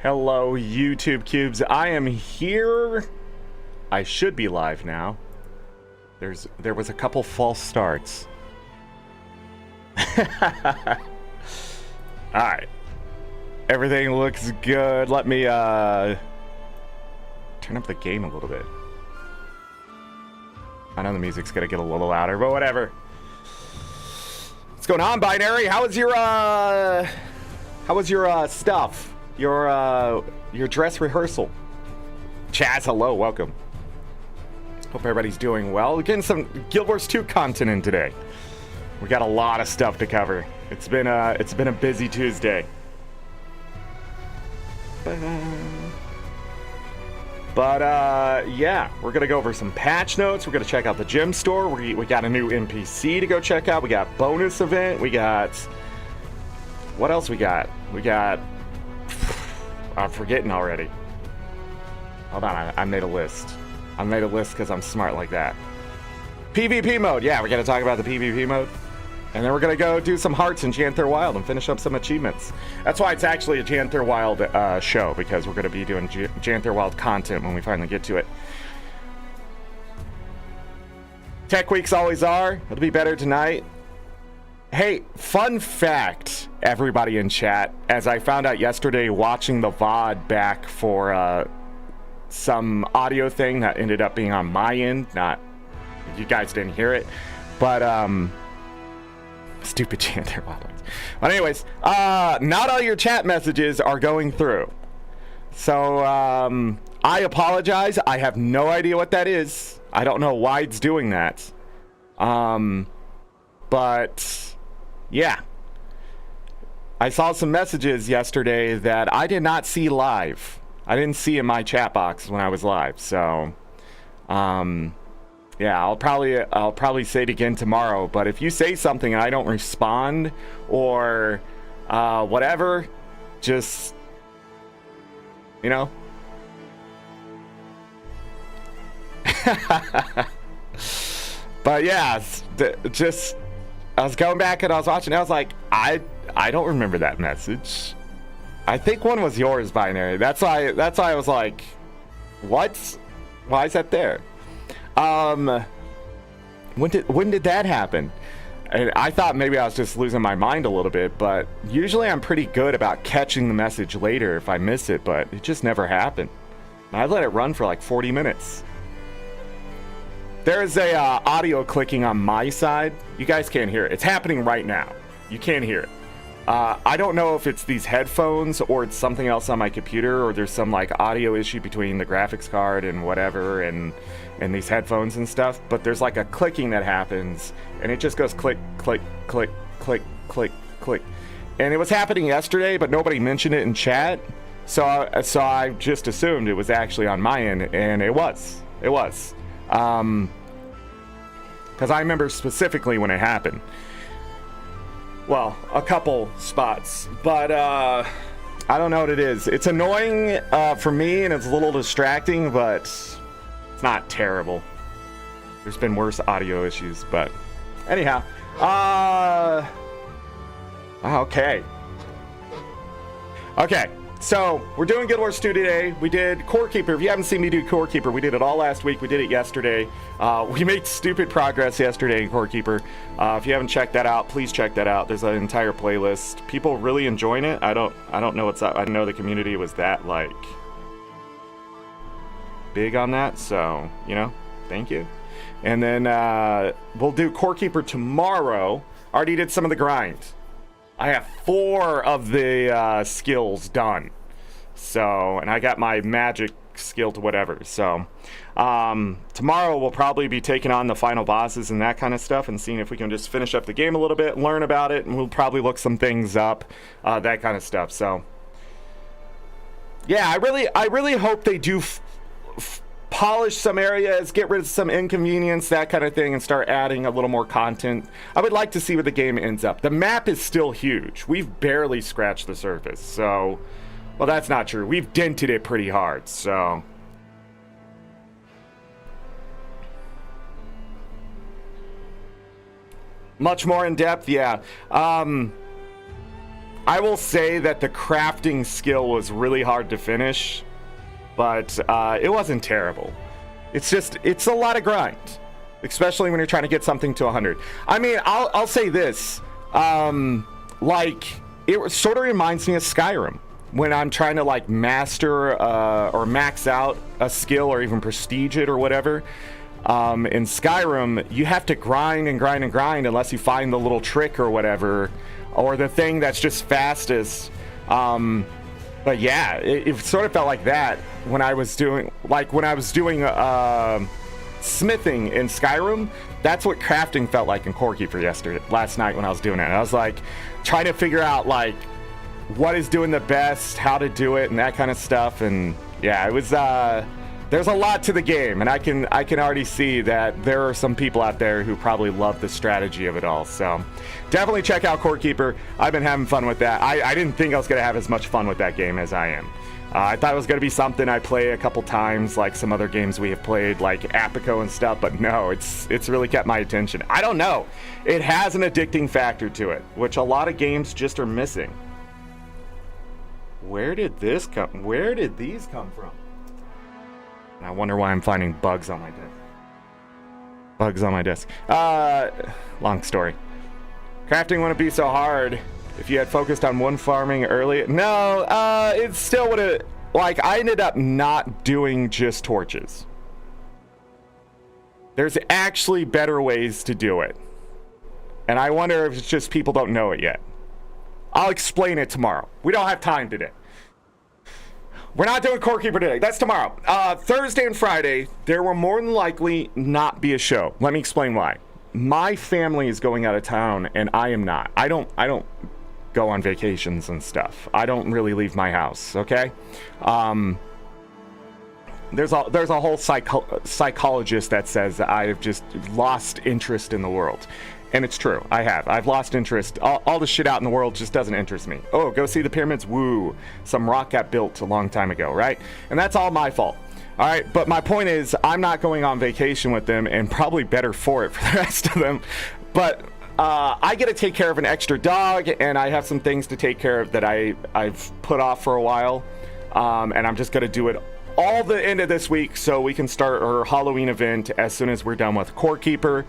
Hello, YouTube cubes. I am here. I should be live now. There was a couple false starts. Alright. Everything looks good. Let me turn up the game a little bit. I know the music's gonna get a little louder, but whatever. What's going on, Binary? How was your stuff? Your dress rehearsal? Chaz, hello, welcome. Hope everybody's doing well. We're getting some Guild Wars 2 content in today. We got a lot of stuff to cover. It's been a busy Tuesday. But yeah, we're gonna go over some patch notes. We're gonna check out the gym store. We got a new NPC to go check out. We got bonus event. We got, what else we got? We got, I'm forgetting already. Hold on, I made a list. I made a list because I'm smart like that. PvP mode. Yeah, we're gonna talk about the PvP mode. And then we're gonna go do some hearts in Janthir Wild and finish up some achievements. That's why it's actually a Janthir Wild show, because we're gonna be doing Janthir Wild content when we finally get to it. Tech weeks always are. It'll be better tonight. Hey, fun fact, everybody in chat, as I found out yesterday watching the VOD back for some audio thing that ended up being on my end, not, you guys didn't hear it, but stupid Janthir Wild. But anyways, not all your chat messages are going through. So I apologize. I have no idea what that is. I don't know why it's doing that. But yeah. I saw some messages yesterday that I did not see live. I didn't see in my chat box when I was live. So yeah, I'll probably say it again tomorrow, but if you say something and I don't respond or whatever, just, you know. But yeah, just, I was going back and I was watching, I was like, I don't remember that message. I think one was yours, Binary. That's why I was like, what? Why is that there? When did that happen? And I thought maybe I was just losing my mind a little bit, but usually I'm pretty good about catching the message later if I miss it, but it just never happened. I let it run for like 40 minutes. There is a audio clicking on my side. You guys can't hear it. It's happening right now. You can't hear it. I don't know if it's these headphones or it's something else on my computer, or there's some like audio issue between the graphics card and whatever and these headphones and stuff, but there's like a clicking that happens and it just goes click, click, click, click, click, click. And it was happening yesterday, but nobody mentioned it in chat. So I just assumed it was actually on my end, and it was. Because I remember specifically when it happened. Well, a couple spots, but I don't know what it is. It's annoying for me, and it's a little distracting, but it's not terrible. There's been worse audio issues, but anyhow. Okay. So we're doing Guild Wars 2 today. We did Core Keeper. If you haven't seen me do Core Keeper, we did it all last week. We did it yesterday. We made stupid progress yesterday in Core Keeper. If you haven't checked that out, please check that out. There's an entire playlist. People really enjoying it. I don't know what's up. I didn't know the community was that like big on that. So, you know, thank you. And then we'll do Core Keeper tomorrow. Already did some of the grind. I have 4 of the skills done. So, and I got my magic skill to whatever. So, tomorrow we'll probably be taking on the final bosses and that kind of stuff and seeing if we can just finish up the game a little bit, learn about it, and we'll probably look some things up, that kind of stuff. So, yeah, I really hope they do polish some areas, get rid of some inconvenience, that kind of thing, and start adding a little more content. I would like to see where the game ends up. The map is still huge. We've barely scratched the surface, so, well, that's not true. We've dented it pretty hard, so. Much more in depth, yeah. I will say that the crafting skill was really hard to finish, but it wasn't terrible. It's a lot of grind, especially when you're trying to get something to 100. I mean, I'll say this, like, it sort of reminds me of Skyrim when I'm trying to like master or max out a skill or even prestige it or whatever. In Skyrim, you have to grind and grind and grind unless you find the little trick or whatever, or the thing that's just fastest. But yeah, it sort of felt like that when I was doing smithing in Skyrim. That's what crafting felt like in Core Keeper last night when I was doing it. And I was like trying to figure out like what is doing the best, how to do it, and that kind of stuff. And yeah, it was there's a lot to the game, and I can already see that there are some people out there who probably love the strategy of it all. So definitely check out Core Keeper. I've been having fun with that. I didn't think I was gonna have as much fun with that game as I am. I thought it was going to be something I play a couple times, like some other games we have played, like Apico and stuff, but no, it's really kept my attention. I don't know. It has an addicting factor to it, which a lot of games just are missing. Where did these come from? I wonder why I'm finding bugs on my desk. Bugs on my desk. Long story. Crafting wouldn't be so hard if you had focused on one farming early. No, it still would have, like, I ended up not doing just torches. There's actually better ways to do it. And I wonder if it's just people don't know it yet. I'll explain it tomorrow. We don't have time today. We're not doing Core Keeper today. That's tomorrow. Thursday and Friday, there will more than likely not be a show. Let me explain why. My family is going out of town, and I am not. I don't go on vacations and stuff. I don't really leave my house, okay? There's a whole psychologist that says I've just lost interest in the world. And it's true. I've lost interest. All the shit out in the world just doesn't interest me. Oh, go see the pyramids? Woo. Some rock got built a long time ago, right? And that's all my fault. All right, but my point is I'm not going on vacation with them, and probably better for it for the rest of them. But I get to take care of an extra dog, and I have some things to take care of that I've put off for a while, and I'm just going to do it all the end of this week so we can start our Halloween event as soon as we're done with Core Keeper.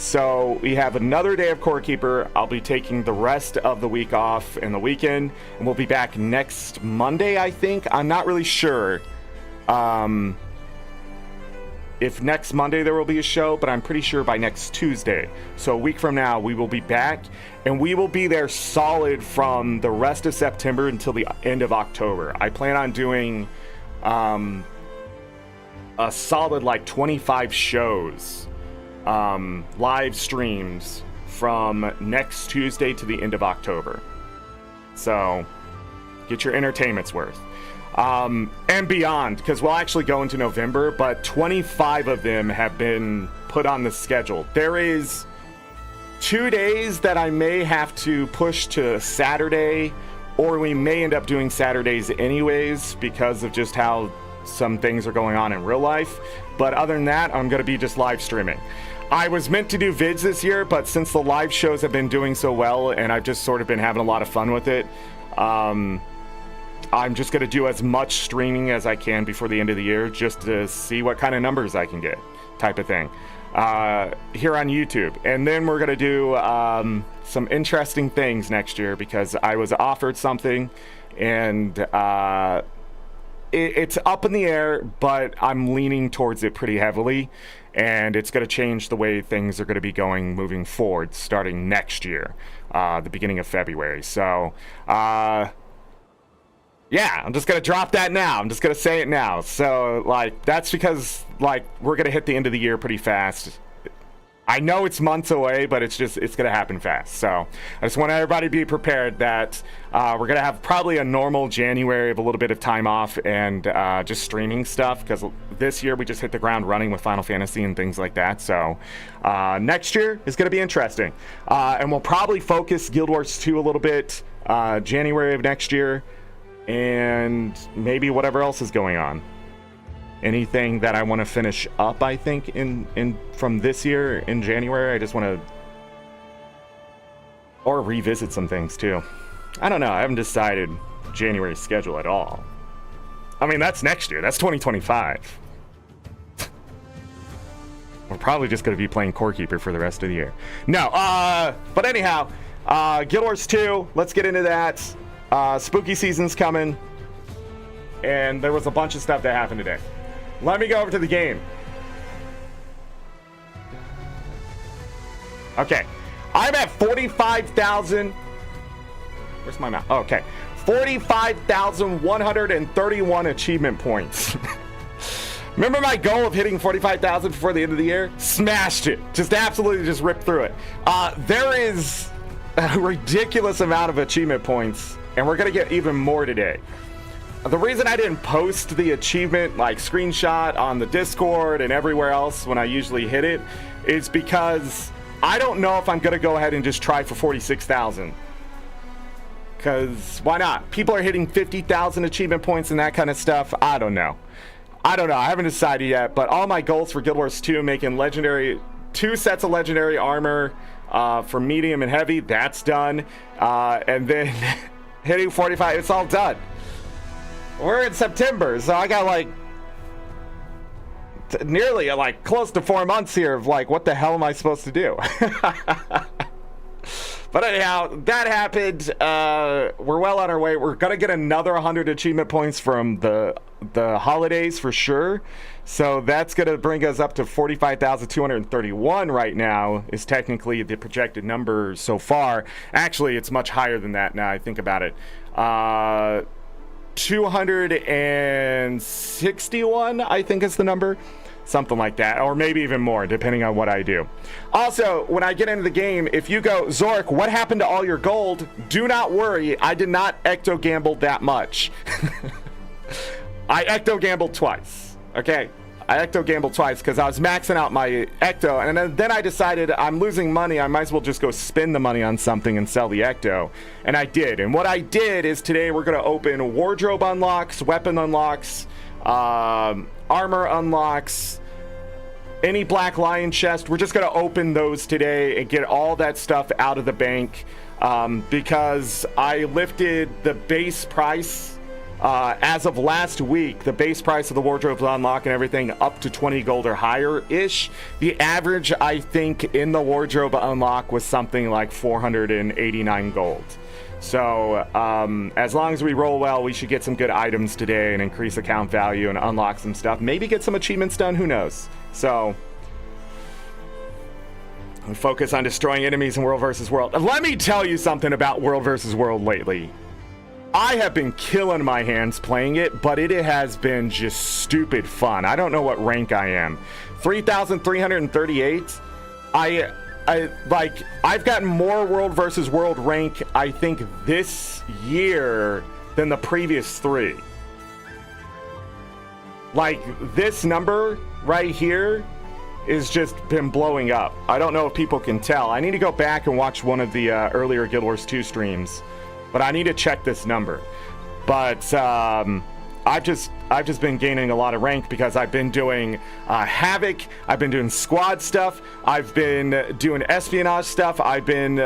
So we have another day of Core Keeper. I'll be taking the rest of the week off in the weekend, and we'll be back next Monday, I think. I'm not really sure if next Monday there will be a show, but I'm pretty sure by next Tuesday. So a week from now, we will be back, and we will be there solid from the rest of September until the end of October. I plan on doing a solid like 25 shows, live streams from next Tuesday to the end of October. So get your entertainment's worth. And beyond, because we'll actually go into November, but 25 of them have been put on the schedule. There is 2 days that I may have to push to Saturday, or we may end up doing Saturdays anyways because of just how some things are going on in real life. But other than that, I'm going to be just live streaming. I was meant to do vids this year, but since the live shows have been doing so well and I've just sort of been having a lot of fun with it, I'm just going to do as much streaming as I can before the end of the year just to see what kind of numbers I can get, type of thing, here on YouTube. And then we're going to do some interesting things next year because I was offered something, and it's up in the air, but I'm leaning towards it pretty heavily, and it's going to change the way things are going to be going moving forward starting next year, the beginning of February. So, yeah, I'm just going to drop that now. I'm just going to say it now. So, like, that's because, like, we're going to hit the end of the year pretty fast. I know it's months away, but it's going to happen fast. So, I just want everybody to be prepared that we're going to have probably a normal January of a little bit of time off and just streaming stuff, because this year we just hit the ground running with Final Fantasy and things like that. So, next year is going to be interesting. And we'll probably focus Guild Wars 2 a little bit January of next year. And maybe whatever else is going on. Anything that I want to finish up, I think, in from this year in January. I just want to... Or revisit some things too. I don't know. I haven't decided January's schedule at all. I mean, that's next year. That's 2025. We're probably just going to be playing Core Keeper for the rest of the year. No, but anyhow, Guild Wars 2, let's get into that. Spooky season's coming. And there was a bunch of stuff that happened today. Let me go over to the game. Okay. I'm at 45,000. Where's my mouse? Oh, okay. 45,131 achievement points. Remember my goal of hitting 45,000 before the end of the year? Smashed it. Just absolutely just ripped through it. There is a ridiculous amount of achievement points, and we're going to get even more today. The reason I didn't post the achievement like screenshot on the Discord and everywhere else when I usually hit it is because I don't know if I'm going to go ahead and just try for 46,000. Because why not? People are hitting 50,000 achievement points and that kind of stuff. I don't know. I haven't decided yet, but all my goals for Guild Wars 2, making legendary, 2 sets of legendary armor for medium and heavy, that's done. And then hitting 45, it's all done. We're in September, so I got like nearly like close to 4 months here of like, what the hell am I supposed to do? But anyhow, that happened. We're well on our way. We're going to get another 100 achievement points from the holidays for sure. So that's going to bring us up to 45,231 right now is technically the projected number so far. Actually, it's much higher than that now I think about it. 261, I think is the number. Something like that, or maybe even more, depending on what I do. Also, when I get into the game, if you go, Zorric, what happened to all your gold? Do not worry, I did not ecto gamble that much. I ecto gambled twice, okay? I ecto gambled twice because I was maxing out my ecto, and then I decided I'm losing money, I might as well just go spend the money on something and sell the ecto, and I did. And what I did is today we're going to open wardrobe unlocks, weapon unlocks, armor unlocks, any Black Lion chest. We're just going to open those today and get all that stuff out of the bank because I lifted the base price as of last week, the base price of the wardrobe unlock and everything up to 20 gold or higher ish. The average I think in the wardrobe unlock was something like 489 gold. So as long as we roll well, we should get some good items today and increase account value and unlock some stuff. Maybe get some achievements done, who knows? So we focus on destroying enemies in World vs. World. Let me tell you something about World vs. World lately. I have been killing my hands playing it, but it has been just stupid fun. I don't know what rank I am. 3,338. I've gotten more World versus World rank, I think, this year than the previous 3. Like, this number right here is just been blowing up. I don't know if people can tell. I need to go back and watch one of the earlier Guild Wars 2 streams, but I need to check this number. But I've just been gaining a lot of rank because I've been doing Havoc, I've been doing squad stuff, I've been doing espionage stuff, I've been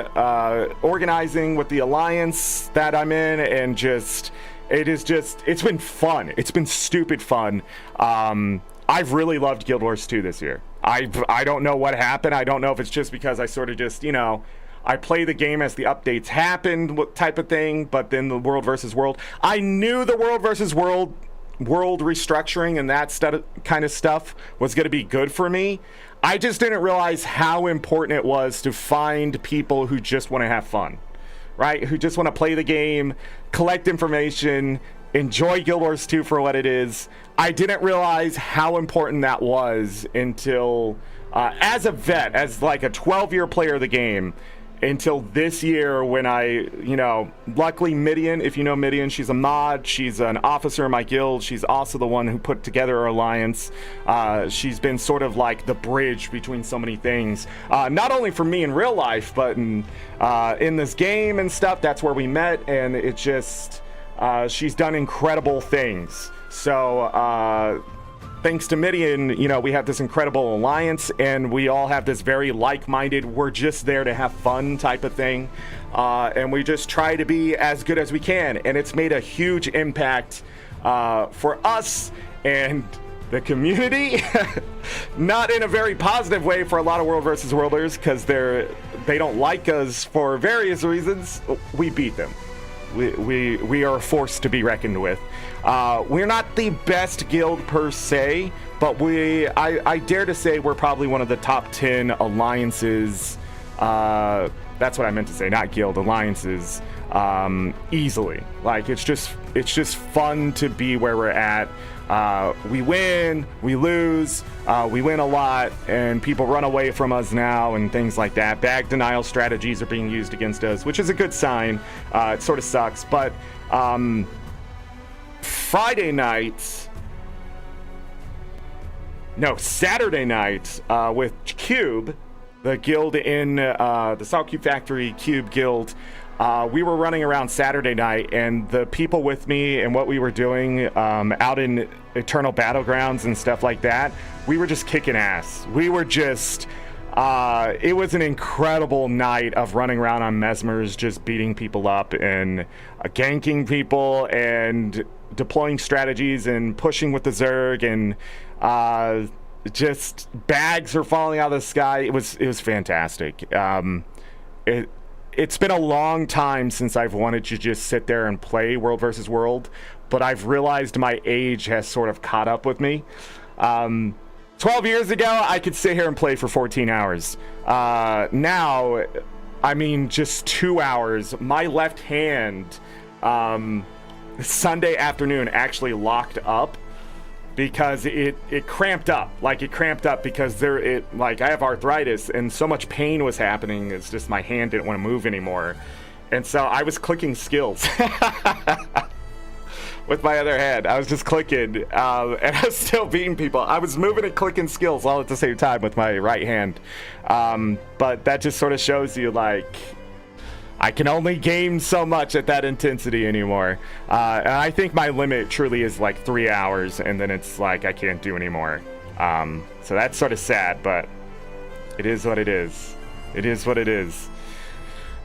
organizing with the alliance that I'm in, and it's been fun. It's been stupid fun. I've really loved Guild Wars 2 this year. I don't know what happened. I don't know if it's just because I sort of just, I play the game as the updates happened type of thing, but then the World versus World. I knew the World versus World restructuring and that kind of stuff was going to be good for me. I just didn't realize how important it was to find people who just want to have fun, right? Who just want to play the game, collect information, enjoy Guild Wars 2 for what it is. I didn't realize how important that was until, as a vet, as like a 12-year player of the game, until this year when I, luckily Midian, if you know Midian, she's a mod, she's an officer in my guild, she's also the one who put together our alliance. She's been sort of like the bridge between so many things, not only for me in real life, but in this game and stuff. That's where we met, and it just, she's done incredible things. So, thanks to Midian, we have this incredible alliance, and we all have this very like-minded, we're just there to have fun type of thing. and we just try to be as good as we can. And it's made a huge impact for us and the community. Not in a very positive way for a lot of World versus Worlders, because they don't like us for various reasons. We beat them. We are a force to be reckoned with. We're not the best guild per se, but I dare to say we're probably one of the top 10 alliances. That's what I meant to say, not guild, alliances, easily. Like, it's just fun to be where we're at. We win, we lose, we win a lot, and people run away from us now and things like that. Bag denial strategies are being used against us, which is a good sign. It sort of sucks, but Saturday night with Cube, the guild in the Salt Cube Factory Cube Guild. We were running around Saturday night, and the people with me and what we were doing out in Eternal Battlegrounds and stuff like that, we were just kicking ass. We were just, it was an incredible night of running around on Mesmers, just beating people up and ganking people and deploying strategies and pushing with the Zerg, and just bags are falling out of the sky. It was fantastic. It's been a long time since I've wanted to just sit there and play World versus World, but I've realized my age has sort of caught up with me. 12 years ago, I could sit here and play for 14 hours. Now, I mean, just 2 hours. My left hand, Sunday afternoon, actually locked up because it cramped up. Like, it cramped up because I have arthritis, and so much pain was happening. It's just my hand didn't want to move anymore. And so I was clicking skills with my other hand. I was just clicking, and I was still beating people. I was moving and clicking skills all at the same time with my right hand. But that just sort of shows you, like, I can only game so much at that intensity anymore. And I think my limit truly is like 3 hours, and then it's like I can't do anymore. So that's sort of sad, but it is what it is. It is what it is.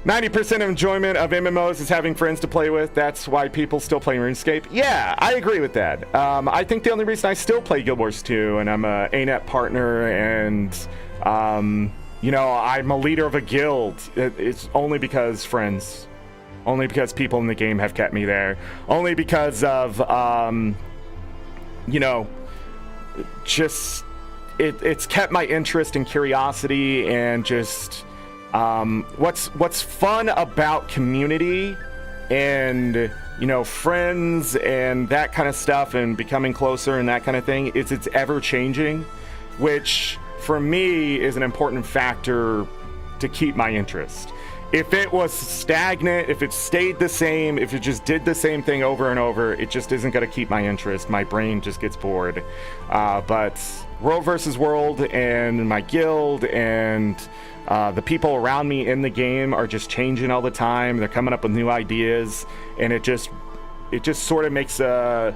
90% of enjoyment of MMOs is having friends to play with. That's why people still play RuneScape. Yeah, I agree with that. I think the only reason I still play Guild Wars 2, and I'm a ArenaNet partner, and you know, I'm a leader of a guild, it's only because friends. Only because people in the game have kept me there. Only because of, you know, just, it's kept my interest and curiosity, and just, what's fun about community and, you know, friends and that kind of stuff, and becoming closer and that kind of thing, is it's ever changing, which for me is an important factor to keep my interest. If it was stagnant, if it stayed the same, if it just did the same thing over and over, it just isn't going to keep my interest. My brain just gets bored. But World versus World and my guild and the people around me in the game are just changing all the time. They're coming up with new ideas, and it just sort of makes a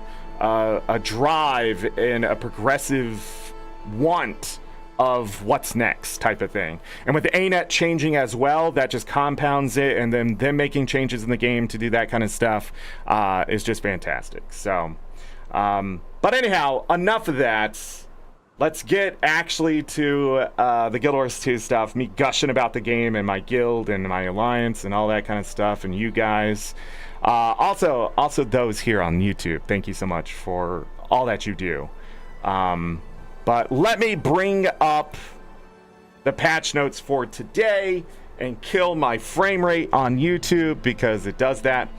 drive and a progressive want of what's next type of thing. And with the ArenaNet changing as well, that just compounds it, and then them making changes in the game to do that kind of stuff is just fantastic. So but anyhow, enough of that. Let's get actually to the Guild Wars 2 stuff, me gushing about the game and my guild and my alliance and all that kind of stuff, and you guys. Also those here on YouTube, thank you so much for all that you do. But let me bring up the patch notes for today and kill my frame rate on YouTube, because it does that.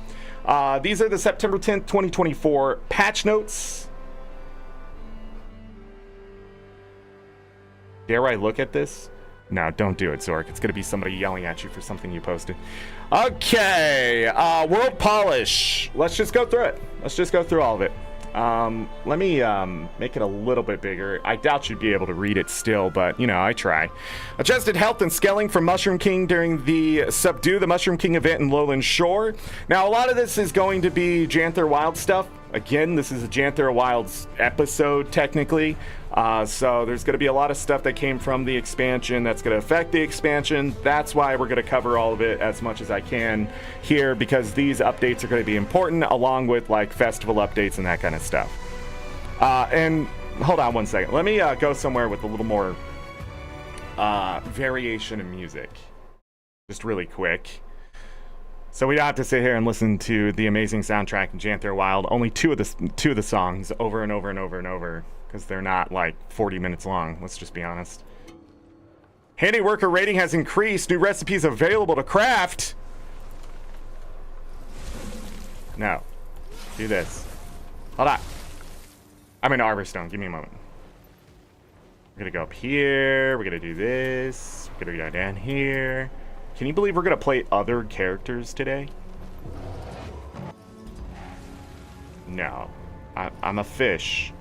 These are the September 10th, 2024 patch notes. Dare I look at this? No, don't do it, Zorric. It's going to be somebody yelling at you for something you posted. Okay, World Polish. Let's just go through it. Let's just go through all of it. Let me make it a little bit bigger. I doubt you'd be able to read it still, but you know, I try. Adjusted health and scaling from Mushroom King during the Subdue the Mushroom King event in Lowland Shore. Now, a lot of this is going to be Janthir Wilds stuff. Again, this is a Janthir Wilds episode, technically. So there's going to be a lot of stuff that came from the expansion that's going to affect the expansion. That's why we're going to cover all of it as much as I can here, because these updates are going to be important, along with like festival updates and that kind of stuff. And hold on one second. Let me go somewhere with a little more variation in music, just really quick. So we don't have to sit here and listen to the amazing soundtrack in Janthir Wild. Only two of the songs over and over and over and over, because they're not like 40 minutes long. Let's just be honest. Handy worker rating has increased. New recipes available to craft. No. Do this. Hold on. I'm in Arborstone. Give me a moment. We're gonna go up here. We're gonna do this. We're gonna go down here. Can you believe we're gonna play other characters today? No. I'm a fish.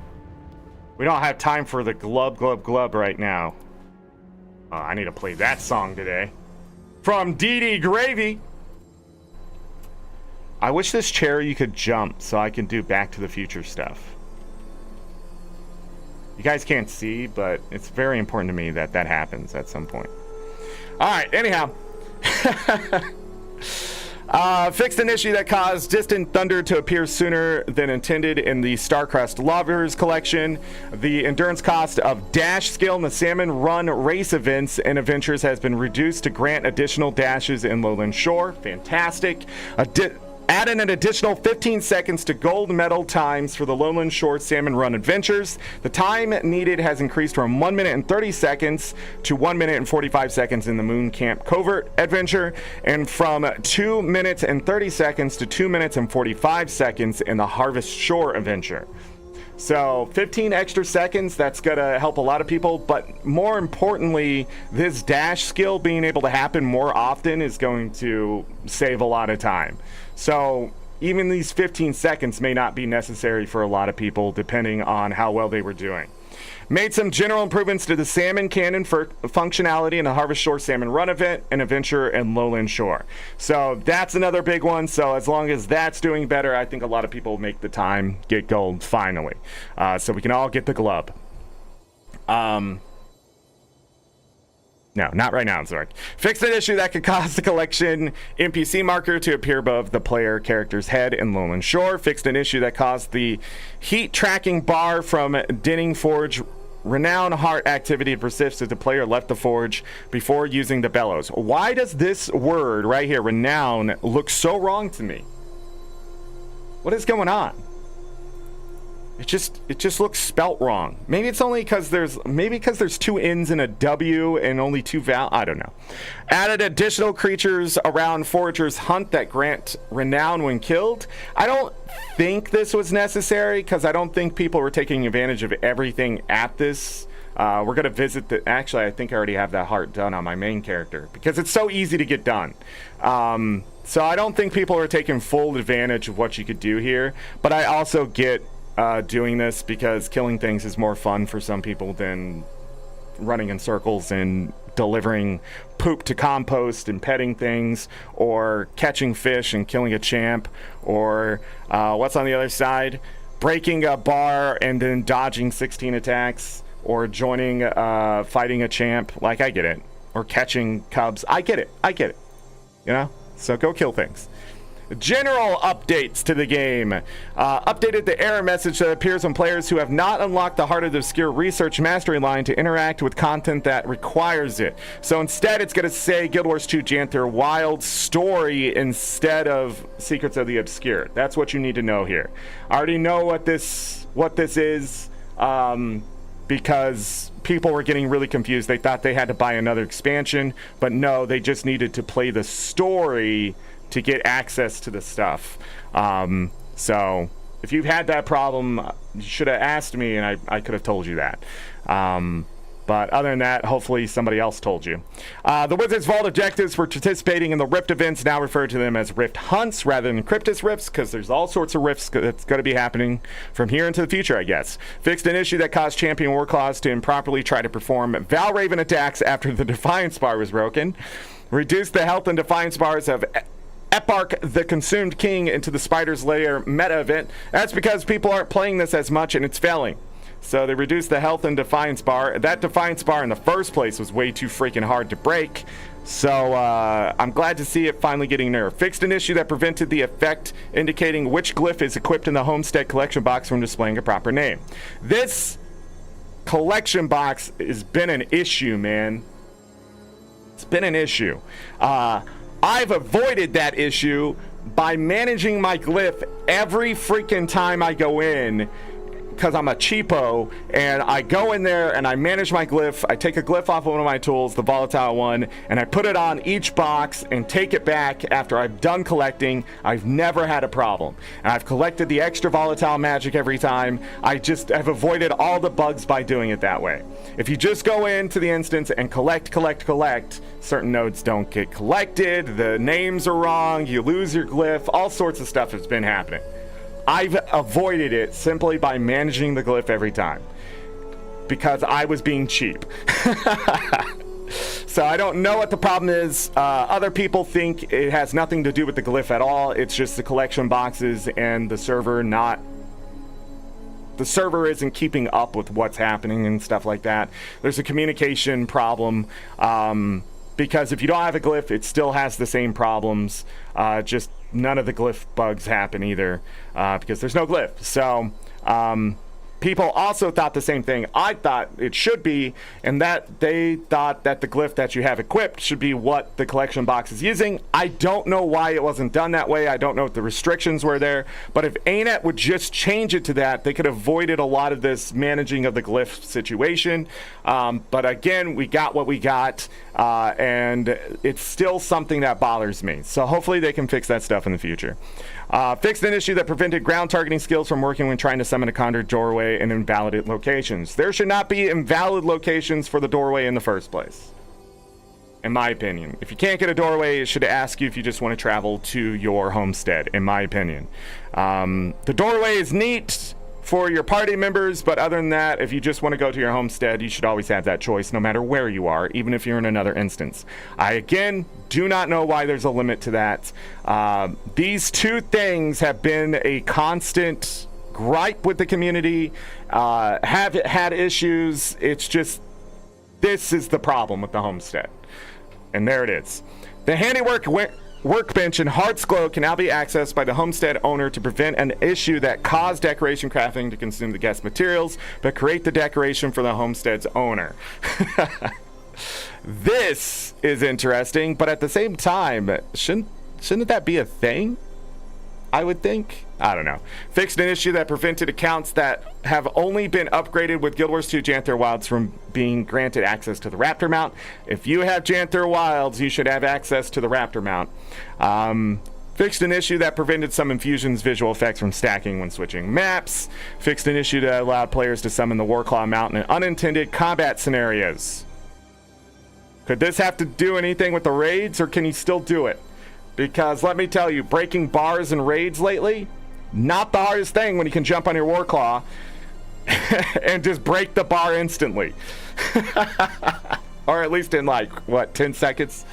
We don't have time for the glub glub glub right now. I need to play that song today. From DD Gravy. I wish this chair you could jump so I can do Back to the Future stuff. You guys can't see, but it's very important to me that that happens at some point. All right, anyhow. Fixed an issue that caused distant thunder to appear sooner than intended in the Starcrest Lovers collection. The endurance cost of dash skill in the Salmon Run race events and adventures has been reduced to grant additional dashes in Lowland Shore. Fantastic. Added an additional 15 seconds to gold medal times for the Lowland Shore Salmon Run adventures. The time needed has increased from 1 minute and 30 seconds to 1 minute and 45 seconds in the Moon Camp Covert adventure, and from 2 minutes and 30 seconds to 2 minutes and 45 seconds in the Harvest Shore adventure. So 15 extra seconds, that's gonna help a lot of people, but more importantly, this dash skill being able to happen more often is going to save a lot of time. So even these 15 seconds may not be necessary for a lot of people, depending on how well they were doing. Made some general improvements to the Salmon Cannon for functionality in the Harvest Shore Salmon Run event and adventure and Lowland Shore. So that's another big one. So as long as that's doing better, I think a lot of people make the time, get gold finally. So we can all get the glub. No, not right now, Zorric. Fixed an issue that could cause the collection NPC marker to appear above the player character's head in Lowland Shore. Fixed an issue that caused the heat tracking bar from Denning Forge Renown Heart activity to persist as the player left the forge before using the bellows. Why does this word right here, renown, look so wrong to me? What is going on? It just looks spelt wrong. Maybe it's only because there's two N's and a W and only two vowels. I don't know. Added additional creatures around foragers hunt that grant renown when killed. I don't think this was necessary because I don't think people were taking advantage of everything at this. We're gonna visit the. Actually, I think I already have that heart done on my main character because it's so easy to get done. So I don't think people are taking full advantage of what you could do here. But I also get doing this because killing things is more fun for some people than running in circles and delivering poop to compost and petting things, or catching fish and killing a champ, or what's on the other side, breaking a bar and then dodging 16 attacks, or joining fighting a champ. Like, I get it. Or catching cubs. I get it, you know. So go kill things. General updates to the game. Updated the error message that appears when players who have not unlocked the Heart of the Obscure Research Mastery line to interact with content that requires it. So instead, it's going to say Guild Wars 2 Janthir Wilds story instead of Secrets of the Obscure. That's what you need to know here. I already know what this is, because people were getting really confused. They thought they had to buy another expansion, but no, they just needed to play the story to get access to the stuff. So if you've had that problem, you should have asked me and I could have told you that. But other than that, hopefully somebody else told you. The Wizards Vault objectives for participating in the Rift events now refer to them as Rift Hunts rather than Cryptus Rifts, because there's all sorts of rifts that's going to be happening from here into the future, I guess. Fixed an issue that caused champion Warclaws to improperly try to perform Valraven attacks after the Defiance bar was broken. Reduced the health and Defiance bars of Eparch the Consumed King into the Spider's Lair meta event. That's because people aren't playing this as much and it's failing. So they reduced the health and defiance bar. That defiance bar in the first place was way too freaking hard to break. So I'm glad to see it finally getting nerfed. Fixed an issue that prevented the effect indicating which glyph is equipped in the homestead collection box from displaying a proper name. This collection box has been an issue, man. It's been an issue. I've avoided that issue by managing my glyph every freaking time I go in, because I'm a cheapo, and I go in there and I manage my glyph. I take a glyph off of one of my tools, the volatile one, and I put it on each box and take it back after I've done collecting. I've never had a problem, and I've collected the extra volatile magic every time. I just have avoided all the bugs by doing it that way. If you just go into the instance and collect, certain nodes don't get collected, the names are wrong, you lose your glyph, all sorts of stuff has been happening. I've avoided it simply by managing the glyph every time, because I was being cheap. So I don't know what the problem is. Other people think it has nothing to do with the glyph at all. It's just the collection boxes and the server isn't keeping up with what's happening and stuff like that. There's a communication problem, because if you don't have a glyph, it still has the same problems. Just none of the glyph bugs happen either, because there's no glyph. So people also thought the same thing I thought it should be, and that they thought that the glyph that you have equipped should be what the collection box is using. I don't know why it wasn't done that way. I don't know if the restrictions were there, but if ArenaNet would just change it to that, they could have avoided a lot of this managing of the glyph situation. But again, we got what we got, and it's still something that bothers me. So hopefully they can fix that stuff in the future. Fixed an issue that prevented ground targeting skills from working when trying to summon a conjured doorway in invalid locations. There should not be invalid locations for the doorway in the first place, in my opinion. If you can't get a doorway, it should ask you if you just want to travel to your homestead, in my opinion. The doorway is neat for your party members, but other than that, if you just want to go to your homestead, you should always have that choice no matter where you are, even if you're in another instance. I again do not know why there's a limit to that. These two things have been a constant gripe with the community, have had issues. It's just, this is the problem with the homestead, and there it is. The handiwork workbench in Heart's Glow can now be accessed by the homestead owner to prevent an issue that caused decoration crafting to consume the guest materials, but create the decoration for the homestead's owner. This is interesting, but at the same time, shouldn't that be a thing? I would think. I don't know. Fixed an issue that prevented accounts that have only been upgraded with Guild Wars 2 Janthir Wilds from being granted access to the Raptor mount. If you have Janthir Wilds, you should have access to the Raptor mount. Fixed an issue that prevented some infusions visual effects from stacking when switching maps. Fixed an issue that allowed players to summon the Warclaw mount in unintended combat scenarios. Could this have to do anything with the raids, or can you still do it? Because let me tell you, breaking bars in raids lately, not the hardest thing when you can jump on your Warclaw and just break the bar instantly. Or at least in like, what, 10 seconds?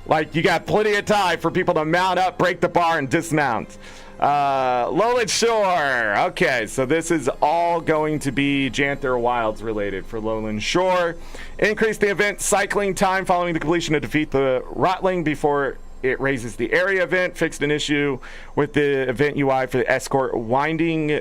Like, you got plenty of time for people to mount up, break the bar, and dismount. Lowland Shore. Okay, so this is all going to be Janthir Wilds related for Lowland Shore. Increase the event cycling time following the completion to defeat the Rotling before it raises the area event. Fixed an issue with the event UI for the escort winding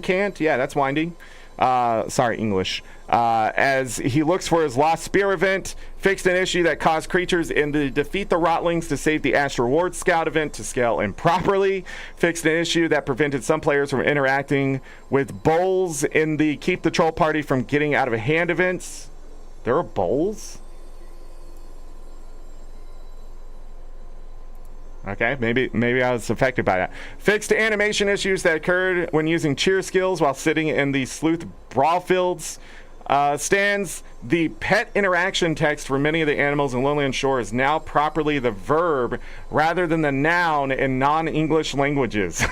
can't. Yeah, that's winding. Sorry, English. As he looks for his lost spear event. Fixed an issue that caused creatures in the defeat the Rotlings to save the Ash Reward Scout event to scale improperly. Fixed an issue that prevented some players from interacting with bowls in the keep the troll party from getting out of hand events. There are bowls? Okay, maybe I was affected by that. Fixed animation issues that occurred when using cheer skills while sitting in the Sleuth Brawl Fields stands. The pet interaction text for many of the animals in Lowland Shore is now properly the verb rather than the noun in non-English languages.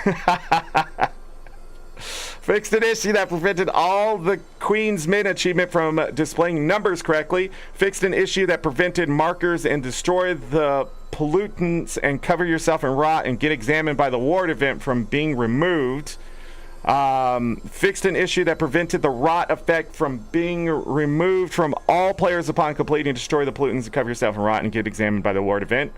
Fixed an issue that prevented all the Queen's Men achievement from displaying numbers correctly. Fixed an issue that prevented markers and destroy the pollutants and cover yourself in rot and get examined by the ward event from being removed. Fixed an issue that prevented the rot effect from being removed from all players upon completing. Destroy the pollutants and cover yourself in rot and get examined by the ward event.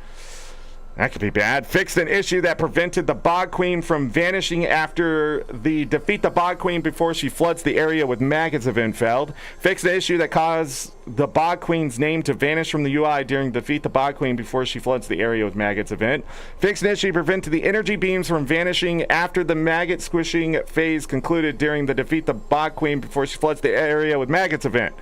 That could be bad. Fixed an issue that prevented the Bog Queen from vanishing after the defeat the Bog Queen before she floods the area with maggots event failed. Fixed an issue that caused the Bog Queen's name to vanish from the UI during defeat the Bog Queen before she floods the area with maggots event. Fixed an issue prevented the energy beams from vanishing after the maggot squishing phase concluded during the defeat the Bog Queen before she floods the area with maggots event.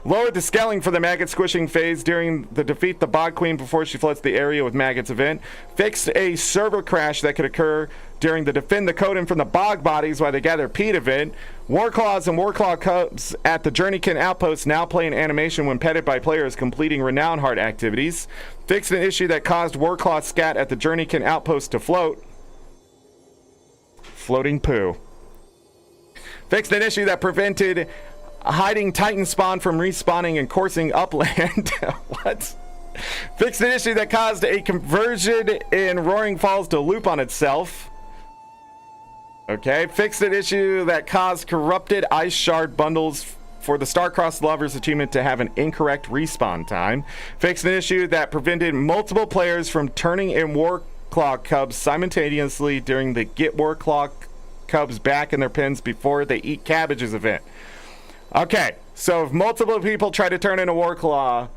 Lowered the scaling for the maggot squishing phase during the defeat the Bog Queen before she floods the area with maggots event. Fixed a server crash that could occur during the defend the Coden from the bog bodies while they gather Pete event. Warclaws and Warclaw cubs at the Journeykin outpost now play an animation when petted by players completing Renown Heart activities. Fixed an issue that caused Warclaw scat at the Journeykin outpost to float. Floating poo. Fixed an issue that prevented hiding Titan spawn from respawning and coursing upland. What? Fixed an issue that caused a conversion in Roaring Falls to loop on itself. Okay. Fixed an issue that caused corrupted ice shard bundles for the Star-Crossed Lovers achievement to have an incorrect respawn time. Fixed an issue that prevented multiple players from turning in Warclaw cubs simultaneously during the Get Warclaw cubs back in their pens before they eat cabbages event. Okay, so if multiple people try to turn in a Warclaw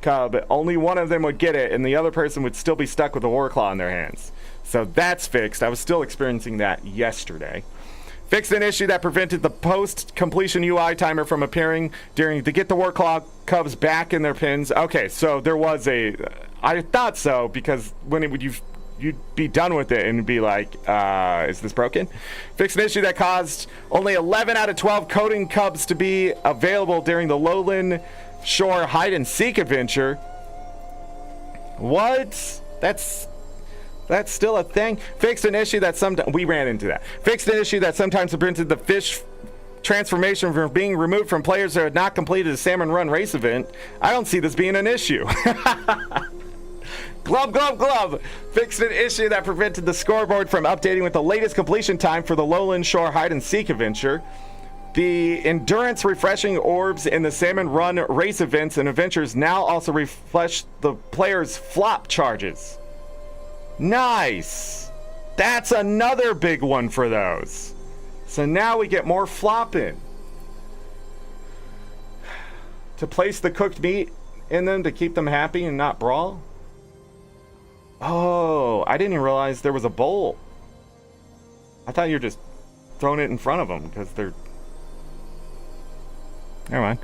cub, only one of them would get it, and the other person would still be stuck with a Warclaw in their hands. So that's fixed. I was still experiencing that yesterday. Fixed an issue that prevented the post-completion UI timer from appearing during the Get the Warclaw cubs back in their pins. Okay, so there was a... I thought so, because when it would... You'd be done with it and be like, is this broken? Fixed an issue that caused only 11 out of 12 coding cubs to be available during the Lowland Shore hide and seek adventure. What? That's still a thing. Fixed an issue that we ran into that. Fixed an issue that sometimes prevented the fish transformation from being removed from players that had not completed a Salmon Run race event. I don't see this being an issue. Glove. Fixed an issue that prevented the scoreboard from updating with the latest completion time for the Lowland Shore hide and seek adventure. The endurance refreshing orbs in the Salmon Run race events and adventures now also refresh the player's flop charges. Nice. That's another big one for those. So now we get more flopping. To place the cooked meat in them to keep them happy and not brawl. Oh, I didn't even realize there was a bowl. I thought you were just throwing it in front of them because they're... Never mind.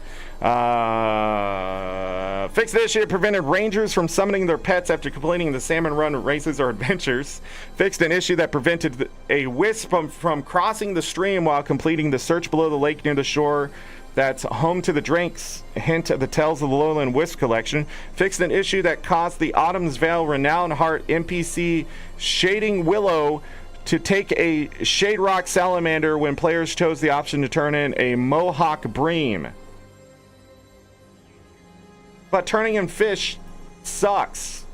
Fixed the issue that prevented rangers from summoning their pets after completing the Salmon Run races or adventures. Fixed an issue that prevented a wisp from crossing the stream while completing the search below the lake near the shore that's home to the drinks, hint of the Tales of the Lowland Wisp collection. Fixed an issue that caused the Autumn's Veil Renown Heart NPC Shading Willow to take a Shade Rock Salamander when players chose the option to turn in a Mohawk Bream. But turning in fish sucks.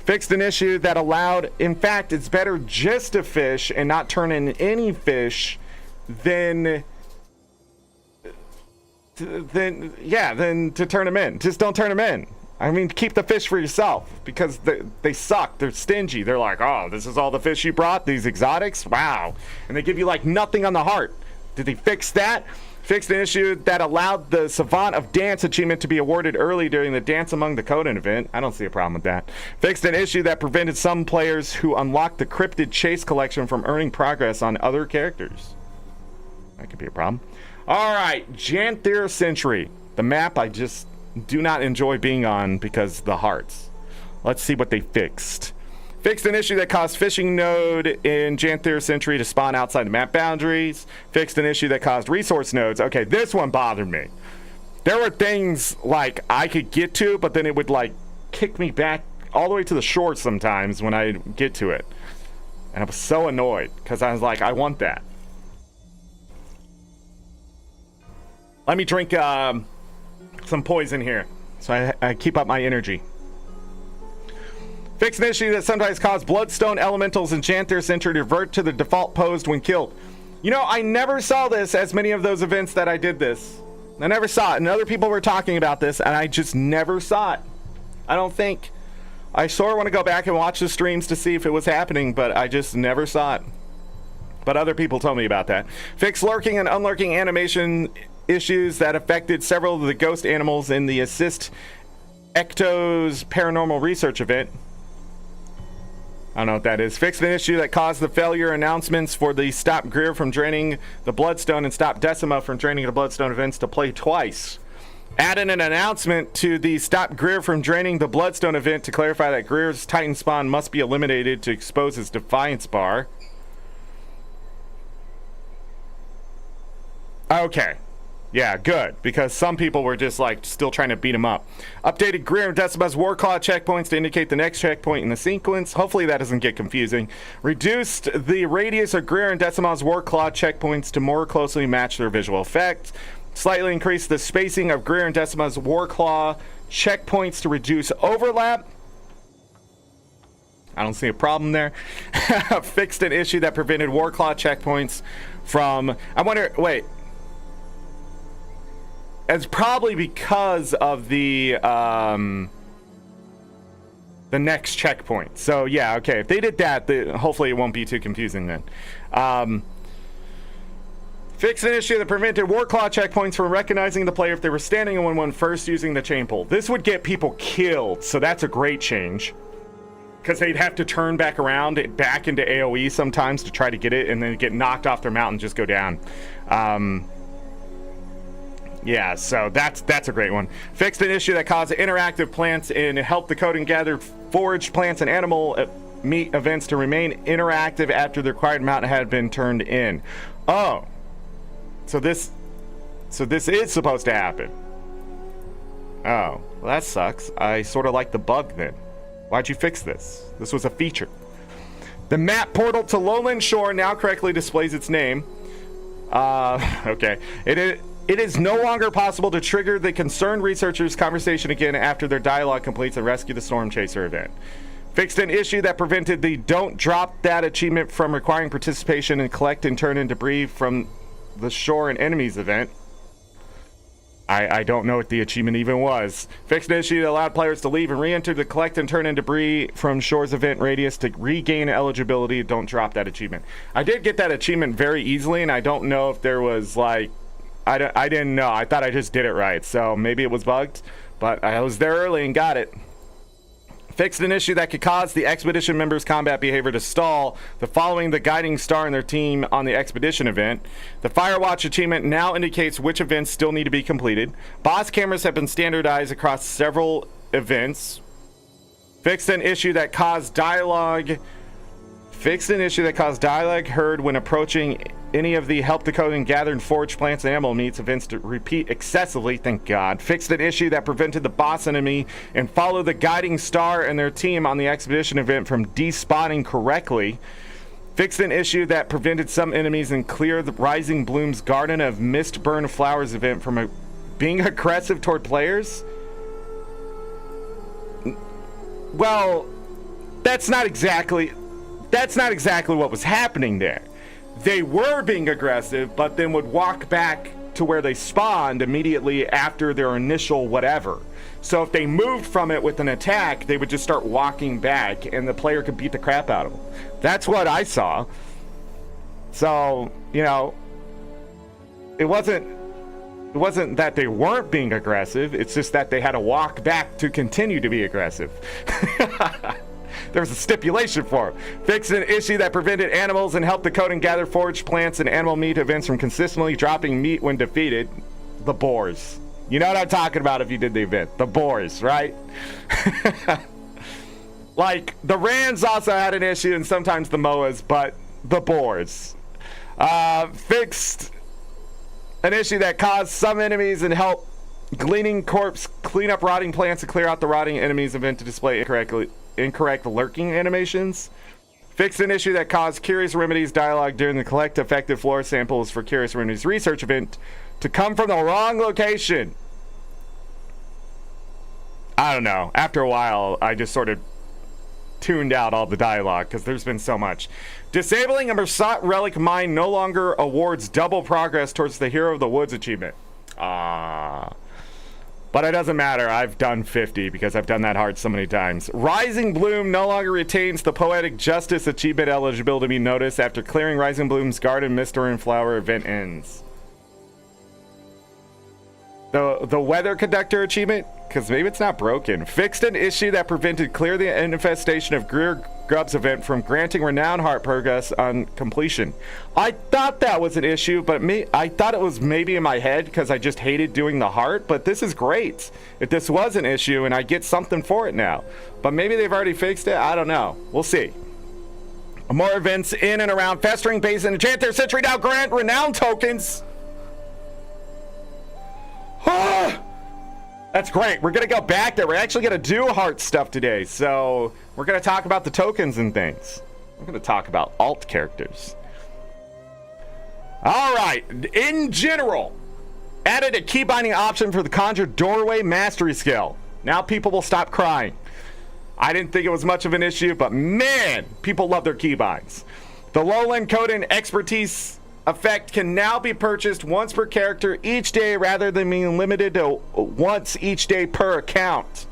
Fixed an issue that allowed, in fact, it's better just to fish and not turn in any fish than to turn them in. Just don't turn them in. I mean, keep the fish for yourself because they suck. They're stingy. They're like, oh, this is all the fish you brought? These exotics? Wow. And they give you like nothing on the heart. Did they fix that? Fixed an issue that allowed the Savant of Dance achievement to be awarded early during the Dance Among the Coden event. I don't see a problem with that. Fixed an issue that prevented some players who unlocked the Cryptid Chase collection from earning progress on other characters. That could be a problem. All right, Janthir Century. The map I just do not enjoy being on because the hearts. Let's see what they fixed. Fixed an issue that caused fishing node in Janthir Century to spawn outside the map boundaries. Fixed an issue that caused resource nodes. Okay, this one bothered me. There were things like I could get to, but then it would like kick me back all the way to the shore sometimes when I get to it. And I was so annoyed because I was like, I want that. Let me drink some poison here so I keep up my energy. Fixed an issue that sometimes caused bloodstone elementals in Janthir Century to revert to the default pose when killed. You know, I never saw this as many of those events that I did this. I never saw it, and other people were talking about this, and I just never saw it. I don't think. I sort of want to go back and watch the streams to see if it was happening, but I just never saw it. But other people told me about that. Fix lurking and unlurking animation issues that affected several of the ghost animals in the Assist Ecto's Paranormal Research event. I don't know what that is. Fixed an issue that caused the failure announcements for the Stop Greer from draining the Bloodstone and Stop Decima from draining the Bloodstone events to play twice. Added an announcement to the Stop Greer from draining the Bloodstone event to clarify that Greer's Titan spawn must be eliminated to expose his Defiance bar. Okay. Yeah, good, because some people were just like still trying to beat him up. Updated Greer and Decima's Warclaw checkpoints to indicate the next checkpoint in the sequence. Hopefully that doesn't get confusing. Reduced the radius of Greer and Decima's Warclaw checkpoints to more closely match their visual effect. Slightly increased the spacing of Greer and Decima's Warclaw checkpoints to reduce overlap. I don't see a problem there. Fixed an issue that prevented Warclaw checkpoints from... I wonder... Wait. It's probably because of the next checkpoint. So yeah, okay. If they did that, hopefully it won't be too confusing then. Fix an issue that prevented Warclaw checkpoints from recognizing the player if they were standing in 1-1 first using the chain pull. This would get people killed, so that's a great change. Because they'd have to turn back around, back into AoE sometimes to try to get it, and then get knocked off their mount and just go down. Yeah, so that's a great one. Fixed an issue that caused interactive plants and helped the code and gather foraged plants and animal meat events to remain interactive after the required amount had been turned in. Oh, so this is supposed to happen. Oh, well that sucks. I sort of like the bug then. Why'd you fix this? This was a feature. The map portal to Lowland Shore now correctly displays its name. Okay. It is no longer possible to trigger the concerned researchers' conversation again after their dialogue completes and rescue the Storm Chaser event. Fixed an issue that prevented the Don't Drop That achievement from requiring participation in collect and turn in debris from the shore and enemies event. I don't know what the achievement even was. Fixed an issue that allowed players to leave and re-enter the collect and turn in debris from shore's event radius to regain eligibility. Don't drop that achievement. I did get that achievement very easily, and I don't know if there was like... I didn't know. I thought I just did it right, so maybe it was bugged, but I was there early and got it. Fixed an issue that could cause the expedition members' combat behavior to stall the following the guiding star in their team on the expedition event. The Firewatch achievement now indicates which events still need to be completed. Boss cameras have been standardized across several events. Fixed an issue that caused dialogue heard when approaching any of the help decode and gather and forage plants and animal meats events to repeat excessively, thank God. Fixed an issue that prevented the boss enemy and follow the guiding star and their team on the expedition event from despawning correctly. Fixed an issue that prevented some enemies in Clear the Rising Bloom's Garden of Mist Burn Flowers event from being aggressive toward players. Well, that's not exactly what was happening there. They were being aggressive, but then would walk back to where they spawned immediately after their initial whatever. So if they moved from it with an attack, they would just start walking back, and the player could beat the crap out of them. That's what I saw. So, you know, it wasn't that they weren't being aggressive, it's just that they had to walk back to continue to be aggressive. There was a stipulation for it. Fixed an issue that prevented animals and helped decode and gather foraged plants and animal meat events from consistently dropping meat when defeated. The boars. You know what I'm talking about if you did the event. The boars, right? Like, the Rands also had an issue, and sometimes the Moas, but the boars. Fixed an issue that caused some enemies and helped Gleaning Corpse clean up rotting plants and clear out the rotting enemies event to display incorrect lurking animations. Fixed an issue that caused Curious Remedies dialogue during the collect effective floor samples for Curious Remedies research event to come from the wrong location. I don't know. After a while, I just sort of tuned out all the dialogue because there's been so much. Disabling a Mersat relic mine no longer awards double progress towards the Hero of the Woods achievement. But it doesn't matter. I've done 50 because I've done that hard so many times. Rising Bloom no longer retains the Poetic Justice achievement eligibility to be noticed after clearing Rising Bloom's Garden Mister and Flower event ends. The Weather Conductor achievement, because maybe it's not broken, fixed an issue that prevented Clear the Infestation of Greer Grubs event from granting Renowned Heart progress on completion. I thought that was an issue, but I thought it was maybe in my head because I just hated doing the heart, but this is great. If this was an issue and I get something for it now, but maybe they've already fixed it, I don't know. We'll see. More events in and around Festering Basin and Janthir Century now grant Renown tokens. That's great. We're going to go back there. We're actually going to do heart stuff today. So we're going to talk about the tokens and things. We're going to talk about alt characters. All right. In general, added a key binding option for the Conjure Doorway Mastery skill. Now people will stop crying. I didn't think it was much of an issue, but man, people love their keybinds. The Lowland Code and Expertise effect can now be purchased once per character each day rather than being limited to once each day per account.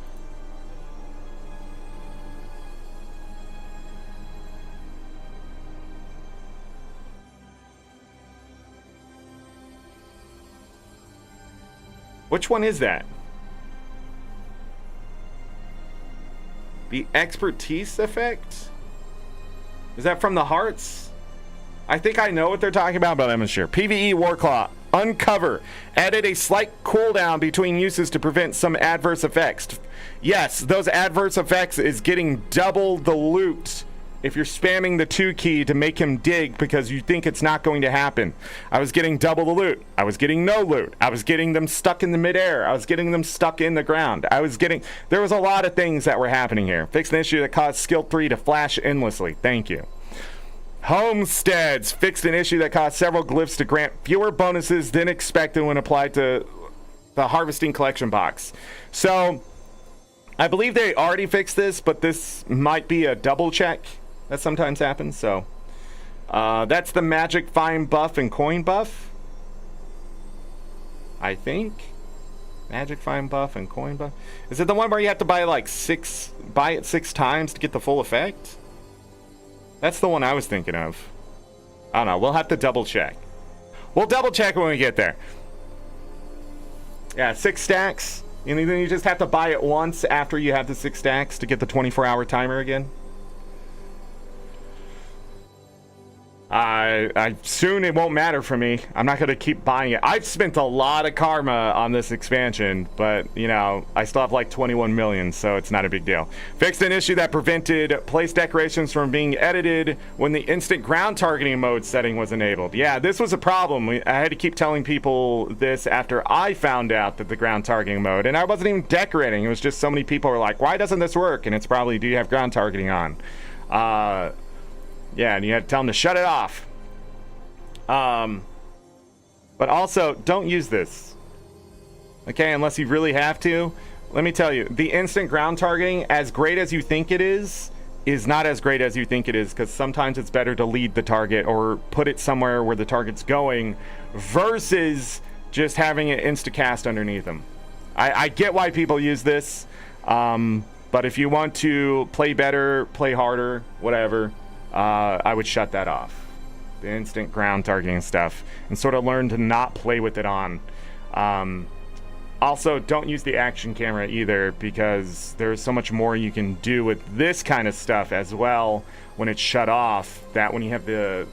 Which one is that? The Expertise effect? Is that from the hearts? I think I know what they're talking about, but I'm not sure. PvE Warclaw. Uncover. Added a slight cooldown between uses to prevent some adverse effects. Yes, those adverse effects is getting double the loot if you're spamming the 2 key to make him dig because you think it's not going to happen. I was getting double the loot. I was getting no loot. I was getting them stuck in the midair. I was getting them stuck in the ground. There was a lot of things that were happening here. Fixed an issue that caused skill 3 to flash endlessly. Thank you. Homesteads fixed an issue that caused several glyphs to grant fewer bonuses than expected when applied to the harvesting collection box. So I believe they already fixed this, but this might be a double check that sometimes happens. So that's the magic find buff and coin buff, I think. Magic find buff and coin buff. Is it the one where you have to buy it 6 times to get the full effect? That's the one I was thinking of. I don't know. We'll have to double check. We'll double check when we get there. Yeah, 6 stacks. And then you just have to buy it once after you have the 6 stacks to get the 24-hour timer again. Soon it won't matter for me. I'm not going to keep buying it. I've spent a lot of karma on this expansion, but, I still have 21 million, so it's not a big deal. Fixed an issue that prevented place decorations from being edited when the instant ground targeting mode setting was enabled. Yeah, this was a problem. I had to keep telling people this after I found out that the ground targeting mode, and I wasn't even decorating. It was just so many people were like, why doesn't this work? And it's probably, do you have ground targeting on? Yeah, and you had to tell them to shut it off. But also, don't use this. Okay, unless you really have to. Let me tell you, the instant ground targeting, as great as you think it is not as great as you think it is, because sometimes it's better to lead the target or put it somewhere where the target's going versus just having it insta-cast underneath them. I get why people use this, but if you want to play better, play harder, whatever, I would shut that off. The instant ground targeting stuff, and sort of learn to not play with it on. Also, don't use the action camera either, because there's so much more you can do with this kind of stuff as well when it's shut off, that when you have the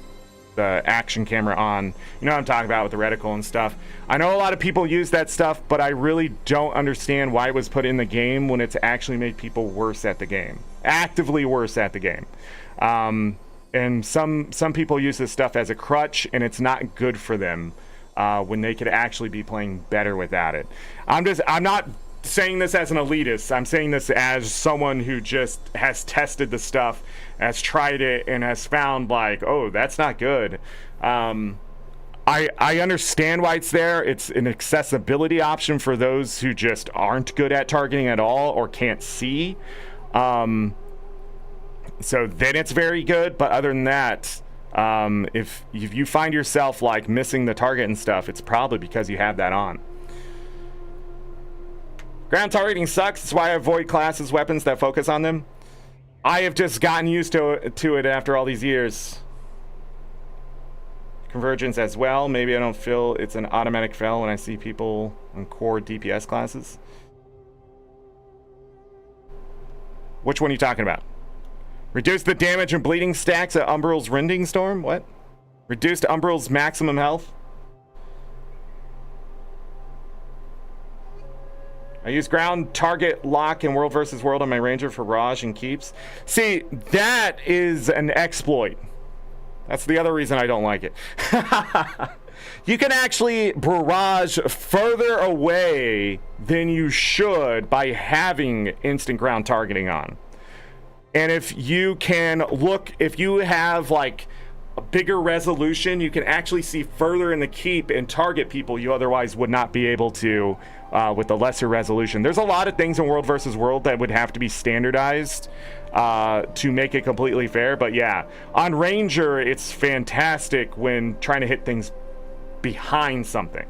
action camera on, you know what I'm talking about with the reticle and stuff. I know a lot of people use that stuff, but I really don't understand why it was put in the game when it's actually made people worse at the game, actively worse at the game. And some people use this stuff as a crutch, and it's not good for them when they could actually be playing better without it. I'm not saying this as an elitist. I'm saying this as someone who just has tested the stuff, has tried it, and has found oh, that's not good. I understand why it's there. It's an accessibility option for those who just aren't good at targeting at all or can't see. So then it's very good. But other than that, if you find yourself like missing the target and stuff, it's probably because you have that on. Ground targeting sucks. That's why I avoid classes, weapons that focus on them. I have just gotten used to it after all these years. Convergence as well. Maybe I don't feel it's an automatic fail when I see people on core DPS classes. Which one are you talking about? Reduce the damage and bleeding stacks at Umbral's Rending Storm? What? Reduced Umbral's maximum health? I use ground target lock in World vs. World on my Ranger for Raj and Keeps. See, that is an exploit. That's the other reason I don't like it. You can actually barrage further away than you should by having instant ground targeting on. And if you can look, if you have like a bigger resolution, you can actually see further in the keep and target people you otherwise would not be able to with the lesser resolution. There's a lot of things in World vs. World that would have to be standardized to make it completely fair. But yeah, on Ranger, it's fantastic when trying to hit things behind something.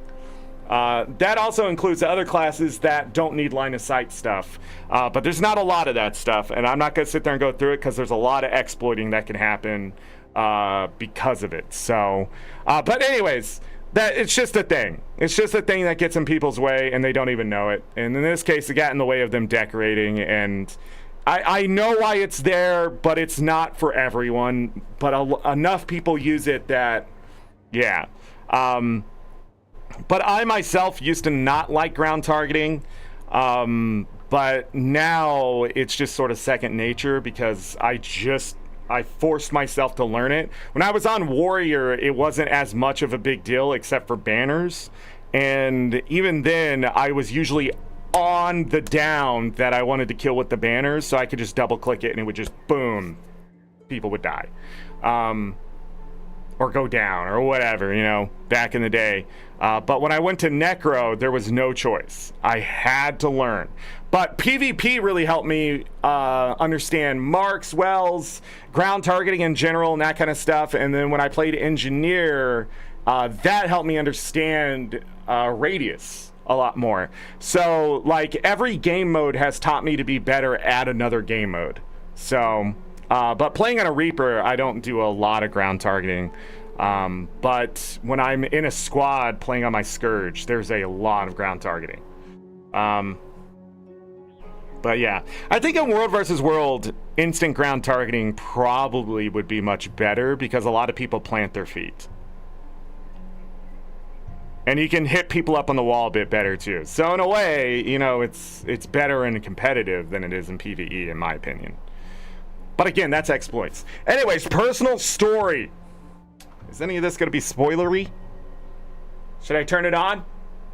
That also includes the other classes that don't need line of sight stuff. But there's not a lot of that stuff, and I'm not going to sit there and go through it because there's a lot of exploiting that can happen because of it. So, but anyways, that it's just a thing. It's just a thing that gets in people's way, and they don't even know it. And in this case, it got in the way of them decorating, and I know why it's there, but it's not for everyone. But enough people use it that, yeah. But I myself used to not like ground targeting, but now it's just sort of second nature because I forced myself to learn it. When I was on Warrior, it wasn't as much of a big deal except for banners. And even then, I was usually on the down that I wanted to kill with the banners, so I could just double click it and it would just boom, people would die. Or go down or whatever, you know, back in the day. But when I went to Necro, there was no choice. I had to learn. But PvP really helped me understand marks, wells, ground targeting in general, and that kind of stuff. And then when I played Engineer, that helped me understand radius a lot more. So, like, every game mode has taught me to be better at another game mode. So, but playing on a Reaper, I don't do a lot of ground targeting. But when I'm in a squad playing on my Scourge, there's a lot of ground targeting. But yeah, I think in World vs. World, instant ground targeting probably would be much better because a lot of people plant their feet. And you can hit people up on the wall a bit better too. So in a way, you know, it's better and competitive than it is in PvE, in my opinion. But again, that's exploits. Anyways, personal story. Is any of this going to be spoilery? Should I turn it on?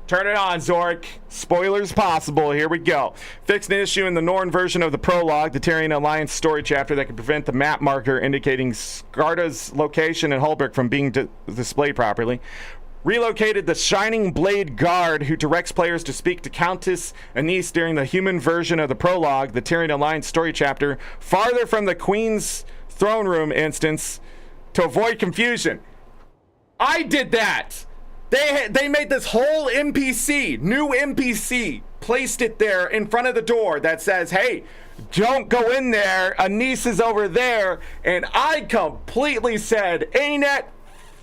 Turn it on, Zorric. Spoilers possible. Here we go. Fixed an issue in the Norn version of the prologue, the Tyrian Alliance story chapter that could prevent the map marker indicating Skarta's location in Hulberg from being displayed properly. Relocated the Shining Blade Guard, who directs players to speak to Countess Anise during the human version of the prologue, the Tyrian Alliance story chapter, farther from the Queen's throne room instance to avoid confusion. I did that. They made this whole NPC, new NPC, placed it there in front of the door that says, hey, don't go in there, Anise is over there, and I completely said, ArenaNet,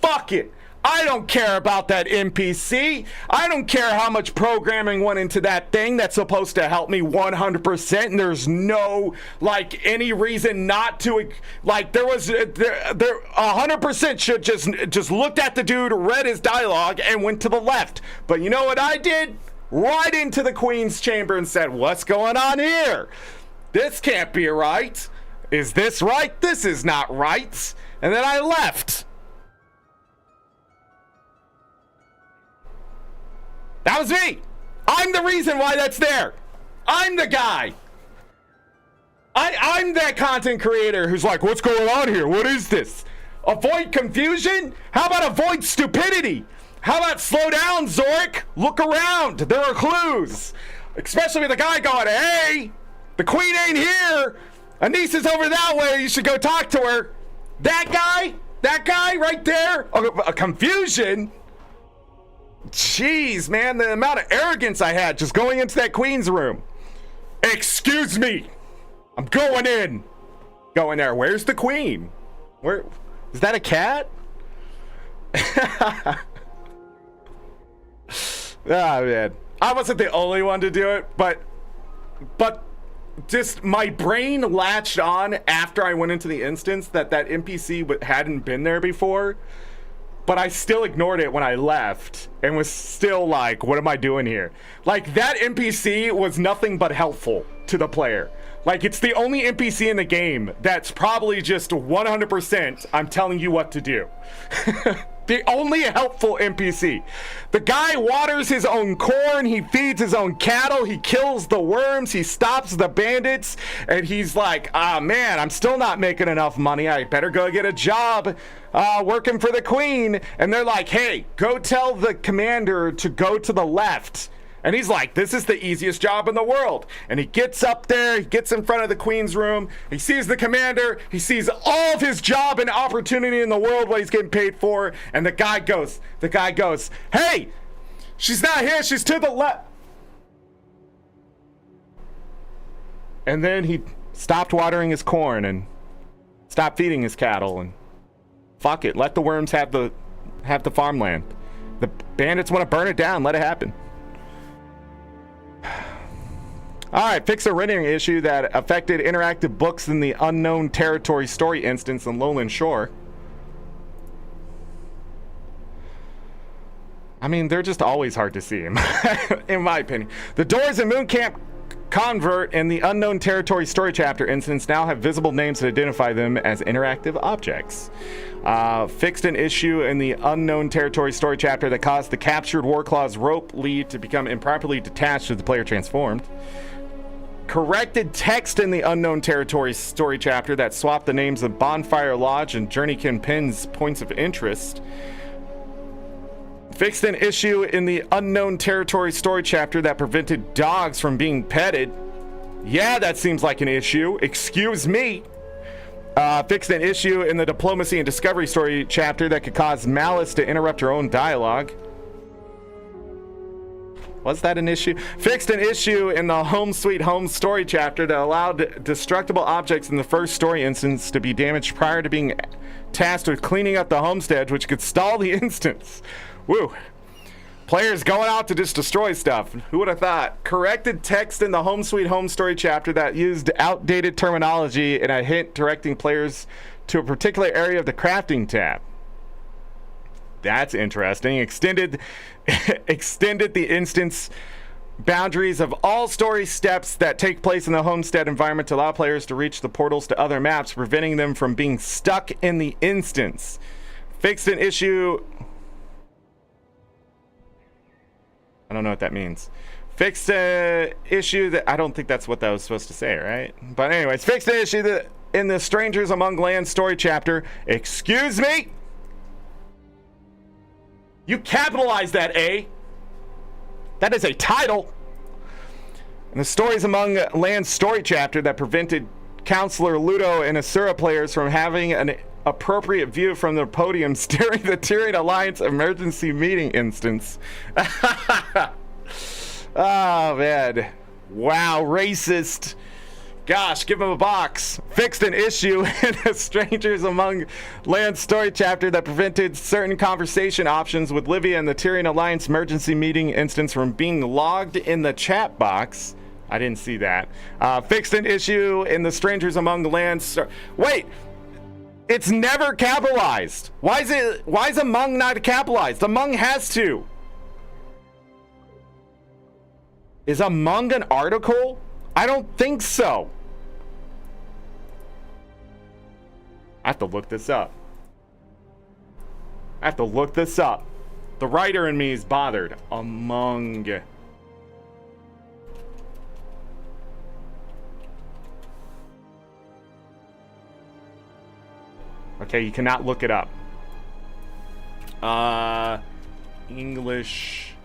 fuck it. I don't care about that NPC. I don't care how much programming went into that thing that's supposed to help me 100%. And there's no, like, any reason not to, like, there 100% should just looked at the dude, read his dialogue, and went to the left. But you know what I did? Right into the Queen's chamber and said, what's going on here? This can't be right. Is this right? This is not right. And then I left. That was me. I'm the reason why that's there. I'm the guy. I'm that content creator who's like, what's going on here? What is this? Avoid confusion? How about avoid stupidity? How about slow down, Zorric? Look around. There are clues. Especially with the guy going, hey, the Queen ain't here. Anissa's over that way. You should go talk to her. That guy right there. A confusion. Jeez, man, the amount of arrogance I had just going into that queen's room. Excuse me. I'm going in. Going there. Where's the queen? Where is that, a cat? Ah, man. I wasn't the only one to do it, but just my brain latched on after I went into the instance that NPC hadn't been there before, but I still ignored it when I left and was still like, what am I doing here? Like, that NPC was nothing but helpful to the player. Like, it's the only NPC in the game that's probably just 100% I'm telling you what to do. The only helpful NPC. The guy waters his own corn, he feeds his own cattle, he kills the worms, he stops the bandits, and he's like, ah, man, I'm still not making enough money. I better go get a job working for the queen. And they're like, hey, go tell the commander to go to the left. And he's like, this is the easiest job in the world. And he gets up there, he gets in front of the queen's room, he sees the commander, he sees all of his job and opportunity in the world, what he's getting paid for, and the guy goes, hey, she's not here, she's to the left. And then he stopped watering his corn and stopped feeding his cattle, and fuck it, let the worms have the farmland. The bandits want to burn it down, let it happen. Alright, fix a rendering issue that affected interactive books in the Unknown Territory story instance in Lowland Shore. I mean, they're just always hard to see, in my opinion. The doors in Mooncamp Convert in the Unknown Territory story chapter instance now have visible names that identify them as interactive objects. Fixed an issue in the Unknown Territory story chapter that caused the captured Warclaw's rope lead to become improperly detached as the player transformed. Corrected text in the Unknown Territory story chapter that swapped the names of Bonfire Lodge and Journeykin Pin's points of interest. Fixed an issue in the Unknown Territory story chapter that prevented dogs from being petted. Yeah, that seems like an issue. Excuse me. Fixed an issue in the Diplomacy and Discovery story chapter that could cause Malice to interrupt her own dialogue. Was that an issue? Fixed an issue in the Home Sweet Home story chapter that allowed destructible objects in the first story instance to be damaged prior to being tasked with cleaning up the homestead, which could stall the instance. Woo. Players going out to just destroy stuff. Who would have thought? Corrected text in the Home Sweet Home story chapter that used outdated terminology and a hint directing players to a particular area of the crafting tab. That's interesting. Extended the instance boundaries of all story steps that take place in the homestead environment to allow players to reach the portals to other maps, preventing them from being stuck in the instance. Fixed an issue. I don't know what that means. Fixed an issue that I don't think that's what that was supposed to say, right? But anyways, fixed an issue that in the Strangers Among Lands story chapter. Excuse me? You capitalize that A. That is a title. And the Stories Among Lands story chapter that prevented Counselor Ludo and Asura players from having an appropriate view from the podiums during the Tyrian Alliance emergency meeting instance. Oh, man. Wow, racist. Gosh, give him a box. Fixed an issue in the Strangers Among Lands story chapter that prevented certain conversation options with Livia and the Tyrian Alliance emergency meeting instance from being logged in the chat box. I didn't see that. Fixed an issue in the Strangers Among Lands. Wait, it's never capitalized. Why is among not capitalized? Among has to. Is among an article? I don't think so. I have to look this up. The writer in me is bothered. Among. Okay, you cannot look it up. English.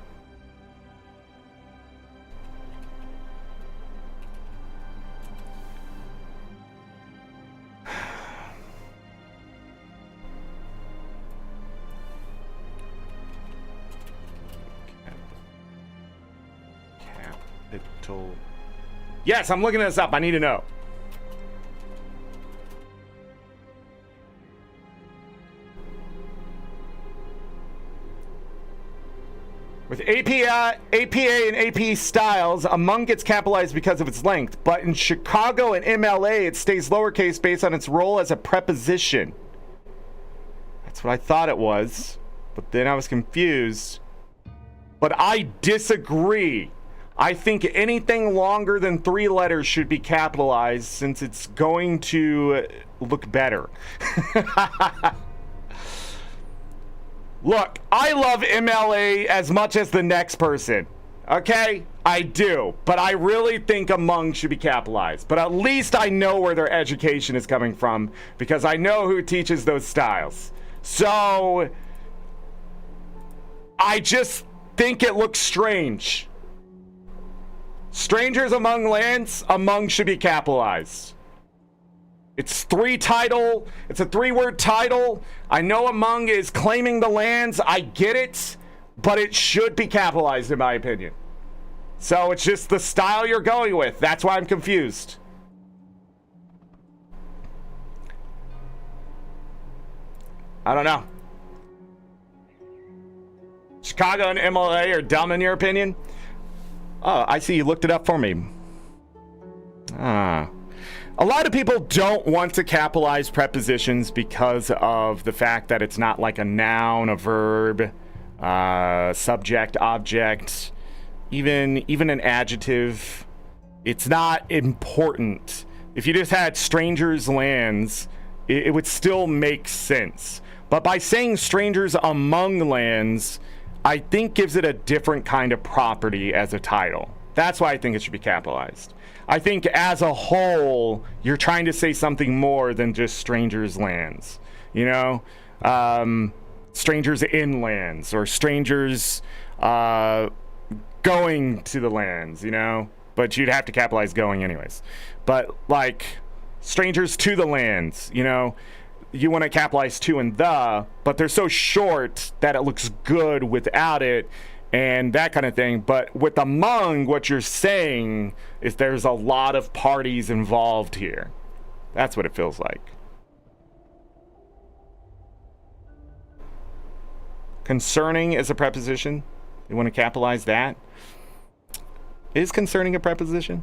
capital. Yes, I'm looking this up. I need to know. With APA and AP styles, among gets capitalized because of its length, but in Chicago and MLA, it stays lowercase based on its role as a preposition. That's what I thought it was, but then I was confused. But I disagree. I think anything longer than 3 letters should be capitalized since it's going to look better. Look, I love MLA as much as the next person. Okay? I do. But I really think among should be capitalized. But at least I know where their education is coming from because I know who teaches those styles. So I just think it looks strange. Strangers among lands, among should be capitalized. It's 3 title. It's a 3-word title. I know among is claiming the lands. I get it, but it should be capitalized in my opinion. So it's just the style you're going with. That's why I'm confused. I don't know. Chicago and MLA are dumb in your opinion? Oh, I see you looked it up for me. A lot of people don't want to capitalize prepositions because of the fact that it's not like a noun, a verb, subject, object, even an adjective. It's not important. If you just had strangers' lands, it would still make sense. But by saying strangers among lands, I think gives it a different kind of property as a title. That's why I think it should be capitalized. I think as a whole, you're trying to say something more than just strangers' lands. You know? Strangers in lands or strangers going to the lands, you know? But you'd have to capitalize going anyways. But like strangers to the lands, you know? You want to capitalize to and the, but they're so short that it looks good without it and that kind of thing. But with among, what you're saying is there's a lot of parties involved here. That's what it feels like. Concerning is a preposition. You want to capitalize that? Is concerning a preposition?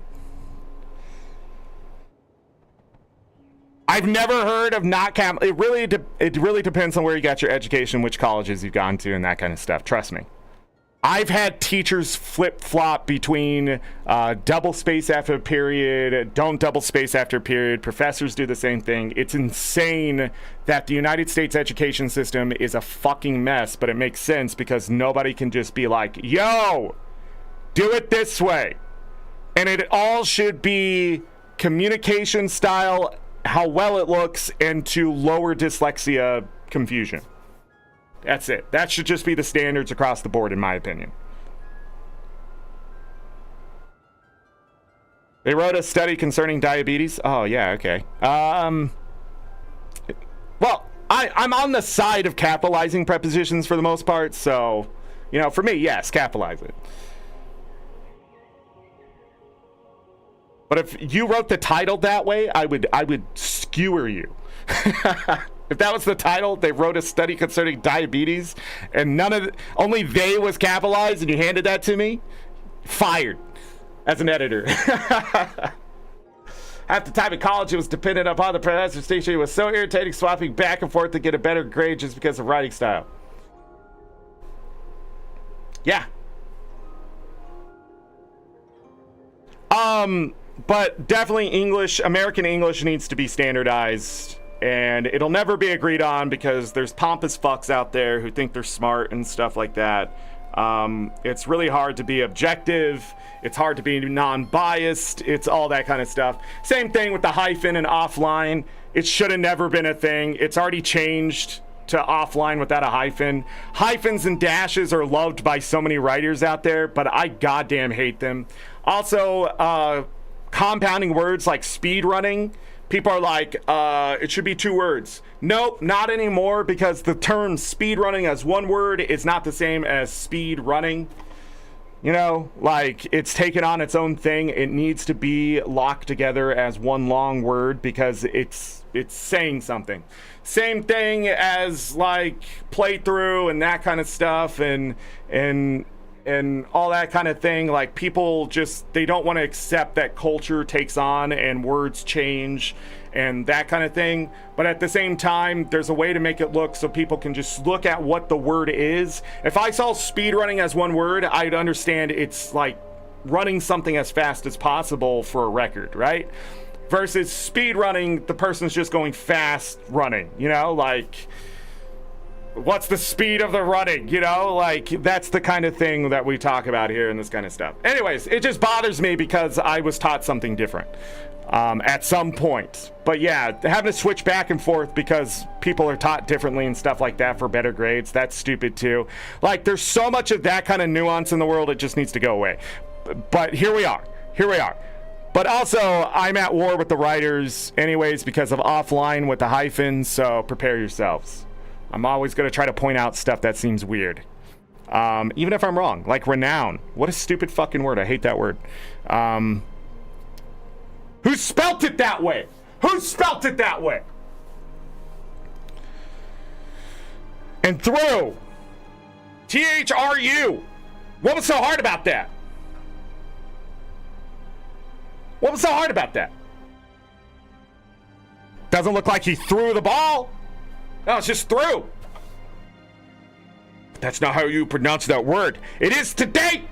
I've never heard of not cap. It really depends on where you got your education, which colleges you've gone to, and that kind of stuff. Trust me. I've had teachers flip-flop between double space after a period, don't double space after a period. Professors do the same thing. It's insane that the United States education system is a fucking mess, but it makes sense because nobody can just be like, yo, do it this way. And it all should be communication style, how well it looks, and to lower dyslexia confusion. That's it. That should just be the standards across the board, in my opinion. They wrote a study concerning diabetes. Oh, yeah, okay. Well, I'm on the side of capitalizing prepositions for the most part, so, you know, for me, yes, capitalize it. But if you wrote the title that way, I would skewer you. If that was the title, they wrote a study concerning diabetes, and only they was capitalized, and you handed that to me, fired as an editor. At the time in college, it was dependent upon the professor's teaching. It was so irritating swapping back and forth to get a better grade just because of writing style. Yeah. But definitely American English needs to be standardized, and it'll never be agreed on because there's pompous fucks out there who think they're smart and stuff like that. It's really hard to be objective. It's hard to be non-biased. It's all that kind of stuff. Same thing with the hyphen and offline. It should have never been a thing. It's already changed to offline without a hyphen. Hyphens and dashes are loved by so many writers out there, but I goddamn hate them. Also, compounding words like speed running. People are like, it should be 2 words. Nope, not anymore, because the term speed running as 1 word is not the same as speed running. You know, like it's taken on its own thing. It needs to be locked together as one long word because it's saying something. Same thing as like playthrough and that kind of stuff and all that kind of thing. Like people just, they don't want to accept that culture takes on and words change and that kind of thing. But at the same time, there's a way to make it look so people can just look at what the word is. If I saw speedrunning as one word, I'd understand it's like running something as fast as possible for a record, right? Versus speedrunning, the person's just going fast running, you know, like what's the speed of the running, you know, like that's the kind of thing that we talk about here and this kind of stuff. Anyways, it just bothers me because I was taught something different at some point. But yeah, having to switch back and forth because people are taught differently and stuff like that for better grades, that's stupid too. Like there's so much of that kind of nuance in the world, it just needs to go away. But here we are. But also, I'm at war with the writers anyways because of offline with the hyphens, so prepare yourselves. I'm always going to try to point out stuff that seems weird. Even if I'm wrong. Like renown. What a stupid fucking word. I hate that word. Who spelt it that way? And through. THRU. What was so hard about that? Doesn't look like he threw the ball. No, it's just through. But that's not how you pronounce that word. It is today.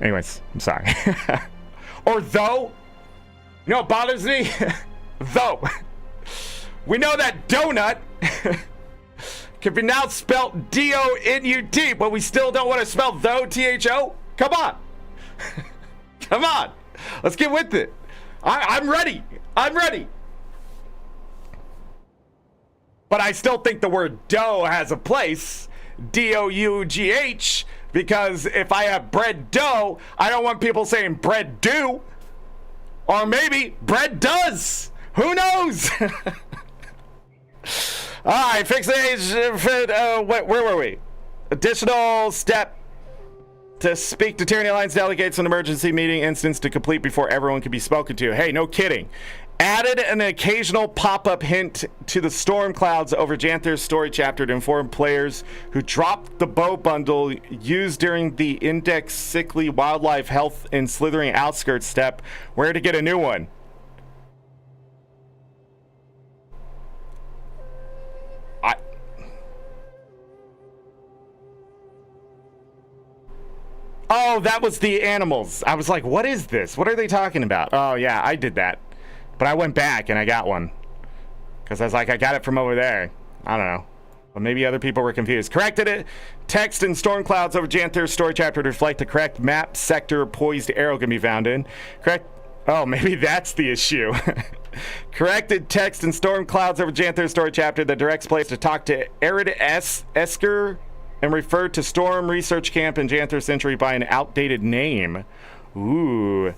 Anyways, I'm sorry. Or though. You know what bothers me? Though. We know that donut can be now spelled D-O-N-U-T, but we still don't want to spell though, T-H-O? Come on. Come on. Let's get with it. I'm ready. But I still think the word dough has a place, D-O-U-G-H, because if I have bread dough, I don't want people saying bread do, or maybe bread does. Who knows? All right, fix the age. Where were we? Additional step to speak to Tyranny Alliance delegates an emergency meeting instance to complete before everyone can be spoken to. Hey, no kidding. Added an occasional pop-up hint to the storm clouds over Janthir's story chapter to inform players who dropped the bow bundle used during the Index Sickly Wildlife Health in Slithering Outskirts step where to get a new one. Oh, that was the animals. I was like, what is this? What are they talking about? Oh, yeah, I did that. But I went back and I got one. Because I was like, I got it from over there. I don't know. But maybe other people were confused. Corrected it. Text in storm clouds over Janthir's story chapter to reflect the correct map sector poised arrow can be found in. Correct. Oh, maybe that's the issue. Corrected text in storm clouds over Janthir's story chapter that directs players to talk to ArenaNet Esker and refer to Storm Research Camp in Janthir Century by an outdated name. Ooh.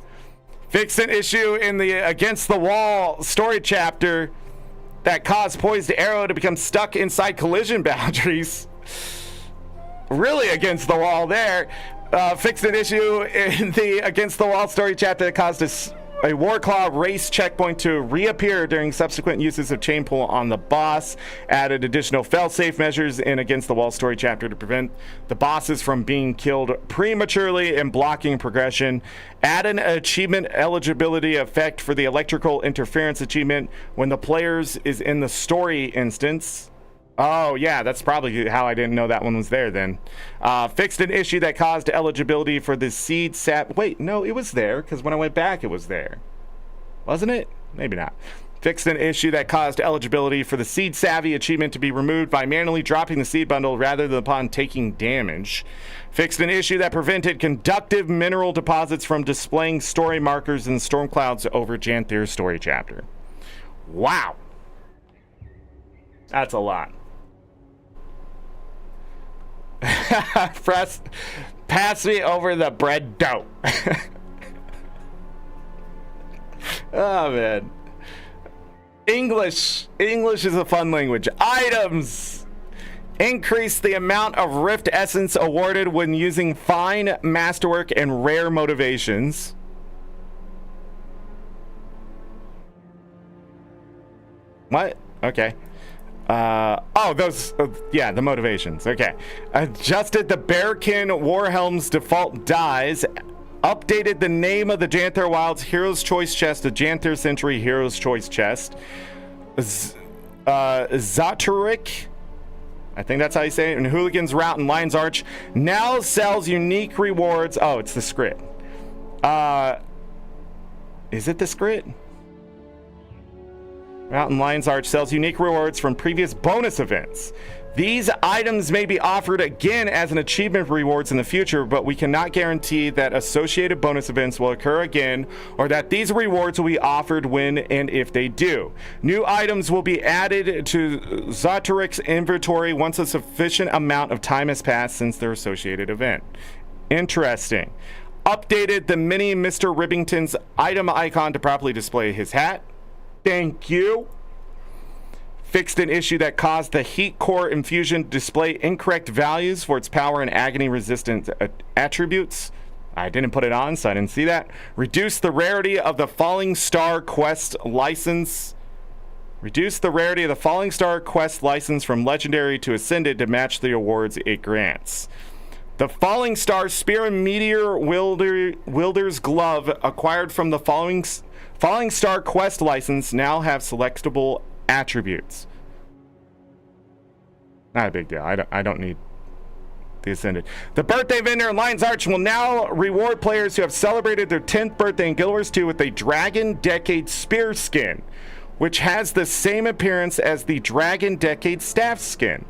Fixed an issue in the Against the Wall story chapter that caused Poised Arrow to become stuck inside collision boundaries. Really against the wall there. Fixed an issue in the Against the Wall story chapter that caused a Warclaw race checkpoint to reappear during subsequent uses of chain pull on the boss. Added additional fail-safe measures in Against the Wall story chapter to prevent the bosses from being killed prematurely and blocking progression. Add an achievement eligibility effect for the electrical interference achievement when the players is in the story instance. Oh, yeah, that's probably how I didn't know that one was there then. Fixed an issue that caused eligibility for the seed sap. Wait, no, it was there, because when I went back, it was there. Wasn't it? Maybe not. Fixed an issue that caused eligibility for the Seed Savvy achievement to be removed by manually dropping the seed bundle rather than upon taking damage. Fixed an issue that prevented conductive mineral deposits from displaying story markers in storm clouds over Janthir's story chapter. Wow. That's a lot. Pass me over the bread dough. Oh man, English is a fun language. Items Increase the amount of Rift Essence awarded when using fine masterwork and rare motivations. What? Okay. Oh, those, yeah, the motivations. Okay. Adjusted the Bearkin Warhelm's default dies. Updated the name of the Janthir Wilds Hero's Choice chest to Janthir Century Hero's Choice chest. AngryZorric, I think that's how you say it, and Hooligan's Route and Lion's Arch now sells unique rewards. Oh, it's the script. Is it the script? Route and Lion's Arch sells unique rewards from previous bonus events. These items may be offered again as an achievement rewards in the future, but we cannot guarantee that associated bonus events will occur again or that these rewards will be offered when and if they do. New items will be added to Zotric's inventory once a sufficient amount of time has passed since their associated event. Interesting. Updated the mini Mr. Ribbington's item icon to properly display his hat. Thank you. Fixed an issue that caused the Heat Core Infusion to display incorrect values for its power and agony resistant attributes. I didn't put it on, so I didn't see that. Reduced the rarity of the Falling Star Quest license. Reduced the rarity of the Falling Star Quest license from Legendary to Ascended to match the awards it grants. The Falling Star Spear and Meteor Wielder's Glove acquired from the Falling Star Quest license now have selectable attributes. Not a big deal. I don't need the Ascended. The Birthday Vendor in Lion's Arch will now reward players who have celebrated their 10th birthday in Guild Wars 2 with a Dragon Decade Spear skin, which has the same appearance as the Dragon Decade Staff skin.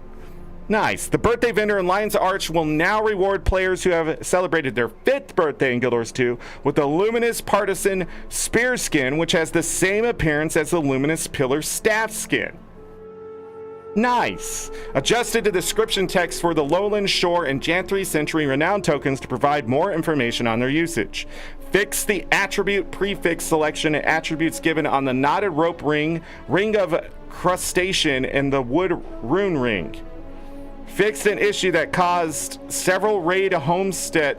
Nice. The Birthday Vendor in Lion's Arch will now reward players who have celebrated their 5th birthday in Guild Wars 2 with the Luminous Partisan Spear skin, which has the same appearance as the Luminous Pillar Staff skin. Nice. Adjusted the description text for the Lowland Shore and Janthir Century Renown tokens to provide more information on their usage. Fix the attribute prefix selection and attributes given on the Knotted Rope Ring, Ring of Crustacean, and the Wood Rune Ring. Fixed an issue that caused several raid homestead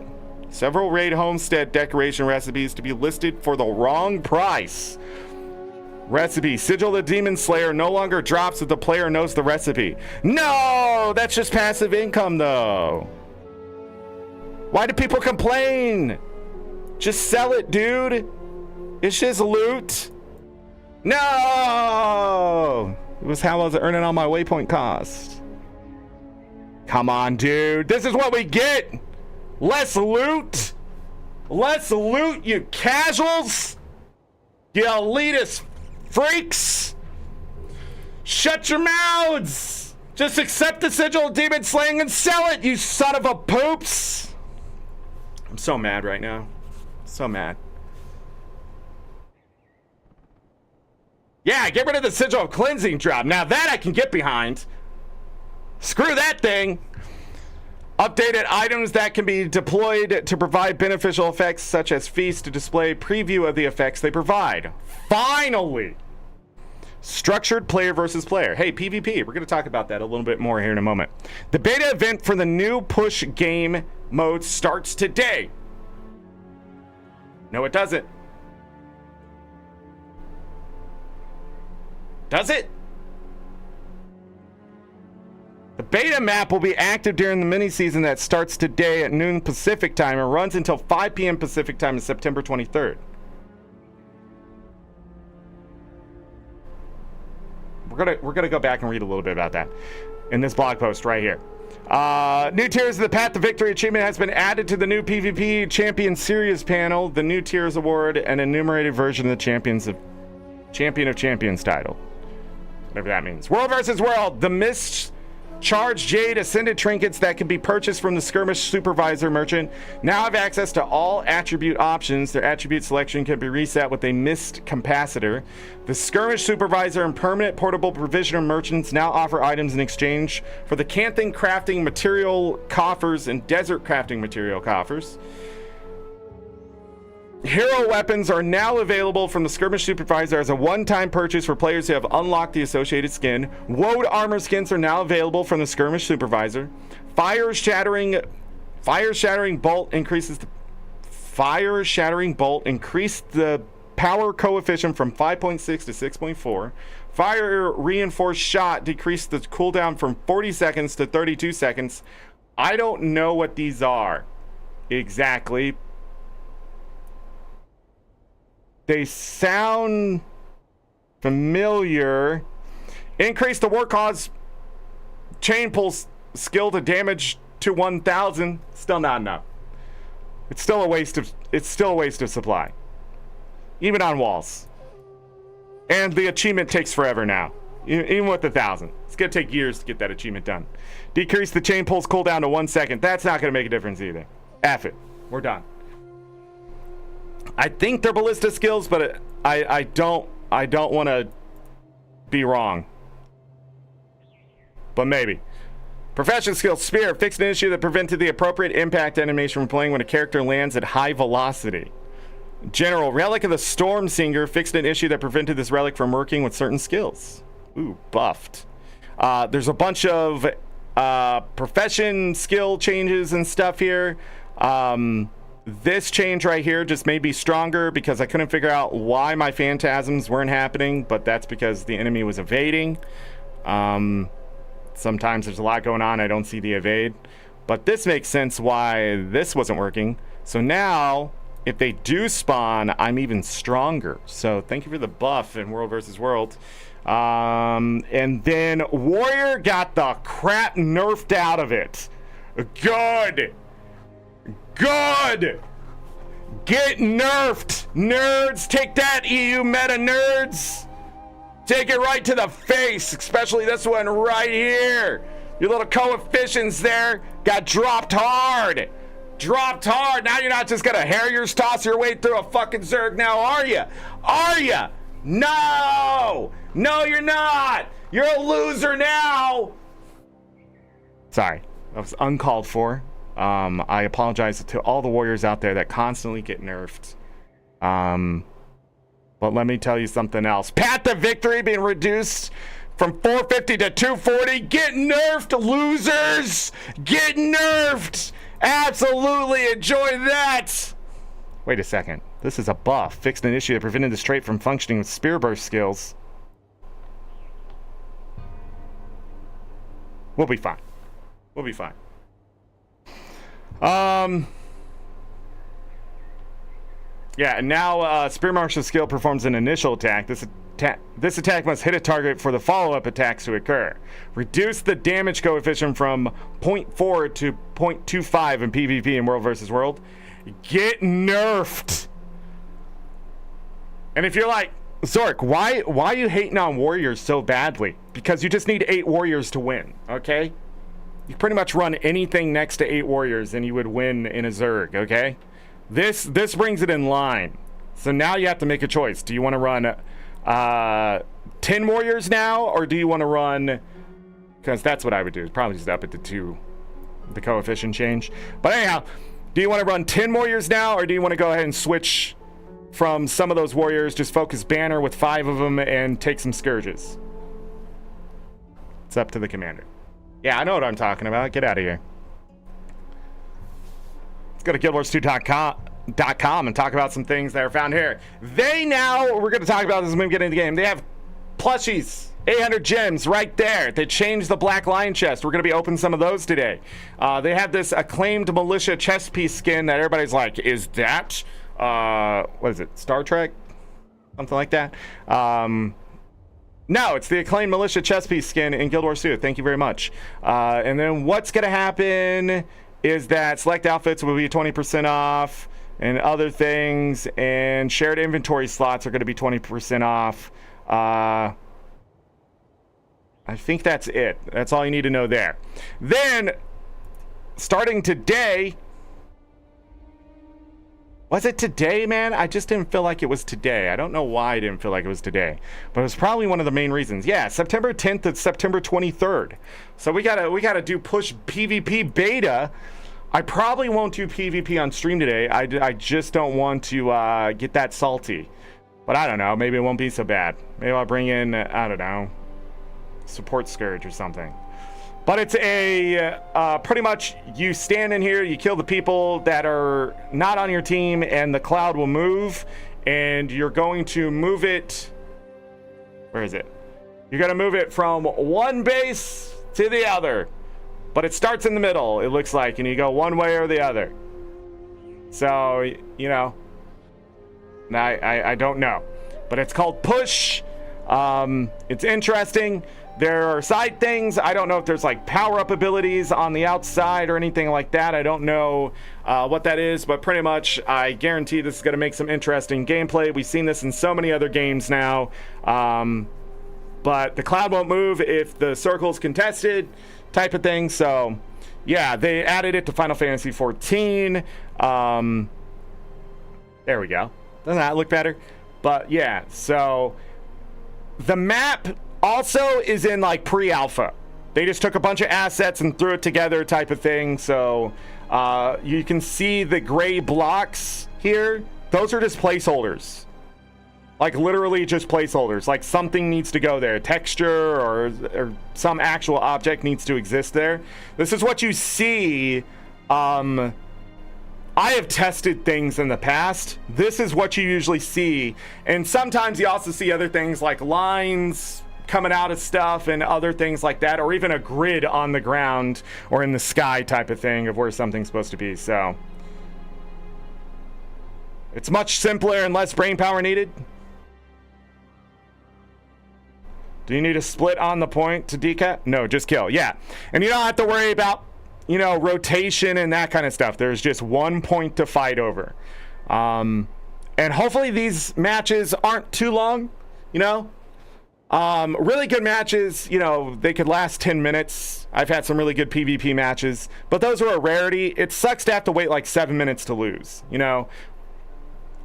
decoration recipes to be listed for the wrong price. Recipe: Sigil the Demon Slayer no longer drops if the player knows the recipe. No, that's just passive income though. Why do people complain? Just sell it, dude. It's just loot. No, it was how I was earning all my waypoint cost. Come on, dude. This is what we get. Less loot. Less loot, you casuals. You elitist freaks. Shut your mouths. Just accept the Sigil of Demon Slaying and sell it, you son of a poops. I'm so mad right now. So mad. Yeah, get rid of the Sigil of Cleansing drop. Now that I can get behind. Screw that thing. Updated items that can be deployed to provide beneficial effects such as feast to display preview of the effects they provide. Finally. Structured player versus player. Hey, PvP. We're going to talk about that a little bit more here in a moment. The beta event for the new push game mode starts today. No, it doesn't. Does it? The beta map will be active during the mini-season that starts today at noon Pacific time and runs until 5 p.m. Pacific time on September 23rd. We're gonna go back and read a little bit about that in this blog post right here. New tiers of the Path to Victory achievement has been added to the new PvP Champion Series panel. The new tiers award an enumerated version of the Champion of Champions title. Whatever that means. World versus World. The Mist Charge Jade Ascended trinkets that can be purchased from the Skirmish Supervisor merchant now have access to all attribute options. Their attribute selection can be reset with a Mist Capacitor. The Skirmish Supervisor and Permanent Portable Provisioner merchants now offer items in exchange for the Canthan Crafting Material Coffers and Desert Crafting Material Coffers. Hero weapons are now available from the Skirmish Supervisor as a one-time purchase for players who have unlocked the associated skin. Woad armor skins are now available from the Skirmish Supervisor. Fire shattering bolt increased the power coefficient from 5.6 to 6.4. Fire reinforced shot decreased the cooldown from 40 seconds to 32 seconds. I don't know what these are exactly. They sound familiar. Increase the Warclaw's chain pulse skill to damage to 1,000. Still not enough. It's still a waste of supply. Even on walls. And the achievement takes forever now. Even with 1,000. It's gonna take years to get that achievement done. Decrease the chain pulse cooldown to 1 second. That's not gonna make a difference either. F it. We're done. I think they're ballista skills, but I don't want to be wrong. But maybe. Profession skill Spear fixed an issue that prevented the appropriate impact animation from playing when a character lands at high velocity. General Relic of the Storm Singer fixed an issue that prevented this relic from working with certain skills. Ooh, buffed. There's a bunch of profession skill changes and stuff here. This change right here just made me stronger because I couldn't figure out why my phantasms weren't happening, but that's because the enemy was evading. Sometimes there's a lot going on, I don't see the evade. But this makes sense why this wasn't working. So now, if they do spawn, I'm even stronger. So thank you for the buff in World vs. World. And then Warrior got the crap nerfed out of it. Good! Good! Get nerfed, nerds! Take that, EU meta nerds! Take it right to the face, especially this one right here. Your little coefficients there got dropped hard. Dropped hard. Now you're not just gonna Harriers toss your way through a fucking Zerg now, are you? Are you? No! No, you're not! You're a loser now! Sorry, that was uncalled for. I apologize to all the warriors out there that constantly get nerfed. But let me tell you something else. Path to victory being reduced from 450 to 240. Get nerfed, losers! Get nerfed! Absolutely enjoy that! Wait a second. This is a buff. Fixed an issue that prevented the trait from functioning with spear burst skills. We'll be fine. We'll be fine. Yeah, and now Spear Marshal skill performs an initial attack. This attack must hit a target for the follow-up attacks to occur. Reduce the damage coefficient from 0.4 to 0.25 in PvP in World vs. World. Get nerfed. And if you're like, Zorric, why are you hating on warriors so badly? Because you just need 8 warriors to win, okay? You pretty much run anything next to 8 warriors and you would win in a Zerg, okay? This brings it in line. So now you have to make a choice. Do you want to run 10 warriors now, or do you want to run, because that's what I would do, probably just up it to 2, the coefficient change. But anyhow, do you want to run 10 warriors now, or do you want to go ahead and switch from some of those warriors, just focus banner with 5 of them and take some scourges? It's up to the commander. Yeah, I know what I'm talking about. Get out of here. Let's go to guildwars2.com and talk about some things that are found here. We're going to talk about this when we get into the game. They have plushies, 800 gems right there. They changed the Black Lion chest. We're going to be opening some of those today. They have this acclaimed militia chest piece skin that everybody's like, is that, what is it, Star Trek? Something like that. No, it's the acclaimed militia chest piece skin in Guild Wars 2. Thank you very much. And then what's going to happen is that select outfits will be 20% off and other things, and shared inventory slots are going to be 20% off. I think that's it. That's all you need to know there. Then, starting today, was it today, man? I just didn't feel like it was today. I don't know why I didn't feel like it was today, but it was probably one of the main reasons. Yeah, September 10th to September 23rd. So we gotta do push PvP beta I probably won't do PvP on stream today. I just don't want to get that salty. But I don't know. Maybe it won't be so bad. Maybe I'll bring in, I don't know, support Scourge or something. But it's a pretty much you stand in here, you kill the people that are not on your team, and the cloud will move. And you're going to move it. Where is it? You're going to move it from one base to the other. But it starts in the middle, it looks like, and you go one way or the other. So, you know, I don't know. But it's called Push. It's interesting. There are side things. I don't know if there's like power-up abilities on the outside or anything like that. I don't know what that is, but pretty much I guarantee this is going to make some interesting gameplay. We've seen this in so many other games now. But the cloud won't move if the circle's contested, type of thing. So yeah, they added it to Final Fantasy 14. There we go. Doesn't that look better? But yeah, so the map also is in like pre-alpha. They just took a bunch of assets and threw it together, type of thing. So you can see the gray blocks here. Those are just placeholders. Like literally just placeholders. Like something needs to go there. Texture or some actual object needs to exist there. This is what you see. I have tested things in the past. This is what you usually see. And sometimes you also see other things like lines coming out of stuff and other things like that, or even a grid on the ground or in the sky type of thing of where something's supposed to be. So it's much simpler and less brain power needed. Do you need a split on the point to decap? No, just kill. Yeah. And you don't have to worry about, you know, rotation and that kind of stuff. There's just one point to fight over. And hopefully these matches aren't too long, you know. Really good matches, you know, they could last 10 minutes. I've had some really good PvP matches, but those are a rarity. It sucks to have to wait like 7 minutes to lose, you know,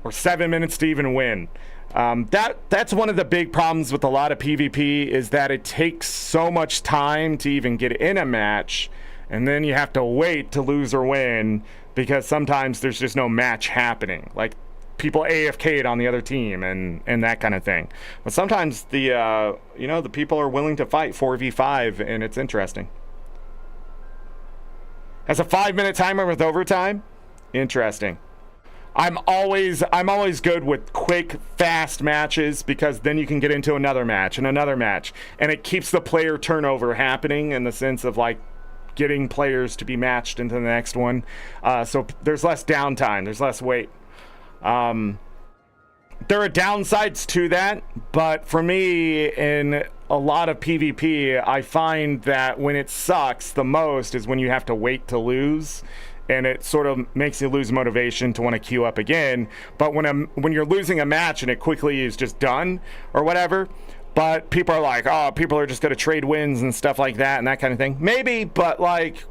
or 7 minutes to even win. That's one of the big problems with a lot of PvP is that it takes so much time to even get in a match, and then you have to wait to lose or win because sometimes there's just no match happening. Like people AFK'd on the other team and that kind of thing. But sometimes the you know, the people are willing to fight 4v5, and it's interesting. Has a 5-minute timer with overtime. Interesting. I'm always good with quick, fast matches because then you can get into another match and another match, and it keeps the player turnover happening in the sense of like getting players to be matched into the next one. So there's less downtime, there's less wait. There are downsides to that, but for me, in a lot of PvP, I find that when it sucks the most is when you have to wait to lose. And it sort of makes you lose motivation to want to queue up again. But when you're losing a match and it quickly is just done or whatever, but people are like, oh, people are just going to trade wins and stuff like that and that kind of thing. Maybe, but like,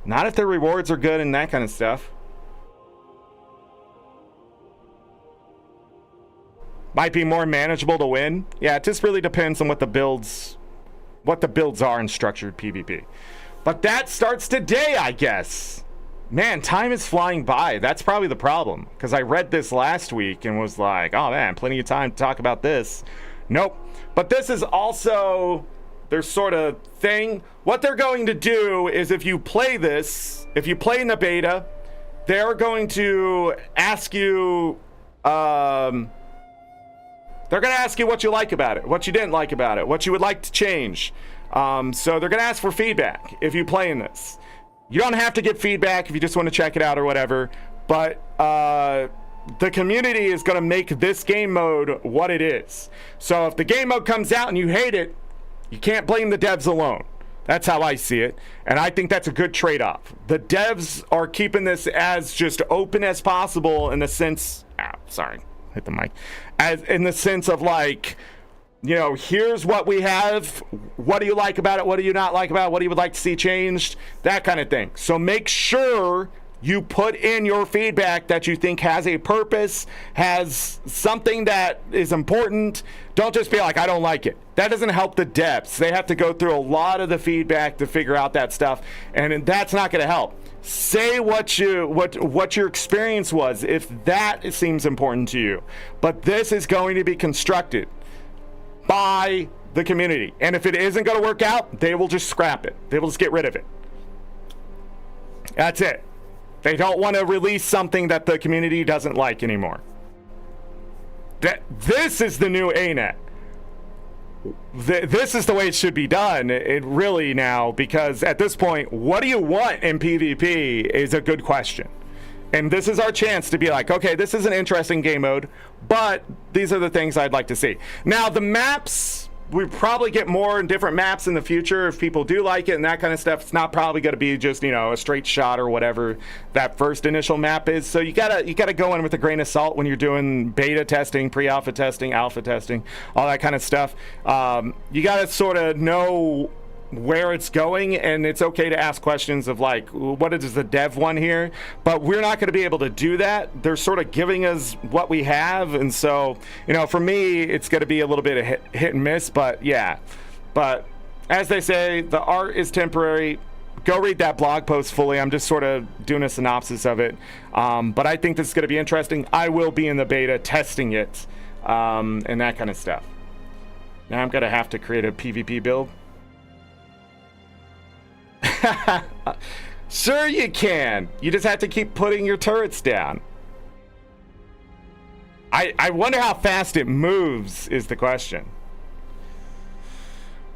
not if their rewards are good and that kind of stuff. Might be more manageable to win. Yeah, it just really depends on what the builds are in structured PvP. But that starts today, I guess. Man, time is flying by. That's probably the problem. Because I read this last week and was like, oh man, plenty of time to talk about this. Nope. But this is also their sort of thing. What they're going to do is if you play this, if you play in the beta, they're going to ask you, they're going to ask you what you like about it, what you didn't like about it, what you would like to change. So they're going to ask for feedback if you play in this. You don't have to get feedback if you just want to check it out or whatever, but the community is going to make this game mode what it is. So if the game mode comes out and you hate it, you can't blame the devs alone. That's how I see it, and I think that's a good trade-off. The devs are keeping this as just open as possible in the sense, hit the mic, as in the sense of like, you know, here's what we have. What do you like about it? What do you not like about it? What do you would like to see changed? That kind of thing. So make sure You put in your feedback that you think has a purpose, has something that is important. Don't just be like, I don't like it. That doesn't help the devs. They have to go through a lot of the feedback to figure out that stuff, and that's not going to help. Say what your experience was, if that seems important to you. But this is going to be constructed by the community. And if it isn't going to work out, they will just scrap it. They will just get rid of it. That's it. They don't want to release something that the community doesn't like anymore. This is the new ArenaNet. This is the way it should be done. It really now, because at this point, what do you want in PvP is a good question. And this is our chance to be like, okay, this is an interesting game mode, but these are the things I'd like to see. Now, the maps, we probably get more and different maps in the future if people do like it and that kind of stuff. It's not probably going to be just, you know, a straight shot or whatever that first initial map is. So you gotta go in with a grain of salt when you're doing beta testing, pre-alpha testing, alpha testing, all that kind of stuff. You gotta sort of know where it's going, and it's okay to ask questions of like, what is the dev one here? But we're not going to be able to do that. They're sort of giving us what we have, and so, you know, for me, it's going to be a little bit of hit and miss, but yeah. But as they say, the art is temporary. Go read that blog post fully. I'm just sort of doing a synopsis of it. But I think this is going to be interesting. I will be in the beta testing it, and that kind of stuff. Now I'm going to have to create a PvP build. Sure you can. You just have to keep putting your turrets down. I wonder how fast it moves is the question.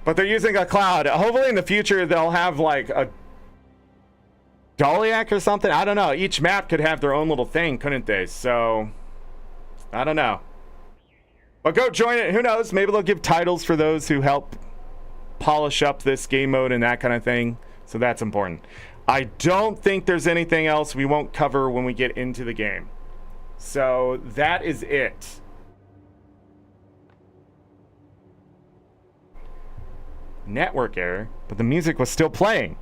But they're using a cloud. Hopefully in the future they'll have like a Doliac or something. I don't know. Each map could have their own little thing, couldn't they? So I don't know. But go join it. Who knows? Maybe they'll give titles for those who help polish up this game mode and that kind of thing. So that's important. I don't think there's anything else we won't cover when we get into the game. So that is it. Network error, but the music was still playing.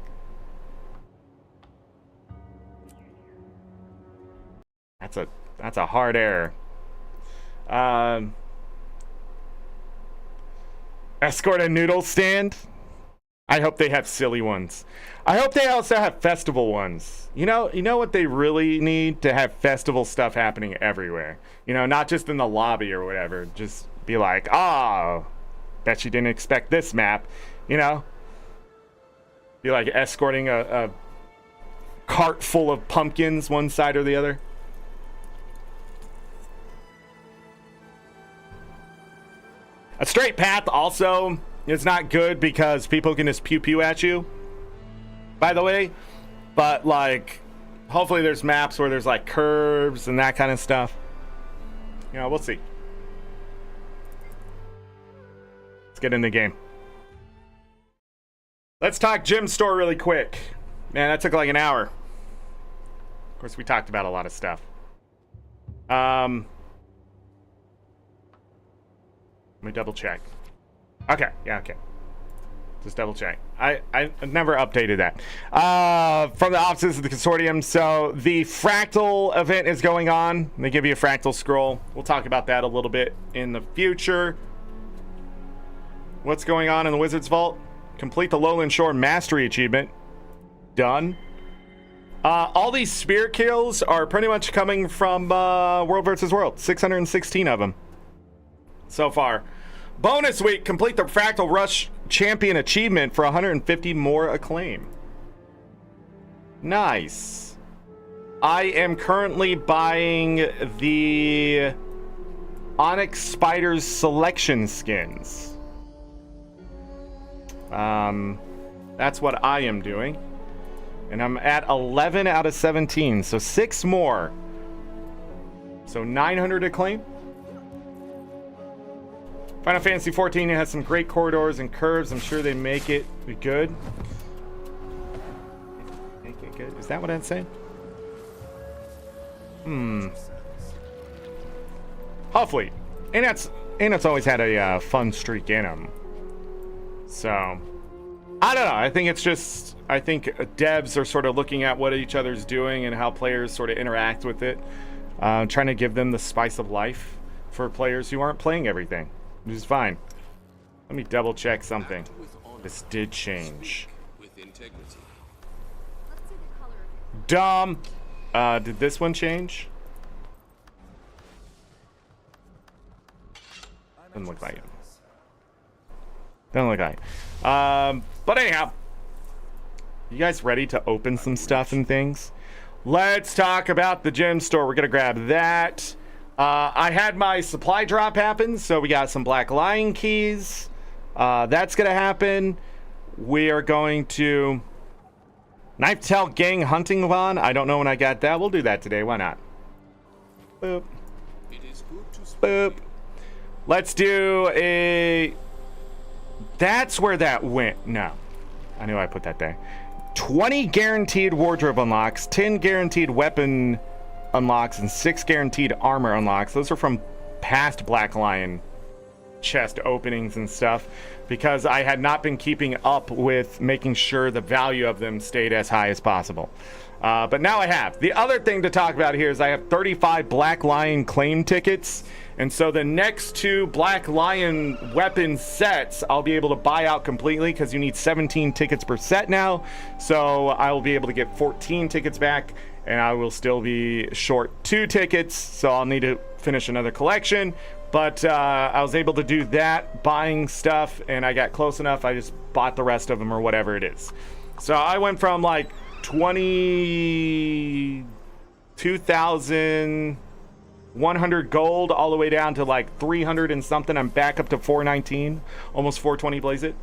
That's a hard error. Escort a noodle stand. I hope they have silly ones. I hope they also have festival ones. You know what they really need? To have festival stuff happening everywhere. You know, not just in the lobby or whatever. Just be like, oh, bet you didn't expect this map. You know? Be like escorting a cart full of pumpkins one side or the other. A straight path also is not good because people can just pew pew at you, by the way. But like, hopefully there's maps where there's like curves and that kind of stuff. You know, we'll see. Let's get in the game. Let's talk gym store really quick. Man, that took like an hour. Of course, we talked about a lot of stuff. Let me double check. Okay, yeah, okay. Just double check. I never updated that. From the offices of the consortium. So the fractal event is going on. They give you a fractal scroll. We'll talk about that a little bit in the future. What's going on in the Wizard's Vault? Complete the Lowland Shore Mastery Achievement. Done. All these spear kills are pretty much coming from World vs. World. 616 of them so far. Bonus week, complete the Fractal Rush Champion Achievement for 150 more acclaim. Nice. I am currently buying the Onyx Spiders Selection skins. That's what I am doing. And I'm at 11 out of 17, so 6 more. So 900 acclaim. Final Fantasy XIV has some great corridors and curves. I'm sure they make it good. Make it good. Is that what I'd say? Hopefully. And it's always had a fun streak in them. So, I don't know. I think it's just, I think devs are sort of looking at what each other's doing and how players sort of interact with it. Trying to give them the spice of life for players who aren't playing everything, which is fine. Let me double check something. This did change. Dumb. Did this one change? Doesn't look like it. Doesn't look like it. But anyhow, you guys ready to open some stuff and things? Let's talk about the gem store. We're gonna grab that. I had my supply drop happen, so we got some Black Lion keys. That's gonna happen. We are going to Knife Tail Gang Hunting Wand. I don't know when I got that. We'll do that today. Why not? Boop. Boop. Let's do a... That's where that went. No. I knew I put that there. 20 guaranteed wardrobe unlocks, 10 guaranteed weapon unlocks, and 6 guaranteed armor unlocks. Those are from past Black Lion chest openings and stuff, because I had not been keeping up with making sure the value of them stayed as high as possible. But now I have. The other thing to talk about here is I have 35 Black Lion claim tickets, and so the next 2 Black Lion weapon sets I'll be able to buy out completely, because you need 17 tickets per set now. So I will be able to get 14 tickets back, and I will still be short 2 tickets, so I'll need to finish another collection. But I was able to do that, buying stuff, and I got close enough. I just bought the rest of them or whatever it is. So I went from like 22,100 gold all the way down to like 300 and something. I'm back up to 419, almost 420 blaze it.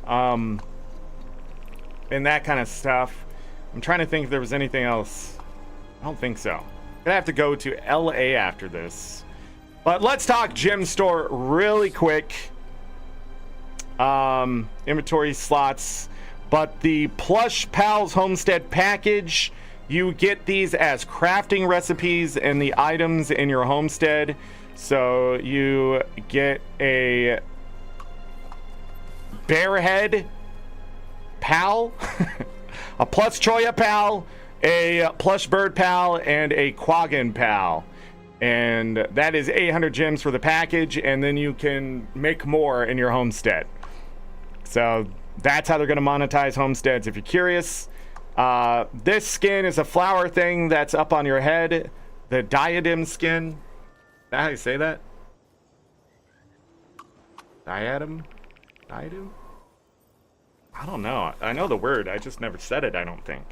And that kind of stuff. I'm trying to think if there was anything else. I don't think so. I'm gonna have to go to LA after this. But let's talk gem store really quick. Inventory slots. But the Plush Pals Homestead package, you get these as crafting recipes and the items in your homestead. So you get a Bearhead Pal, a Plush Choya Pal, a Plush Bird Pal, and a Quaggan Pal. And that is 800 gems for the package, and then you can make more in your homestead. So that's how they're going to monetize homesteads if you're curious. This skin is a flower thing that's up on your head. The diadem skin. Is that how you say that? Diadem? Diadem? I don't know. I know the word. I just never said it, I don't think.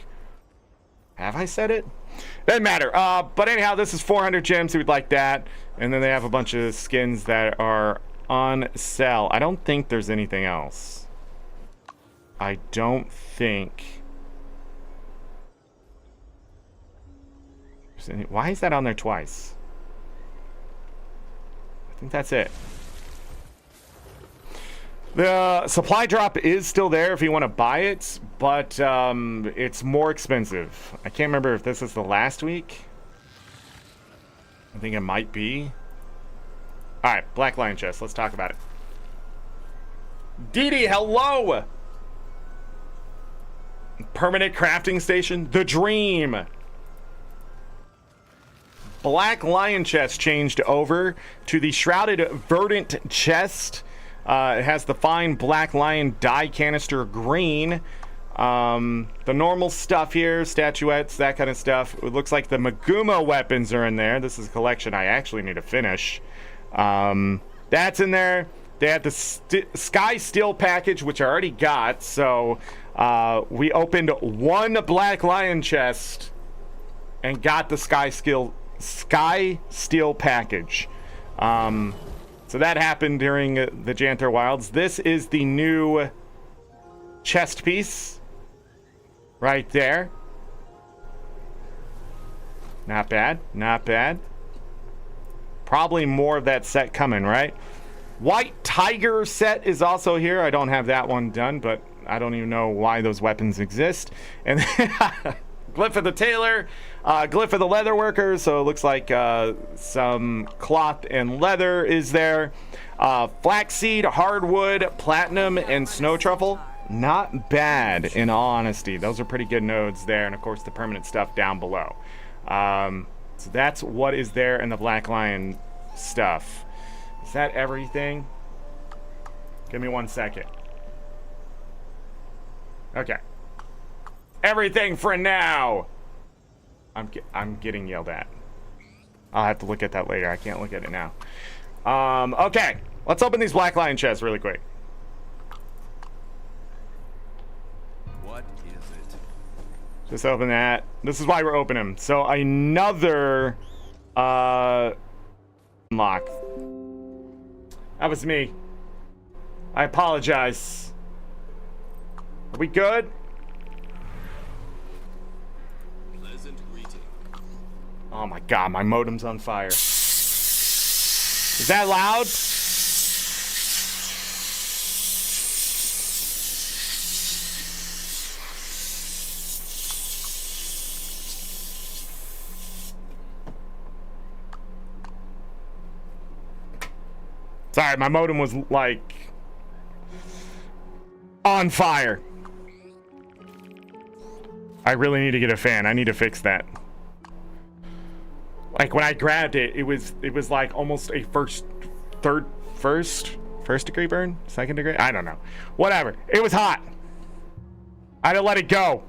Have I said it? Doesn't matter. But anyhow, this is 400 gems. Who'd like that? And then they have a bunch of skins that are on sale. I don't think there's anything else. I don't think. Why is that on there twice? I think that's it. The supply drop is still there if you want to buy it, but it's more expensive. I can't remember if this is the last week. I think it might be. All right, Black Lion chest. Let's talk about it. Dee Dee, hello! Permanent crafting station, the dream. Black Lion chest changed over to the Shrouded Verdant chest. It has the fine Black Lion dye canister green. The normal stuff here, statuettes, that kind of stuff. It looks like the Maguma weapons are in there. This is a collection I actually need to finish. That's in there. They had the Sky Steel package, which I already got. So we opened 1 Black Lion chest and got the Sky Steel package. So that happened during the Janthir Wilds. This is the new chest piece right there. Not bad, not bad. Probably more of that set coming, right? White Tiger set is also here. I don't have that one done, but I don't even know why those weapons exist. And Glyph of the Tailor, Glyph of the Leather Worker, so it looks like some cloth and leather is there. Flaxseed, hardwood, platinum, and snow truffle. Not bad, in all honesty. Those are pretty good nodes there, and of course the permanent stuff down below. So that's what is there in the Black Lion stuff. Is that everything? Give me 1 second. Okay. Everything for now. I'm getting yelled at. I'll have to look at that later. I can't look at it now. Okay. Let's open these Black Lion chests really quick. What is it? Just open that. This is why we're opening them. So another unlock. That was me. I apologize. Are we good? Pleasant greeting. Oh my god, my modem's on fire. Is that loud? Sorry, my modem was like on fire. I really need to get a fan. I need to fix that. Like when I grabbed it, it was like almost a first degree burn, second degree. I don't know. Whatever. It was hot. I had to let it go.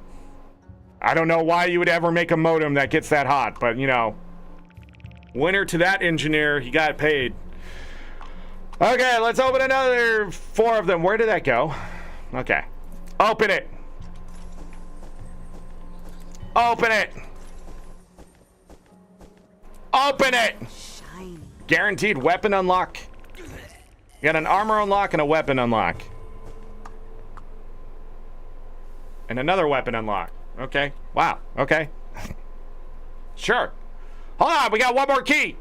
I don't know why you would ever make a modem that gets that hot, but you know, winner to that engineer. He got paid. Okay, let's open another 4 of them. Where did that go? Okay. Open it. Open it. Open it. Shiny. Guaranteed weapon unlock. You got an armor unlock and a weapon unlock. And another weapon unlock. Okay. Wow. Okay. Sure. Hold on. We got one more key.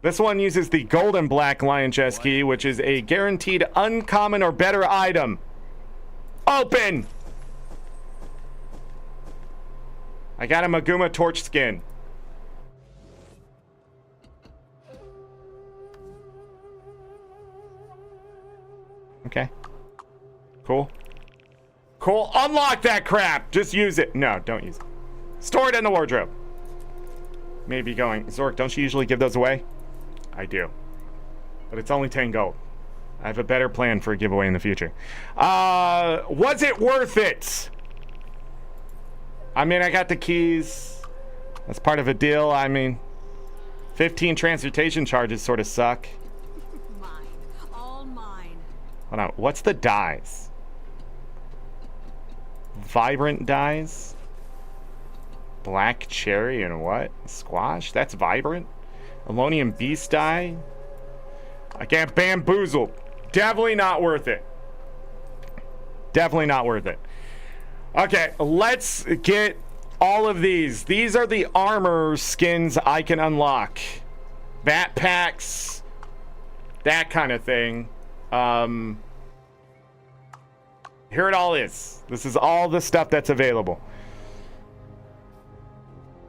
This one uses the golden Black Lion chest key, which is a guaranteed uncommon or better item. Open! I got a Maguma torch skin. Okay. Cool. Cool. Unlock that crap! Just use it. No, don't use it. Store it in the wardrobe. Maybe going, Zorric, don't you usually give those away? I do. But it's only 10 gold. I have a better plan for a giveaway in the future. Was it worth it? I mean, I got the keys. That's part of a deal. I mean, 15 transportation charges sort of suck. Mine. All mine. Hold on. What's the dyes? Vibrant dyes? Black cherry and what? Squash? That's vibrant? Ammonium beast dye? I can't bamboozle. Definitely not worth it. Definitely not worth it. Okay, let's get all of these. These are the armor skins I can unlock. Backpacks. That kind of thing. Here it all is. This is all the stuff that's available.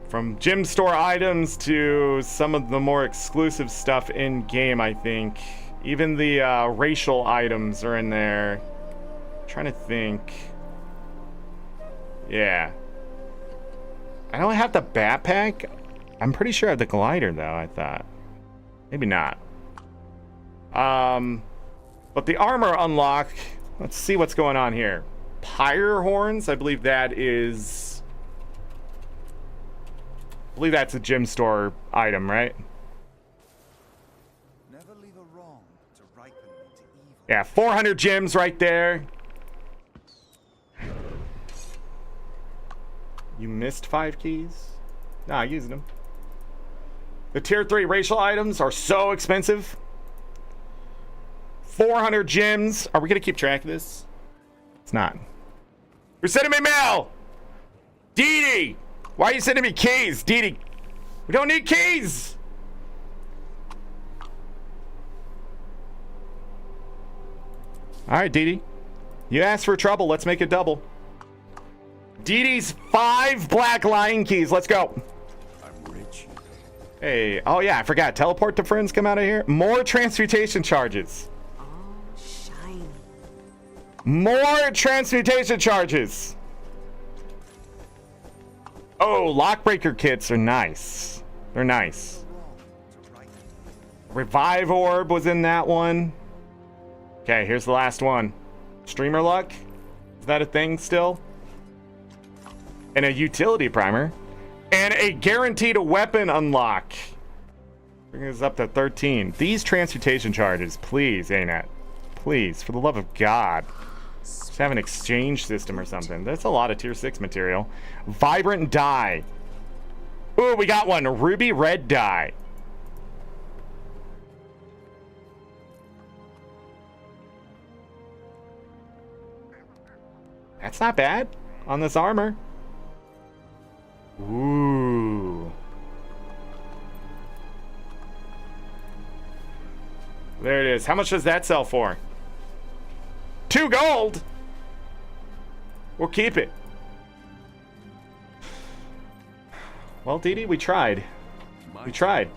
From gym store items to some of the more exclusive stuff in game, I think. Even the racial items are in there. I'm trying to think. Yeah. I don't have the backpack. I'm pretty sure I have the glider though, I thought. Maybe not. But the armor unlock. Let's see what's going on here. Pyre horns, I believe that is... I believe that's a gym store item, right? Never leave a wrong to ripen into evil. Yeah, 400 gems right there. You missed 5 keys? Nah, I used them. The tier 3 racial items are so expensive. 400 gems. Are we gonna keep track of this? It's not. You're sending me mail! Dee! Why are you sending me keys, Dee? We don't need keys! Alright, Dee. You asked for trouble, let's make it double. Dee 5 Black Lion keys, let's go. I'm rich. Hey, oh yeah, I forgot. Teleport to friends come out of here. More transmutation charges. All shiny. More transmutation charges. Oh, lockbreaker kits are nice. They're nice. Revive orb was in that one. Okay, here's the last one. Streamer luck. Is that a thing still? And a utility primer. And a guaranteed weapon unlock. Bringing us up to 13. These transmutation charges, please, ArenaNet. Please, for the love of God. Just have an exchange system or something. That's a lot of tier 6 material. Vibrant dye. Ooh, we got one. Ruby red dye. That's not bad on this armor. Ooh. There it is. How much does that sell for? 2 gold. We'll keep it. Well, Didi, we tried. We tried.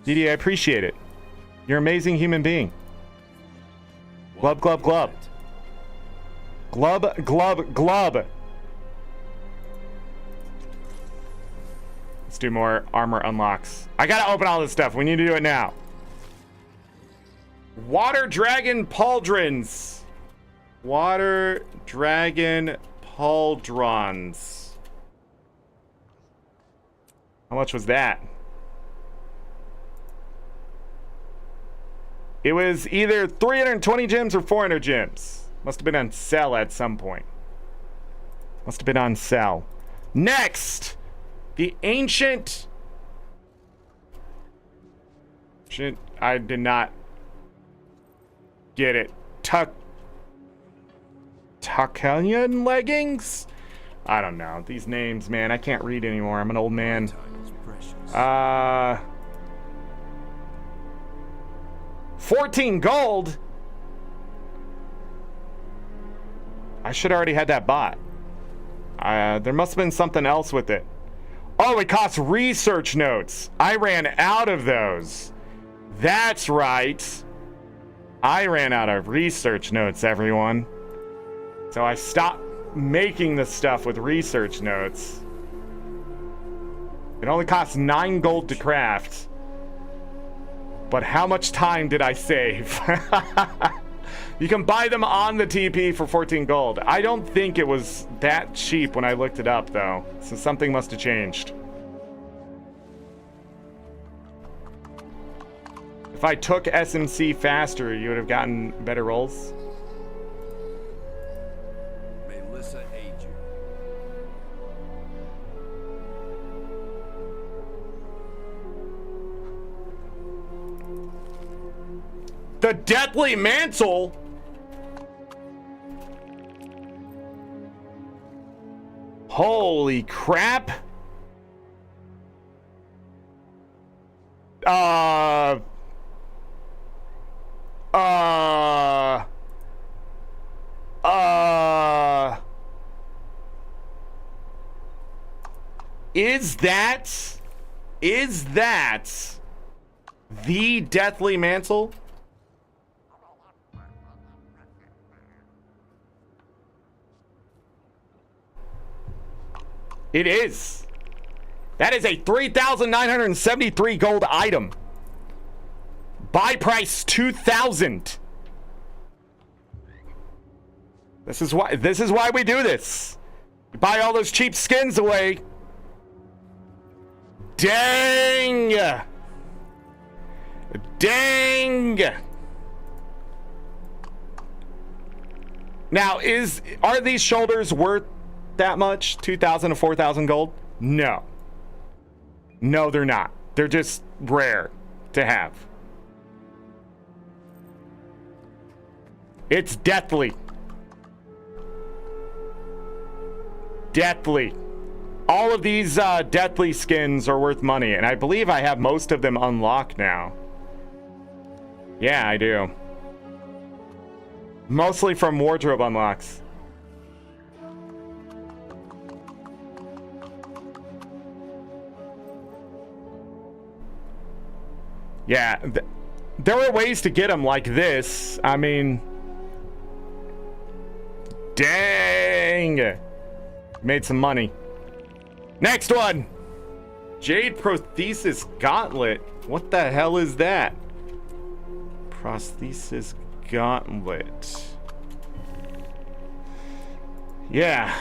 Didi, I appreciate it. You're an amazing human being. Glub, glub, glub. Glub, glub, glub. Let's do more armor unlocks. I gotta open all this stuff. We need to do it now. Water Dragon Pauldrons. Water Dragon Pauldrons. How much was that? It was either 320 gems or 400 gems. Must have been on sale at some point. Must have been on sale. Next! The ancient... I did not get it. Tuckelian leggings? I don't know. These names, man. I can't read anymore. I'm an old man. 14 gold? I should already had that bought. There must have been something else with it. Oh, it costs research notes. I ran out of those. That's right. I ran out of research notes, everyone. So I stopped making the stuff with research notes. It only costs 9 gold to craft. But how much time did I save? You can buy them on the TP for 14 gold. I don't think it was that cheap when I looked it up, though. So something must have changed. If I took SMC faster, you would have gotten better rolls. Melissa aid you. The Deathly Mantle? Holy crap. Is that the Deathly Mantle? It is. That is a 3,973 gold item. Buy price 2,000. This is why we do this. You buy all those cheap skins away. Dang. Dang. Now, are these shoulders worth that much? 2,000 to 4,000 gold? No. No, they're not. They're just rare to have. It's deathly. Deathly. All of these deathly skins are worth money, and I believe I have most of them unlocked now. Yeah, I do. Mostly from wardrobe unlocks. Yeah, there were ways to get them like this. I mean, dang. Made some money. Next one. Jade Prosthesis Gauntlet. What the hell is that? Prosthesis Gauntlet. Yeah.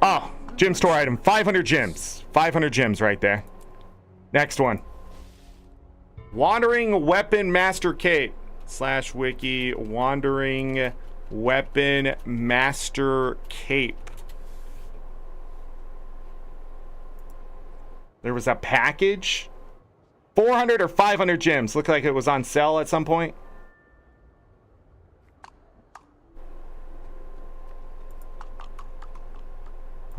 Oh, gem store item. 500 gems. 500 gems right there. Next one. Wandering Weapon Master Cape. / wiki. Wandering Weapon Master Cape. There was a package. 400 or 500 gems. Looked like it was on sale at some point.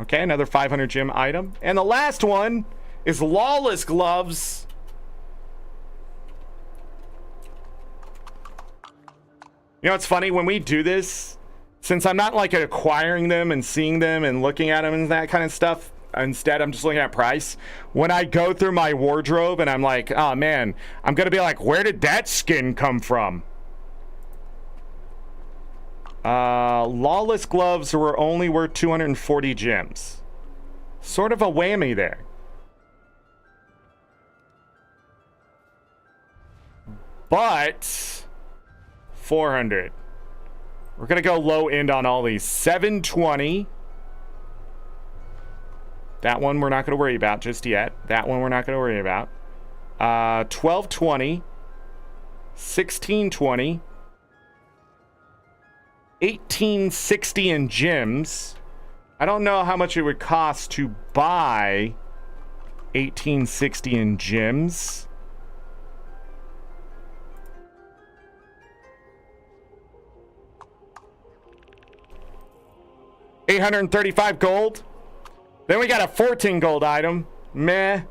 Okay, another 500 gem item. And the last one is Lawless Gloves. You know, it's funny when we do this, since I'm not like acquiring them and seeing them and looking at them and that kind of stuff. Instead, I'm just looking at price. When I go through my wardrobe and I'm like, oh man, I'm going to be like, where did that skin come from? Lawless Gloves were only worth 240 gems. Sort of a whammy there. But 400. We're going to go low end on all these. 720. That one we're not going to worry about just yet. That one we're not going to worry about. 1220. 1620. 1860 in gems. I don't know how much it would cost to buy 1860 in gems. $835 gold. Then we got a 14 gold item. Meh.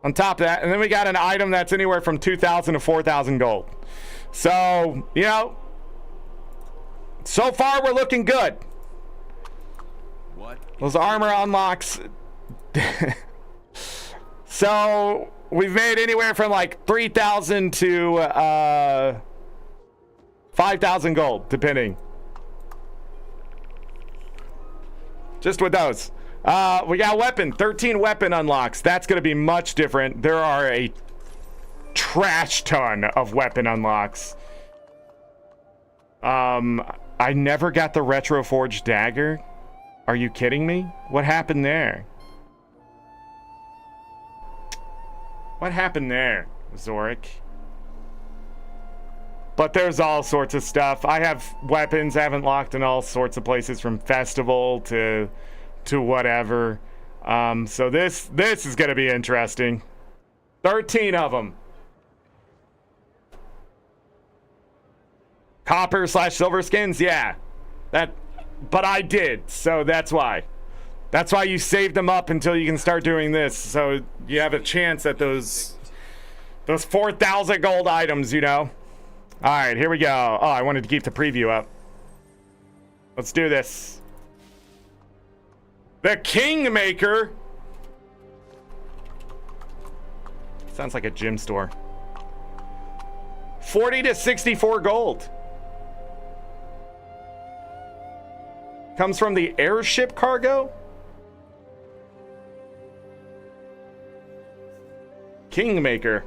On top of that. And then we got an item that's anywhere from 2,000 to 4,000 gold. So, you know, so far we're looking good. What? Those armor unlocks. So we've made anywhere from like 3,000 to 5,000 gold, depending. Just with those. We got weapon. 13 weapon unlocks. That's going to be much different. There are a trash ton of weapon unlocks. I never got the Retro Forged dagger. Are you kidding me? What happened there? What happened there, Zorric? But there's all sorts of stuff. I have weapons I haven't locked in all sorts of places, from festival to whatever. So this is going to be interesting. 13 of them. Copper / silver skins, yeah. But I did, so that's why. That's why you save them up until you can start doing this, so you have a chance at those 4,000 gold items, you know. All right, here we go. Oh, I wanted to keep the preview up. Let's do this. The Kingmaker. Sounds like a gym store. 40 to 64 gold. Comes from the airship cargo. Kingmaker.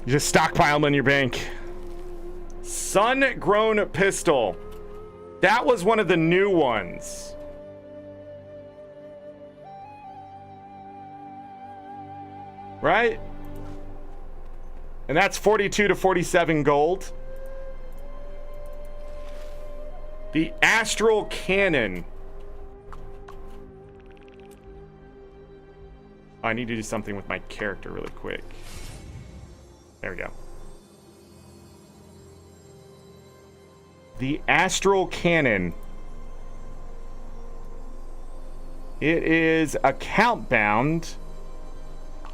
You just stockpile them in your bank. Sun-grown pistol. That was one of the new ones. Right? And that's 42 to 47 gold. The Astral Cannon. Oh, I need to do something with my character really quick. There we go. The Astral Cannon. It is account bound.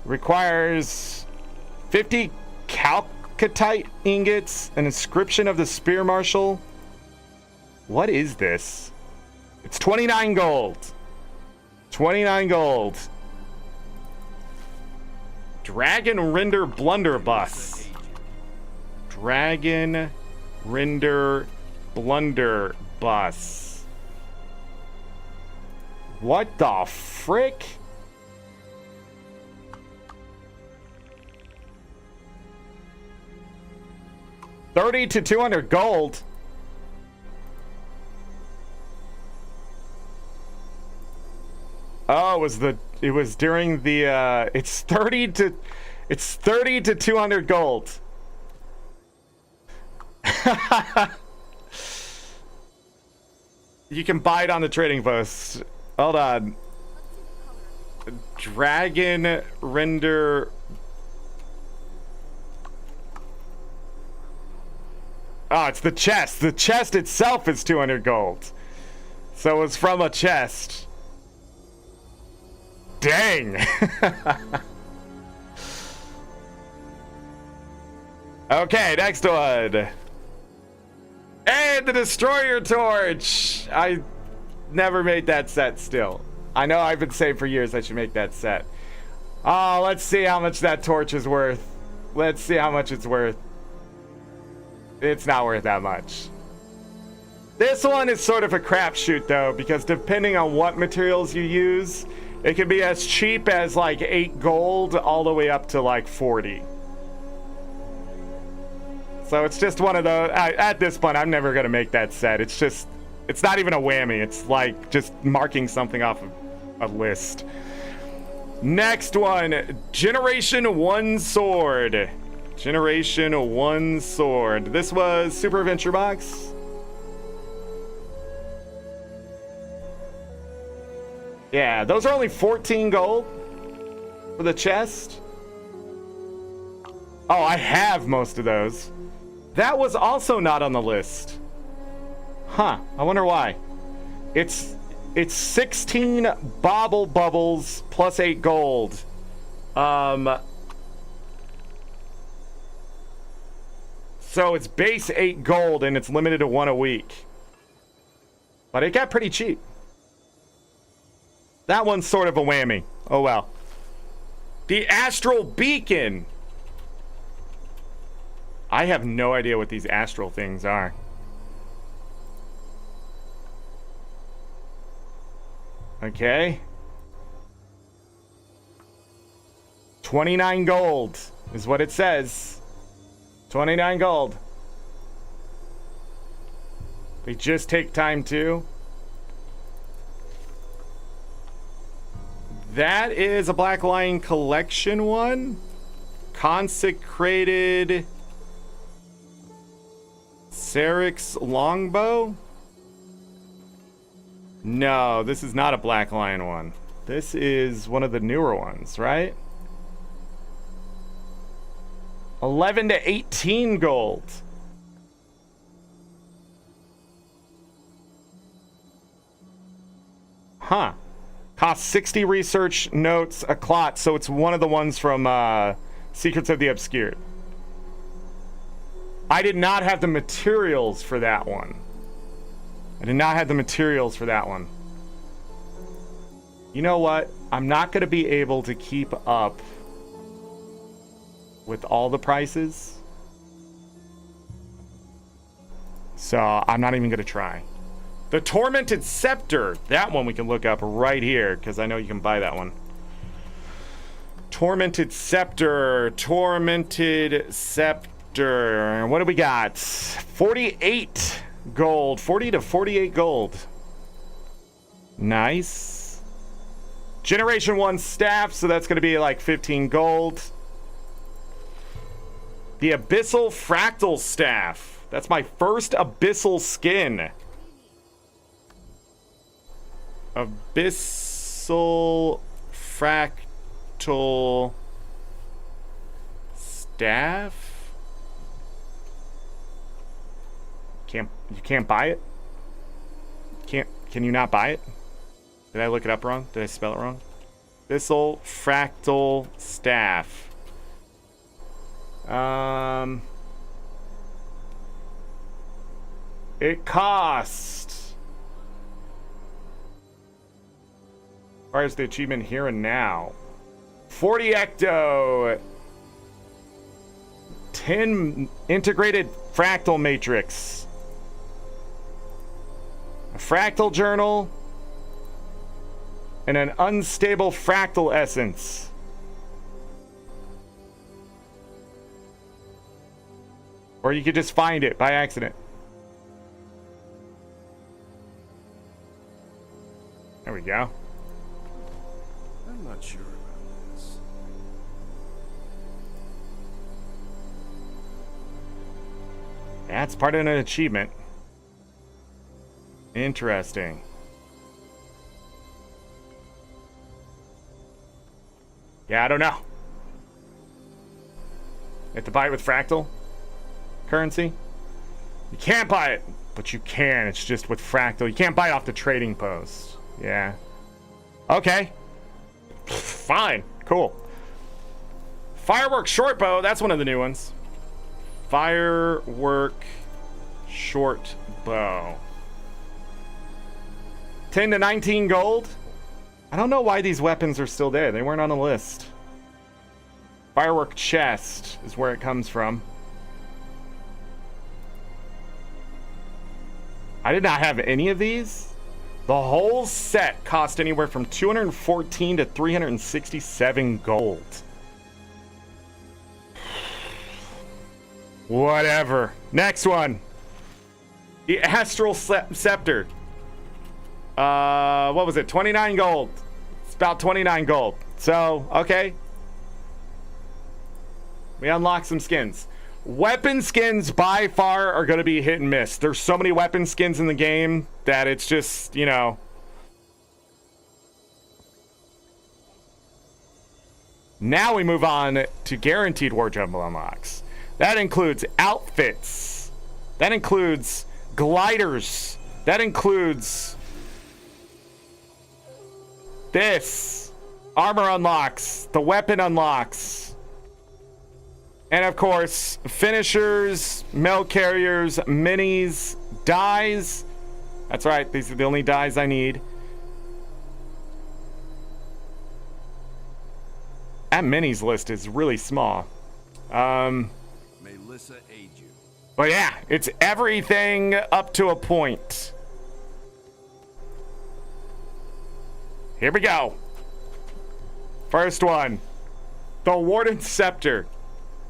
Requires 50 Calcitite ingots, an inscription of the Spear Marshal. What is this? It's 29 gold. 29 gold. Dragon Render Blunderbuss. Dragon Render Blunderbuss. What the frick? $30 to 200 gold. Oh, it was during the it's 30 to 200 gold. You can buy it on the trading post. Hold on. Dragon Render. Oh, it's the chest. The chest itself is 200 gold. So it's from a chest. Dang. Okay, next one. And the Destroyer Torch. I never made that set still. I know I've been saying for years I should make that set. Oh, let's see how much that torch is worth. Let's see how much it's worth. It's not worth that much. This one is sort of a crapshoot though, because depending on what materials you use, it can be as cheap as like 8 gold all the way up to like 40. So it's just one of those. At this point, I'm never gonna make that set. It's just, it's not even a whammy. It's like just marking something off of a list. Next one, Generation 1 Sword. Generation 1 Sword. This was Super Adventure Box. Yeah, those are only 14 gold for the chest. Oh, I have most of those. That was also not on the list. Huh, I wonder why. It's 16 bauble bubbles plus 8 gold. So it's base 8 gold and it's limited to 1 a week. But it got pretty cheap. That one's sort of a whammy. Oh well. The Astral Beacon. I have no idea what these astral things are. Okay. 29 gold is what it says. 29 gold. They just take time too. That is a Black Lion Collection one. Consecrated Cerix Longbow. No, this is not a Black Lion one. This is one of the newer ones, right? 11 to 18 gold. Huh. Costs 60 research notes a clot, so it's one of the ones from Secrets of the Obscured. I did not have the materials for that one. I did not have the materials for that one. You know what? I'm not going to be able to keep up with all the prices. So I'm not even going to try. The Tormented Scepter. That one we can look up right here because I know you can buy that one. Tormented Scepter. Tormented Scepter. What do we got? 48 gold. 40 to 48 gold. Nice. Generation 1 Staff. So that's going to be like 15 gold. The Abyssal Fractal Staff. That's my first Abyssal skin. Abyssal Fractal Staff? You can't buy it? Can you not buy it? Did I look it up wrong? Did I spell it wrong? Abyssal Fractal Staff. It costs. Or is the achievement here and now? 40 ecto. 10 integrated fractal matrix. A fractal journal. And an unstable fractal essence. Or you could just find it by accident. There we go. I'm not sure about this. That's part of an achievement. Interesting. Yeah, I don't know. You have to buy it with fractal currency? You can't buy it, but you can. It's just with fractal. You can't buy it off the trading post. Yeah. Okay. Fine. Cool. Firework short bow. That's one of the new ones. Firework short bow. 10 to 19 gold. I don't know why these weapons are still there. They weren't on the list. Firework chest is where it comes from. I did not have any of these. The whole set cost anywhere from 214 to 367 gold. Whatever. Next one. The Astral Scepter. What was it? 29 gold. It's about 29 gold. So, okay. We unlock some skins. Weapon skins by far are going to be hit and miss. There's so many weapon skins in the game that it's just, you know. Now we move on to guaranteed wardrobe unlocks. That includes outfits. That includes gliders. That includes this. Armor unlocks. The weapon unlocks. And of course, finishers, mail carriers, minis, dyes. That's right, these are the only dyes I need. That minis list is really small. May Lissa aid you. But yeah, it's everything up to a point. Here we go. First one. The Warden Scepter.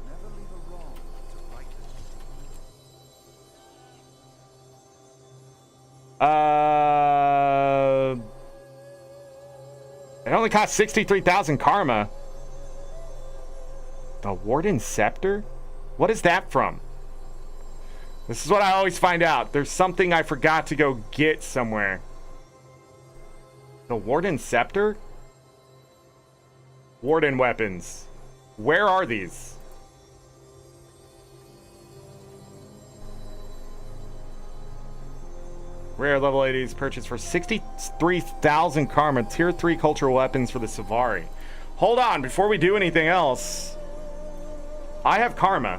Never leave a wrong to right It only cost 63,000 karma. The Warden Scepter? What is that from? This is what I always find out. There's something I forgot to go get somewhere. The Warden Scepter? Warden weapons. Where are these? Rare level 80s purchased for 63,000 karma. Tier 3 cultural weapons for the Savari. Hold on, before we do anything else. I have karma.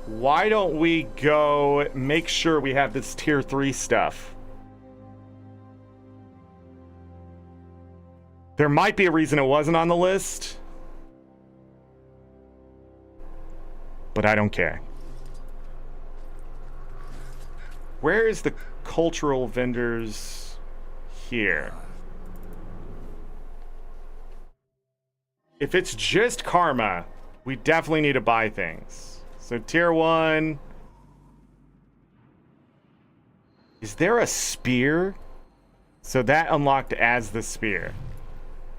Why don't we go make sure we have this tier 3 stuff? There might be a reason it wasn't on the list. But I don't care. Where is the cultural vendors here? If it's just karma, we definitely need to buy things. So tier 1. Is there a spear? So that unlocked as the spear.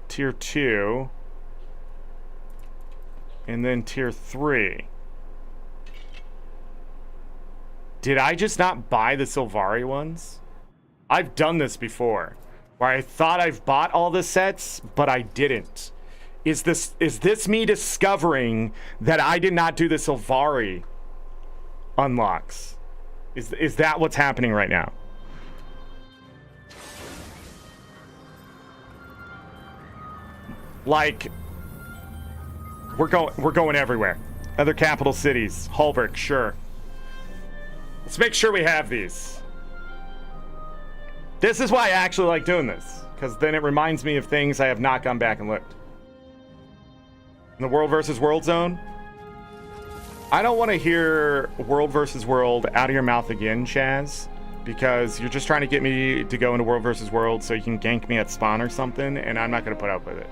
Tier 2. And then tier 3. Did I just not buy the Sylvari ones? I've done this before, where I thought I've bought all the sets, but I didn't. Is this me discovering that I did not do the Sylvari unlocks? Is that what's happening right now? Like, we're going everywhere. Other capital cities, Hulberg, sure. Let's make sure we have these. This is why I actually like doing this. because then it reminds me of things I have not gone back and looked. In the World versus World zone, I don't want to hear World versus World out of your mouth again, Chaz, because you're just trying to get me to go into World versus World so you can gank me at spawn or something, and I'm not going to put up with it.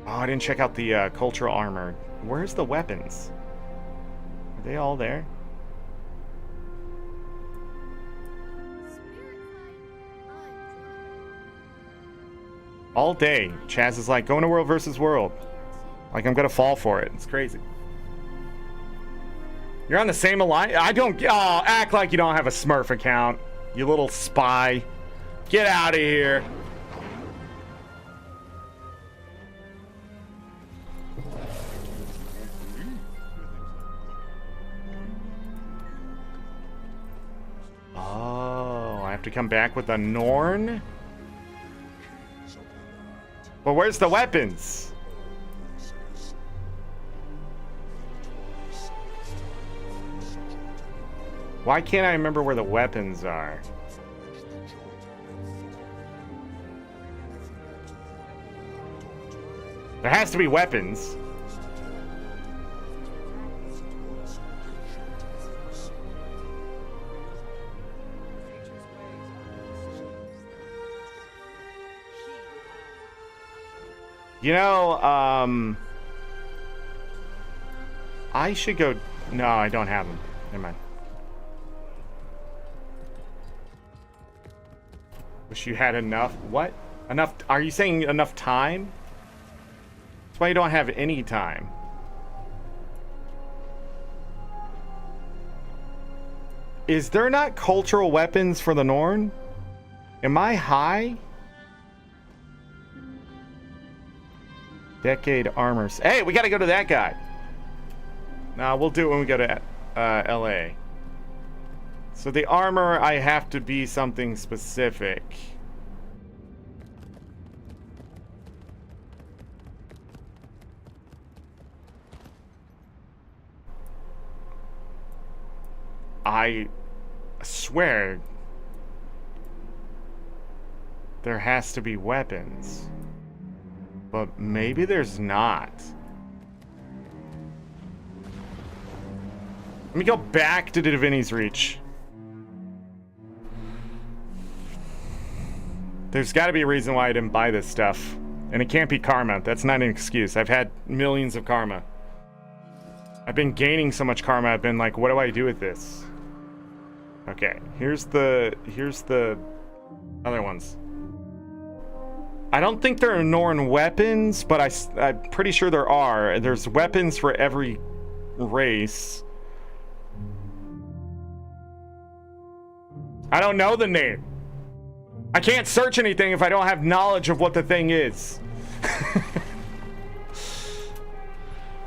Oh, I didn't check out the cultural armor. Where's the weapons? Are they all there? All day, Chaz is like, going to World versus World. Like, I'm gonna fall for it. It's crazy. You're on the same alliance? I don't... Oh, act like you don't have a Smurf account. You little spy. Get out of here. Oh, I have to come back with a Norn? But where's the weapons? Why can't I remember where the weapons are? There has to be weapons. You know, I should go... No, I don't have them. Never mind. Wish you had enough... What? Enough... Are you saying enough time? That's why you don't have any time. Is there not cultural weapons for the Norn? Am I high? Decade armors. Hey, we gotta go to that guy. Nah, we'll do it when we go to LA. So the armor, I have to be something specific. I swear there has to be weapons. But maybe there's not. Let me go back to Divinity's Reach. There's got to be a reason why I didn't buy this stuff. And it can't be karma. That's not an excuse. I've had millions of karma. I've been gaining so much karma, I've been like, what do I do with this? Okay, here's the other ones. I don't think there are Norn weapons, but I'm pretty sure there are. There's weapons for every race. I don't know the name. I can't search anything if I don't have knowledge of what the thing is.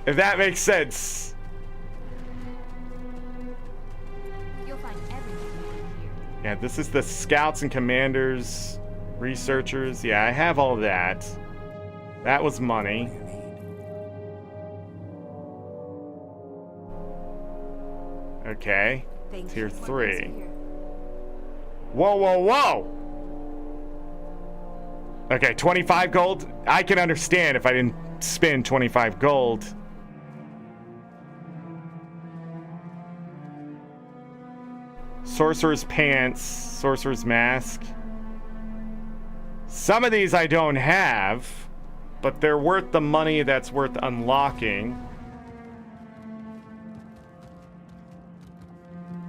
If that makes sense. You'll find everything here. Yeah, this is the scouts and commanders, researchers. Yeah, I have all that. That was money. Okay. Tier 3. Whoa, whoa, whoa! Okay, 25 gold. I can understand if I didn't spend 25 gold. Sorcerer's Pants, Sorcerer's Mask. Some of these I don't have, but they're worth the money that's worth unlocking.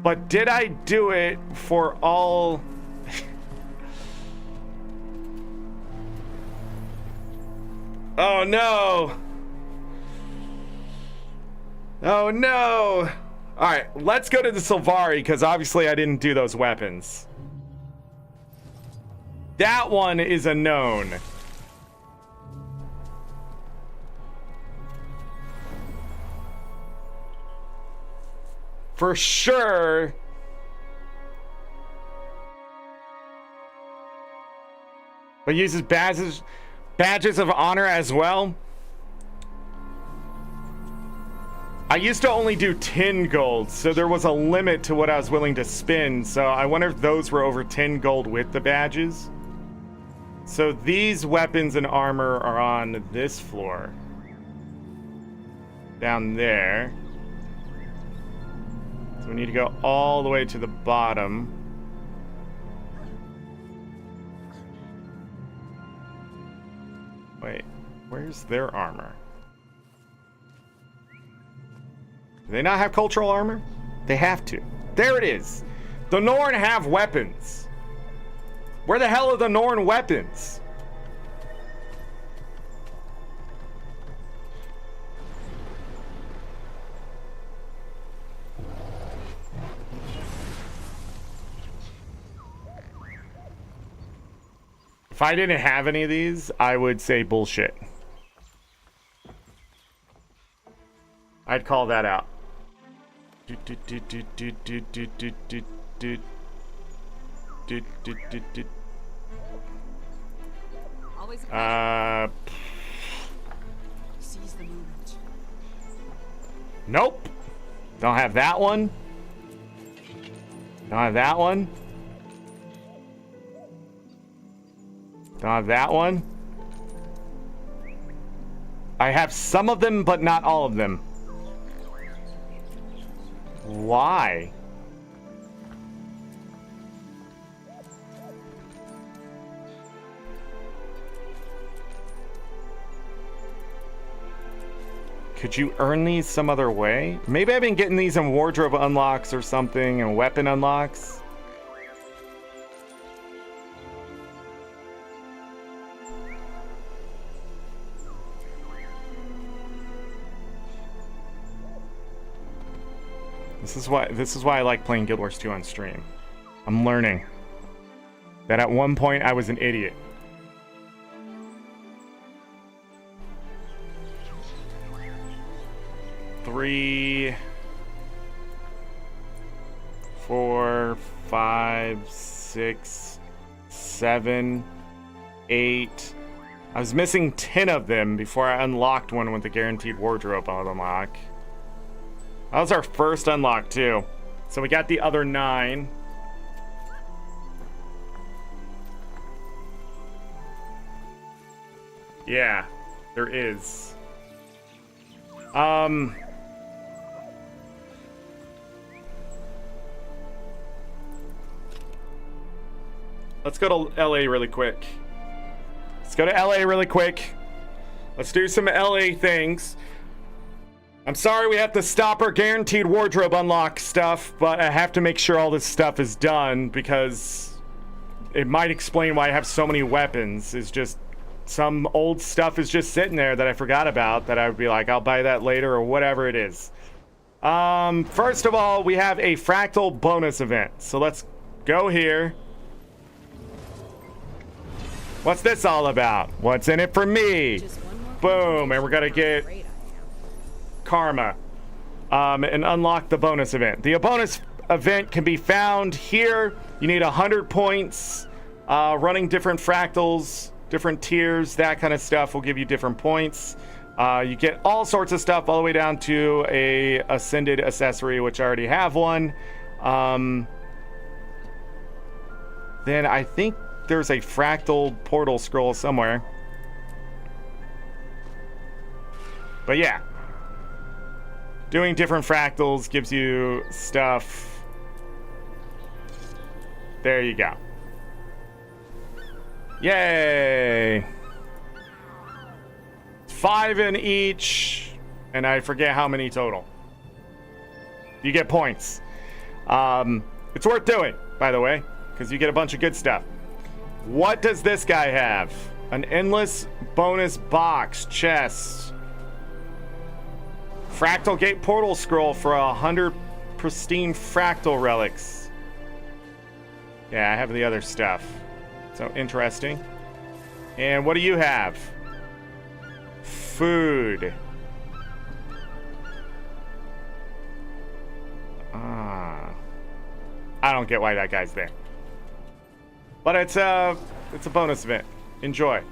But did I do it for all... Oh no! Oh no! Alright, let's go to the Sylvari, because obviously I didn't do those weapons. That one is a known. For sure. But uses badges of honor as well. I used to only do 10 gold, so there was a limit to what I was willing to spend. So I wonder if those were over 10 gold with the badges. So these weapons and armor are on this floor. Down there. So we need to go all the way to the bottom. Wait, where's their armor? Do they not have cultural armor? They have to. There it is. The Norn have weapons. Where the hell are the Norn weapons? If I didn't have any of these, I would say bullshit. I'd call that out. Always Seize the moment. Nope. Don't have that one. Don't have that one. Don't have that one. I have some of them, but not all of them. Why? Could you earn these some other way? Maybe I've been getting these in wardrobe unlocks or something and weapon unlocks. This is why I like playing Guild Wars 2 on stream. I'm learning that at one point I was an idiot. Three, 4, 5, 6, 7, 8. I was missing 10 of them before I unlocked one with the guaranteed wardrobe unlock. That was our first unlock too. So we got the other 9. Yeah, there is. Let's go to LA really quick. Let's go to LA really quick. Let's do some LA things. I'm sorry we have to stop our guaranteed wardrobe unlock stuff, but I have to make sure all this stuff is done because it might explain why I have so many weapons. It's just some old stuff is just sitting there that I forgot about that I would be like, I'll buy that later or whatever it is. First of all, we have a fractal bonus event. So let's go here. What's this all about? What's in it for me? Boom, and we're gonna get Karma and unlock the bonus event. The bonus event can be found here. You need 100 points. Running different fractals, different tiers, that kind of stuff will give you different points. You get all sorts of stuff all the way down to a ascended accessory, which I already have one. Then I think there's a fractal portal scroll somewhere. But yeah, doing different fractals gives you stuff. There you go. Yay! 5 in each, and I forget how many total. You get points. It's worth doing, by the way, because you get a bunch of good stuff. What does this guy have? An endless bonus box chest. Fractal Gate Portal Scroll for 100 pristine fractal relics. Yeah, I have the other stuff. So interesting. And what do you have? Food. I don't get why that guy's there. But it's a bonus event. Enjoy.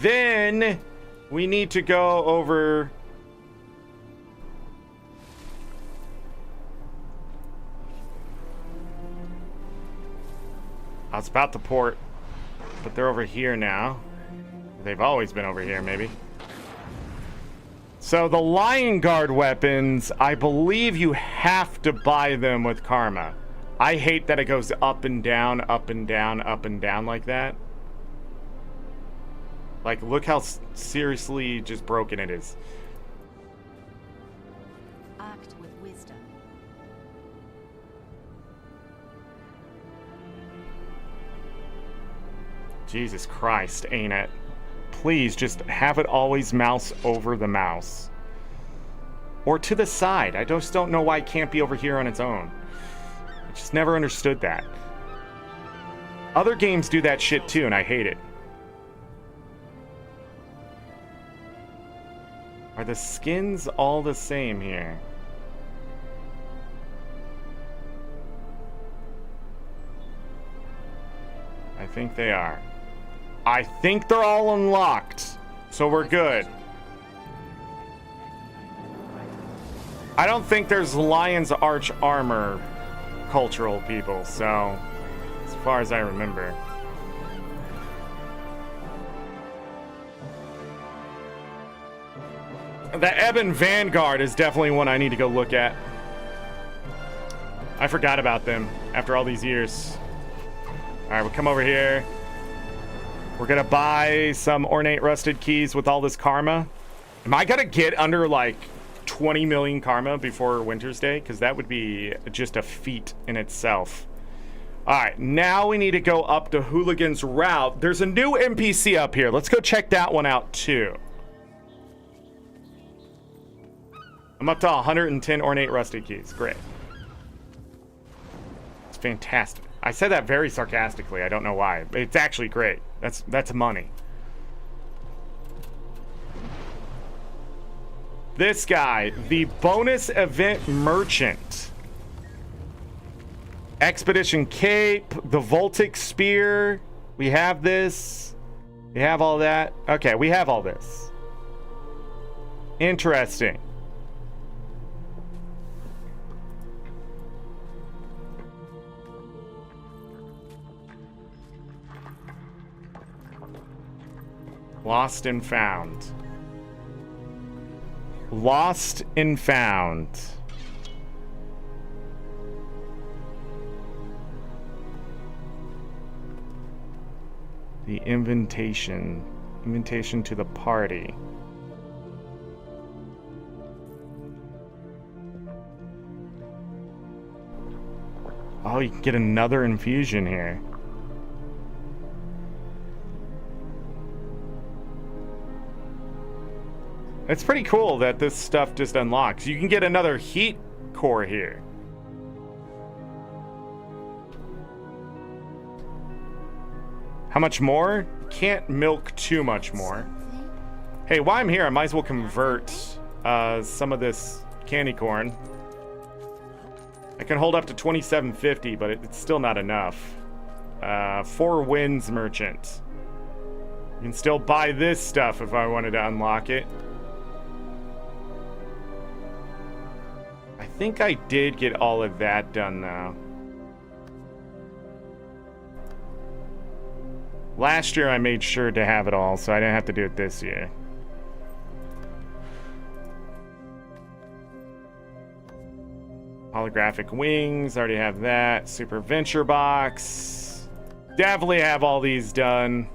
Then we need to go over was about to port, but they're over here now. They've always been over here, maybe. So the Lion Guard weapons, I believe you have to buy them with karma. I hate that it goes up and down, up and down, up and down like that. Like, look how seriously just broken it is. Act with wisdom. Jesus Christ, ain't it? Please just have it always mouse over the mouse. Or to the side. I just don't know why it can't be over here on its own. I just never understood that. Other games do that shit too, and I hate it. Are the skins all the same here? I think they are. I think they're all unlocked, so we're good. I don't think there's Lion's Arch Armor cultural people, so as far as I remember. The Ebon Vanguard is definitely one I need to go look at. I forgot about them after all these years. All right, we'll come over here. We're gonna buy some ornate rusted keys with all this karma. Am I gonna get under like 20 million karma before Winter's Day? Because that would be just a feat in itself. All right, now we need to go up to Hooligan's Route. There's a new NPC up here. Let's go check that one out too. I'm up to 110 ornate rusted keys. Great. It's fantastic. I said that very sarcastically. I don't know why. It's actually great. That's money. This guy, the bonus event merchant. Expedition Cape, the Voltic Spear. We have this. We have all that. Okay, we have all this. Interesting. Lost and found. Lost and found. The invitation. Invitation to the party. Oh, you can get another infusion here. It's pretty cool that this stuff just unlocks. You can get another heat core here. How much more? Can't milk too much more. Hey, while I'm here, I might as well convert some of this candy corn. I can hold up to 2750, but it's still not enough. 4 Winds Merchant. You can still buy this stuff if I wanted to unlock it. I think I did get all of that done, though. Last year I made sure to have it all, so I didn't have to do it this year. Holographic wings, already have that. Super Venture Box. Definitely have all these done.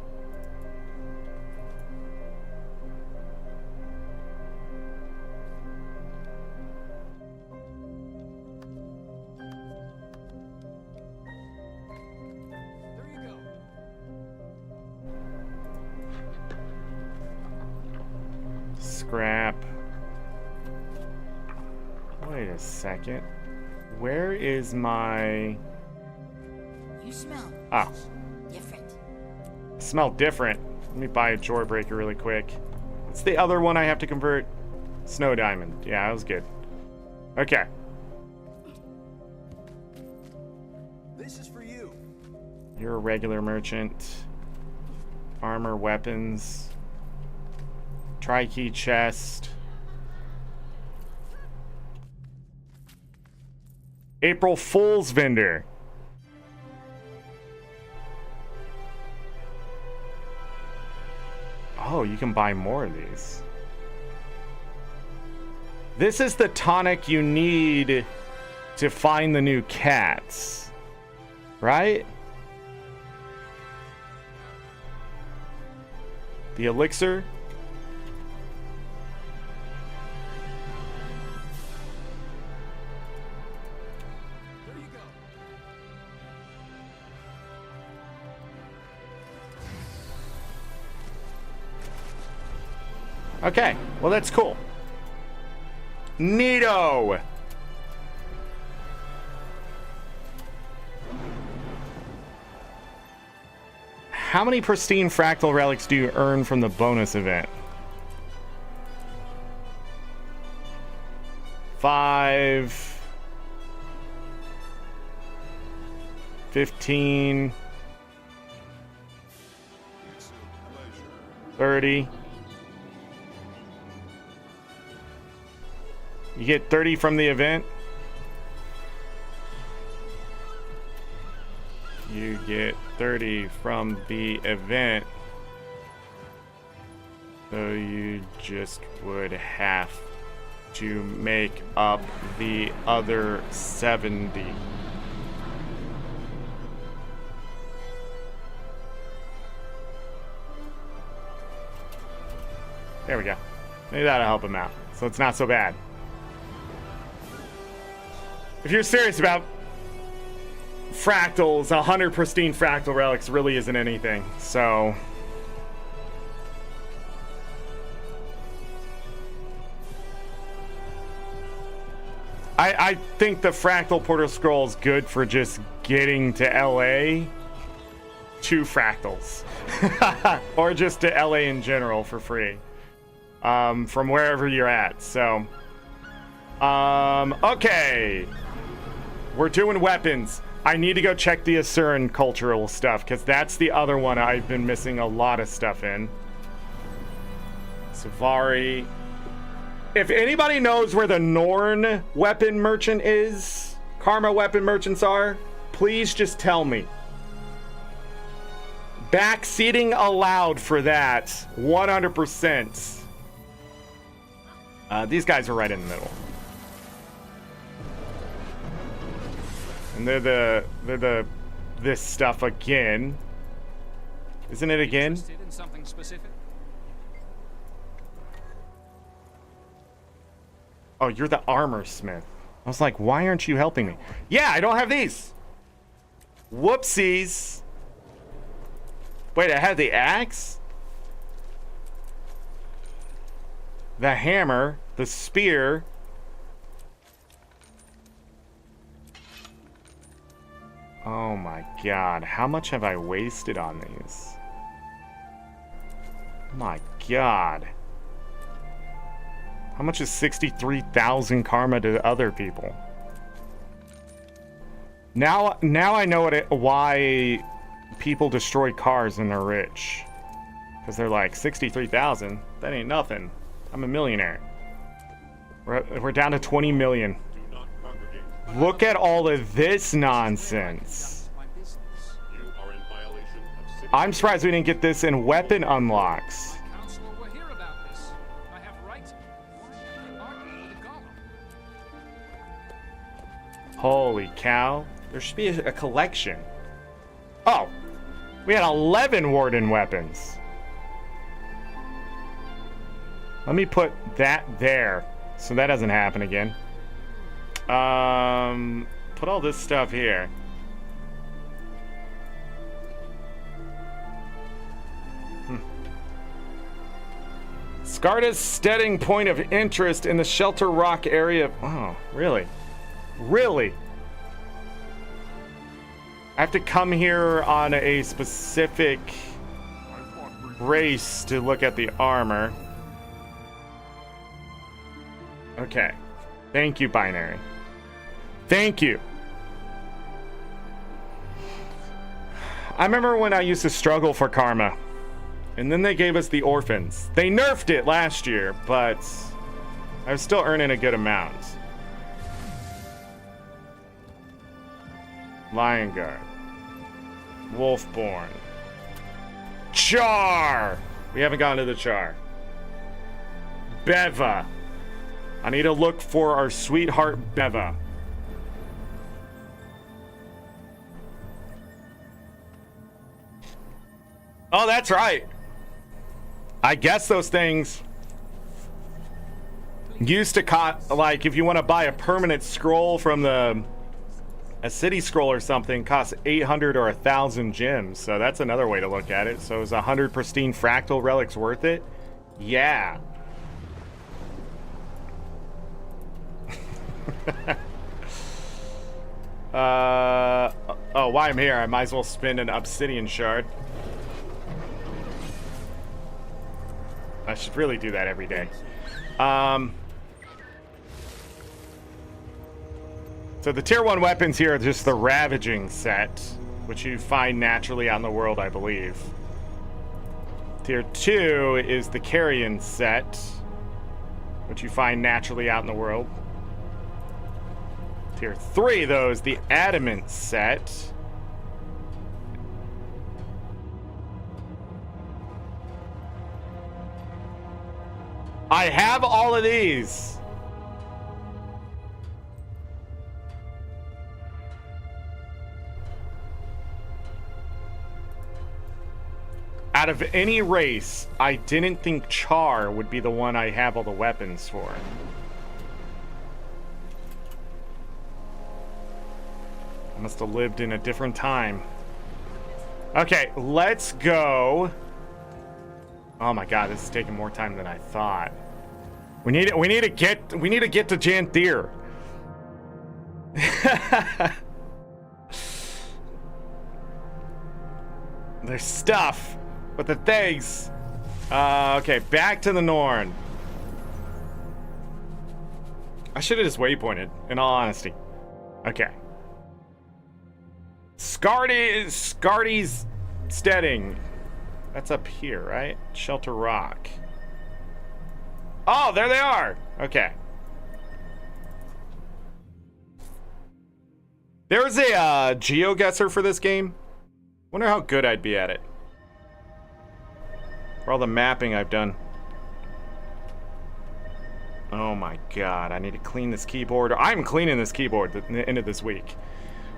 Scrap. Wait a second. Where is my... You smell different. Smell different. Let me buy a Jawbreaker really quick. What's the other one I have to convert? Snow Diamond. Yeah, that was good. Okay. This is for you. You're a regular merchant. Armor, weapons. Tri-key chest. April Fool's vendor. Oh, you can buy more of these. This is the tonic you need to find the new cats, right? The elixir. There you go. Okay, well that's cool. Neato. How many pristine fractal relics do you earn from the bonus event? 5, 15, 30. You get 30 from the event. You get 30 from the event. So you just would have to make up the other 70. There we go. Maybe that'll help him out. So it's not so bad. If you're serious about fractals, 100 pristine fractal relics really isn't anything. So I think the fractal portal scroll is good for just getting to LA. 2 fractals. Or just to LA in general for free. From wherever you're at. So okay. We're doing weapons. I need to go check the Asuran cultural stuff, because that's the other one I've been missing a lot of stuff in. Savari. If anybody knows where the Norn weapon merchant is, Karma weapon merchants are, please just tell me. Backseating allowed for that, 100%. These guys are right in the middle. And they're this stuff again. Isn't it again? Interested in something specific? Oh, you're the armor smith. I was like, why aren't you helping me? Yeah, I don't have these. Whoopsies. Wait, I had the axe? The hammer, the spear. Oh my god, how much have I wasted on these? My god. How much is 63,000 karma to other people? Now I know why people destroy cars when they're rich. Because they're like, 63,000? That ain't nothing. I'm a millionaire. We're down to 20 million. Look at all of this nonsense. I'm surprised we didn't get this in weapon unlocks. Counselor will hear about this. I have right. Why am I arguing with a golem? Holy cow. There should be a collection. Oh, we had 11 warden weapons. Let me put that there so that doesn't happen again. Put all this stuff here. Skarta's steading point of interest in the Shelter Rock area. Oh, really? Really? I have to come here on a specific race to look at the armor. Okay. Thank you, Binary. Thank you. I remember when I used to struggle for karma. And then they gave us the orphans. They nerfed it last year, but I was still earning a good amount. Lion Guard. Wolfborn. Char! We haven't gone to the Char. Beva. I need to look for our sweetheart Beva. Oh, that's right. I guess those things used to cost, like, if you want to buy a permanent scroll from a city scroll or something, costs 800 or 1,000 gems. So that's another way to look at it. So is 100 pristine fractal relics worth it? Yeah. Oh, while I'm here, I might as well spend an obsidian shard. I should really do that every day. So the tier 1 weapons here are just the Ravaging set, which you find naturally out in the world, I believe. Tier 2 is the Carrion set, which you find naturally out in the world. Tier 3, though, is the Adamant set. I have all of these. Out of any race, I didn't think Char would be the one I have all the weapons for. I must have lived in a different time. Okay, let's go. Oh my god, this is taking more time than I thought. We need to get to Janthir. There's stuff, but the things. Okay, back to the Norn. I should have just waypointed, in all honesty. Okay. Scardy's Steading. That's up here, right? Shelter Rock. Oh, there they are. Okay. There was a GeoGuessr for this game. Wonder how good I'd be at it. For all the mapping I've done. Oh my god, I need to clean this keyboard. I'm cleaning this keyboard at the end of this week.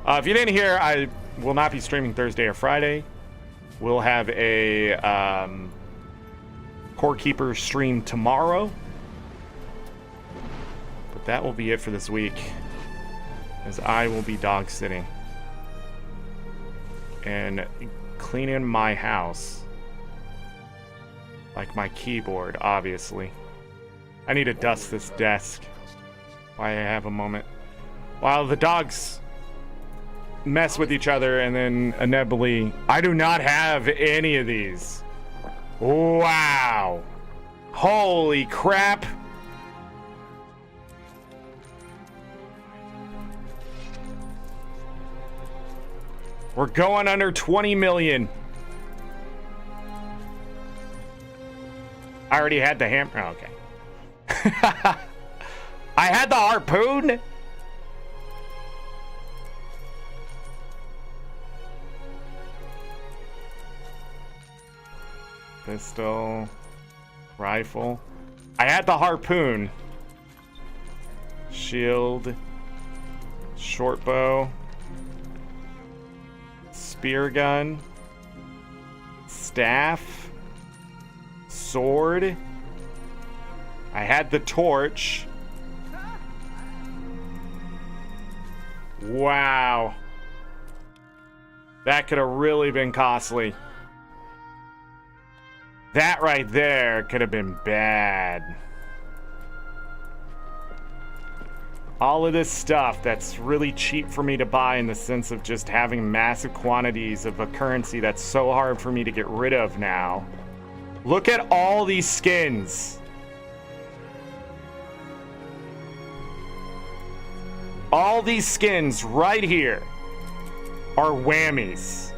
If you didn't hear, I will not be streaming Thursday or Friday. We'll have a Core Keeper stream tomorrow. But that will be it for this week, as I will be dog sitting and cleaning my house. Like my keyboard, obviously. I need to dust this desk while I have a moment. While the dogs mess with each other, and then inevitably, I do not have any of these. Wow. Holy crap. We're going under 20 million. I already had the hammer. Oh, okay. I had the harpoon. Pistol, rifle. I had the harpoon. Shield, short bow, spear gun, staff, sword. I had the torch. Wow. That could have really been costly. That right there could have been bad. All of this stuff that's really cheap for me to buy, in the sense of just having massive quantities of a currency that's so hard for me to get rid of now. Look at all these skins. All these skins right here are whammies.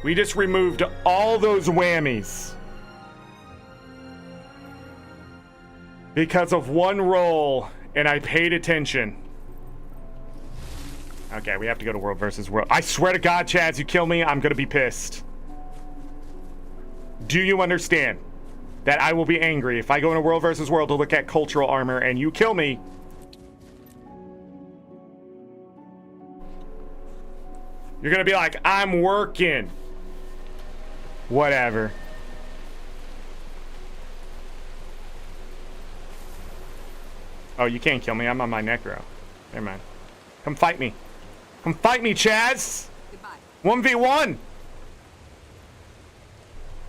We just removed all those whammies because of one roll, and I paid attention. Okay, we have to go to World versus World. I swear to God, Chaz, you kill me, I'm gonna be pissed. Do you understand? that I will be angry if I go into World versus World to look at cultural armor and you kill me. You're gonna be like, I'm working. Whatever. Oh, you can't kill me. I'm on my necro. Never mind. Come fight me. Come fight me, Chaz! Goodbye. 1v1!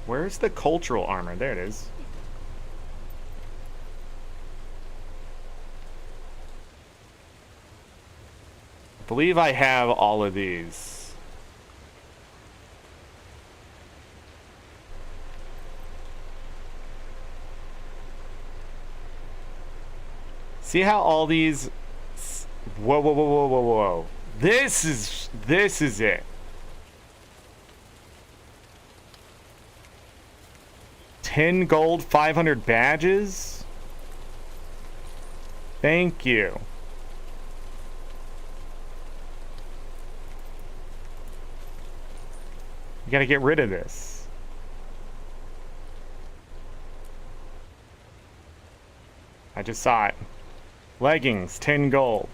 Where's the cultural armor? There it is. I believe I have all of these. See how all these... Whoa, whoa, whoa, whoa, whoa, whoa. This is it. $10 gold, 500 badges. Thank you. You gotta get rid of this. I just saw it. Leggings, 10 gold.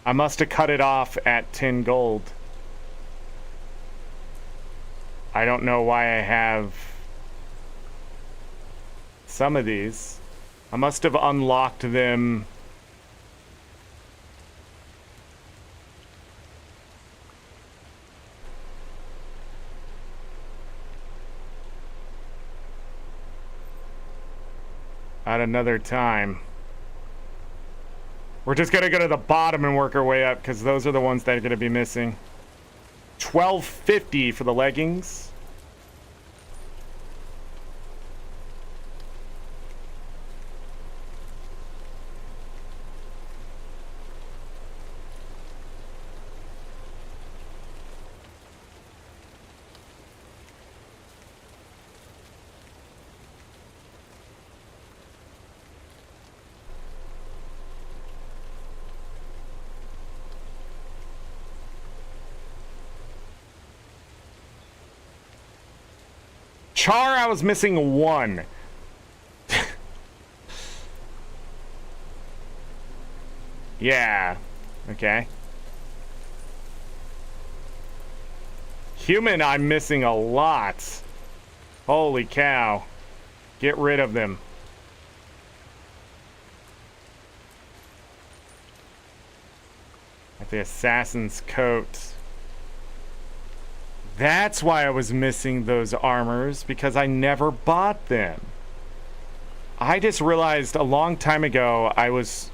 I must have cut it off at 10 gold. I don't know why I have some of these. I must have unlocked them. At another time. We're just gonna go to the bottom and work our way up because those are the ones that are gonna be missing. $12.50 for the leggings. Char, I was missing one. Yeah. Okay. Human, I'm missing a lot. Holy cow. Get rid of them. At the assassin's coat. That's why I was missing those armors, because I never bought them. I just realized a long time ago I was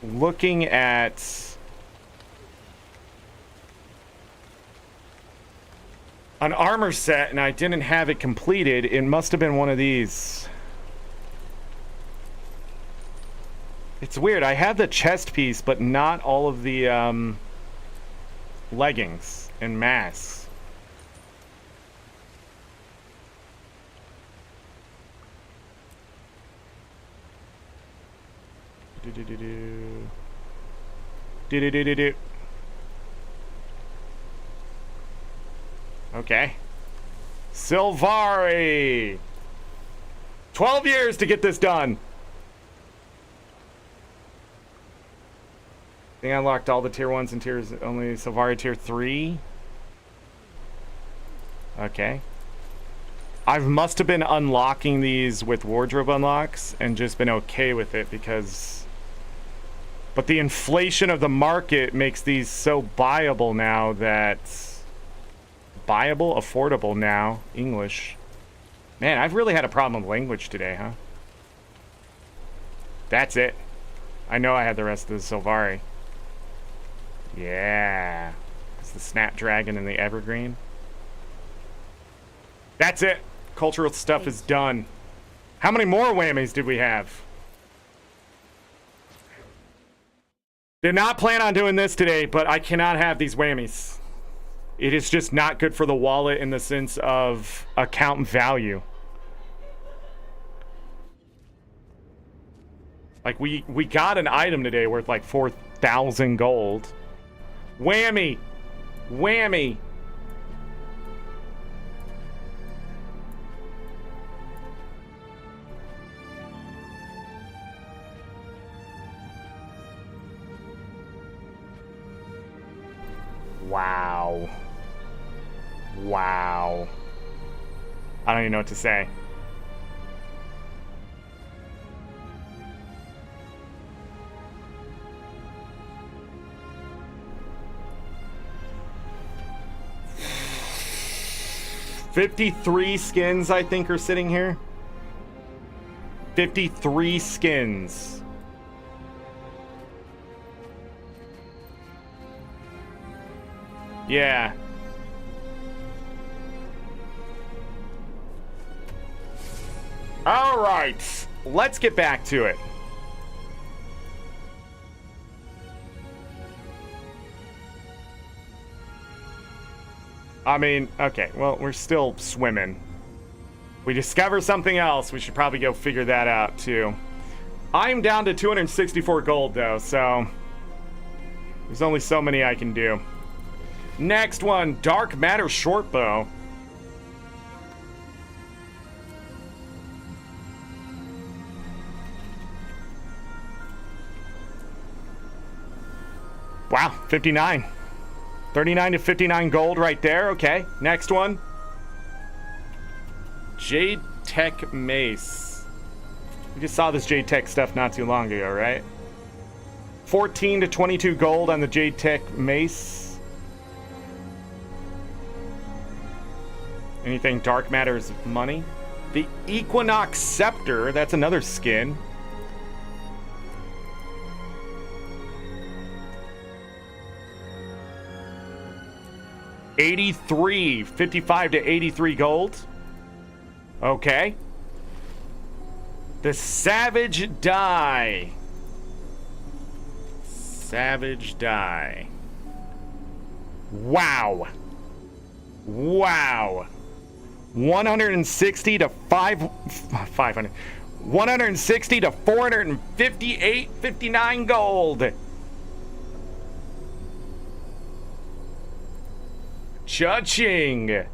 looking at an armor set and I didn't have it completed. It must have been one of these. It's weird. I have the chest piece, but not all of the leggings and masks. Okay. Sylvari! 12 years to get this done. I think I unlocked all the tier 1s and tiers, only Sylvari tier 3. Okay. I must have been unlocking these with wardrobe unlocks and just been okay with it because... But the inflation of the market makes these so buyable now that... Buyable? Affordable now. English. Man, I've really had a problem with language today, huh? That's it. I know I had the rest of the Sylvari. Yeah. It's the Snapdragon and the Evergreen. That's it. Cultural stuff is done. How many more whammies did we have? Did not plan on doing this today, but I cannot have these whammies. It is just not good for the wallet in the sense of account value. Like, we got an item today worth like 4,000 gold. Whammy! Whammy! Wow. Wow. I don't even know what to say. $53 skins, I think, are sitting here. 53 skins. Yeah. All right. Let's get back to it. I mean, okay, well, we're still swimming. We discover something else. We should probably go figure that out, too. I'm down to 264 gold, though, so there's only so many I can do. Next one, Dark Matter Shortbow. Wow, 59. 39 to 59 gold right there. Okay, next one. Jade Tech Mace. We just saw this Jade Tech stuff not too long ago, right? 14 to 22 gold on the Jade Tech Mace. Anything dark matters money? The Equinox Scepter, that's another skin. $83, 55 to 83 gold. Okay. The Savage Die. Savage Die. Wow. Wow. 160 to 500. 160 to 458, 59 gold. Cha-ching.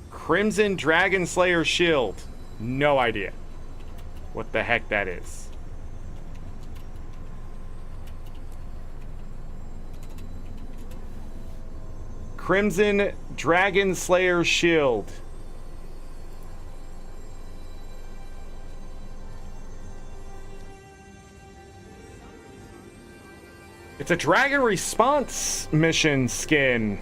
Crimson Dragon Slayer Shield. No idea what the heck that is. Crimson Dragon Slayer Shield. It's a Dragon Response mission skin.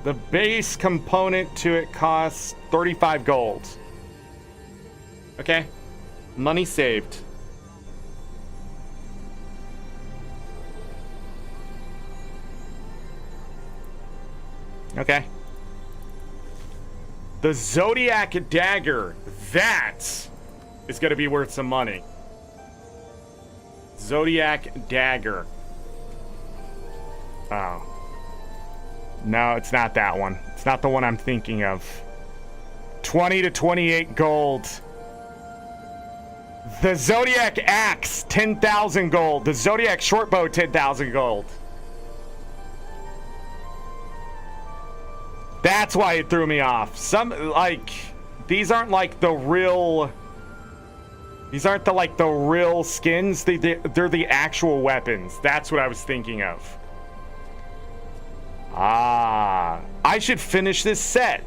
The base component to it costs 35 gold. Okay. Money saved. Okay. The Zodiac Dagger. That is going to be worth some money. Zodiac Dagger. Oh. No, it's not that one. It's not the one I'm thinking of. 20 to 28 gold. The Zodiac Axe, 10,000 gold. The Zodiac Shortbow, 10,000 gold. That's why it threw me off. These aren't like the real... These aren't the real skins. They're the actual weapons. That's what I was thinking of. Ah, I should finish this set.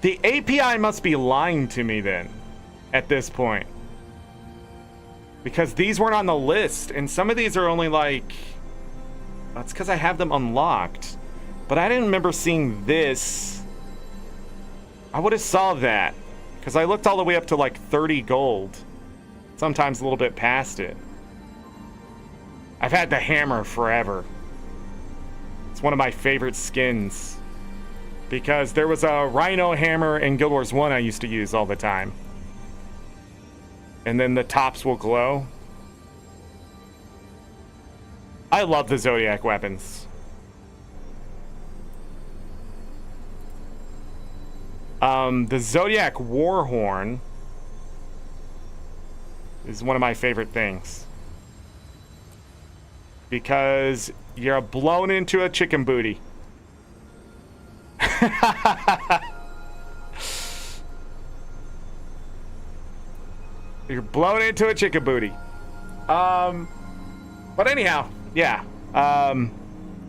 The API must be lying to me then, at this point. Because these weren't on the list, and some of these are only like... That's because I have them unlocked. But I didn't remember seeing this. I would have saw that. Because I looked all the way up to like 30 gold. Sometimes a little bit past it. I've had the hammer forever. It's one of my favorite skins. Because there was a Rhino hammer in Guild Wars 1 I used to use all the time. And then the tops will glow. I love the Zodiac weapons. The Zodiac Warhorn is one of my favorite things. Because you're blown into a chicken booty. You're blown into a chicken booty. But anyhow, yeah.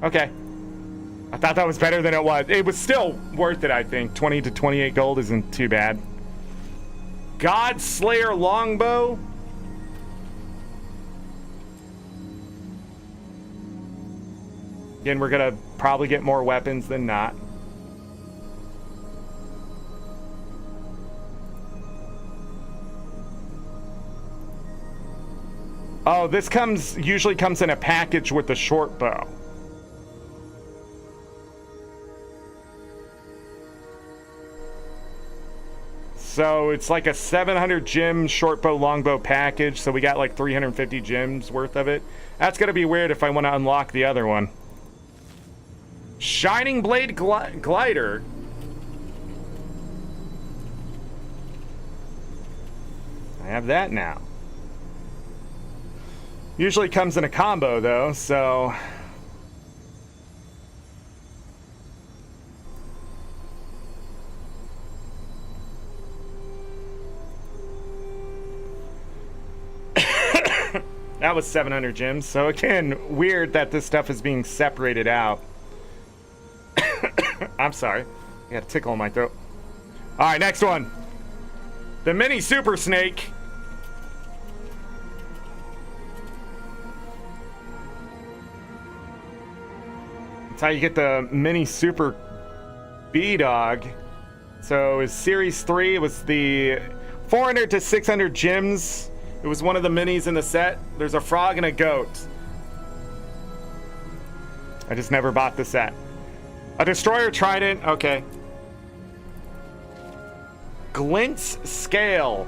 Okay. I thought that was better than it was. It was still worth it, I think. 20 to 28 gold isn't too bad. God Slayer longbow. Again, we're gonna probably get more weapons than not. Oh, this usually comes in a package with the short bow. So it's like a 700 gem short bow longbow package. So we got like 350 gems worth of it. That's gonna be weird if I want to unlock the other one. Shining Blade Glider. I have that now. Usually comes in a combo though, so that was 700 gems. So again, weird that this stuff is being separated out. I'm sorry. I got a tickle in my throat. All right, next one. The mini super snake. That's how you get the mini super B-Dog. So it was series 3. It was the 400 to 600 gems. It was one of the minis in the set. There's a frog and a goat. I just never bought the set. A destroyer trident. Okay. Glint's scale.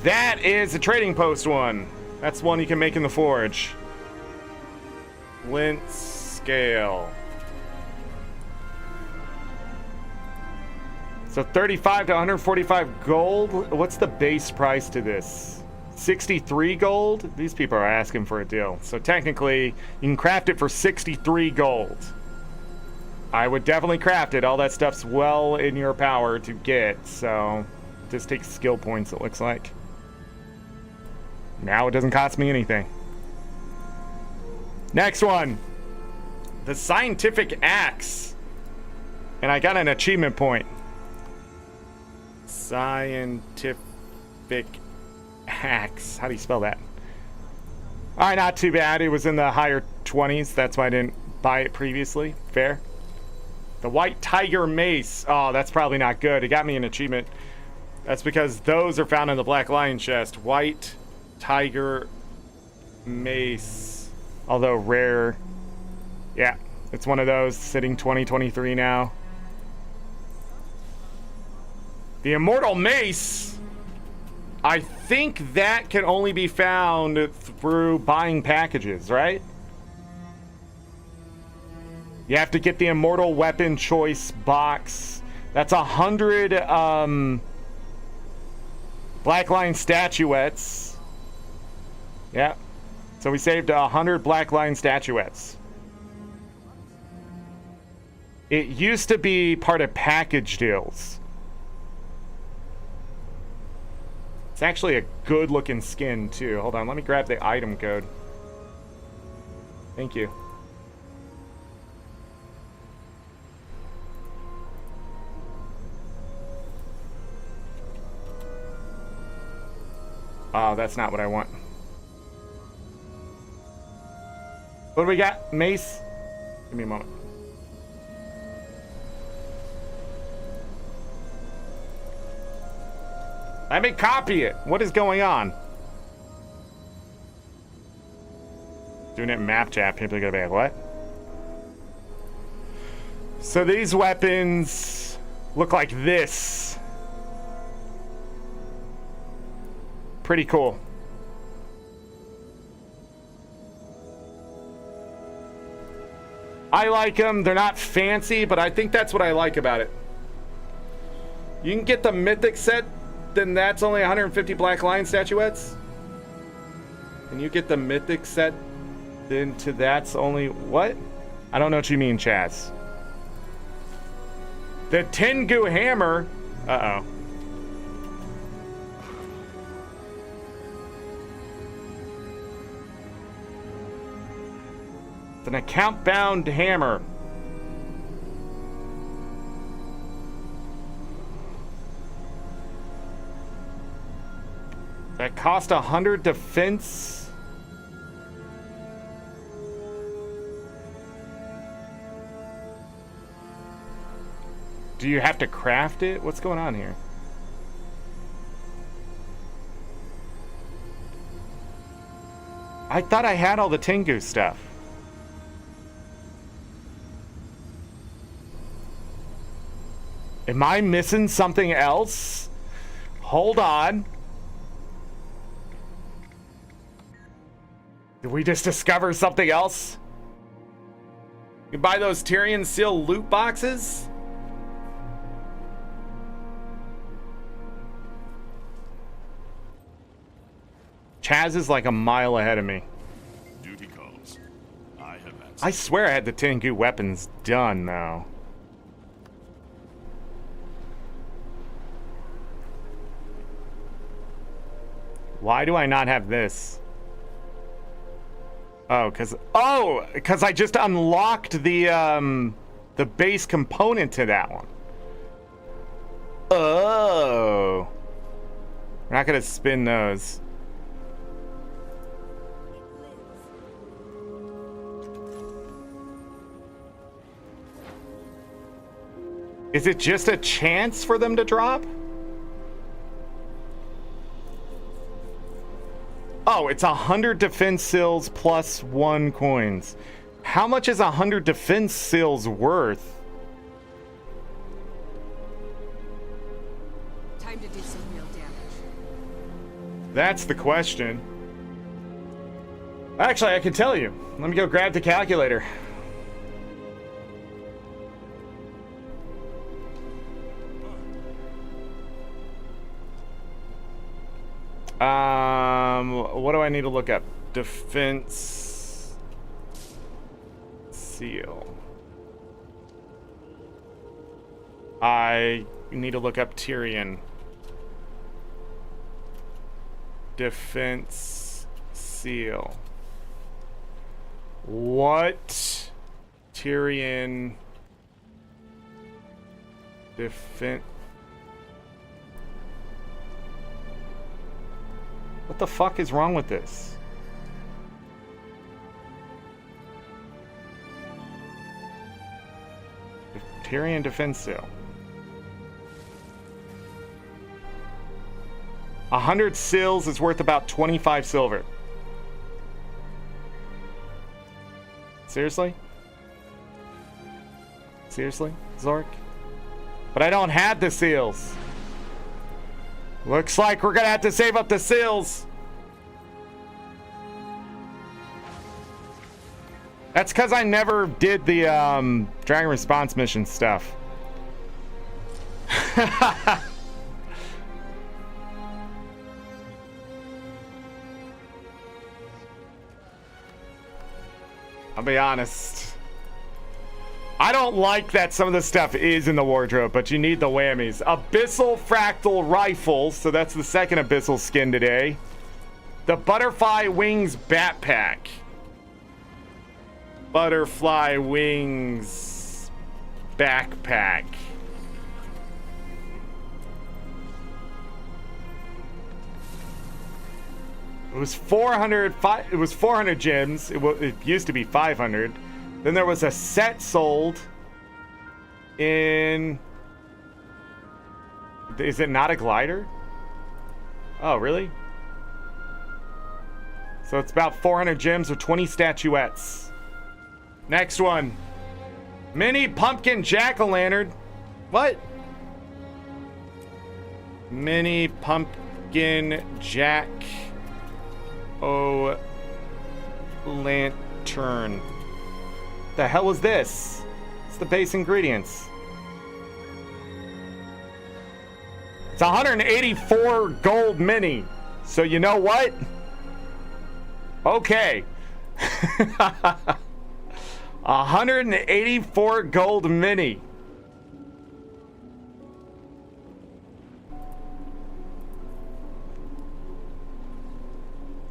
That is a trading post one. That's one you can make in the forge. Glint's scale. So 35 to 145 gold. What's the base price to this? 63 gold? These people are asking for a deal. So technically, you can craft it for 63 gold. I would definitely craft it. All that stuff's well in your power to get. So it just takes skill points, it looks like. Now it doesn't cost me anything. Next one. The scientific axe. And I got an achievement point. Scientific axe. How do you spell that? All right, not too bad. It was in the higher 20s. That's why I didn't buy it previously. Fair. The white tiger mace. Oh, that's probably not good. It got me an achievement. That's because those are found in the black lion chest. White tiger mace. Although rare. Yeah, it's one of those sitting 2023 now. The immortal mace. I think that can only be found through buying packages, right? You have to get the immortal weapon choice box. That's 100 black lion statuettes. Yeah. So we saved 100 black lion statuettes. It used to be part of package deals. It's actually a good looking skin too. Hold on, let me grab the item code. Thank you. Oh, that's not what I want. What do we got? Mace? Give me a moment. Let me copy it. What is going on? Doing it in map chat. People are gonna be like, what? So these weapons look like this. Pretty cool. I like them. They're not fancy, but I think that's what I like about it. You can get the mythic set, then that's only 150 black lion statuettes. And you get the mythic set, Then to that's only what? I don't know what you mean, Chaz. The Tengu hammer. Uh-oh. It's an account-bound hammer. That cost 100 defense. Do you have to craft it? What's going on here? I thought I had all the Tengu stuff. Am I missing something else? Hold on. Did we just discover something else? You buy those Tyrion Seal loot boxes? Chaz is like a mile ahead of me. Duty calls. I have answered. I swear I had the Tengu weapons done, though. Why do I not have this? Oh, because I just unlocked the base component to that one. Oh. We're not gonna spin those. Is it just a chance for them to drop? Oh, it's 100 defense seals plus 1 coins. How much is 100 defense seals worth? Time to do some real damage. That's the question. Actually, I can tell you. Let me go grab the calculator. What do I need to look up? Defense seal. I need to look up Tyrion. Defense seal. What Tyrion defense? What the fuck is wrong with this? Tyrion defense seal. 100 seals is worth about 25 silver. Seriously? Seriously, Zorric? But I don't have the seals. Looks like we're gonna have to save up the seals. That's because I never did the Dragon Response mission stuff. I'll be honest. I don't like that some of the stuff is in the wardrobe, but you need the whammies. Abyssal Fractal Rifle, so that's the second Abyssal skin today. The Butterfly Wings Backpack. Butterfly Wings Backpack. It was 400 gems. It used to be 500. Then there was a set sold in... Is it not a glider? Oh, really? So it's about 400 gems or 20 statuettes. Next one. Mini Pumpkin Jack-o'-lantern. What? Mini Pumpkin Jack-o'-lantern. The hell is this? It's the base ingredients. It's 184 gold mini. So you know what? Okay. 184 gold mini.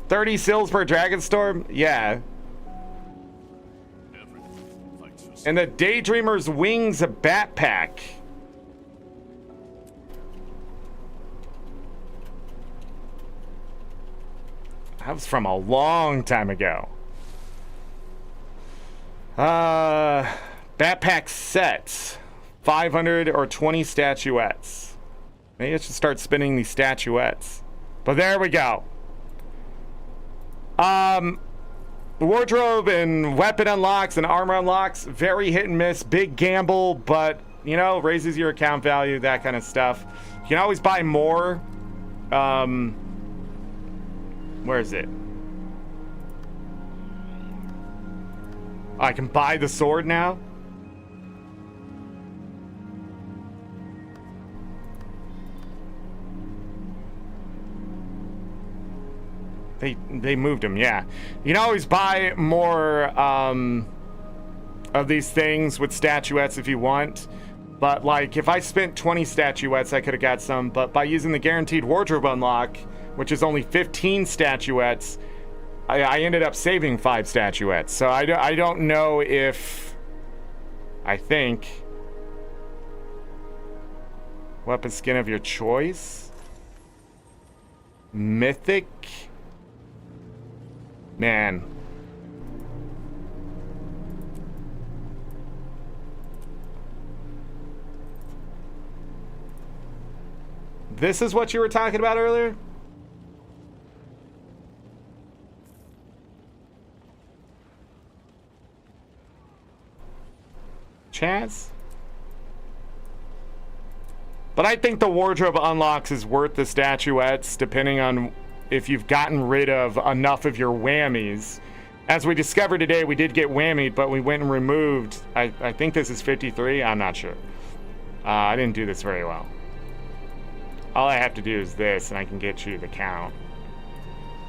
$30 sills per Dragonstorm? Yeah. And the Daydreamer's Wings backpack. That was from a long time ago. Backpack sets. 500 or 20 statuettes. Maybe I should start spinning these statuettes. But there we go. Wardrobe and weapon unlocks and armor unlocks, very hit and miss, big gamble, but you know, raises your account value, that kind of stuff. You can always buy more. Where is it? I can buy the sword now. They moved him, yeah. You can always buy more of these things with statuettes if you want. But like, if I spent 20 statuettes, I could have got some. But by using the guaranteed wardrobe unlock, which is only 15 statuettes, I ended up saving 5 statuettes. So I don't know if... I think... Weapon skin of your choice? Mythic? Man. This is what you were talking about earlier? Chaz? But I think the wardrobe unlocks is worth the statuettes, depending on if you've gotten rid of enough of your whammies. As we discovered today, we did get whammied, but we went and removed, I think this is 53, I'm not sure. I didn't do this very well. All I have to do is this, and I can get you the count.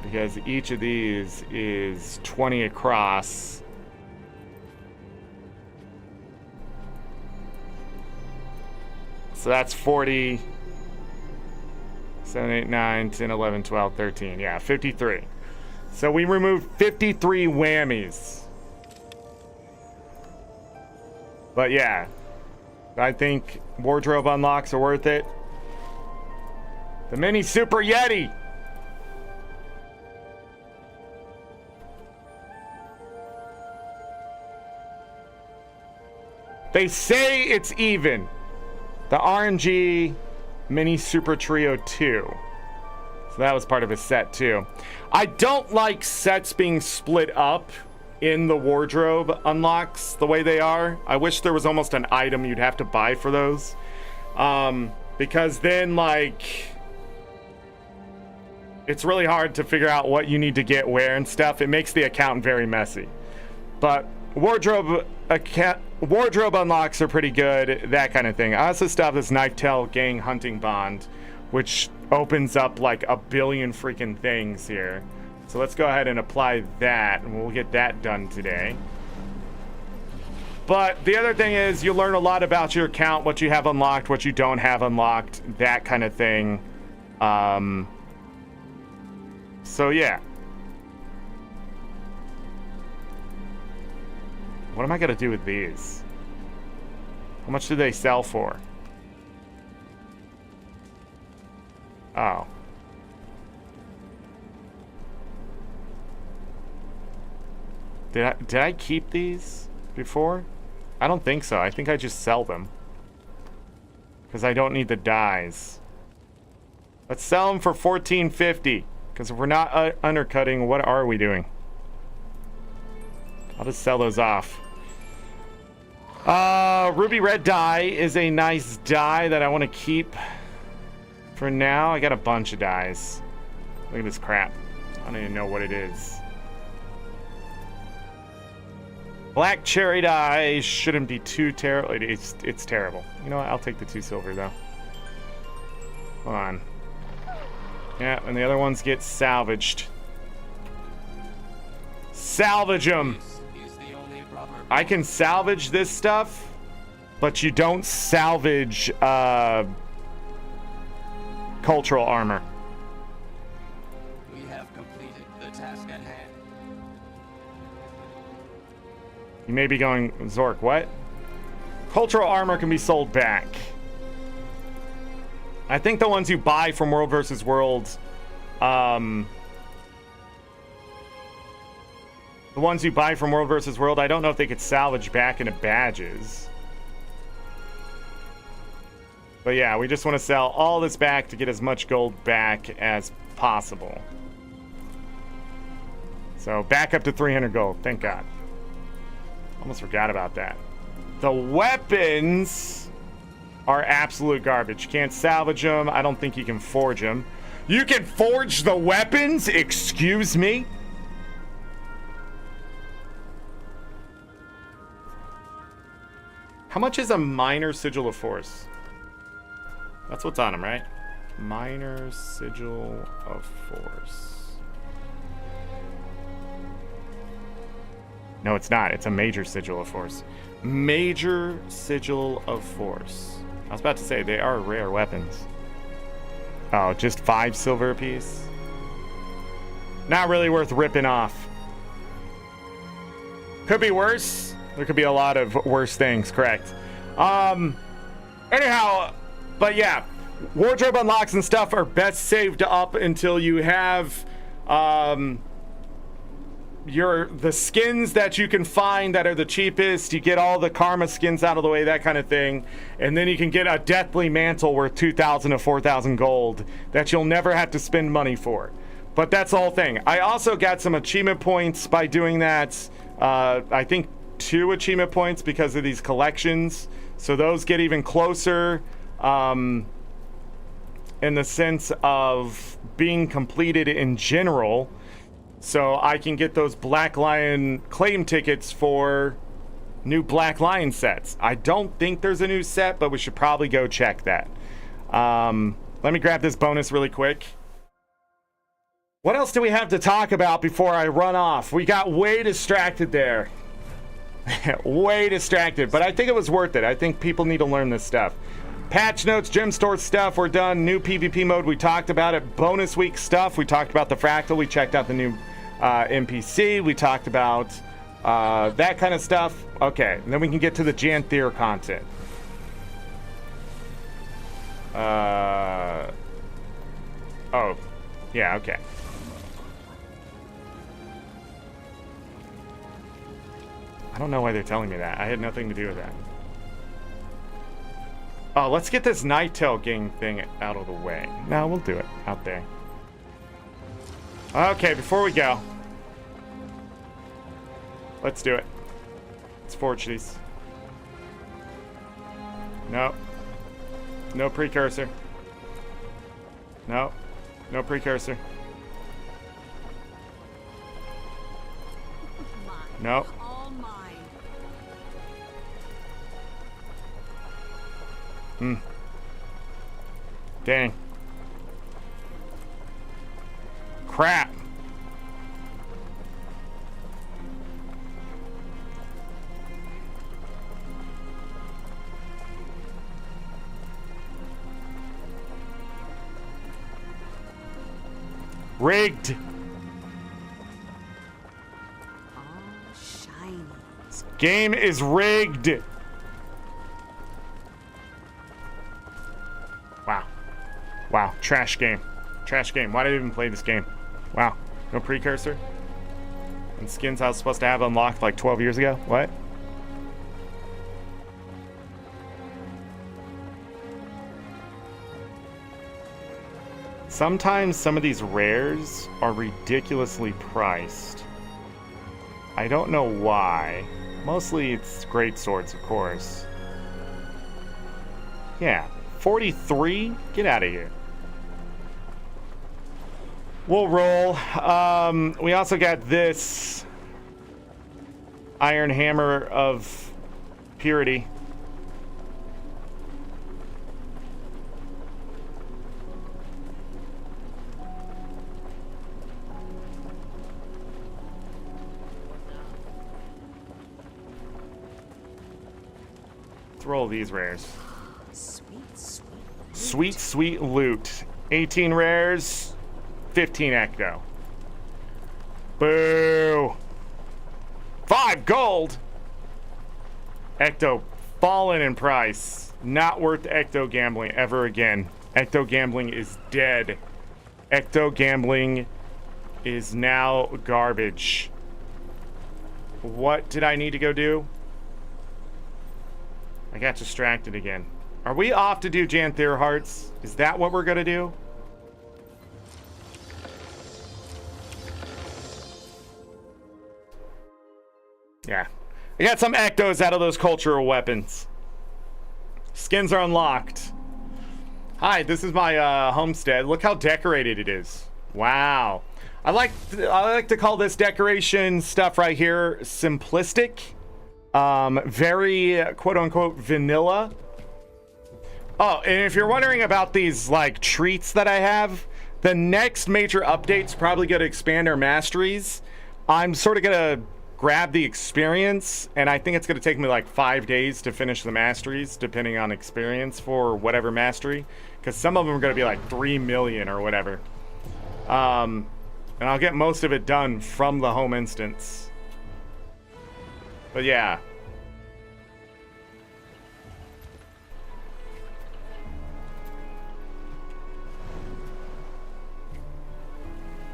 Because each of these is 20 across. So that's 40, 7, 8, 9, 10, 11, 12, 13. Yeah, 53. So we removed 53 whammies. But yeah, I think wardrobe unlocks are worth it. The mini Super Yeti. They say it's even. The RNG Mini Super Trio 2. So that was part of a set too. I don't like sets being split up in the wardrobe unlocks the way they are. I wish there was almost an item you'd have to buy for those. Because then like... it's really hard to figure out what you need to get where and stuff. It makes the account very messy. But wardrobe unlocks are pretty good, that kind of thing. I also still have this Knife Tail Gang Hunting Bond, which opens up like a billion freaking things here. So let's go ahead and apply that, and we'll get that done today. But the other thing is, you learn a lot about your account, what you have unlocked, what you don't have unlocked, that kind of thing. So yeah. What am I gonna do with these? How much do they sell for? Oh. Did I keep these before? I don't think so. I think I just sell them. Because I don't need the dyes. Let's sell them for $14.50. Because if we're not undercutting, what are we doing? I'll just sell those off. Ruby Red dye is a nice dye that I want to keep for now. I got a bunch of dyes. Look at this crap. I don't even know what it is. Black cherry dye shouldn't be too terrible. It's terrible. You know what? I'll take the 2 silver though. Hold on. Yeah, and the other ones get salvaged. Salvage them. I can salvage this stuff, but you don't salvage cultural armor. We have completed the task at hand. You may be going, Zork, what? Cultural armor can be sold back. I think the ones you buy from World vs. World, the ones you buy from World vs. World, I don't know if they could salvage back into badges. But yeah, we just want to sell all this back to get as much gold back as possible. So back up to 300 gold, thank God. Almost forgot about that. The weapons are absolute garbage. You can't salvage them. I don't think you can forge them. You can forge the weapons? Excuse me? How much is a minor sigil of force? That's what's on them, right? Minor sigil of force. No, it's not. It's a major sigil of force. Major sigil of force. I was about to say, they are rare weapons. Oh, just 5 silver apiece? Not really worth ripping off. Could be worse. There could be a lot of worse things, correct. Anyhow, but yeah, wardrobe unlocks and stuff are best saved up until you have the skins that you can find that are the cheapest. You get all the karma skins out of the way, that kind of thing, and then you can get a deathly mantle worth 2,000 to 4,000 gold that you'll never have to spend money for. But that's the whole thing. I also got some achievement points by doing that. I think 2 achievement points because of these collections, so those get even closer in the sense of being completed in general. So I can get those Black Lion claim tickets for new Black Lion sets. I don't think there's a new set, but we should probably go check that. Let me grab this bonus really quick. What else do we have to talk about before I run off? We got way distracted there. Way distracted, but I think it was worth it. I think people need to learn this stuff. Patch notes, gem store stuff, we're done. New PvP mode, we talked about it. Bonus week stuff, we talked about the fractal. We checked out the new NPC. We talked about that kind of stuff. Okay, and then we can get to the Janthir content. Oh, yeah, okay. I don't know why they're telling me that. I had nothing to do with that. Oh, let's get this Nighttail gang thing out of the way. No, we'll do it out there. Okay, before we go, let's do it. Let's forge these. No. No precursor. No. No precursor. No. All mine. Dang. Crap. Rigged. All shiny. This game is rigged. Wow. Wow. Trash game. Trash game. Why did I even play this game? Wow. No precursor? And skins I was supposed to have unlocked like 12 years ago? What? Sometimes some of these rares are ridiculously priced. I don't know why. Mostly it's great swords, of course. Yeah. 43? Get out of here. We'll roll. We also got this Iron Hammer of Purity. Let's roll these rares. Sweet, sweet. Sweet, sweet loot. 18 rares, 15 ecto. Boo! 5 gold! Ecto fallen in price. Not worth ecto gambling ever again. Ecto gambling is dead. Ecto gambling is now garbage. What did I need to go do? I got distracted again. Are we off to do Janthir Hearts? Is that what we're gonna do? Yeah. I got some ectos out of those cultural weapons. Skins are unlocked. Hi, this is my homestead. Look how decorated it is. Wow. I like to call this decoration stuff right here simplistic. Very quote unquote vanilla. Oh, and if you're wondering about these like treats that I have, the next major update's probably going to expand our masteries. I'm sort of going to grab the experience, and I think it's going to take me like 5 days to finish the masteries, depending on experience for whatever mastery, because some of them are going to be like 3 million or whatever. And I'll get most of it done from the home instance. But yeah.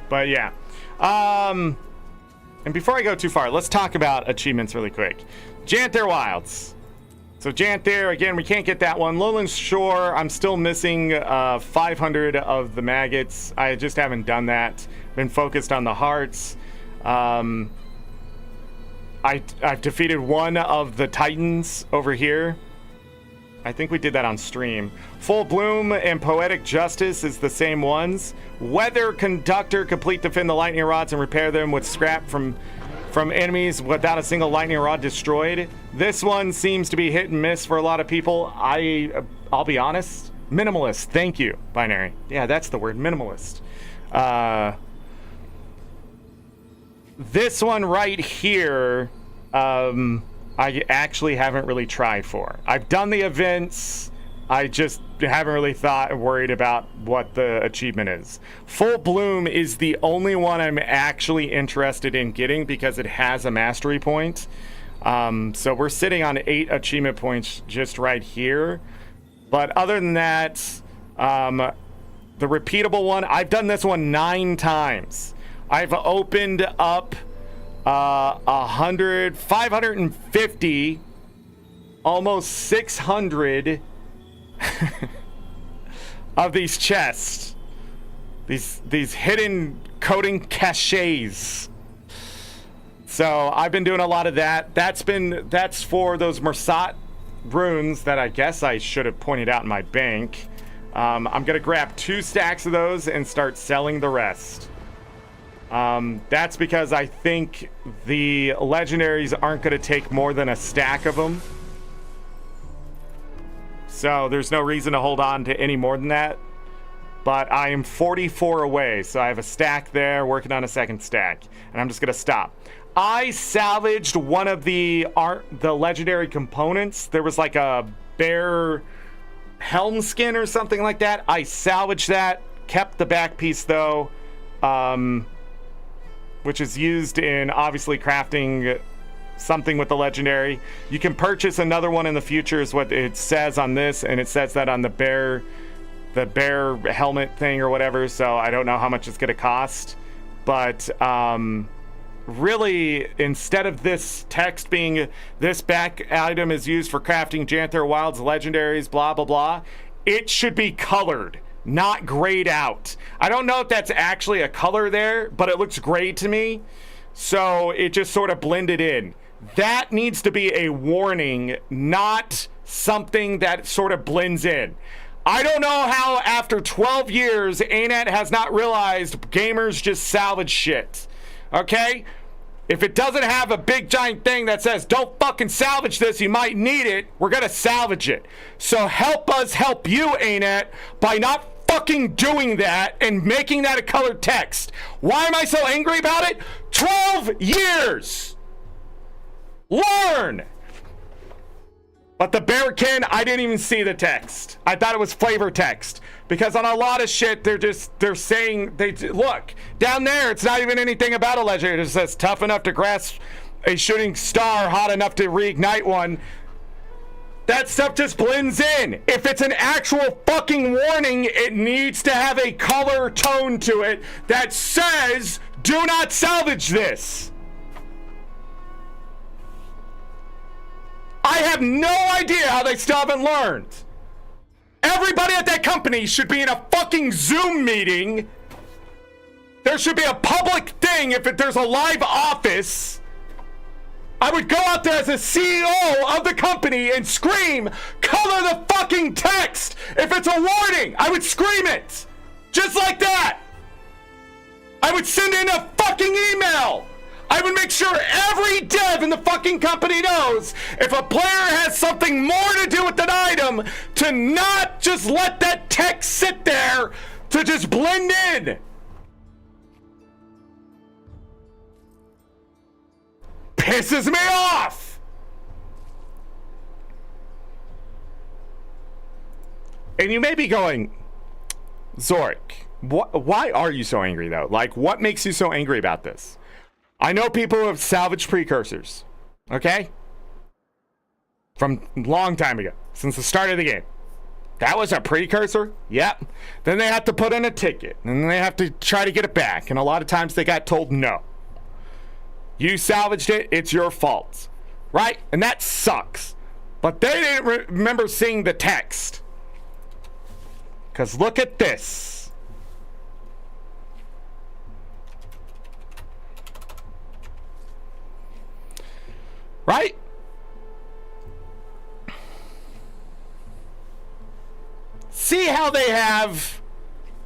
But yeah. And before I go too far, let's talk about achievements really quick. Janthir Wilds. So Janthir, again, we can't get that one. Lowland Shore, I'm still missing 500 of the maggots. I just haven't done that. Been focused on the hearts. I've defeated one of the titans over here. I think we did that on stream. Full Bloom and Poetic Justice is the same ones. Weather Conductor, complete, defend the lightning rods and repair them with scrap from enemies without a single lightning rod destroyed. This one seems to be hit and miss for a lot of people. I'll be honest, minimalist. Thank you, Binary. Yeah, that's the word, minimalist. This one right here, I actually haven't really tried for. I've done the events. I just haven't really thought or worried about what the achievement is. Full Bloom is the only one I'm actually interested in getting because it has a mastery point. So we're sitting on 8 achievement points just right here. But other than that, the repeatable one, I've done this one 9 times. I've opened up 100, 550, almost 600 of these chests, these hidden coding caches. So I've been doing a lot of that. That's for those Mersat runes that I guess I should have pointed out in my bank. I'm gonna grab 2 stacks of those and start selling the rest. That's because I think the legendaries aren't going to take more than a stack of them. So there's no reason to hold on to any more than that. But I am 44 away, so I have a stack there, working on a second stack. And I'm just going to stop. I salvaged one of the legendary components. There was like a bear helm skin or something like that. I salvaged that, kept the back piece though. Which is used in obviously crafting something with the legendary. You can purchase another one in the future is what it says on this, and it says that on the bear helmet thing or whatever, so I don't know how much it's gonna cost. But really, instead of this text being this back item is used for crafting Janthir Wilds legendaries, blah blah blah, it should be colored, not grayed out. I don't know if that's actually a color there, but it looks gray to me. So it just sort of blended in. That needs to be a warning, not something that sort of blends in. I don't know how after 12 years, ArenaNet has not realized gamers just salvage shit. Okay? If it doesn't have a big giant thing that says, don't fucking salvage this, you might need it, we're gonna salvage it. So help us help you, ArenaNet, by not fucking doing that and making that a colored text. Why am I so angry about it? 12 years! Learn! But the Bearkin, I didn't even see the text. I thought it was flavor text. Because on a lot of shit, they're saying, look, down there, it's not even anything about a legendary. It just says tough enough to grasp a shooting star, hot enough to reignite one. That stuff just blends in. If it's an actual fucking warning, it needs to have a color tone to it that says, do not salvage this. I have no idea how they still haven't learned. Everybody at that company should be in a fucking Zoom meeting. There should be a public thing if there's a live office. I would go out there as a CEO of the company and scream, color the fucking text. If it's a warning, I would scream it. Just like that. I would send in a fucking email. I would make sure every dev in the fucking company knows if a player has something more to do with an item, to not just let that text sit there, to just blend in. Pisses me off. And you may be going, Zorric, why are you so angry though? Like, what makes you so angry about this? I know people who have salvaged precursors, okay? From a long time ago, since the start of the game. That was a precursor? Yep. Then they have to put in a ticket, and then they have to try to get it back, and a lot of times they got told no. You salvaged it, it's your fault, right? And that sucks. But they didn't remember seeing the text. Because look at this. Right? See how they have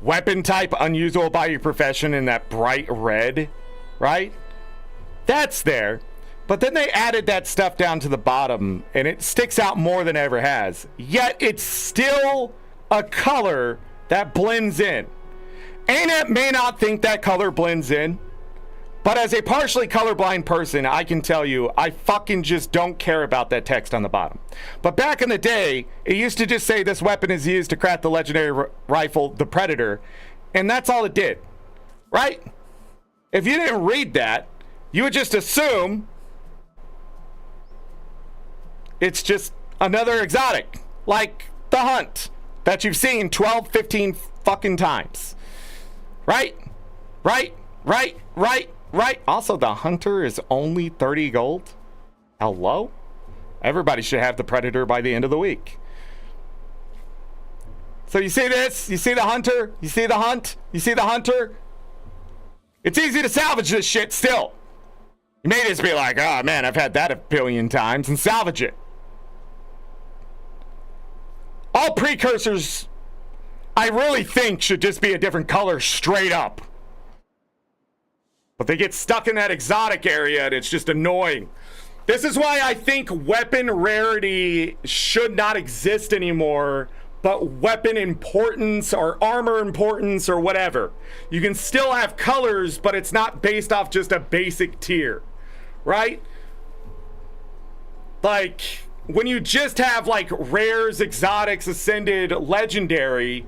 weapon type unusable by your profession in that bright red, right? That's there. But then they added that stuff down to the bottom and it sticks out more than it ever has. Yet it's still a color that blends in. ArenaNet may not think that color blends in. But as a partially colorblind person, I can tell you, I fucking just don't care about that text on the bottom. But back in the day, it used to just say this weapon is used to craft the legendary rifle, the Predator. And that's all it did, right? If you didn't read that, you would just assume it's just another exotic, like the Hunt, that you've seen 12, 15 fucking times. Right? Right. Also, the Hunter is only 30 gold. Hello? Everybody should have the Predator by the end of the week. So you see this? You see the Hunter? You see the Hunt? You see the Hunter? It's easy to salvage this shit still. You may just be like, oh man, I've had that a billion times, and salvage it. All precursors, I really think, should just be a different color straight up. But they get stuck in that exotic area and it's just annoying. This is why I think weapon rarity should not exist anymore, but weapon importance or armor importance or whatever. You can still have colors, but it's not based off just a basic tier, right? Like, when you just have like rares, exotics, ascended, legendary,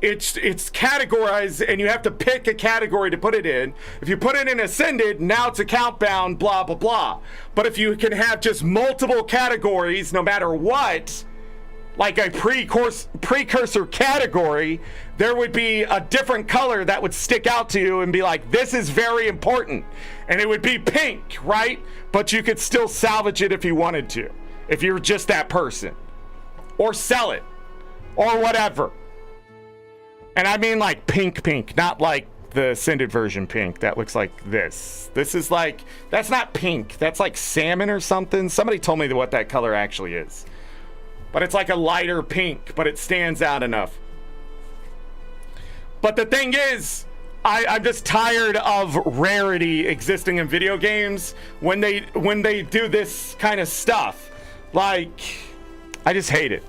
it's categorized and you have to pick a category to put it in. If you put it in ascended, now it's account bound, blah, blah, blah. But if you can have just multiple categories, no matter what, like a precursor category, there would be a different color that would stick out to you and be like, this is very important. And it would be pink, right? But you could still salvage it if you wanted to, if you're just that person. Or sell it. Or whatever. And I mean like pink, not like the Ascended version pink that looks like this. This is like, that's not pink. That's like salmon or something. Somebody told me what that color actually is. But it's like a lighter pink, but it stands out enough. But the thing is, I'm just tired of rarity existing in video games when they do this kind of stuff. Like, I just hate it.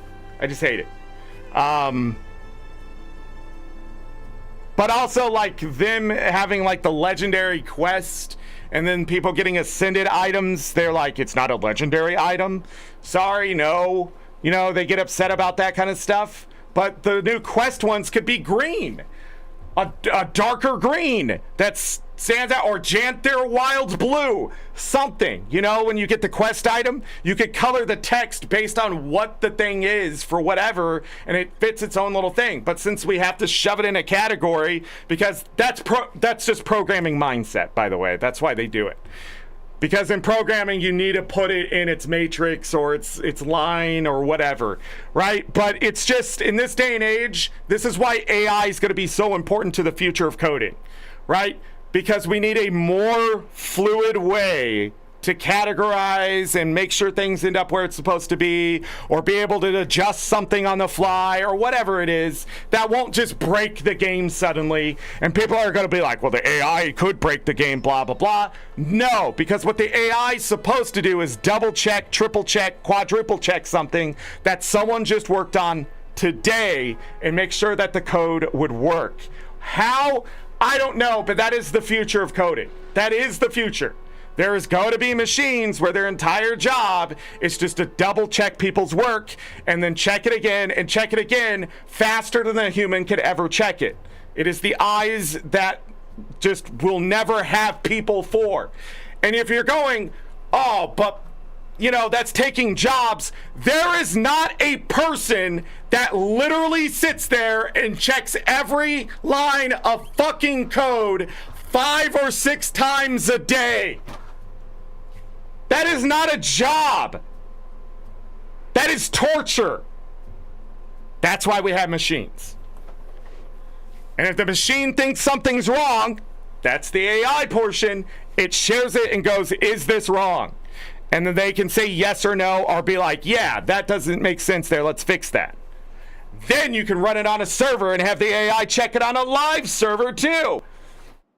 But also, like, them having, like, the legendary quest and then people getting ascended items, they're like, it's not a legendary item. Sorry, no. You know, they get upset about that kind of stuff. But the new quest ones could be green. A darker green that stands out, or Janthir Wilds blue, something. You know, when you get the quest item, you could color the text based on what the thing is for whatever, and it fits its own little thing. But since we have to shove it in a category, because that's just programming mindset, by the way. That's why they do it. Because in programming, you need to put it in its matrix or its line or whatever, right? But it's just, in this day and age, this is why AI is going to be so important to the future of coding, right? Because we need a more fluid way to categorize and make sure things end up where it's supposed to be, or be able to adjust something on the fly, or whatever it is, that won't just break the game suddenly. And people are going to be like, well, the AI could break the game, blah, blah, blah. No, because what the AI is supposed to do is double check, triple check, quadruple check something that someone just worked on today and make sure that the code would work. How? I don't know, but that is the future of coding. That is the future. There is going to be machines where their entire job is just to double check people's work and then check it again and check it again faster than a human could ever check it. It is the eyes that just will never have people for. And if you're going, oh, but you know, that's taking jobs. There is not a person that literally sits there and checks every line of fucking code 5 or 6 times a day. That is not a job. That is torture. That's why we have machines. And if the machine thinks something's wrong, that's the AI portion. It shares it and goes, is this wrong? And then they can say yes or no, or be like, yeah, that doesn't make sense there. Let's fix that. Then you can run it on a server and have the AI check it on a live server too.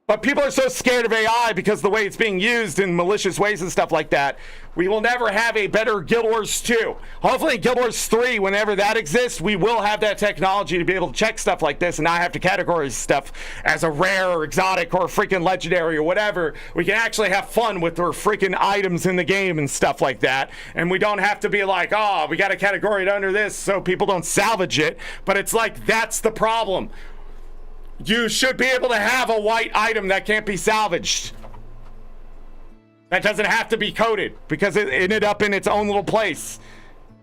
But people are so scared of AI because the way it's being used in malicious ways and stuff like that, we will never have a better Guild Wars 2. Hopefully in Guild Wars 3, whenever that exists, we will have that technology to be able to check stuff like this and not have to categorize stuff as a rare or exotic or freaking legendary or whatever. We can actually have fun with our freaking items in the game and stuff like that. And we don't have to be like, oh, we got to categorize it under this so people don't salvage it. But it's like, that's the problem. You should be able to have a white item that can't be salvaged. That doesn't have to be coded because it ended up in its own little place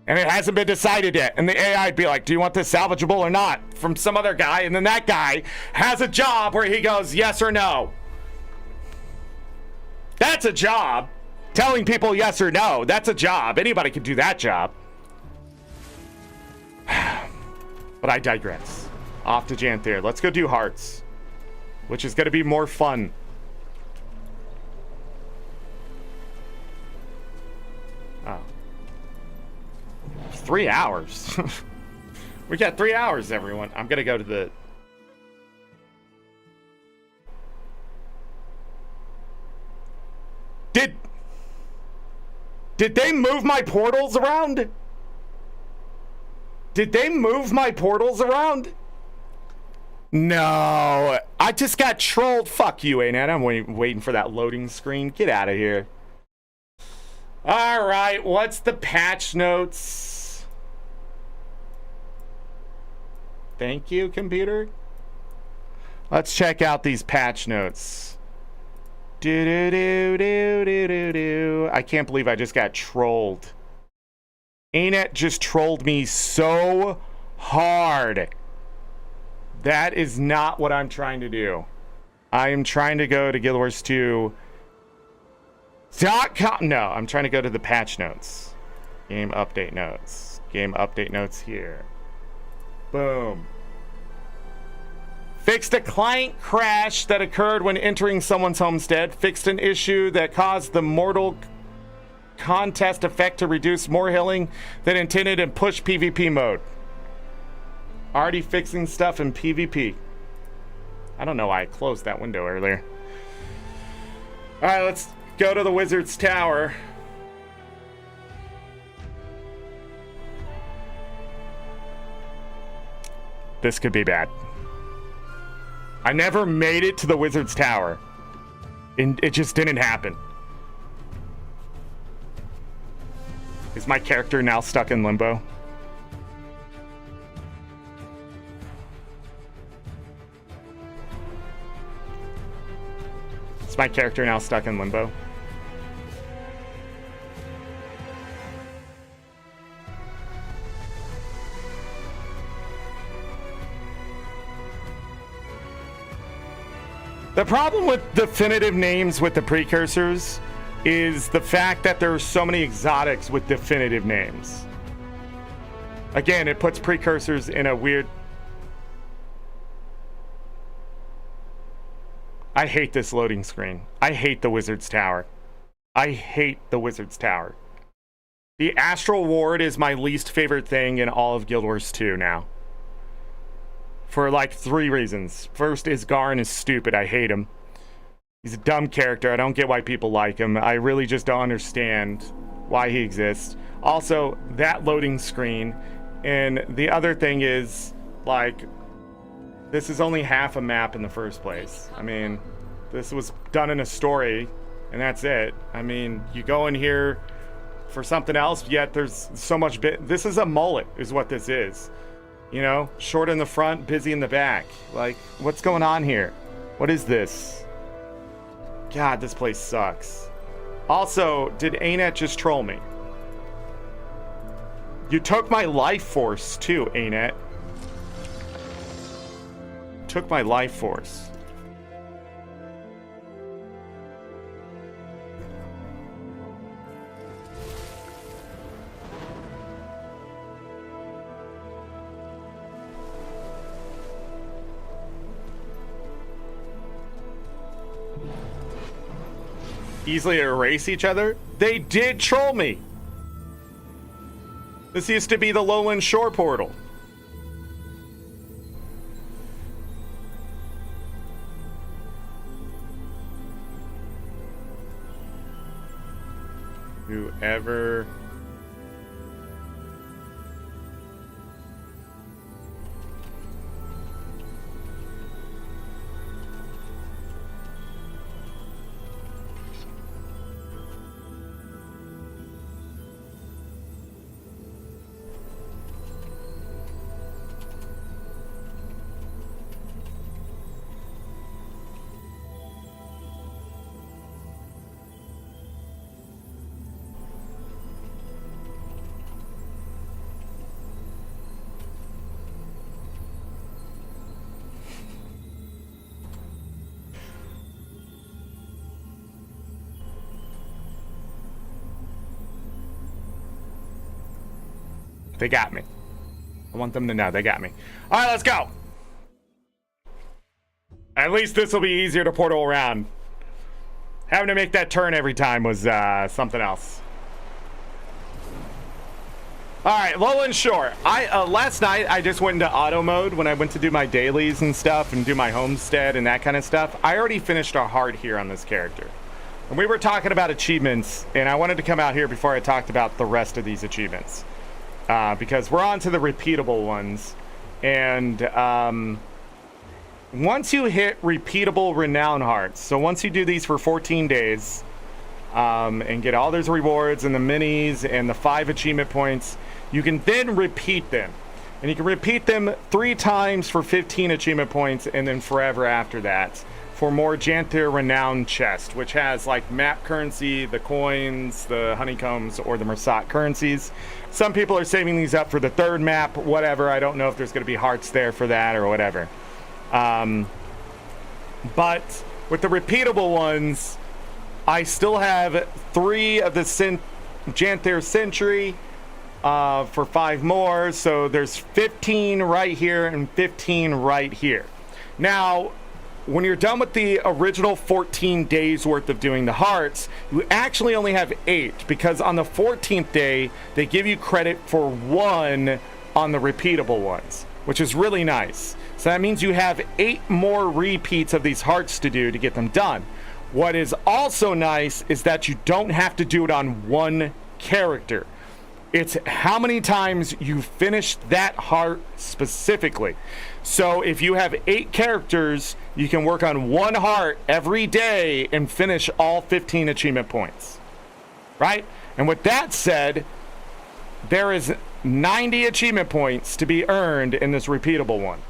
and it hasn't been decided yet. And the AI would be like, do you want this salvageable or not? From some other guy. And then that guy has a job where he goes, yes or no. That's a job. Telling people yes or no. That's a job. Anybody can do that job. But I digress. Off to Janthir. Let's go do hearts, which is going to be more fun. Oh. 3 hours. We got 3 hours, everyone. I'm going to go to the... Did they move my portals around? Did they move my portals around? No, I just got trolled. Fuck you, ArenaNet. I'm waiting for that loading screen. Get out of here. All right, what's the patch notes? Thank you, computer. Let's check out these patch notes. I can't believe I just got trolled. ArenaNet just trolled me so hard. That is not what I'm trying to do. I am trying to go to Guild Wars 2.com. No, I'm trying to go to the patch notes. Game update notes. Game update notes here. Boom. Fixed a client crash that occurred when entering someone's homestead. Fixed an issue that caused the mortal contest effect to reduce more healing than intended in push PvP mode. Already fixing stuff in PvP. I don't know why I closed that window earlier. All right, let's go to the Wizard's Tower. This could be bad. I never made it to the Wizard's Tower. And it just didn't happen. Is my character now stuck in limbo? Is my character now stuck in limbo? The problem with definitive names with the precursors is the fact that there are so many exotics with definitive names. Again, it puts precursors in a weird... I hate this loading screen. I hate the Wizard's Tower. I hate the Wizard's Tower. The Astral Ward is my least favorite thing in all of Guild Wars 2 now. For like 3 reasons. First is Garn is stupid. I hate him. He's a dumb character. I don't get why people like him. I really just don't understand why he exists. Also, that loading screen. And the other thing is, like, this is only half a map in the first place. I mean, this was done in a story, and that's it. I mean, you go in here for something else, yet there's so much this is a mullet, is what this is. You know, short in the front, busy in the back. Like, what's going on here? What is this? God, this place sucks. Also, did ArenaNet just troll me? You took my life force too, ArenaNet. Took my life force. Easily erase each other? They did troll me. This used to be the Lowland Shore portal. Whoever... They got me. I want them to know they got me. All right, let's go. At least this will be easier to portal around. Having to make that turn every time was something else. All right, Lowland Shore. Last night I just went into auto mode when I went to do my dailies and stuff and do my homestead and that kind of stuff. I already finished a heart here on this character. And we were talking about achievements, and I wanted to come out here before I talked about the rest of these achievements. Because we're on to the repeatable ones. And once you hit repeatable renown hearts, so once you do these for 14 days and get all those rewards and the minis and the 5 achievement points, you can then repeat them. And you can repeat them 3 times for 15 achievement points and then forever after that for more Janthir Renown chest, which has like map currency, the coins, the honeycombs, or the Mersat currencies. Some people are saving these up for the 3rd map, whatever. I don't know if there's going to be hearts there for that or whatever. But with the repeatable ones, I still have 3 of the Janthir Century for 5 more. So there's 15 right here and 15 right here. Now, when you're done with the original 14 days worth of doing the hearts, you actually only have 8, because on the 14th day, they give you credit for 1 on the repeatable ones, which is really nice. So that means you have 8 more repeats of these hearts to do to get them done. What is also nice is that you don't have to do it on 1 character. It's how many times you finished that heart specifically. So if you have 8 characters, you can work on 1 heart every day and finish all 15 achievement points. Right? And with that said, there is 90 achievement points to be earned in this repeatable one.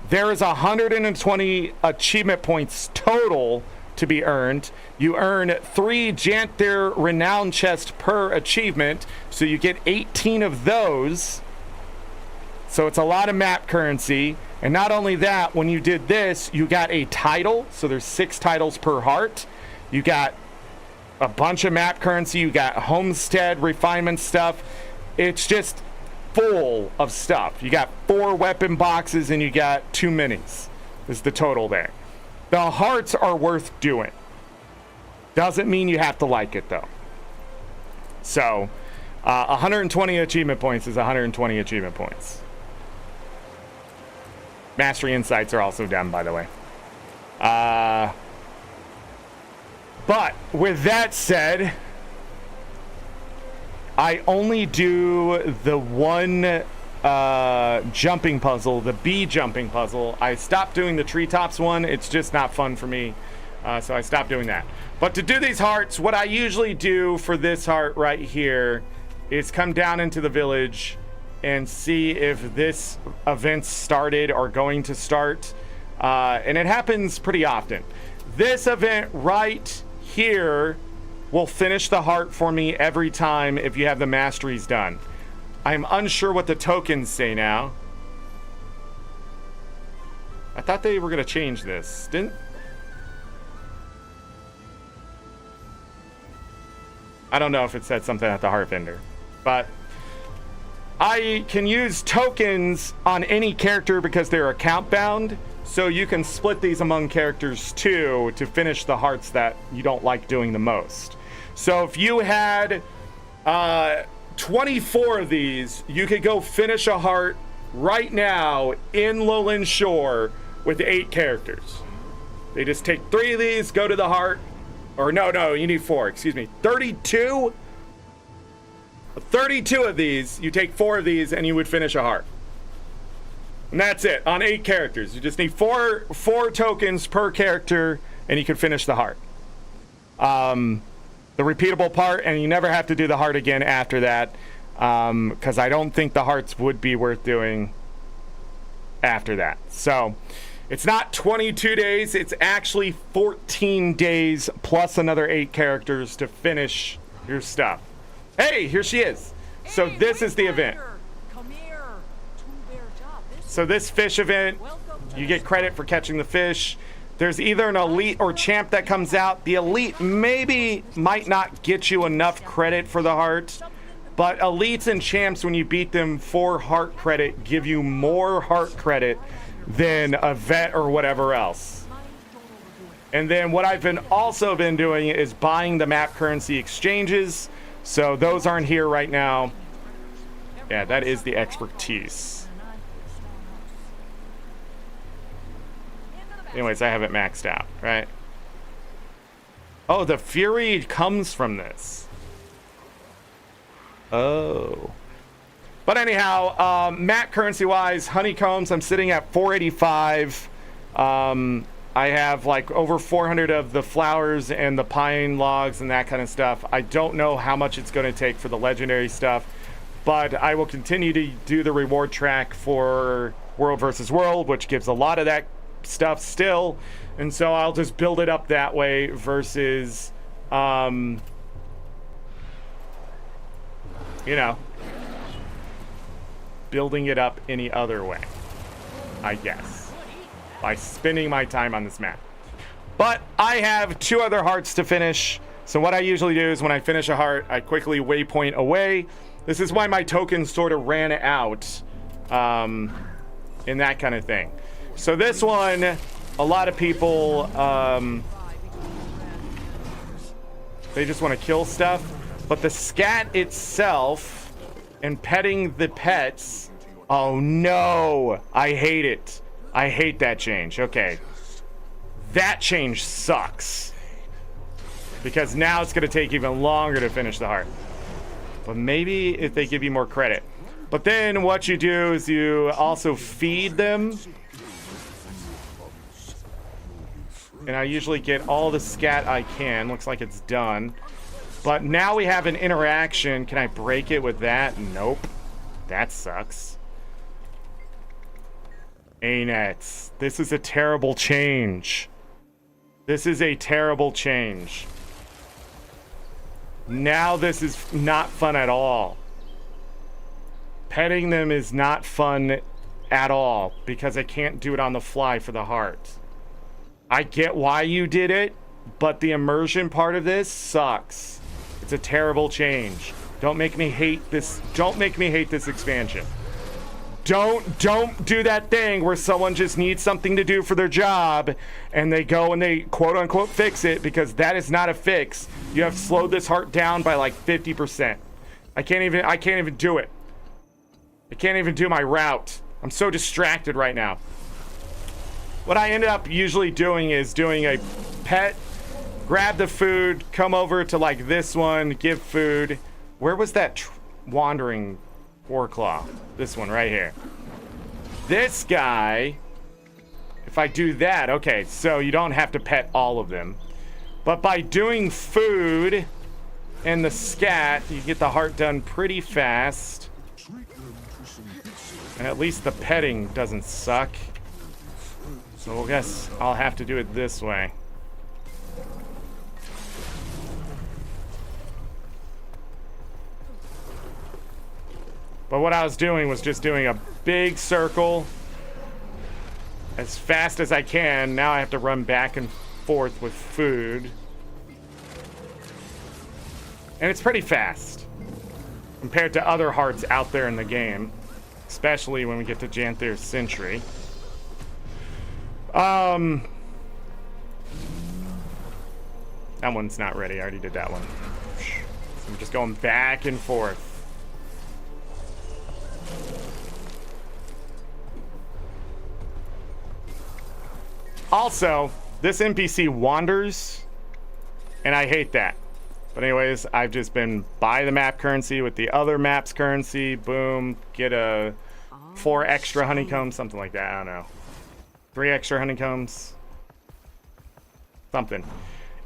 There is 120 achievement points total to be earned. You earn 3 Janthir Renown chests per achievement, so you get 18 of those. So it's a lot of map currency. And not only that, when you did this, you got a title. So there's 6 titles per heart. You got a bunch of map currency. You got homestead refinement stuff. It's just full of stuff. You got 4 weapon boxes and you got 2 minis is the total there. The hearts are worth doing. Doesn't mean you have to like it though. So 120 achievement points is 120 achievement points. Mastery insights are also down, by the way. But with that said, I only do the one jumping puzzle, the bee jumping puzzle. I stopped doing the treetops one. It's just not fun for me. So I stopped doing that. But to do these hearts, what I usually do for this heart right here is come down into the village and see if this event started or going to start. And it happens pretty often. This event right here will finish the heart for me every time if you have the masteries done. I'm unsure what the tokens say now. I thought they were gonna change this. I don't know if it said something at the heart vendor, but I can use tokens on any character because they're account bound. So you can split these among characters too to finish the hearts that you don't like doing the most. So if you had 24 of these, you could go finish a heart right now in Lowland Shore with 8 characters. They just take 3 of these, go to the heart, or no, you need 4, excuse me. 32 of these, you take 4 of these and you would finish a heart. And that's it, on 8 characters. You just need 4 tokens per character and you can finish the heart. The repeatable part, and you never have to do the heart again after that, because I don't think the hearts would be worth doing after that. So it's not 22 days, it's actually 14 days plus another 8 characters to finish your stuff. Hey, here she is. So this is the event. Come here. 2-bear job. So this fish event, you get credit for catching the fish. There's either an elite or champ that comes out. The elite might not get you enough credit for the heart, but elites and champs, when you beat them for heart credit, give you more heart credit than a vet or whatever else. And then what I've also been doing is buying the map currency exchanges. So those aren't here right now. Yeah, that is the expertise. Anyways, I have it maxed out, right? Oh, the fury comes from this. Oh. But anyhow, map currency wise, honeycombs, I'm sitting at 485. I have like over 400 of the flowers and the pine logs and that kind of stuff. I don't know how much it's going to take for the legendary stuff, but I will continue to do the reward track for World versus World, which gives a lot of that stuff still, and so I'll just build it up that way versus you know, building it up any other way, I guess, by spending my time on this map. But I have 2 other hearts to finish, so what I usually do is when I finish a heart, I quickly waypoint away. This is why my tokens sort of ran out in that kind of thing. So this one, a lot of people, they just want to kill stuff. But the scat itself and petting the pets, oh no, I hate it. I hate that change. Okay, that change sucks. Because now it's going to take even longer to finish the heart. But maybe if they give you more credit. But then what you do is you also feed them. And I usually get all the scat I can. Looks like it's done. But now we have an interaction. Can I break it with that? Nope. That sucks. ArenaNet. This is a terrible change. This is a terrible change. Now this is not fun at all. Petting them is not fun at all because I can't do it on the fly for the heart. I get why you did it, but the immersion part of this sucks. It's a terrible change. Don't make me hate this. Don't make me hate this expansion. Don't do that thing where someone just needs something to do for their job and they go and they quote unquote fix it, because that is not a fix. You have slowed this heart down by like 50%. I can't even do it. I can't even do my route. I'm so distracted right now. What I end up usually doing is doing a pet, grab the food, come over to like this one, give food. Where was that wandering Warclaw? This one right here. This guy, if I do that, okay, so you don't have to pet all of them. But by doing food and the scat, you get the heart done pretty fast. And at least the petting doesn't suck. So I guess I'll have to do it this way. But what I was doing was just doing a big circle as fast as I can. Now I have to run back and forth with food. And it's pretty fast compared to other hearts out there in the game, especially when we get to Janthir's Century. That one's not ready. I already did that one. So I'm just going back and forth. Also, this NPC wanders, and I hate that. But anyways, I've just been buy the map currency with the other map's currency. Boom, get a 4 extra honeycombs, something like that. I don't know. 3 extra honeycombs. Something.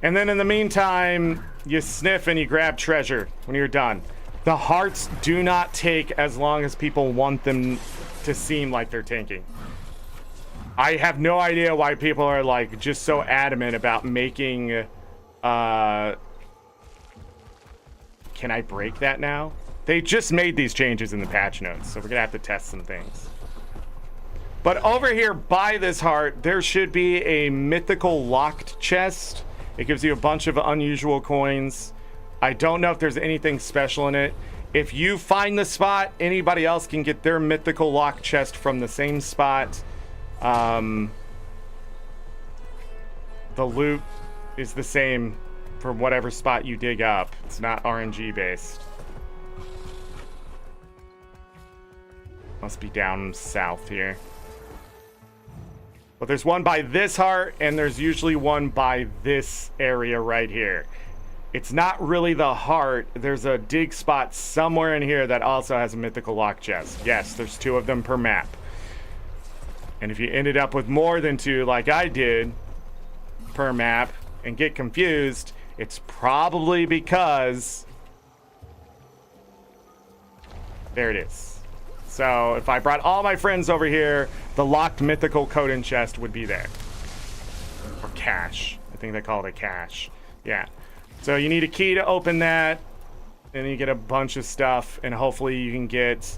And then in the meantime, you sniff and you grab treasure when you're done. The hearts do not take as long as people want them to seem like they're taking. I have no idea why people are like just so adamant about making can I break that now? They just made these changes in the patch notes, so we're gonna have to test some things. But over here by this heart, there should be a mythical locked chest. It gives you a bunch of unusual coins. I don't know if there's anything special in it. If you find the spot, anybody else can get their mythical locked chest from the same spot. The loot is the same from whatever spot you dig up. It's not RNG based. Must be down south here. But there's one by this heart, and there's usually one by this area right here. It's not really the heart. There's a dig spot somewhere in here that also has a mythical lock chest. Yes, there's 2 of them per map. And if you ended up with more than 2 like I did per map and get confused, it's probably because there it is. So if I brought all my friends over here, the locked mythical Coden chest would be there. Or cache. I think they call it a cache. Yeah. So you need a key to open that, and you get a bunch of stuff, and hopefully you can get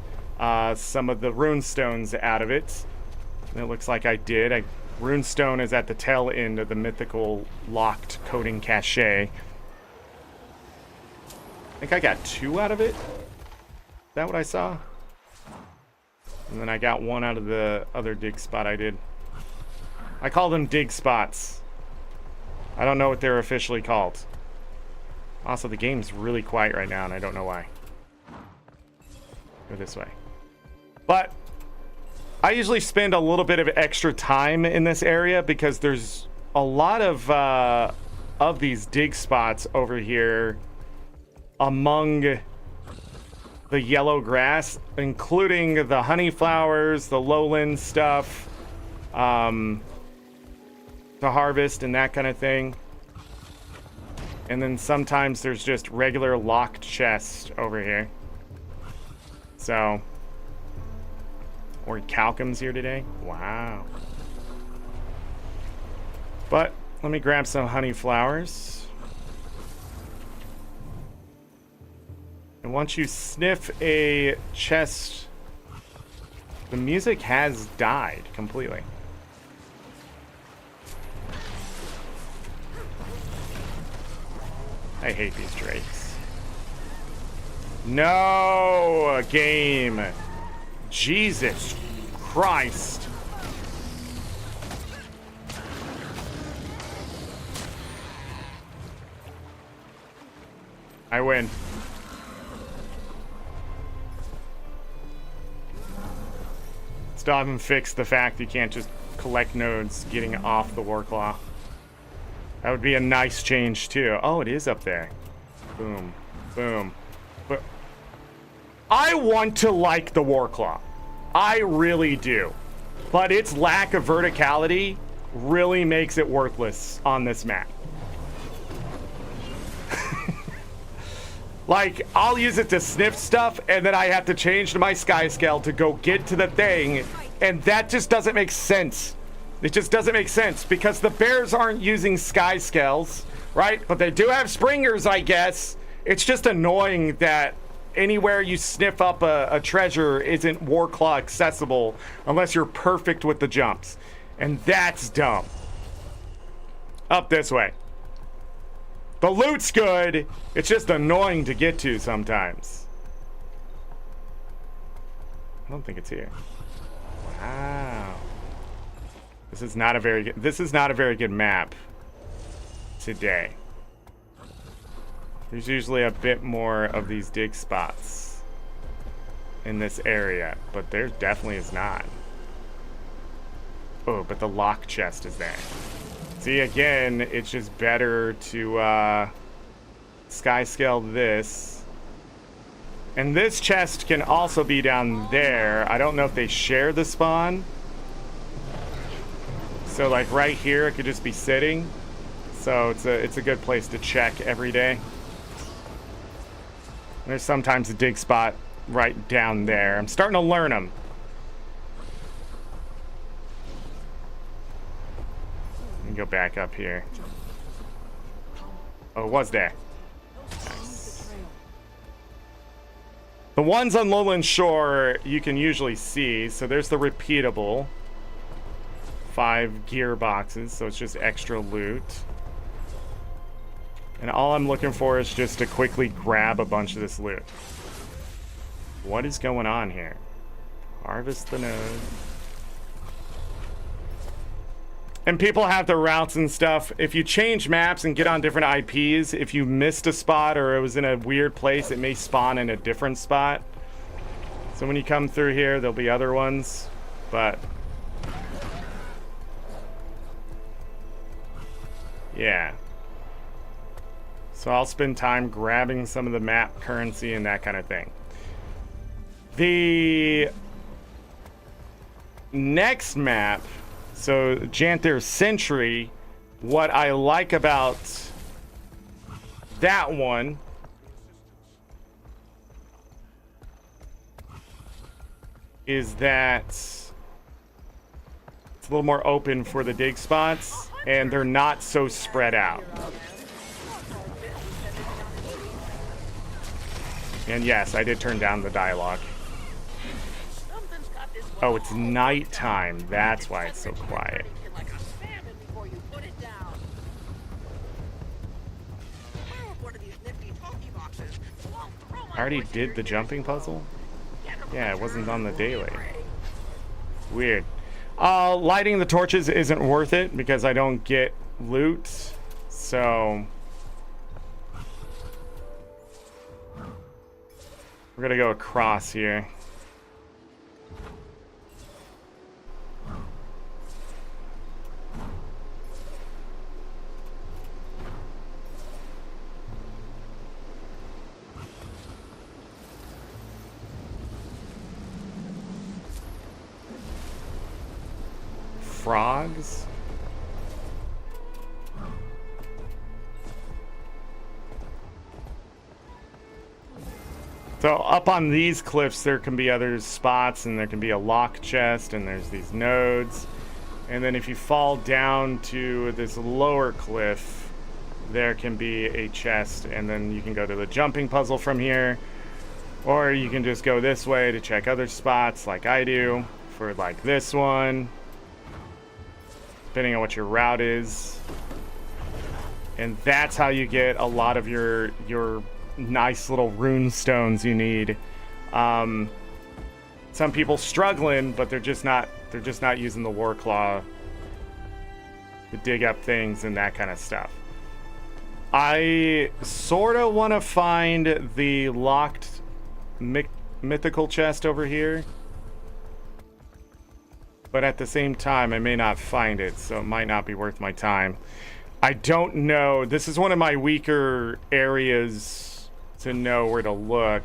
some of the rune stones out of it. And it looks like I did. Runestone is at the tail end of the mythical locked coding cache. I think I got 2 out of it. Is that what I saw? And then I got 1 out of the other dig spot I did. I call them dig spots. I don't know what they're officially called. Also, the game's really quiet right now, and I don't know why. Go this way. But I usually spend a little bit of extra time in this area because there's a lot of these dig spots over here among the yellow grass, including the honey flowers, the lowland stuff, to harvest and that kind of thing. And then sometimes there's just regular locked chests over here. So, or Calcum's here today. Wow. But Let me grab some honey flowers. And once you sniff a chest, the music has died completely. I hate these drakes. No, game. Jesus Christ. I win. Still haven't fixed the fact you can't just collect nodes getting off the Warclaw. That would be a nice change too. Oh, it is up there. Boom. Boom. But I want to like the Warclaw. I really do. But its lack of verticality really makes it worthless on this map. Like, I'll use it to sniff stuff, and then I have to change to my sky scale to go get to the thing, and that just doesn't make sense. It just doesn't make sense, because the bears aren't using sky scales, right? But they do have springers, I guess. It's just annoying that anywhere you sniff up a treasure isn't Warclaw accessible unless you're perfect with the jumps. And that's dumb. Up this way. The loot's good. It's just annoying to get to sometimes. I don't think it's here. Wow. This is not a very good map today. There's usually a bit more of these dig spots in this area, but there definitely is not. Oh, but the lock chest is there. See, again, it's just better to sky scale this. And this chest can also be down there. I don't know if they share the spawn. So like right here, it could just be sitting. So it's a good place to check every day. There's sometimes a dig spot right down there. I'm starting to learn them. Let me go back up here. Oh, it was there. Nice. The ones on Lowland Shore you can usually see. So there's the repeatable 5 gear boxes, so it's just extra loot. And all I'm looking for is just to quickly grab a bunch of this loot. What is going on here? Harvest the node. And people have their routes and stuff. If you change maps and get on different IPs, if you missed a spot or it was in a weird place, it may spawn in a different spot. So when you come through here, there'll be other ones. But yeah. So I'll spend time grabbing some of the map currency and that kind of thing. The next map, so Janthir Century, what I like about that one is that it's a little more open for the dig spots and they're not so spread out. And yes, I did turn down the dialogue. Oh, it's nighttime. That's why it's so quiet. I already did the jumping puzzle? Yeah, it wasn't on the daily. Weird. Lighting the torches isn't worth it because I don't get loot. So we're gonna go across here. Frogs? So up on these cliffs there can be other spots and there can be a lock chest and there's these nodes. And then if you fall down to this lower cliff, there can be a chest, and then you can go to the jumping puzzle from here. Or you can just go this way to check other spots like I do for like this one, depending on what your route is. And that's how you get a lot of your nice little rune stones you need. Some people struggling, but they're just not using the Warclaw to dig up things and that kind of stuff. I sort of want to find the locked mythical chest over here, but at the same time I may not find it, so it might not be worth my time. I don't know. This is one of my weaker areas to know where to look.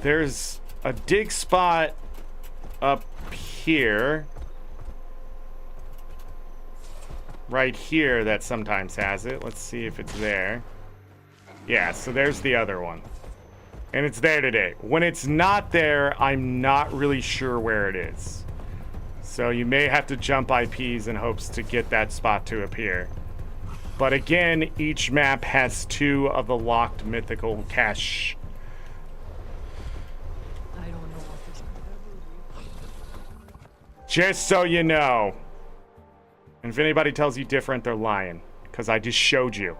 There's a dig spot up here, right here, that sometimes has it. Let's see if it's there. Yeah, so there's the other one. And it's there today. When it's not there, I'm not really sure where it is. So you may have to jump IPs in hopes to get that spot to appear. But again, each map has 2 of the locked mythical cache. I don't know what this will ever be. Just so you know. And if anybody tells you different, they're lying. Because I just showed you.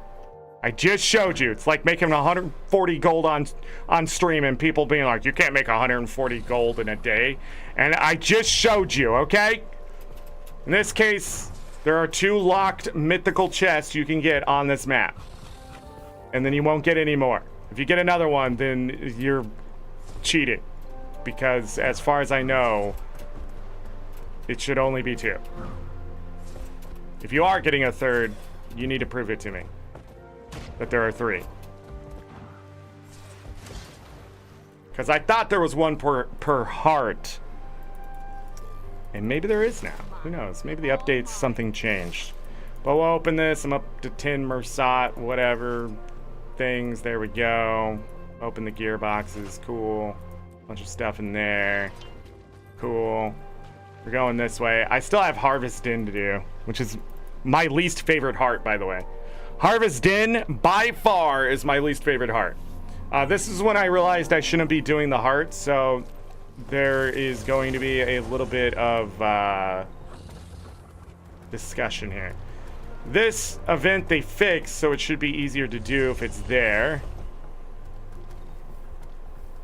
I just showed you. It's like making 140 gold on stream and people being like, you can't make 140 gold in a day. And I just showed you, okay? In this case, there are 2 locked mythical chests you can get on this map. And then you won't get any more. If you get another one, then you're cheating. Because as far as I know, it should only be 2. If you are getting a third, you need to prove it to me that there are 3. Because I thought there was 1 per heart. And maybe there is now. Who knows? Maybe the updates, something changed. But we'll open this. I'm up to 10 Mersat, whatever things. There we go. Open the gearboxes. Cool. Bunch of stuff in there. Cool. We're going this way. I still have Harvest Den to do, which is my least favorite heart, by the way. Harvest Den, by far, is my least favorite heart. This is when I realized I shouldn't be doing the heart, so there is going to be a little bit of discussion here. This event they fixed, so it should be easier to do if it's there.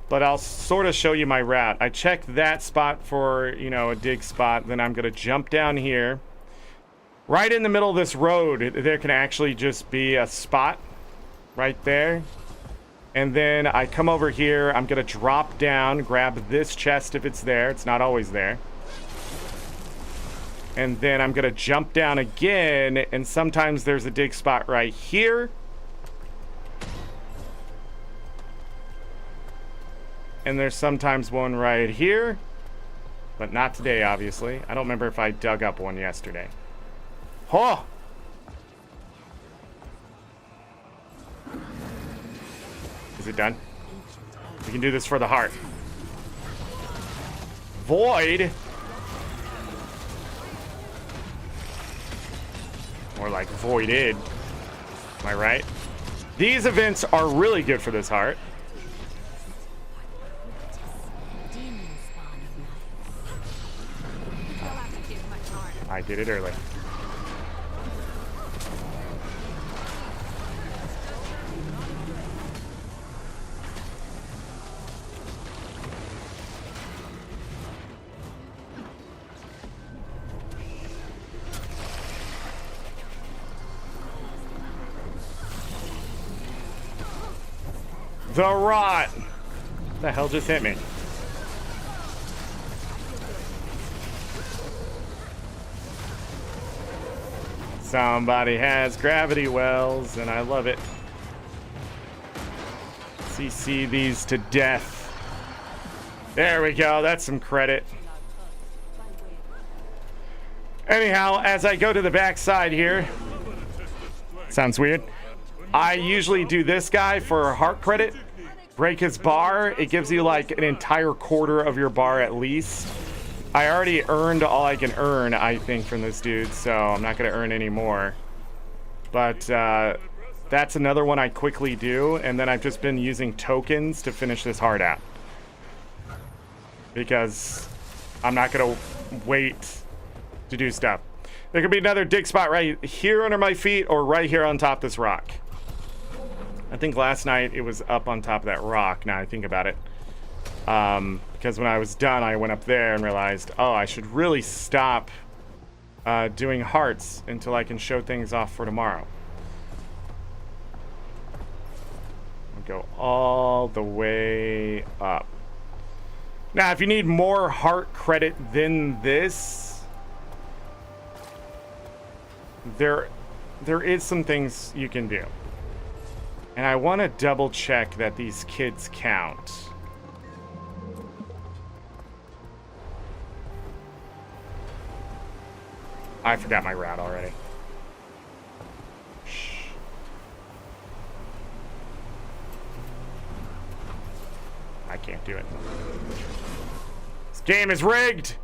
But I'll sort of show you my route. I checked that spot for, you know, a dig spot. Then I'm going to jump down here. Right in the middle of this road, there can actually just be a spot right there. And then I come over here. I'm going to drop down, grab this chest if it's there. It's not always there. And then I'm going to jump down again. And sometimes there's a dig spot right here. And there's sometimes one right here. But not today, obviously. I don't remember if I dug up one yesterday. Oh! Is it done? We can do this for the heart. Void? More like voided. Am I right? These events are really good for this heart. I did it early. The rot! The hell just hit me? Somebody has gravity wells, and I love it. CC these to death. There we go. That's some credit. Anyhow, as I go to the back side here, sounds weird. I usually do this guy for heart credit. Break his bar. It gives you like an entire quarter of your bar at least. I already earned all I can earn, I think, from this dude, so I'm not going to earn any more. But that's another one I quickly do, and then I've just been using tokens to finish this hard out. Because I'm not going to wait to do stuff. There could be another dig spot right here under my feet or right here on top of this rock. I think last night it was up on top of that rock, now I think about it. Because when I was done, I went up there and realized, oh, I should really stop doing hearts until I can show things off for tomorrow. I'll go all the way up. Now, if you need more heart credit than this, there is some things you can do. And I want to double check that these kids count. I forgot my route already. Shh. I can't do it. This game is rigged!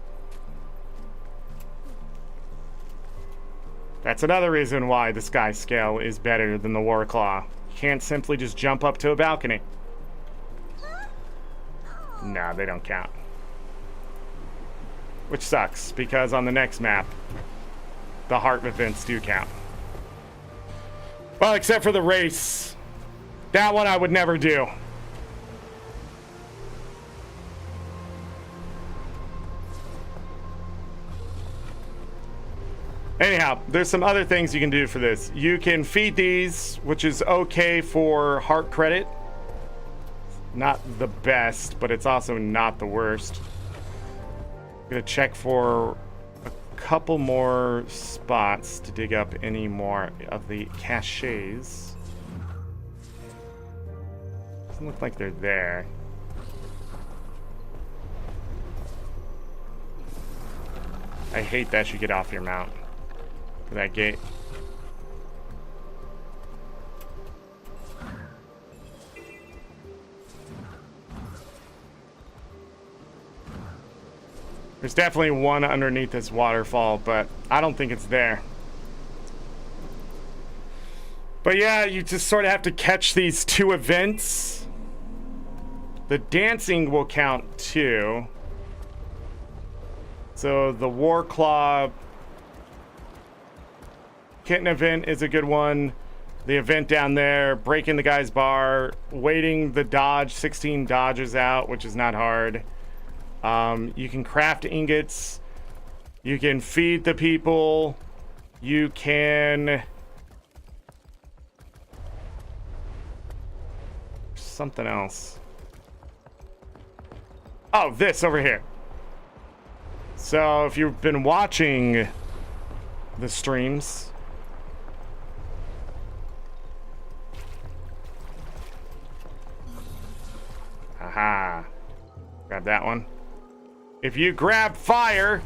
That's another reason why the sky scale is better than the Warclaw. You can't simply just jump up to a balcony. Nah, they don't count. Which sucks, because on the next map, the heart events do count. Well, except for the race. That one I would never do. Anyhow, there's some other things you can do for this. You can feed these, which is okay for heart credit. Not the best, but it's also not the worst. I'm gonna check for couple more spots to dig up any more of the caches. Doesn't look like they're there. I hate that you get off your mount for that gate. There's definitely one underneath this waterfall, but I don't think it's there. But yeah, you just sort of have to catch these two events. The dancing will count too. So the Warclaw kitten event is a good one. The event down there, breaking the guy's bar, waiting the dodge, 16 dodges out, which is not hard. You can craft ingots. You can feed the people. You can... something else. Oh, this over here. So if you've been watching the streams, aha, grab that one. If you grab fire,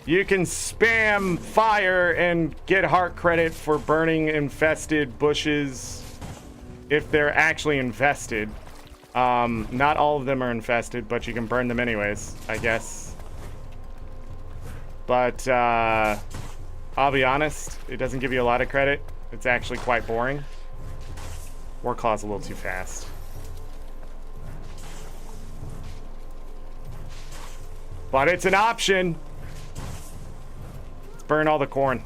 you can spam fire and get heart credit for burning infested bushes if they're actually infested. Not all of them are infested, but you can burn them anyways, I guess. But I'll be honest, it doesn't give you a lot of credit. It's actually quite boring. Warclaw's a little too fast. But it's an option. Let's burn all the corn.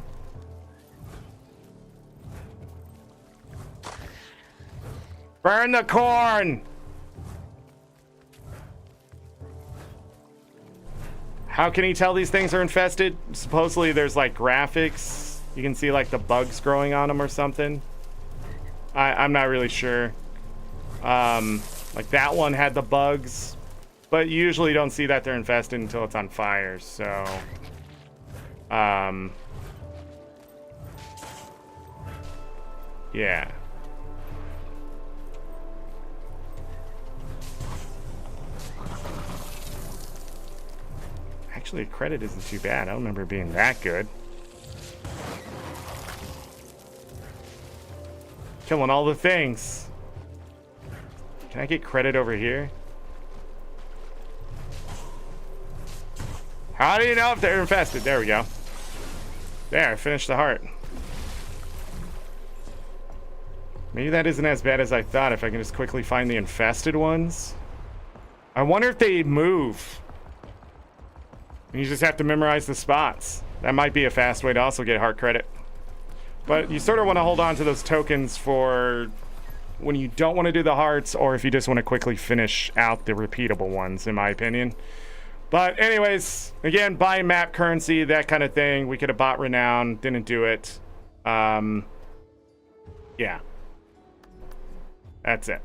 Burn the corn! How can he tell these things are infested? Supposedly there's like graphics. You can see like the bugs growing on them or something. I'm not really sure. Like that one had the bugs. But you usually don't see that they're infested until it's on fire, so... yeah. Actually, credit isn't too bad. I don't remember it being that good. Killing all the things. Can I get credit over here? How do you know if they're infested? There we go. There, finish the heart. Maybe that isn't as bad as I thought if I can just quickly find the infested ones. I wonder if they move. And you just have to memorize the spots. That might be a fast way to also get heart credit. But you sort of want to hold on to those tokens for when you don't want to do the hearts, or if you just want to quickly finish out the repeatable ones, in my opinion. But anyways, again, buying map currency, that kind of thing. We could have bought renown, didn't do it. Yeah. That's it.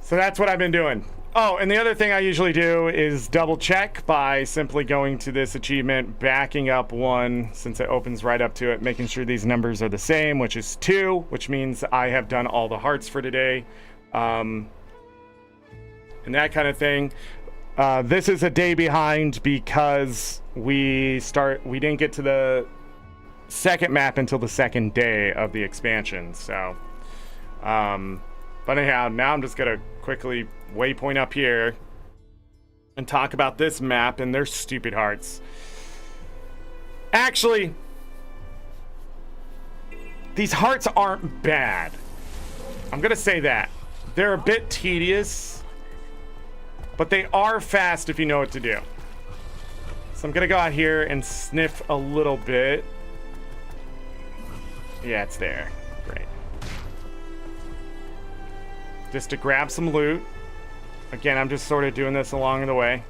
So that's what I've been doing. Oh, and the other thing I usually do is double check by simply going to this achievement, backing up one, since it opens right up to it, making sure these numbers are the same, which is 2, which means I have done all the hearts for today. And that kind of thing. This is a day behind because we didn't get to the second map until the second day of the expansion. So, but anyhow, now I'm just gonna quickly waypoint up here and talk about this map and their stupid hearts. Actually, these hearts aren't bad. I'm gonna say that. They're a bit tedious, but they are fast if you know what to do. So I'm gonna go out here and sniff a little bit. Yeah, it's there. Great. Just to grab some loot. Again, I'm just sort of doing this along the way.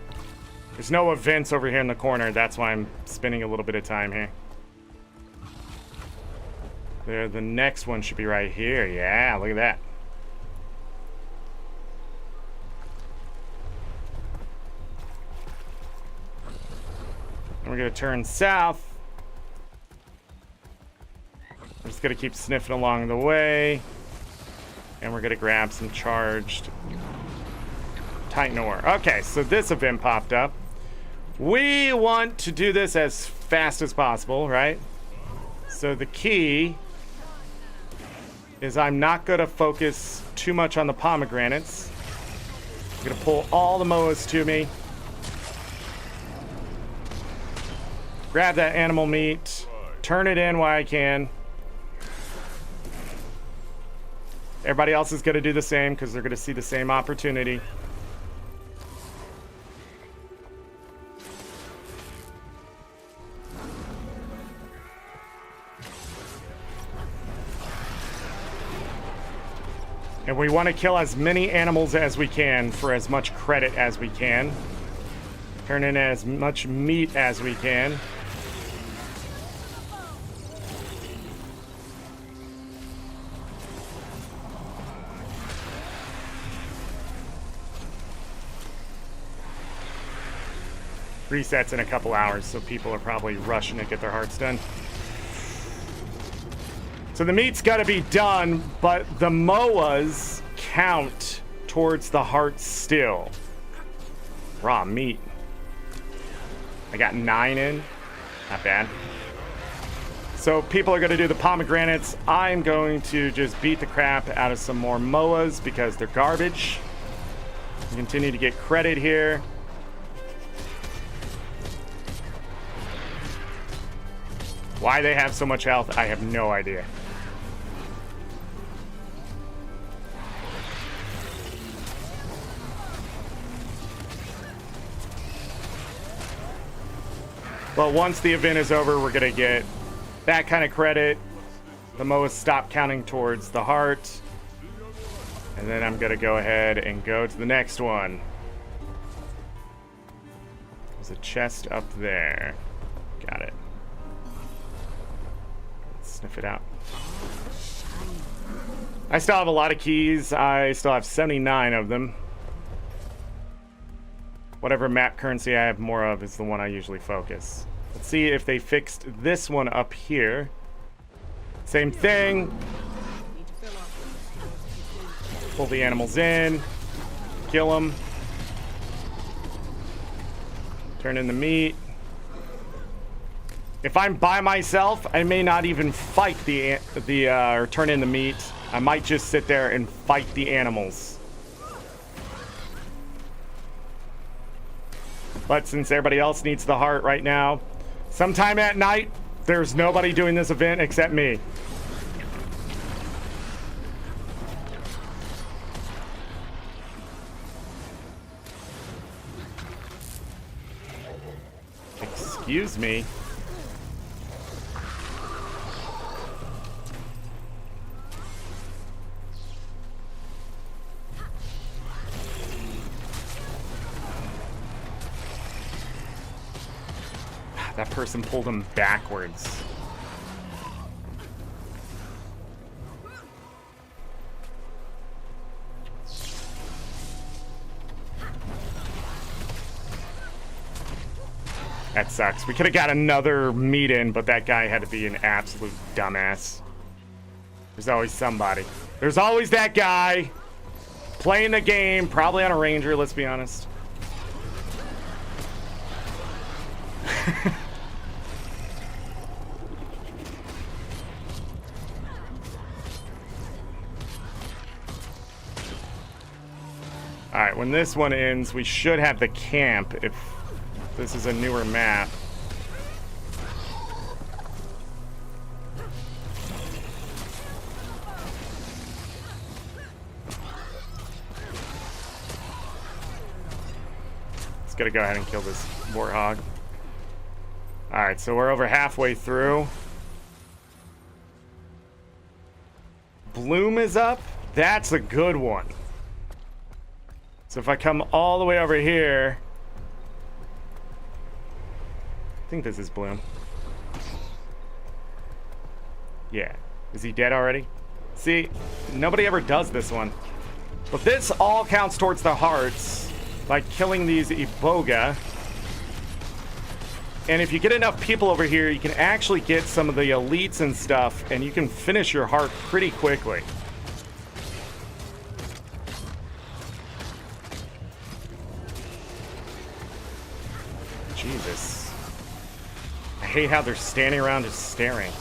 There's no events over here in the corner. That's why I'm spending a little bit of time here. There, the next one should be right here. Yeah, look at that. And we're gonna turn south. I'm just gonna keep sniffing along the way. And we're gonna grab some charged Titan ore. Okay, so this event popped up. We want to do this as fast as possible, right? So the key is I'm not gonna focus too much on the pomegranates. I'm gonna pull all the moas to me. Grab that animal meat. Turn it in while I can. Everybody else is gonna do the same because they're gonna see the same opportunity. And we want to kill as many animals as we can for as much credit as we can. Turn in as much meat as we can. Resets in a couple hours, so people are probably rushing to get their hearts done. So the meat's got to be done, but the MOAs count towards the hearts still. Raw meat. I got 9 in. Not bad. So people are going to do the pomegranates. I'm going to just beat the crap out of some more MOAs because they're garbage. Continue to get credit here. Why they have so much health, I have no idea. Well, once the event is over, we're gonna get that kind of credit. The MOAs stop counting towards the heart. And then I'm gonna go ahead and go to the next one. There's a chest up there. Got it. Sniff it out. I still have a lot of keys. I still have 79 of them. Whatever map currency I have more of is the one I usually focus. Let's see if they fixed this one up here. Same thing. Pull the animals in. Kill them. Turn in the meat. If I'm by myself, I may not even fight or turn in the meat. I might just sit there and fight the animals. But since everybody else needs the heart right now, sometime at night, there's nobody doing this event except me. Excuse me. That person pulled him backwards. That sucks. We could have got another meat in, but that guy had to be an absolute dumbass. There's always somebody. There's always that guy playing the game, probably on a ranger, let's be honest. Alright, when this one ends, we should have the camp if this is a newer map. Let's gotta go ahead and kill this warthog. Alright, so we're over halfway through. Bloom is up. That's a good one. So if I come all the way over here, I think this is Bloom. Yeah. Is he dead already? See, nobody ever does this one. But this all counts towards the hearts by killing these Iboga. And if you get enough people over here, you can actually get some of the elites and stuff, and you can finish your heart pretty quickly. Jesus. I hate how they're standing around just staring.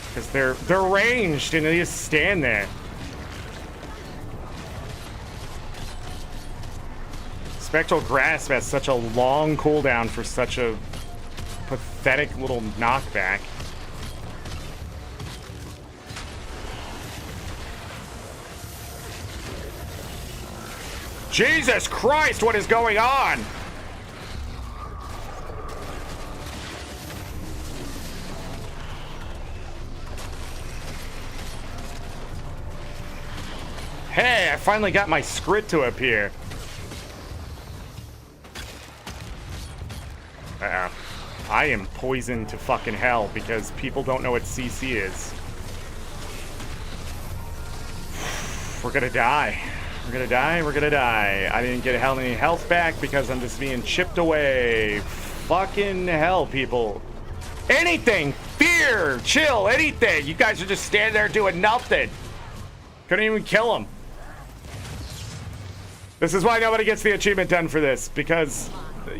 Because they're ranged and they just stand there. Spectral Grasp has such a long cooldown for such a pathetic little knockback. Jesus Christ, what is going on? Hey, I finally got my script to appear. I am poisoned to fucking hell because people don't know what CC is. We're gonna die. We're gonna die. We're gonna die. I didn't get any health back because I'm just being chipped away. Fucking hell, people. Anything. Fear. Chill. Anything. You guys are just standing there doing nothing. Couldn't even kill him. This is why nobody gets the achievement done for this, because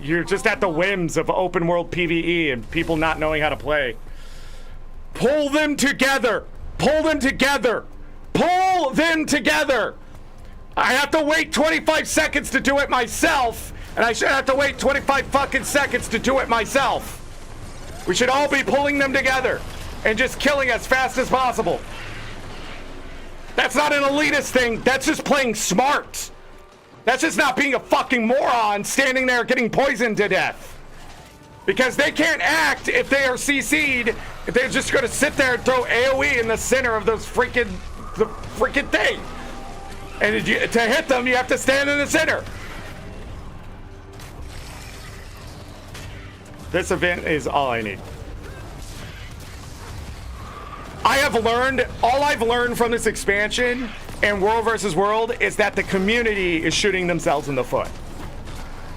you're just at the whims of open world PvE and people not knowing how to play. Pull them together. Pull them together. Pull them together. I have to wait 25 seconds to do it myself, and I should have to wait 25 fucking seconds to do it myself. We should all be pulling them together and just killing as fast as possible. That's not an elitist thing. That's just playing smart. That's just not being a fucking moron standing there getting poisoned to death. Because they can't act if they are CC'd, if they're just gonna sit there and throw AoE in the center of the freaking thing. And to hit them, you have to stand in the center. This event is all I need. All I've learned from this expansion and World versus World is that the community is shooting themselves in the foot.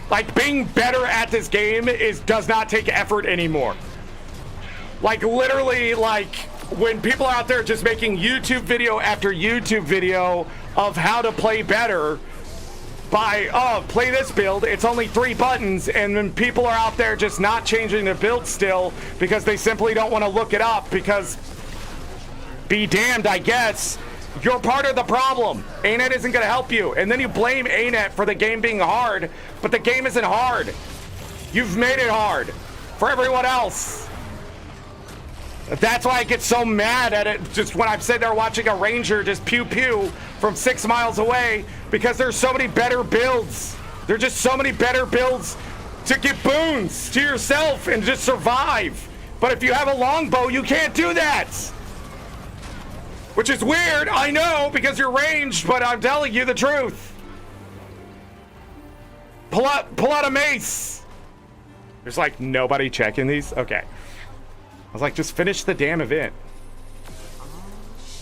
Like, being better at this game does not take effort anymore. Like, literally, like, when people are out there just making YouTube video after YouTube video of how to play better by, oh, play this build, it's only 3 buttons, and then people are out there just not changing their build still because they simply don't want to look it up because, be damned, I guess, You're part of the problem. ArenaNet isn't going to help you. And then you blame ArenaNet for the game being hard, but the game isn't hard. You've made it hard for everyone else. That's why I get so mad at it just when I'm sitting there watching a ranger just pew pew from 6 miles away, because there's so many better builds. There's just so many better builds to get boons to yourself and just survive. But if you have a longbow, you can't do that. Which is weird, I know, because you're ranged, but I'm telling you the truth. Pull out a mace. There's like nobody checking these? Okay. I was like, just finish the damn event.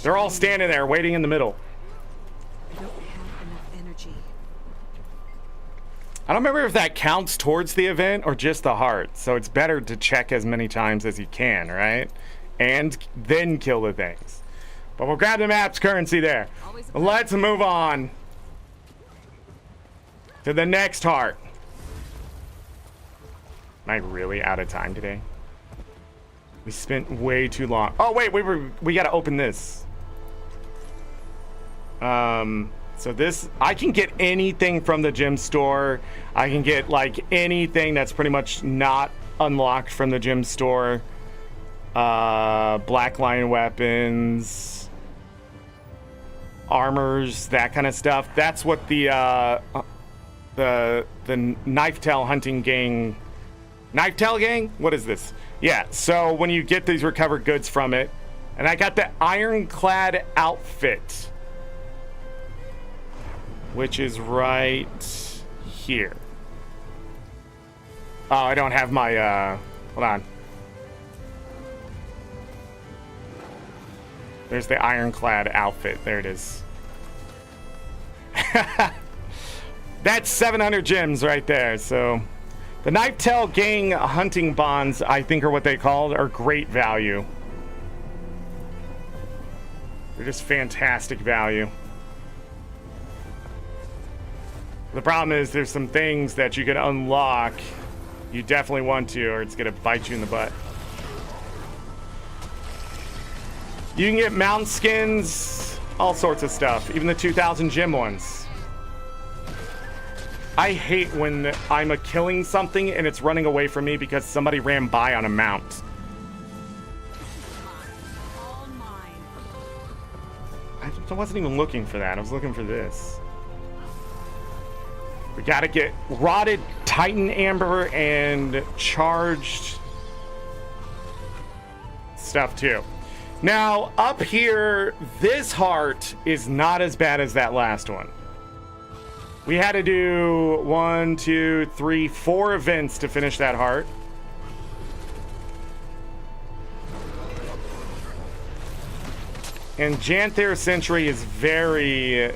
They're all standing there waiting in the middle. I don't have enough energy. I don't remember if that counts towards the event or just the heart. So it's better to check as many times as you can, right? And then kill the things. But we'll grab the map's currency there. Let's move on to the next heart. Am I really out of time today? We spent way too long. Oh wait, we gotta open this. So this, I can get anything from the gym store. I can get like anything that's pretty much not unlocked from the gym store. Black line weapons, armors, that kind of stuff. That's what the knife tail hunting gang. Knife tail gang? What is this? Yeah, so when you get these recovered goods from it, and I got the ironclad outfit, which is right here. Oh, I don't have my, hold on. There's the ironclad outfit. There it is. That's 700 gems right there, so... The Knife Tail Gang hunting bonds, I think are what they called, are great value. They're just fantastic value. The problem is there's some things that you can unlock. You definitely want to, or it's going to bite you in the butt. You can get mount skins, all sorts of stuff, even the 2,000 gem ones. I hate when I'm killing something and it's running away from me because somebody ran by on a mount. All mine. I wasn't even looking for that. I was looking for this. We gotta get rotted Titan Amber and charged stuff too. Now, up here, this heart is not as bad as that last one. We had to do 1, 2, 3, 4 events to finish that heart. And Janthir Sentry is very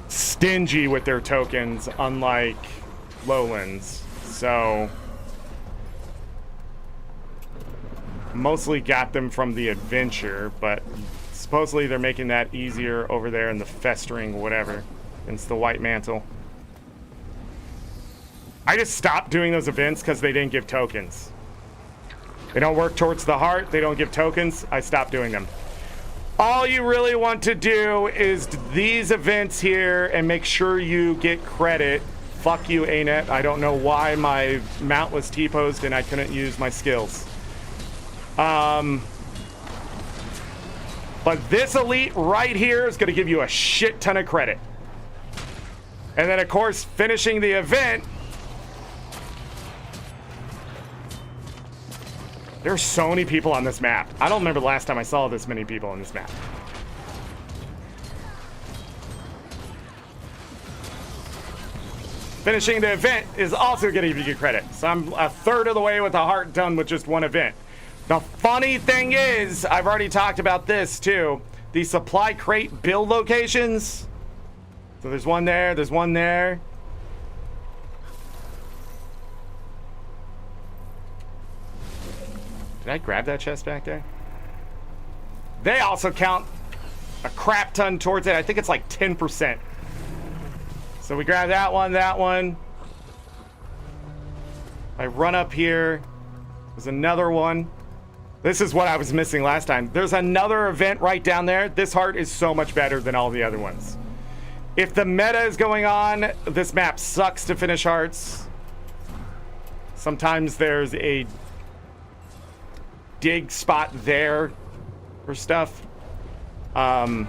stingy with their tokens, unlike Lowlands. So mostly got them from the adventure, but supposedly they're making that easier over there in the festering whatever. It's the white mantle. I just stopped doing those events because they didn't give tokens. They don't work towards the heart. They don't give tokens. I stopped doing them. All you really want to do is these events here and make sure you get credit. Fuck you, ArenaNet. I don't know why my mount was T-posed and I couldn't use my skills. But this elite right here is going to give you a shit ton of credit. And then, of course, finishing the event. There's so many people on this map. I don't remember the last time I saw this many people on this map. Finishing the event is also going to give you credit. So I'm a third of the way with the heart done with just one event. The funny thing is, I've already talked about this too. The supply crate build locations. So there's one there, there's one there. Did I grab that chest back there? They also count a crap ton towards it. I think it's like 10%. So we grab that one, that one. I run up here. There's another one. This is what I was missing last time. There's another event right down there. This heart is so much better than all the other ones. If the meta is going on, this map sucks to finish hearts. Sometimes there's a dig spot there for stuff. But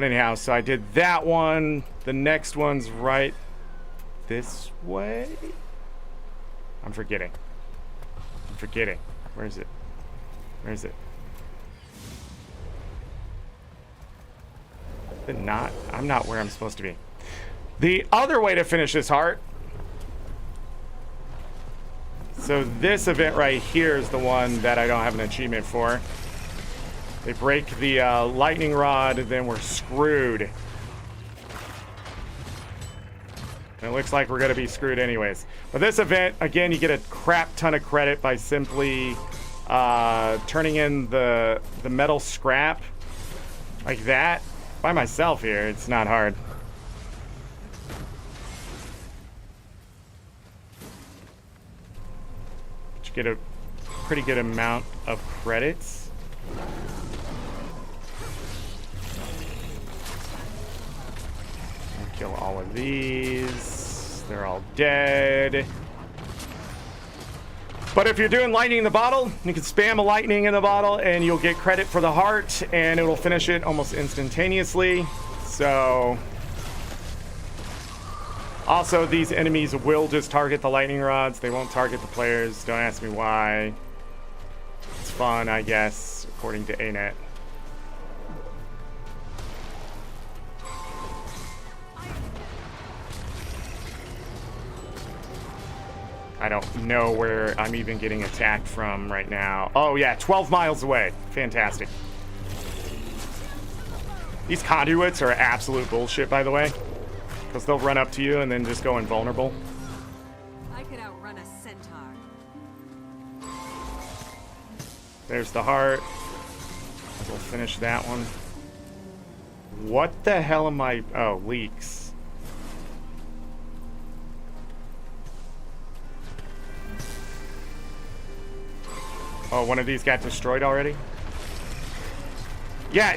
anyhow, so I did that one. The next one's right this way. I'm forgetting. Where is it? I'm not where I'm supposed to be. The other way to finish this heart. So this event right here is the one that I don't have an achievement for. They break the lightning rod, then we're screwed. And it looks like we're gonna be screwed anyways. But this event, again, you get a crap ton of credit by simply turning in the metal scrap like that. By myself here, it's not hard. But you get a pretty good amount of credits. I'll kill all of these. They're all dead. But if you're doing lightning in the bottle, you can spam a lightning in the bottle and you'll get credit for the heart and it'll finish it almost instantaneously. So also these enemies will just target the lightning rods. They won't target the players. Don't ask me why. It's fun, I guess, according to ArenaNet. I don't know where I'm even getting attacked from right now. Oh yeah, 12 miles away. Fantastic. These conduits are absolute bullshit, by the way. Because they'll run up to you and then just go invulnerable. I could outrun a centaur. There's the heart. We'll finish that one. What the hell am I... Oh, leaks. Oh, one of these got destroyed already? Yeah,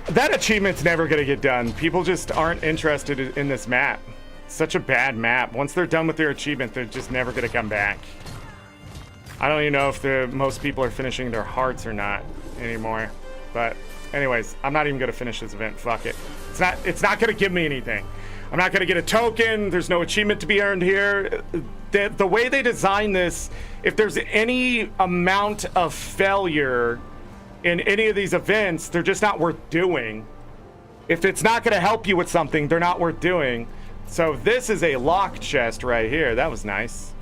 that achievement's never gonna get done. People just aren't interested in this map. It's such a bad map. Once they're done with their achievement, they're just never gonna come back. I don't even know if most people are finishing their hearts or not anymore. But anyways, I'm not even gonna finish this event. Fuck it. It's not gonna give me anything. I'm not gonna get a token. There's no achievement to be earned here. The way they design this, if there's any amount of failure in any of these events, they're just not worth doing. If it's not gonna help you with something, they're not worth doing. So this is a lock chest right here. That was nice.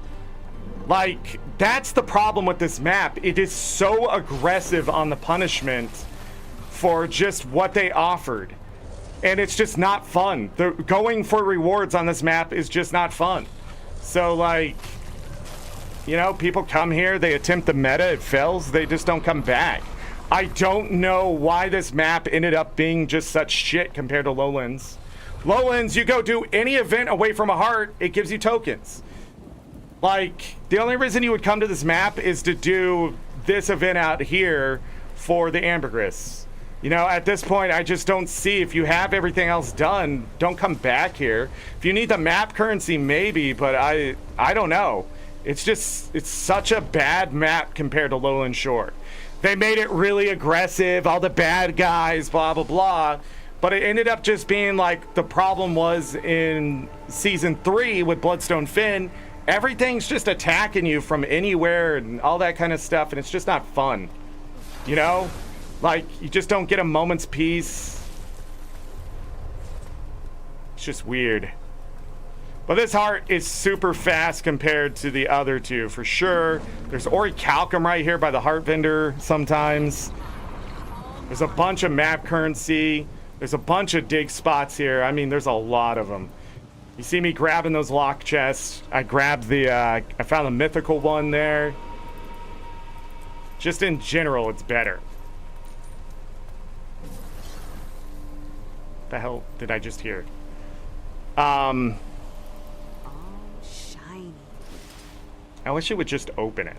Like, that's the problem with this map. It is so aggressive on the punishment for just what they offered. And it's just not fun. Going for rewards on this map is just not fun. So, like, you know, people come here, they attempt the meta, it fails, they just don't come back. I don't know why this map ended up being just such shit compared to Lowlands. Lowlands, you go do any event away from a heart, it gives you tokens. Like, the only reason you would come to this map is to do this event out here for the ambergris. You know, at this point, I just don't see, if you have everything else done, don't come back here. If you need the map currency, maybe, but I don't know. It's just, it's such a bad map compared to Lowland Shore. They made it really aggressive, all the bad guys, blah, blah, blah. But it ended up just being like the problem was in Season 3 with Bloodstone Finn. Everything's just attacking you from anywhere and all that kind of stuff, and it's just not fun. You know? Like, you just don't get a moment's peace. It's just weird. But this heart is super fast compared to the other two, for sure. There's orichalcum right here by the heart vendor sometimes. There's a bunch of map currency. There's a bunch of dig spots here. I mean, there's a lot of them. You see me grabbing those lock chests. I grabbed the, I found the mythical one there. Just in general, it's better. The hell did I just hear? Shiny. I wish it would just open it.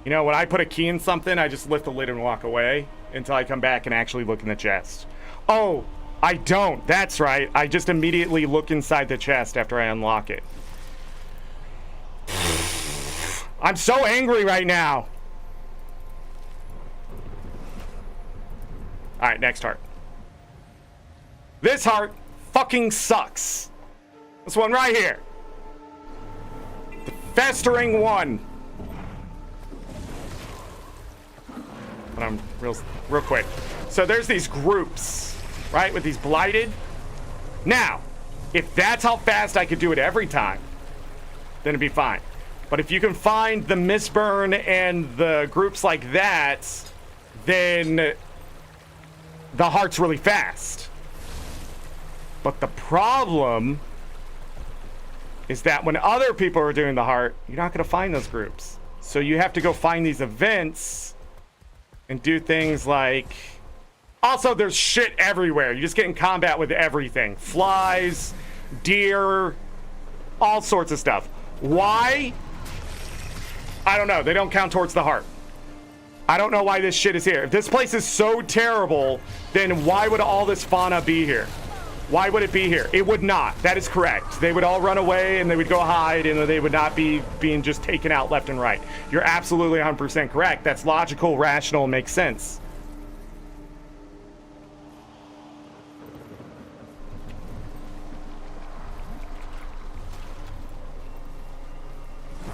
You know, when I put a key in something, I just lift the lid and walk away until I come back and actually look in the chest. Oh, I don't. That's right. I just immediately look inside the chest after I unlock it. I'm so angry right now. All right, next heart. This heart fucking sucks. This one right here. The festering one. But I'm real quick. So there's these groups, right, with these blighted. Now, if that's how fast I could do it every time, then it'd be fine. But if you can find the Mistburn and the groups like that, then the heart's really fast. But the problem is that when other people are doing the heart, you're not going to find those groups. So you have to go find these events and do things like... Also, there's shit everywhere. You just get in combat with everything. Flies, deer, all sorts of stuff. Why? I don't know. They don't count towards the heart. I don't know why this shit is here. If this place is so terrible, then why would all this fauna be here? Why would it be here? It would not. That is correct. They would all run away and they would go hide and they would not be being just taken out left and right. You're absolutely 100% correct. That's logical, rational, makes sense.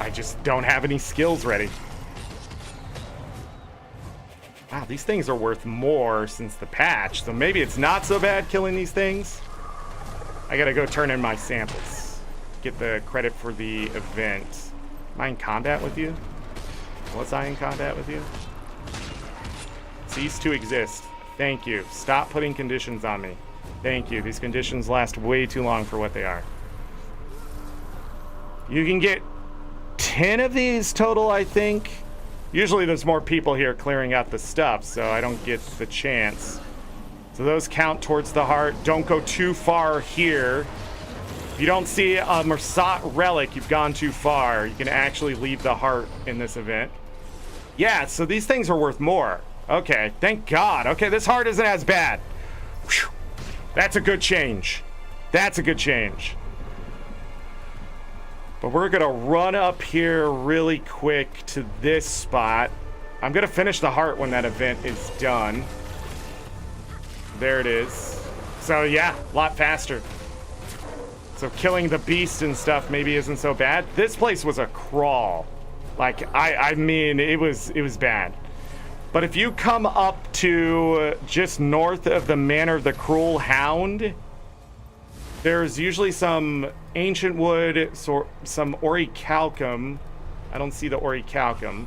I just don't have any skills ready. Wow, these things are worth more since the patch, so maybe it's not so bad killing these things. I gotta go turn in my samples. Get the credit for the event. Am I in combat with you? Was I in combat with you? Cease to exist. Thank you. Stop putting conditions on me. Thank you. These conditions last way too long for what they are. You can get 10 of these total, I think. Usually there's more people here clearing out the stuff, so I don't get the chance. So those count towards the heart. Don't go too far here. If you don't see a Marsat relic, you've gone too far. You can actually leave the heart in this event. Yeah, so these things are worth more. Okay, thank God. Okay, this heart isn't as bad. Whew. That's a good change. That's a good change. But we're gonna run up here really quick to this spot. I'm gonna finish the heart when that event is done. There it is. So yeah, a lot faster. So killing the beast and stuff maybe isn't so bad. This place was a crawl. Like, I mean, it was bad. But if you come up to just north of the Manor of the Cruel Hound, there's usually some ancient wood, some orichalcum. I don't see the orichalcum.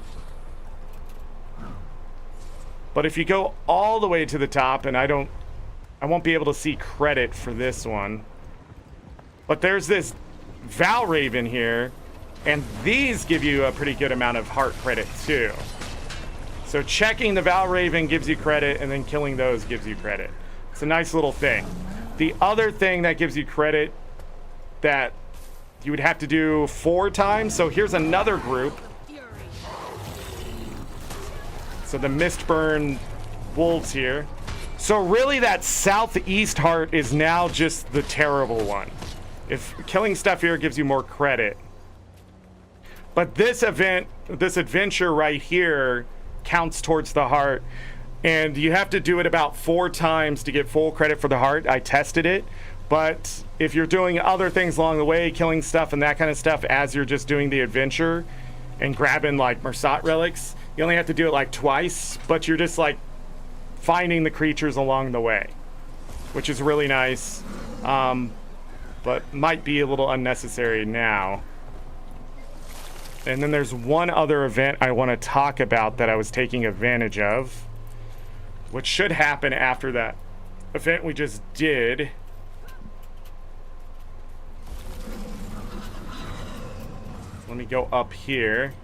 But if you go all the way to the top, and I won't be able to see credit for this one. But there's this Valraven here, and these give you a pretty good amount of heart credit too. So checking the Valraven gives you credit, and then killing those gives you credit. It's a nice little thing. The other thing that gives you credit that you would have to do 4 times. So here's another group. So the Mistburn wolves here. So really that southeast heart is now just the terrible one. If killing stuff here gives you more credit. But this event, this adventure right here counts towards the heart. And you have to do it about 4 times to get full credit for the heart. I tested it. But if you're doing other things along the way, killing stuff and that kind of stuff as you're just doing the adventure and grabbing like Marsat relics, you only have to do it like twice, but you're just like finding the creatures along the way, which is really nice, but might be a little unnecessary now. And then there's one other event I want to talk about that I was taking advantage of, which should happen after that event we just did. Let me go up here.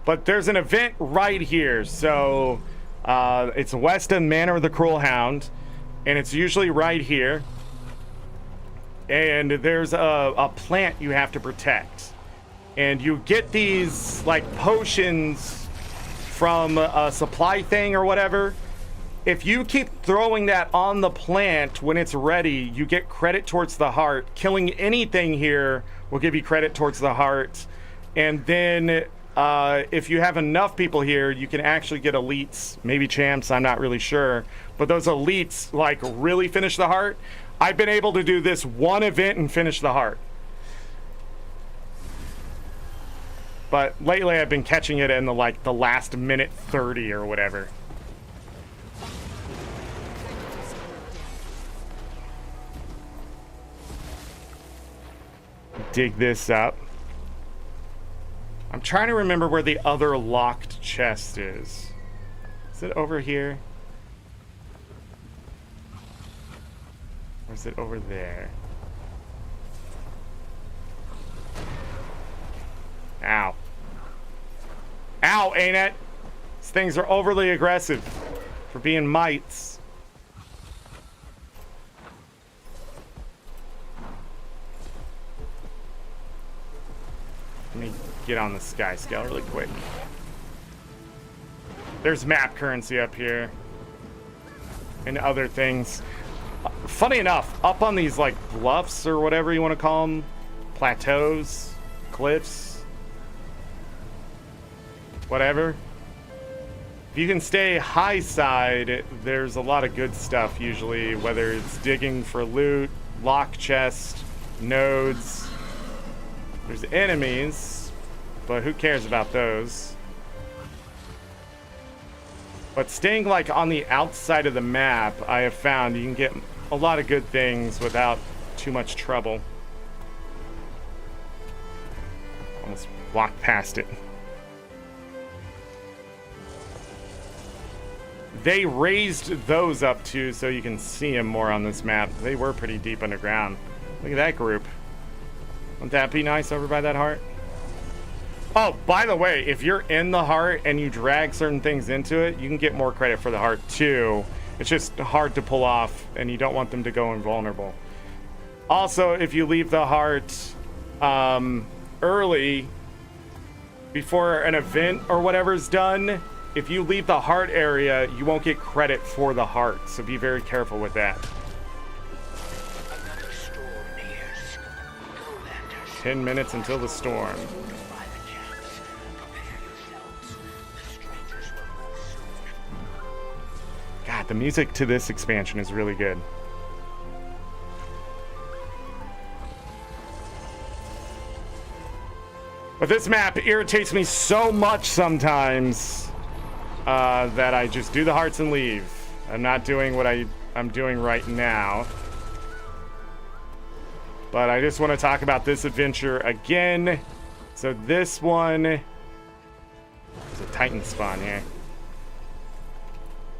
But there's an event right here. So it's west of Manor of the Cruel Hound, and it's usually right here. and there's a plant you have to protect. And you get these, like, potions from a supply thing or whatever. If you keep throwing that on the plant when it's ready, you get credit towards the heart. Killing anything here will give you credit towards the heart. And then if you have enough people here, you can actually get elites, maybe champs, I'm not really sure. But those elites, like, really finish the heart. I've been able to do this one event and finish the heart. But lately I've been catching it in the last minute 30 or whatever. Dig this up. I'm trying to remember where the other locked chest is. Is it over here? Or is it over there? Ow. Ow, ain't it? These things are overly aggressive for being mites. Let me get on the sky scale really quick. There's map currency up here. And other things. Funny enough, up on these, like, bluffs or whatever you want to call them, plateaus, cliffs, whatever. If you can stay high side, there's a lot of good stuff usually, whether it's digging for loot, lock chest, nodes. There's enemies, but who cares about those? But staying, like, on the outside of the map, I have found you can get a lot of good things without too much trouble. Almost walked past it. They raised those up too, so you can see them more on this map. They were pretty deep underground. Look at that group. Wouldn't that be nice over by that heart? Oh, by the way, if you're in the heart and you drag certain things into it, you can get more credit for the heart too. It's just hard to pull off, and you don't want them to go invulnerable. Also, if you leave the heart early, before an event or whatever is done, if you leave the heart area, you won't get credit for the heart, so be very careful with that. 10 minutes until the storm. God, the music to this expansion is really good. But this map irritates me so much sometimes that I just do the hearts and leave. I'm not doing what I'm doing right now. But I just want to talk about this adventure again. So this one... There's a Titan spawn here.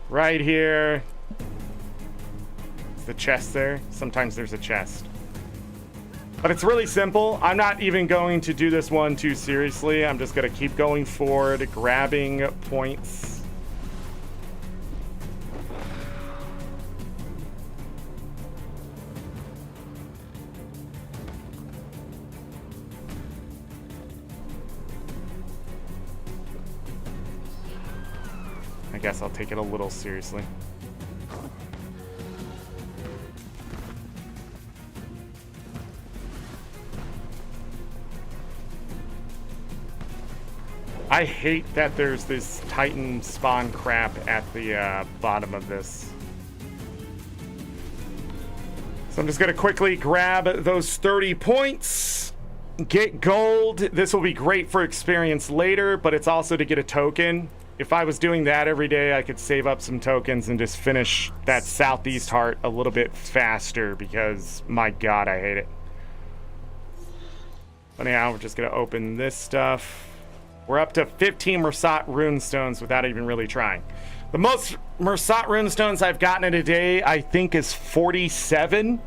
Right here. Is the chest there? Sometimes there's a chest. But it's really simple. I'm not even going to do this one too seriously. I'm just going to keep going forward, grabbing points. I guess I'll take it a little seriously. I hate that there's this Titan spawn crap at the bottom of this. So I'm just gonna quickly grab those 30 points, get gold. This will be great for experience later, but it's also to get a token. If I was doing that every day, I could save up some tokens and just finish that southeast heart a little bit faster because, my God, I hate it. But anyhow, we're just going to open this stuff. We're up to 15 Mersat runestones without even really trying. The most Mersat runestones I've gotten in a day, I think, is 47.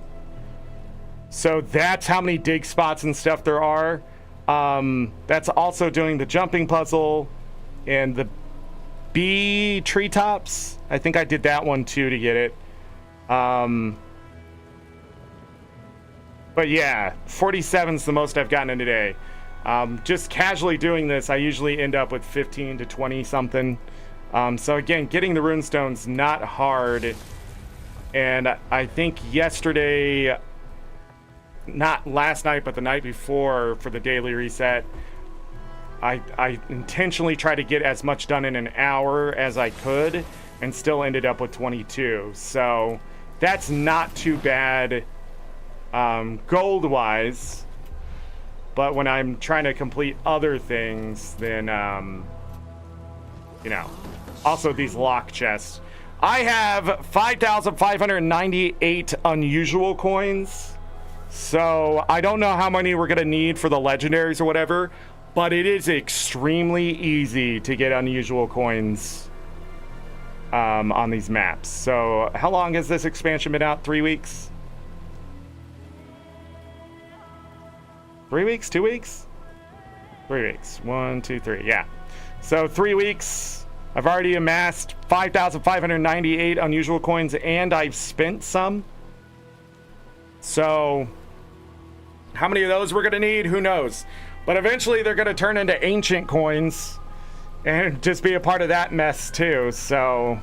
So that's how many dig spots and stuff there are. That's also doing the jumping puzzle and the bee treetops. I think I did that one too to get it. But yeah, 47's the most I've gotten in a day. Just casually doing this, I usually end up with 15 to 20 something. So again, getting the runestones not hard. And I think yesterday, not last night, but the night before for the daily reset, I intentionally tried to get as much done in an hour as I could and still ended up with 22. So that's not too bad gold-wise. But when I'm trying to complete other things, then, you know, also these lock chests. I have 5,598 unusual coins. So I don't know how many we're going to need for the legendaries or whatever, but it is extremely easy to get unusual coins on these maps. So how long has this expansion been out? 3 weeks? 3 weeks? 2 weeks? 3 weeks. 1, 2, 3. Yeah. So 3 weeks. I've already amassed 5,598 unusual coins, and I've spent some. So how many of those we're going to need? Who knows? But eventually they're going to turn into ancient coins and just be a part of that mess too. So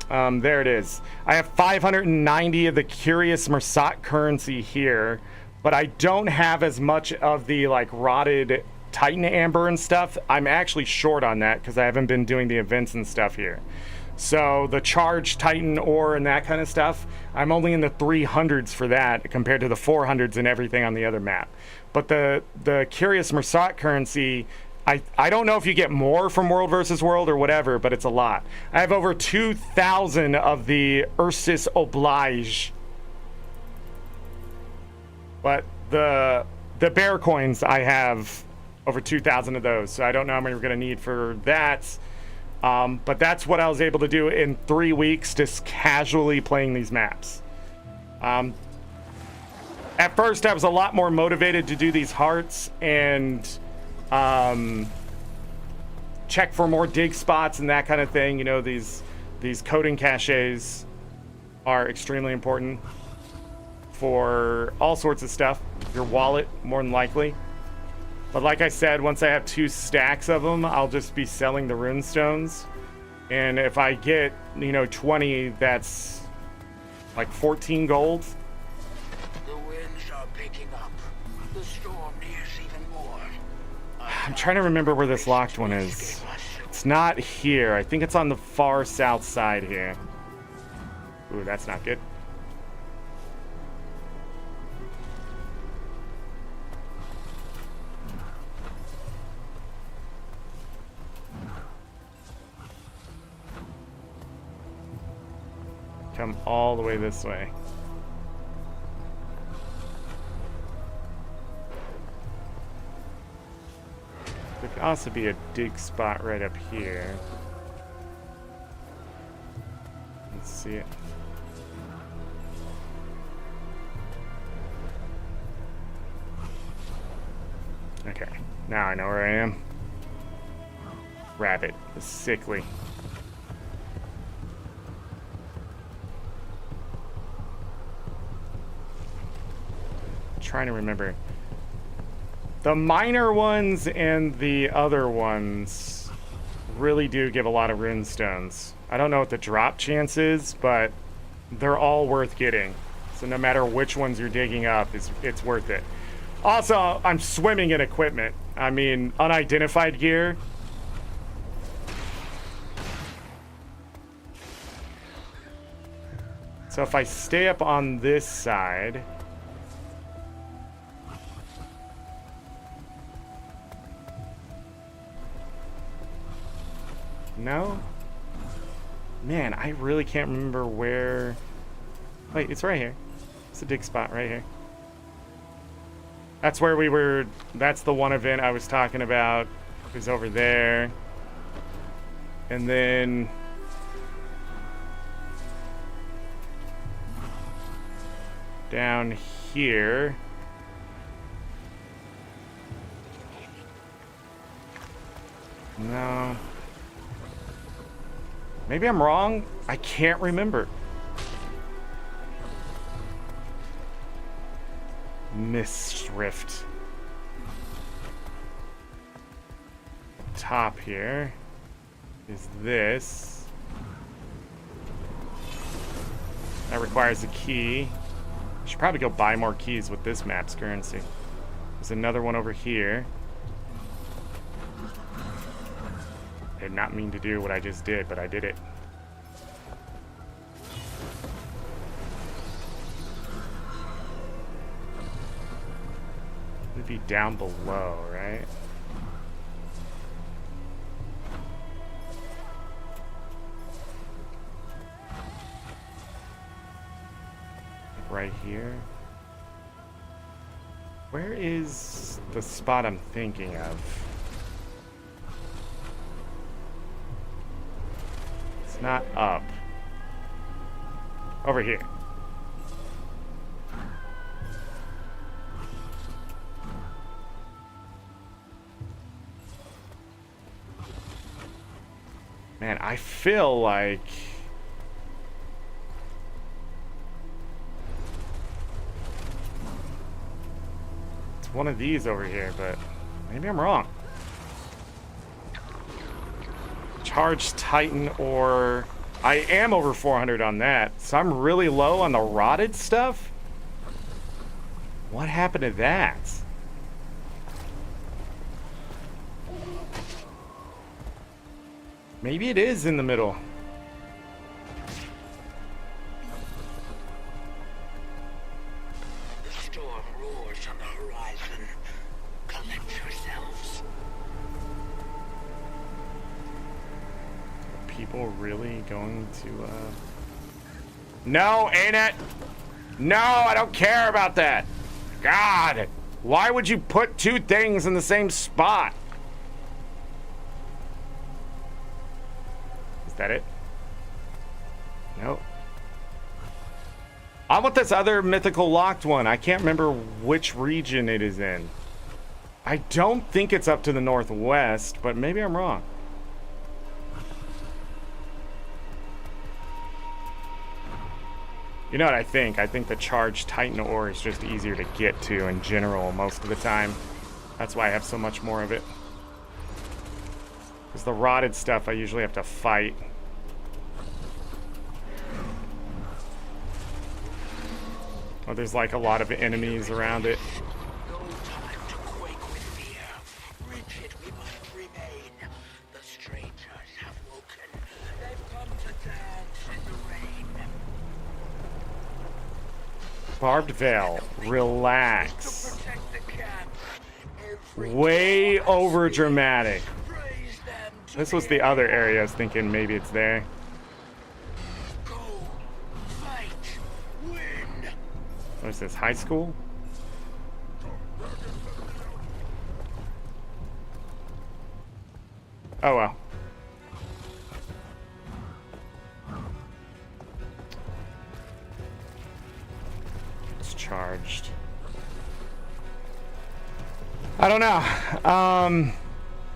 there it is. I have 590 of the Curious Mersat currency here, but I don't have as much of the like rotted Titan Amber and stuff. I'm actually short on that because I haven't been doing the events and stuff here. So the charged Titan ore and that kind of stuff, I'm only in the 300s for that compared to the 400s and everything on the other map. But the Curious Mersat currency, I don't know if you get more from World versus World or whatever, but it's a lot. I have over 2,000 of the Ursus Oblige. But the bear coins, I have over 2,000 of those. So I don't know how many we're going to need for that. But that's what I was able to do in 3 weeks, just casually playing these maps. At first, I was a lot more motivated to do these hearts and check for more dig spots and that kind of thing. You know, these coding caches are extremely important for all sorts of stuff. Your wallet, more than likely. But like I said, once I have 2 stacks of them, I'll just be selling the runestones. And if I get, you know, 20, that's like 14 gold. The winds are picking up. The storm nears even more. I'm trying to remember where this locked one is. It's not here. I think it's on the far south side here. Ooh, that's not good. Come all the way this way. There could also be a dig spot right up here. Let's see it. Okay, now I know where I am. Rabbit, the sickly. Trying to remember. The minor ones and the other ones really do give a lot of runestones. I don't know what the drop chance is, but they're all worth getting. So no matter which ones you're digging up, it's worth it. Also, I'm swimming in equipment. I mean, unidentified gear. So if I stay up on this side... No? Man, I really can't remember where... Wait, it's right here. It's a dig spot right here. That's where we were... That's the one event I was talking about. Is over there. And then... down here... No... Maybe I'm wrong. I can't remember. Mist Rift. Top here is this. That requires a key. I should probably go buy more keys with this map's currency. There's another one over here. Did not mean to do what I just did, but I did it. It'd be down below, right? Right here. Where is the spot I'm thinking of? It's not up. Over here. Man, I feel like it's one of these over here, but maybe I'm wrong. Charged Titan ore. I am over 400 on that, so I'm really low on the rotted stuff. What happened to that? Maybe it is in the middle. The storm roars on the horizon. Collect yourselves. Are people really going to, No, ArenaNet! No, I don't care about that! God! Why would you put two things in the same spot? Is that it? Nope. I want this other mythical locked one. I can't remember which region it is in. I don't think it's up to the northwest, but maybe I'm wrong. You know what I think? I think the charged Titan ore is just easier to get to in general most of the time. That's why I have so much more of it. Because the rotted stuff I usually have to fight. Oh, there's like a lot of enemies around it. No time to quake with fear. Rigid we must remain. The strangers have woken. They've come to dance in the rain. Barbed Veil. Relax. To protect the camp. Every Way over dramatic. praise them to This was the other area I was thinking maybe it's there. go. Fight. Win. What is this, high school? Oh well. It's charged. I don't know.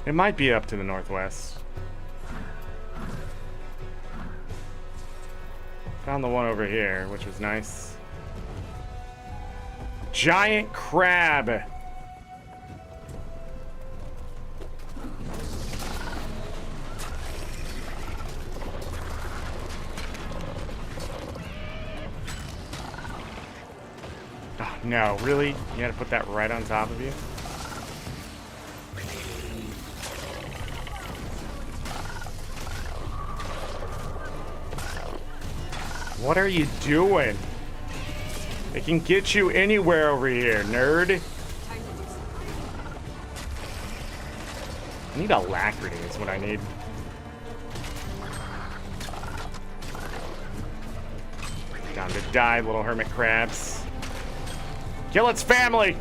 It might be up to the northwest. Found the one over here, which was nice. Giant crab. Oh, no, really? You had to put that right on top of you? What are you doing? It can get you anywhere over here, nerd. I need alacrity is what I need. Time to die, little hermit crabs. Kill its family!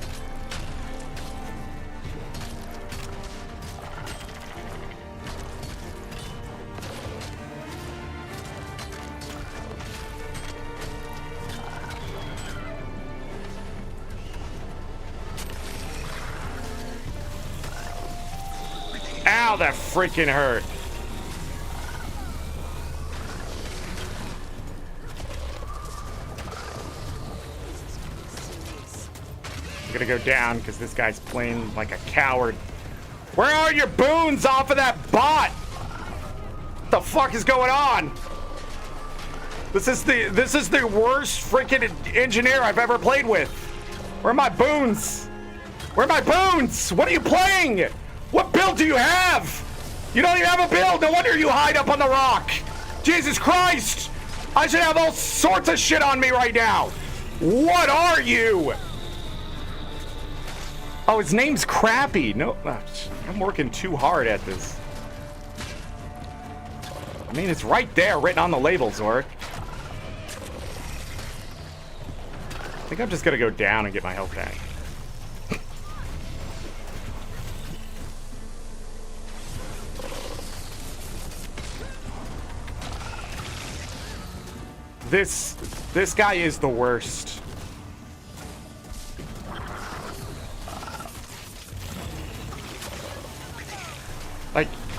Ow, that freaking hurt. I'm gonna go down because this guy's playing like a coward. Where are your boons off of that bot? What the fuck is going on? This is the worst freaking engineer I've ever played with. Where are my boons? Where are my boons? What are you playing? What build do you have? You don't even have a build. No wonder you hide up on the rock. Jesus Christ! I should have all sorts of shit on me right now. What are you? Oh, his name's Crappy. No, I'm working too hard at this. I mean, it's right there, written on the label, Zorric. I think I'm just gonna go down and get my health back. This guy is the worst.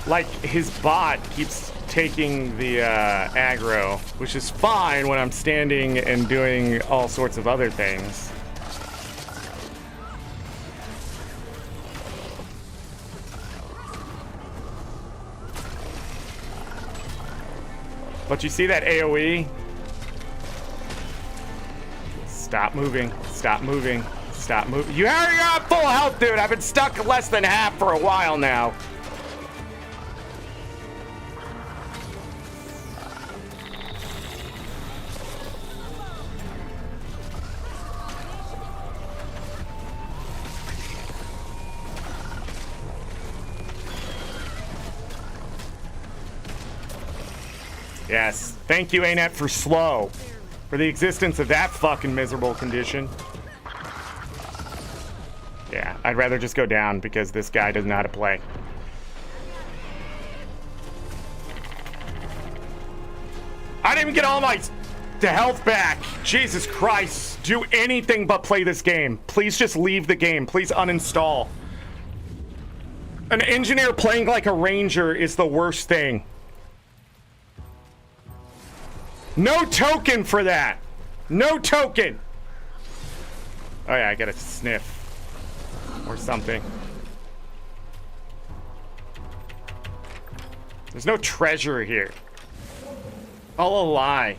Like his bot keeps taking the aggro, which is fine when I'm standing and doing all sorts of other things. But you see that AoE? Stop moving. Stop moving. Stop moving. You're at full health, dude. I've been stuck less than half for a while now. Yes. Thank you, ArenaNet, for slow. For the existence of that fucking miserable condition. Yeah, I'd rather just go down because this guy doesn't know how to play. I didn't even get all my health back. Jesus Christ. Do anything but play this game. Please just leave the game. Please uninstall. An engineer playing like a ranger is the worst thing. No token for that. No token. Oh yeah, I gotta sniff. Or something. There's no treasure here. All a lie.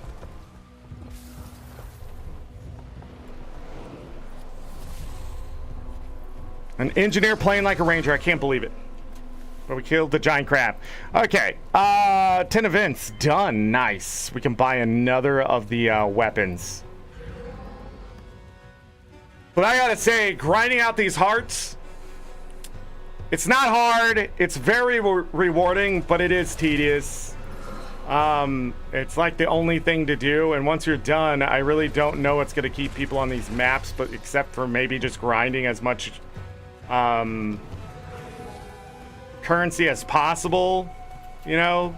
An engineer playing like a ranger. I can't believe it. But we killed the giant crab. Okay. 10 events. Done. Nice. We can buy another of the weapons. But I gotta say, grinding out these hearts, it's not hard. It's very rewarding, but it is tedious. It's like the only thing to do, and once you're done, I really don't know what's gonna keep people on these maps, but except for maybe just grinding as much currency as possible, you know,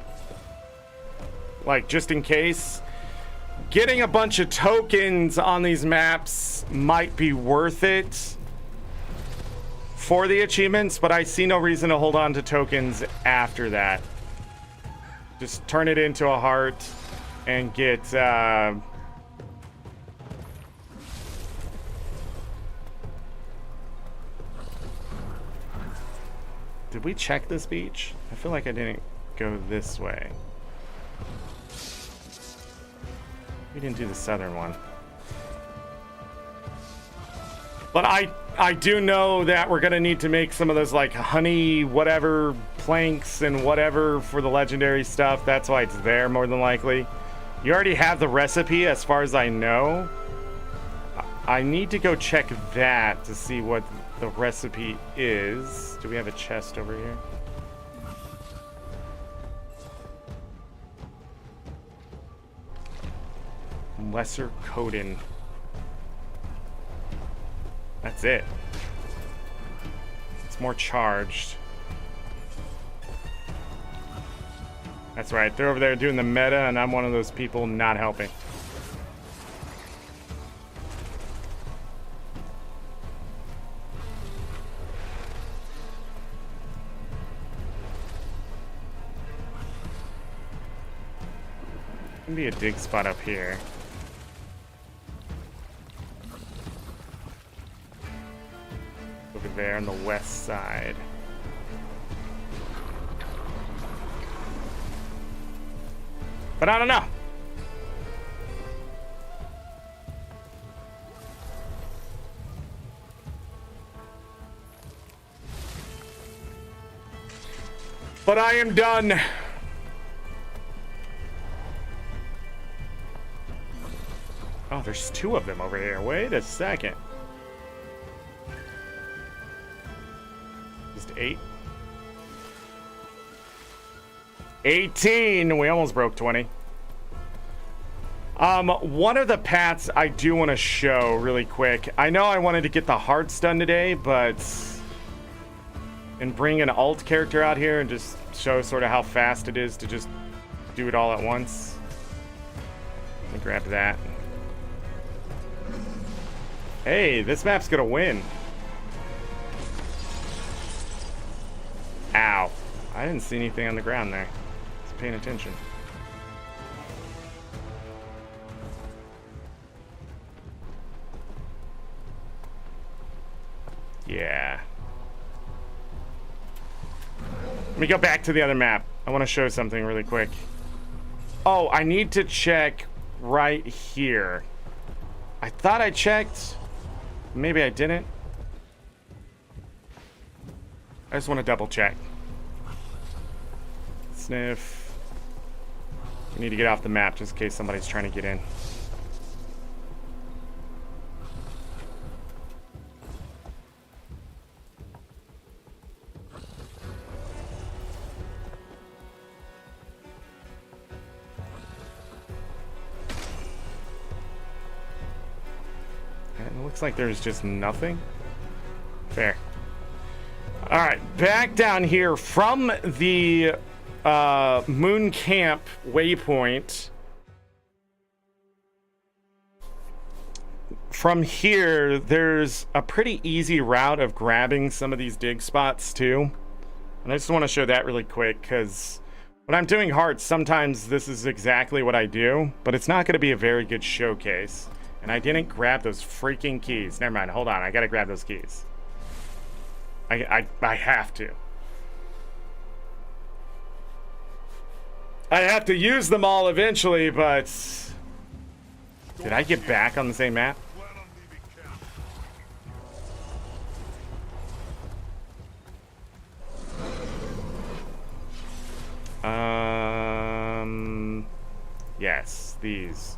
like just in case. Getting a bunch of tokens on these maps might be worth it for the achievements, but I see no reason to hold on to tokens after that. Just turn it into a heart and get did we check this beach? I feel like I didn't go this way. We didn't do the southern one. But I do know that we're gonna need to make some of those like honey whatever planks and whatever for the legendary stuff. That's why it's there more than likely. You already have the recipe as far as I know. I need to go check that to see what the recipe is. Do we have a chest over here? Lesser Coden. That's it. It's more charged. That's right. They're over there doing the meta, and I'm one of those people not helping. Can be a dig spot up here. over there on the west side. But I don't know. But I am done. Oh, there's two of them over here. Wait a second. Just 8. 18. We almost broke 20. One of the paths I do want to show really quick. I know I wanted to get the hearts done today, but... and bring an alt character out here and just show sort of how fast it is to just do it all at once. Let me grab that. Hey, this map's gonna win. Ow. I didn't see anything on the ground there. Just paying attention. Yeah. Let me go back to the other map. I want to show something really quick. Oh, I need to check right here. I thought I checked. Maybe I didn't. I just want to double check. Sniff. We need to get off the map just in case somebody's trying to get in. Looks like there's just nothing. Fair. All right, back down here from the Moon Camp waypoint. From here, there's a pretty easy route of grabbing some of these dig spots too. And I just want to show that really quick because when I'm doing hearts, sometimes this is exactly what I do, but it's not going to be a very good showcase. And I didn't grab those freaking keys. Never mind. Hold on. I gotta grab those keys. I have to. I have to use them all eventually, but... Did I get back on the same map? Yes, these.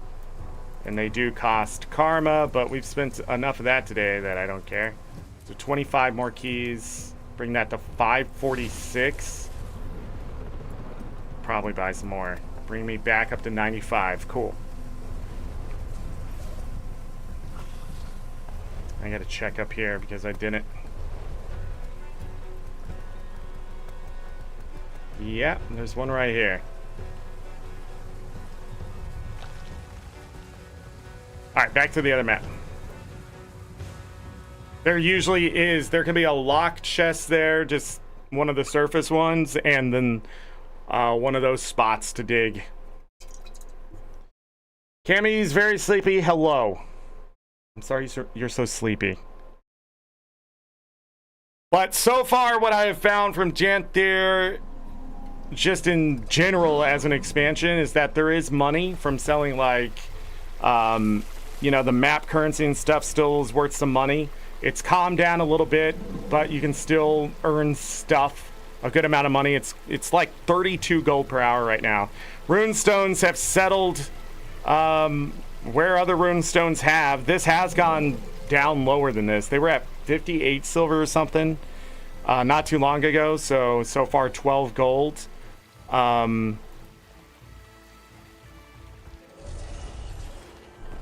And they do cost karma, but we've spent enough of that today that I don't care. So 25 more keys. Bring that to 546. Probably buy some more. Bring me back up to 95. Cool. I gotta check up here because I didn't. Yep, there's one right here. Alright, back to the other map. There usually is, there can be a locked chest there, just one of the surface ones, and then one of those spots to dig. Cammy's very sleepy, hello. I'm sorry you're so sleepy. But so far what I have found from Janthir, just in general as an expansion, is that there is money from selling like... you know, the map currency and stuff still is worth some money. It's calmed down a little bit, but you can still earn stuff, a good amount of money. It's like 32 gold per hour right now. Runestones have settled where other runestones have. This has gone down lower than this. They were at 58 silver or something not too long ago. So far 12 gold.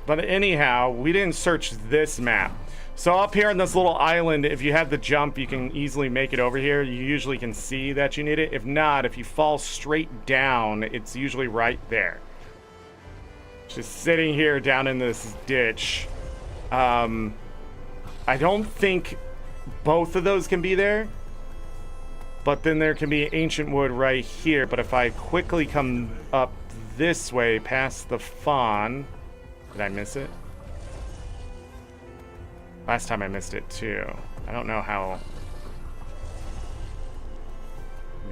But anyhow, we didn't search this map. So up here on this little island, if you have the jump, you can easily make it over here. You usually can see that you need it. If not, if you fall straight down, it's usually right there. Just sitting here down in this ditch. I don't think both of those can be there. But then there can be ancient wood right here. But if I quickly come up this way past the fawn... Did I miss it? Last time I missed it too. I don't know how.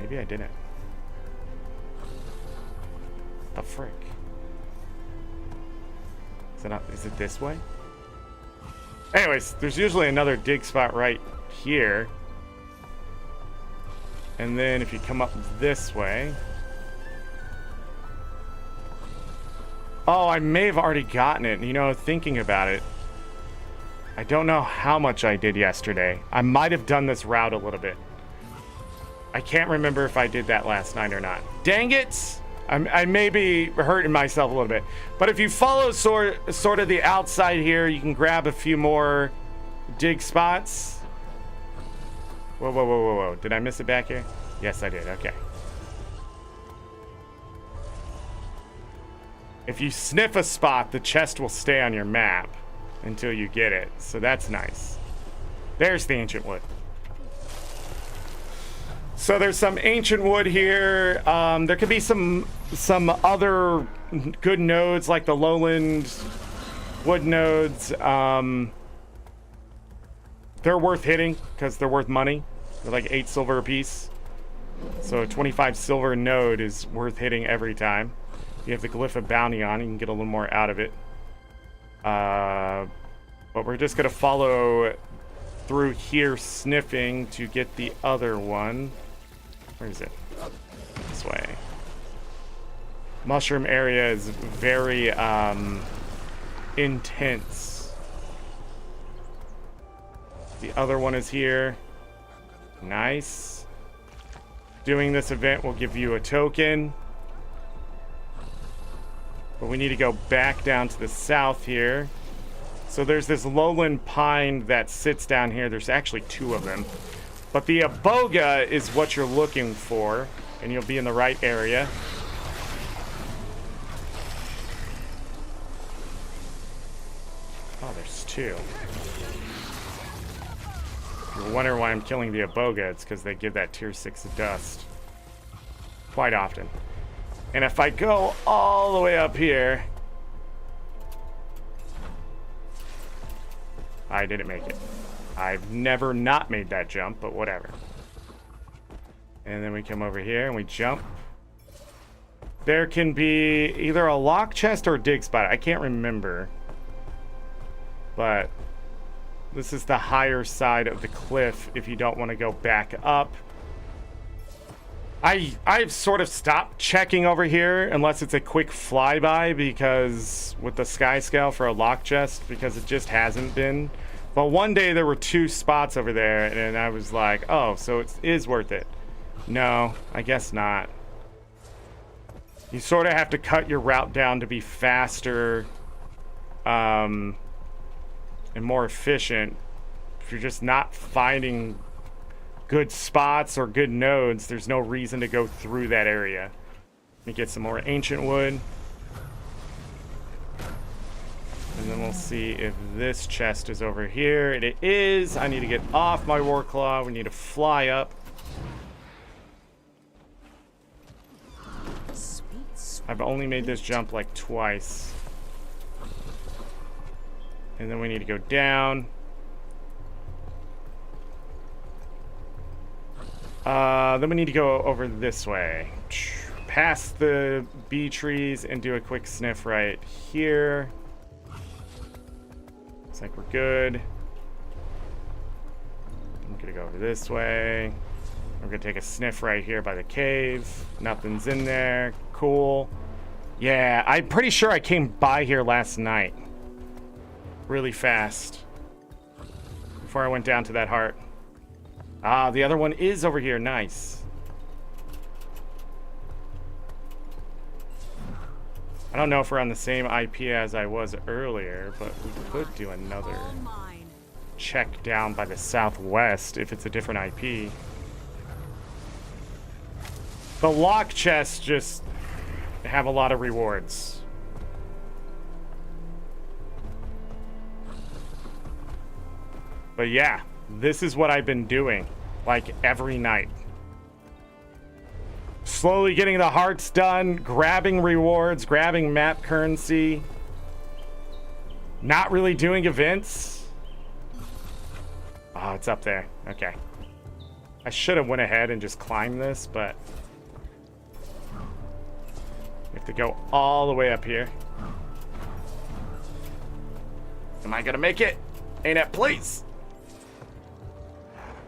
Maybe I didn't. The frick? Is it this way? Anyways, there's usually another dig spot right here. And then if you come up this way. Oh, I may have already gotten it. You know, thinking about it, I don't know how much I did yesterday. I might have done this route a little bit. I can't remember if I did that last night or not. Dang it! I may be hurting myself a little bit. But if you follow sort of the outside here, you can grab a few more dig spots. Whoa, whoa, whoa, whoa, whoa. Did I miss it back here? Yes, I did. Okay. If you sniff a spot, the chest will stay on your map until you get it. So that's nice. There's the ancient wood. So there's some ancient wood here. There could be some other good nodes like the lowland wood nodes. They're worth hitting because they're worth money. They're like 8 silver a piece. So a 25 silver node is worth hitting every time. You have the glyph of bounty on, you can get a little more out of it. But we're just gonna follow through here sniffing to get the other one. Where is it? This way. Mushroom area is very intense. The other one is here. Nice. Doing this event will give you a token. But we need to go back down to the south here. So there's this lowland pine that sits down here. There's actually 2 of them. But the iboga is what you're looking for, and you'll be in the right area. Oh, there's 2. If you're wondering why I'm killing the iboga, it's because they give that tier 6 dust quite often. And if I go all the way up here, I didn't make it. I've never not made that jump, but whatever. And then we come over here and we jump. There can be either a lock chest or a dig spot. I can't remember. But this is the higher side of the cliff if you don't want to go back up. I've sort of stopped checking over here unless it's a quick flyby because with the sky scale for a lock chest because it just hasn't been. But one day there were 2 spots over there and I was like, oh, so it is worth it. No, I guess not. You sort of have to cut your route down to be faster and more efficient. If you're just not finding good spots or good nodes, there's no reason to go through that area. Let me get some more ancient wood. And then we'll see if this chest is over here. It is. I need to get off my Warclaw. We need to fly up. I've only made this jump like twice. And then we need to go down. Then we need to go over this way. Past the bee trees and do a quick sniff right here. Looks like we're good. I'm gonna go over this way. We're gonna take a sniff right here by the cave. Nothing's in there. Cool. Yeah, I'm pretty sure I came by here last night. Really fast. Before I went down to that heart. Ah, the other one is over here. Nice. I don't know if we're on the same IP as I was earlier, but we could do another check down by the southwest if it's a different IP. The lock chests just have a lot of rewards. But yeah, this is what I've been doing, like every night. Slowly getting the hearts done, grabbing rewards, grabbing map currency. Not really doing events. Oh, it's up there. Okay. I should have went ahead and just climbed this, but we have to go all the way up here. Am I gonna make it? ArenaNet, please.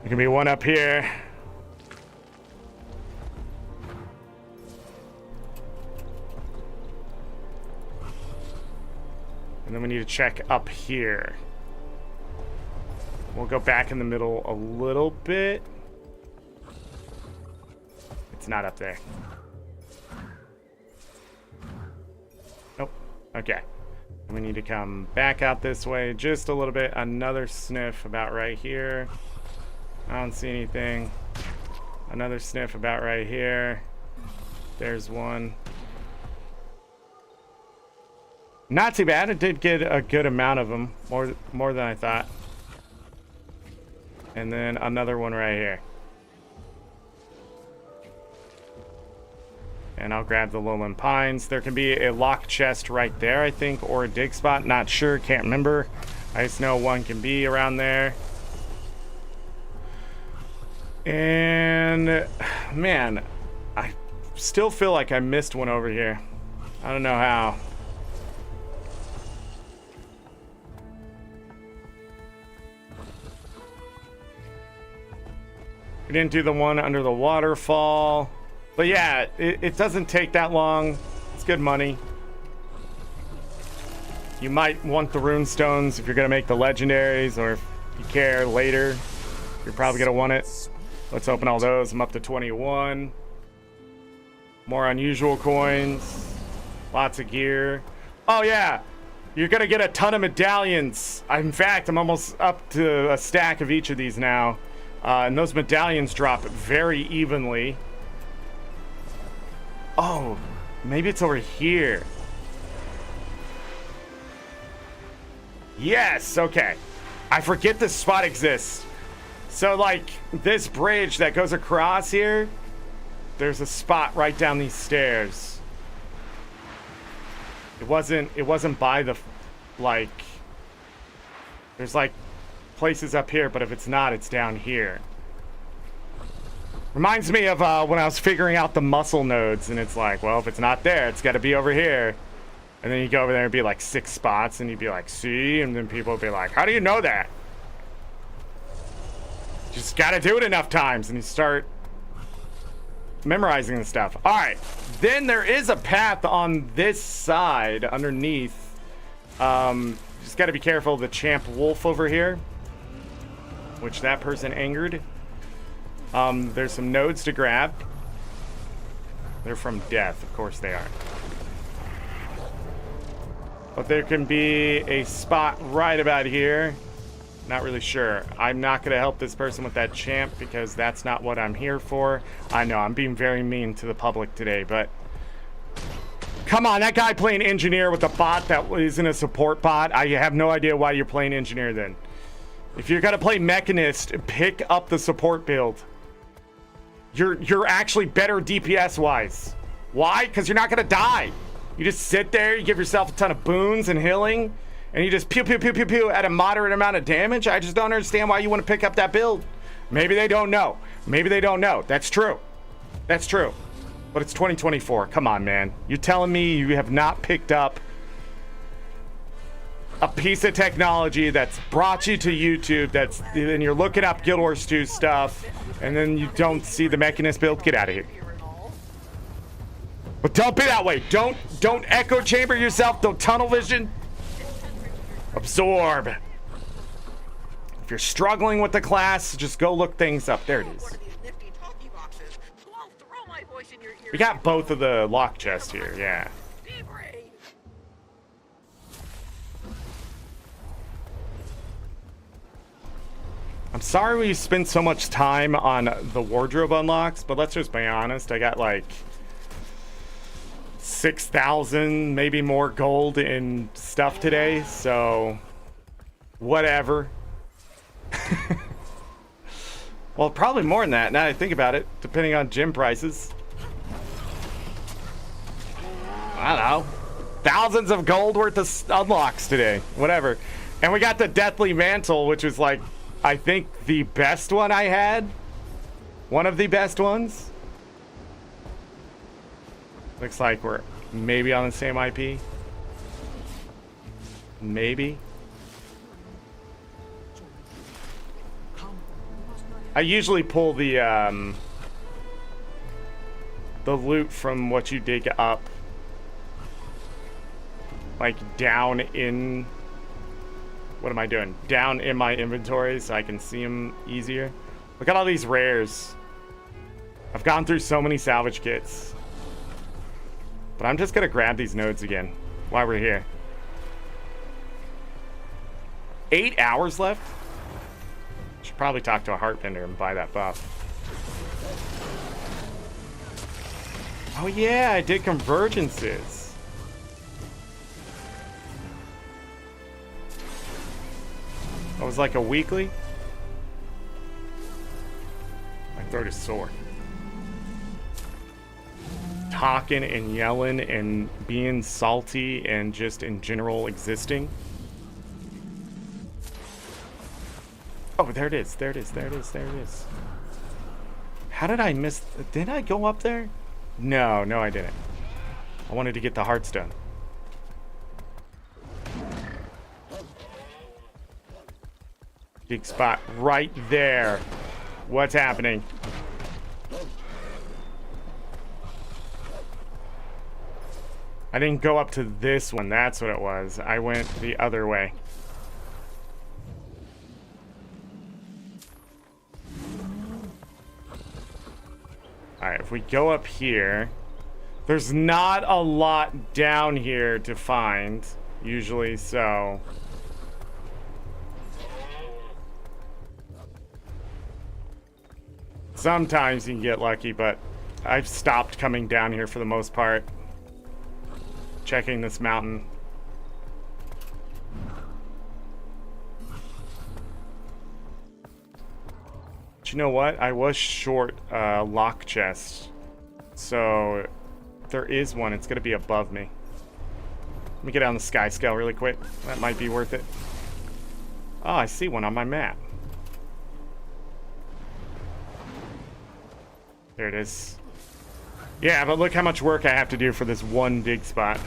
There can be one up here. And then we need to check up here. We'll go back in the middle a little bit. It's not up there. Nope. Okay. We need to come back out this way just a little bit. Another sniff about right here. I don't see anything. Another sniff about right here. There's one. Not too bad. It did get a good amount of them. More than I thought. And then another one right here. And I'll grab the lowland pines. There can be a lock chest right there, I think, or a dig spot. Not sure, can't remember. I just know one can be around there. And man, I still feel like I missed one over here. I don't know how. We didn't do the one under the waterfall. But yeah, it doesn't take that long. It's good money. You might want the rune stones if you're going to make the legendaries, or if you care later, you're probably going to want it. Let's open all those. I'm up to 21. More unusual coins. Lots of gear. Oh yeah, you're going to get a ton of medallions. In fact, I'm almost up to a stack of each of these now. And those medallions drop very evenly. Oh, maybe it's over here. Yes, okay. I forget this spot exists. So, like, this bridge that goes across here, there's a spot right down these stairs. It wasn't by the, like, there's, like, places up here, but if it's not, it's down here. Reminds me of when I was figuring out the muscle nodes, and it's like, well, if it's not there, it's got to be over here. And then you go over there and be like 6 spots, and you'd be like, see? And then people would be like, how do you know that? Just got to do it enough times, and you start memorizing the stuff. All right, then there is a path on this side underneath. Just got to be careful of the champ wolf over here, which that person angered. There's some nodes to grab. They're from death, of course they are. But there can be a spot right about here. Not really sure. I'm not going to help this person with that champ because that's not what I'm here for. I know, I'm being very mean to the public today, but come on, that guy playing engineer with a bot that isn't a support bot. I have no idea why you're playing engineer then. If you're going to play mechanist, pick up the support build. You're actually better DPS wise. Why? Because you're not gonna die. You just sit there, you give yourself a ton of boons and healing, and you just pew pew pew pew pew at a moderate amount of damage. I just don't understand why you want to pick up that build. Maybe they don't know. Maybe they don't know. That's true. That's true. But it's 2024. Come on, man. You're telling me you have not picked up a piece of technology that's brought you to YouTube, and you're looking up Guild Wars 2 stuff, and then you don't see the mechanist build? Get out of here. But don't be that way. Don't echo chamber yourself. Don't tunnel vision. Absorb. If you're struggling with the class, just go look things up. There it is. We got both of the lock chests here, yeah. I'm sorry we spent so much time on the wardrobe unlocks, but let's just be honest. I got like 6,000, maybe more gold in stuff today, so whatever. Well, probably more than that now that I think about it, depending on gym prices. I don't know. Thousands of gold worth of unlocks today. Whatever. And we got the Deathly Mantle, which was like I think the best one I had, one of the best ones. Looks like we're maybe on the same IP. Maybe. I usually pull the loot from what you dig up, like down in, what am I doing? Down in my inventory so I can see them easier. Look at all these rares. I've gone through so many salvage kits. But I'm just gonna grab these nodes again while we're here. 8 hours left? Should probably talk to a heart vendor and buy that buff. Oh yeah, I did convergences. That was like a weekly. My throat is sore. Talking and yelling and being salty and just in general existing. Oh, there it is. There it is. There it is. There it is. How did I miss? Did I go up there? No, no, I didn't. I wanted to get the heartstone. Big spot right there. What's happening? I didn't go up to this one. That's what it was. I went the other way. Alright, if we go up here, there's not a lot down here to find, usually, so. Sometimes you can get lucky, but I've stopped coming down here for the most part. Checking this mountain. But you know what? I was short lock chest. So if there is one, it's gonna be above me. Let me get on the sky scale really quick. That might be worth it. Oh, I see one on my map. There it is. Yeah, but look how much work I have to do for this one dig spot.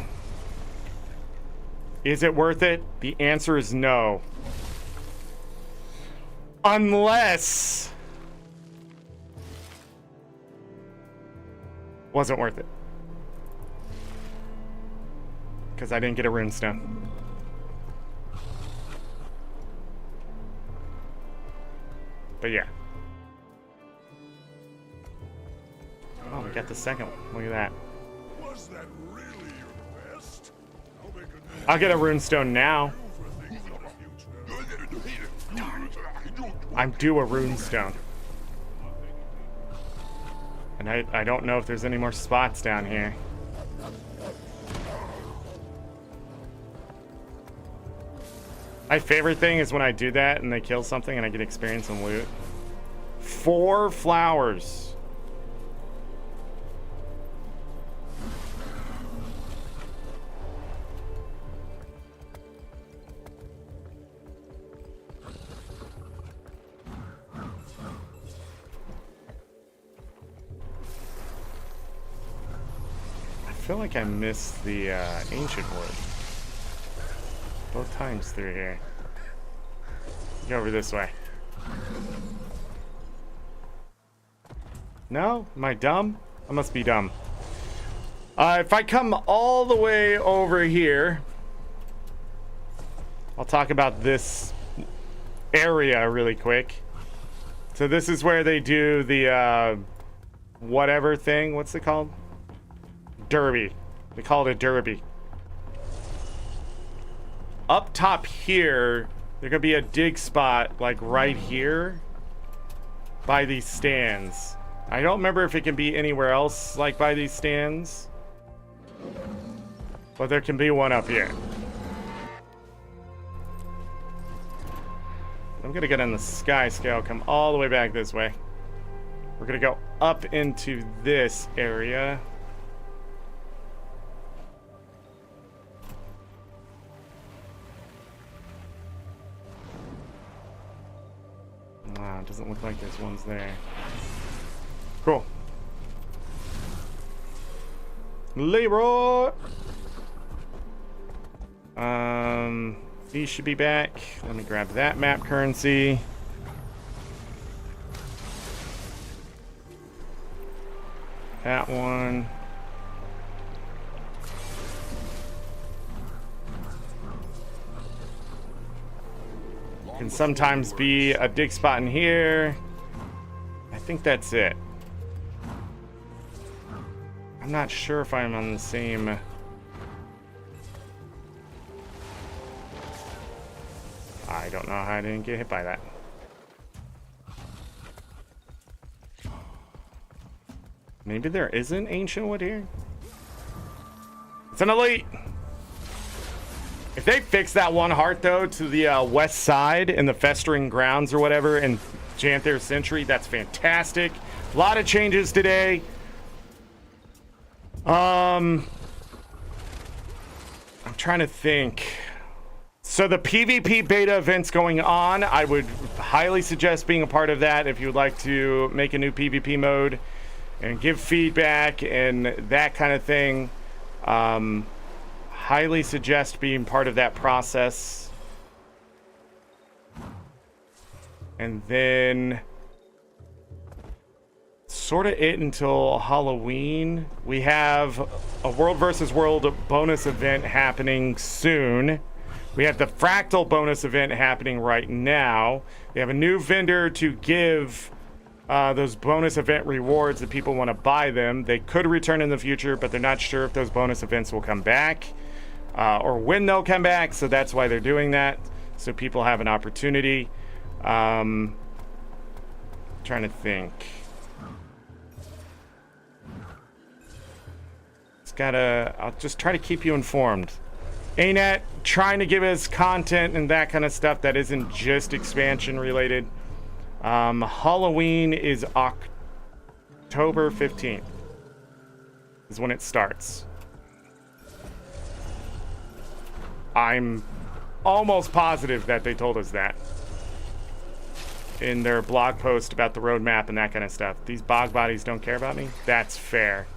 Is it worth it? The answer is no. Unless... wasn't worth it. Because I didn't get a runestone. But yeah. Oh, we got the second one. Look at that. Was that really your best? I'll get a runestone now. I'm due a runestone. And I don't know if there's any more spots down here. My favorite thing is when I do that and they kill something and I get experience and loot. 4 flowers. I feel like I missed the ancient wood both times through here. Go over this way. No? Am I dumb? I must be dumb. If I come all the way over here, I'll talk about this area really quick. So this is where they do the whatever thing. What's it called? Derby. They call it a derby. Up top here, there's gonna be a dig spot like right here by these stands. I don't remember if it can be anywhere else like by these stands, but there can be one up here. I'm gonna get on the sky scale, come all the way back this way. We're gonna go up into this area. It doesn't look like there's ones there. Cool. Leroy! These should be back. Let me grab that map currency. That one. Can sometimes be a dig spot in here. I think that's it. I'm not sure if I'm on the same... I don't know how I didn't get hit by that. Maybe there isn't ancient wood here? It's an elite! If they fix that one heart, though, to the west side in the festering grounds or whatever in Janthir Century, that's fantastic. A lot of changes today. I'm trying to think. So the PvP beta event's going on. I would highly suggest being a part of that if you would like to make a new PvP mode and give feedback and that kind of thing. Highly suggest being part of that process. And then sort of it until Halloween. We have a World versus World bonus event happening soon. We have the Fractal bonus event happening right now. We have a new vendor to give those bonus event rewards that people want to buy them. They could return in the future, but they're not sure if those bonus events will come back or when they'll come back. So that's why they're doing that, so people have an opportunity. Trying to think. I'll just try to keep you informed. ArenaNet trying to give us content and that kind of stuff that isn't just expansion related. Halloween is October 15th is when it starts. I'm almost positive that they told us that in their blog post about the roadmap and that kind of stuff. These bog bodies don't care about me. That's fair.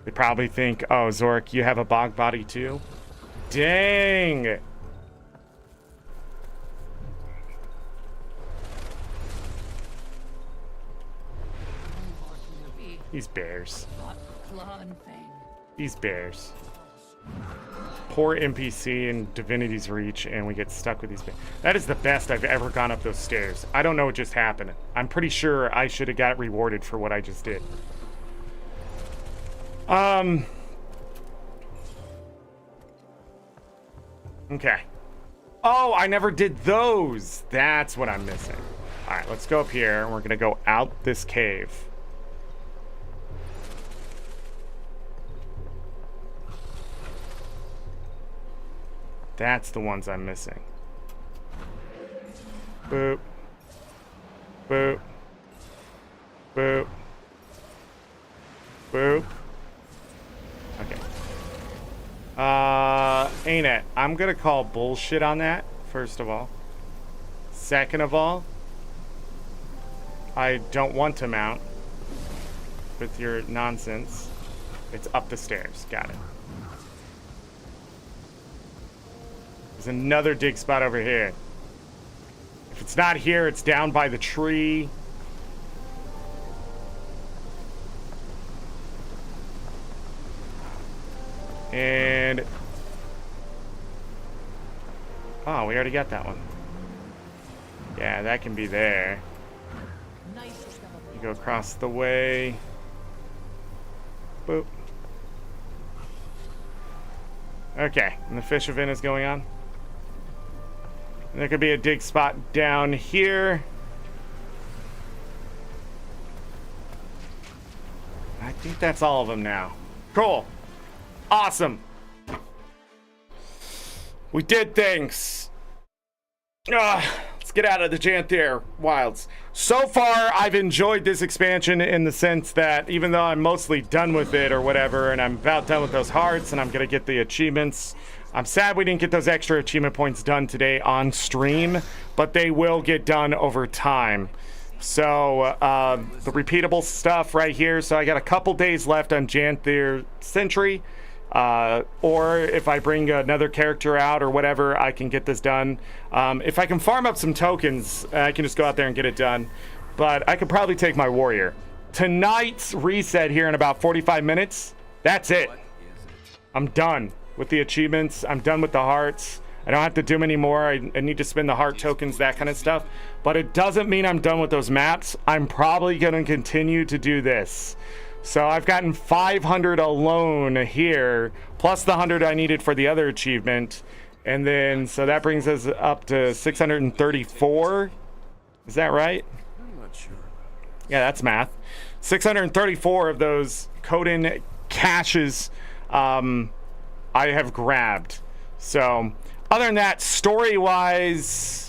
They probably think, oh, Zorric, you have a bog body too? Dang! These bears. These bears. Poor NPC in Divinity's Reach, and we get stuck with these bears. That is the best I've ever gone up those stairs. I don't know what just happened. I'm pretty sure I should have got rewarded for what I just did. Okay. Oh, I never did those. That's what I'm missing. All right, let's go up here, and we're gonna go out this cave. That's the ones I'm missing. Boop. Boop. Boop. Boop. Okay. ArenaNet, I'm gonna call bullshit on that, first of all. Second of all, I don't want to mount with your nonsense. It's up the stairs. Got it. There's another dig spot over here. If it's not here, it's down by the tree. And oh, we already got that one. Yeah, that can be there. You go across the way. Boop. Okay, and the fish event is going on. And there could be a dig spot down here. I think that's all of them now. Cool. Awesome. We did things. Let's get out of the Janthir Wilds. So far, I've enjoyed this expansion in the sense that even though I'm mostly done with it or whatever, and I'm about done with those hearts, and I'm going to get the achievements I'm sad we didn't get those extra achievement points done today on stream, but they will get done over time. So the repeatable stuff right here. So I got a couple days left on Janthir Sentry. Or if I bring another character out or whatever, I can get this done. If I can farm up some tokens, I can just go out there and get it done. But I could probably take my warrior. Tonight's reset here in about 45 minutes. That's it. I'm done with the achievements. I'm done with the hearts. I don't have to do them anymore. I need to spend the heart tokens, that kind of stuff. But it doesn't mean I'm done with those maps. I'm probably going to continue to do this. So I've gotten 500 alone here, plus the 100 I needed for the other achievement. And then, so that brings us up to 634. Is that right? I'm not sure. Yeah, that's math. 634 of those Coden caches I have grabbed. So other than that, story-wise,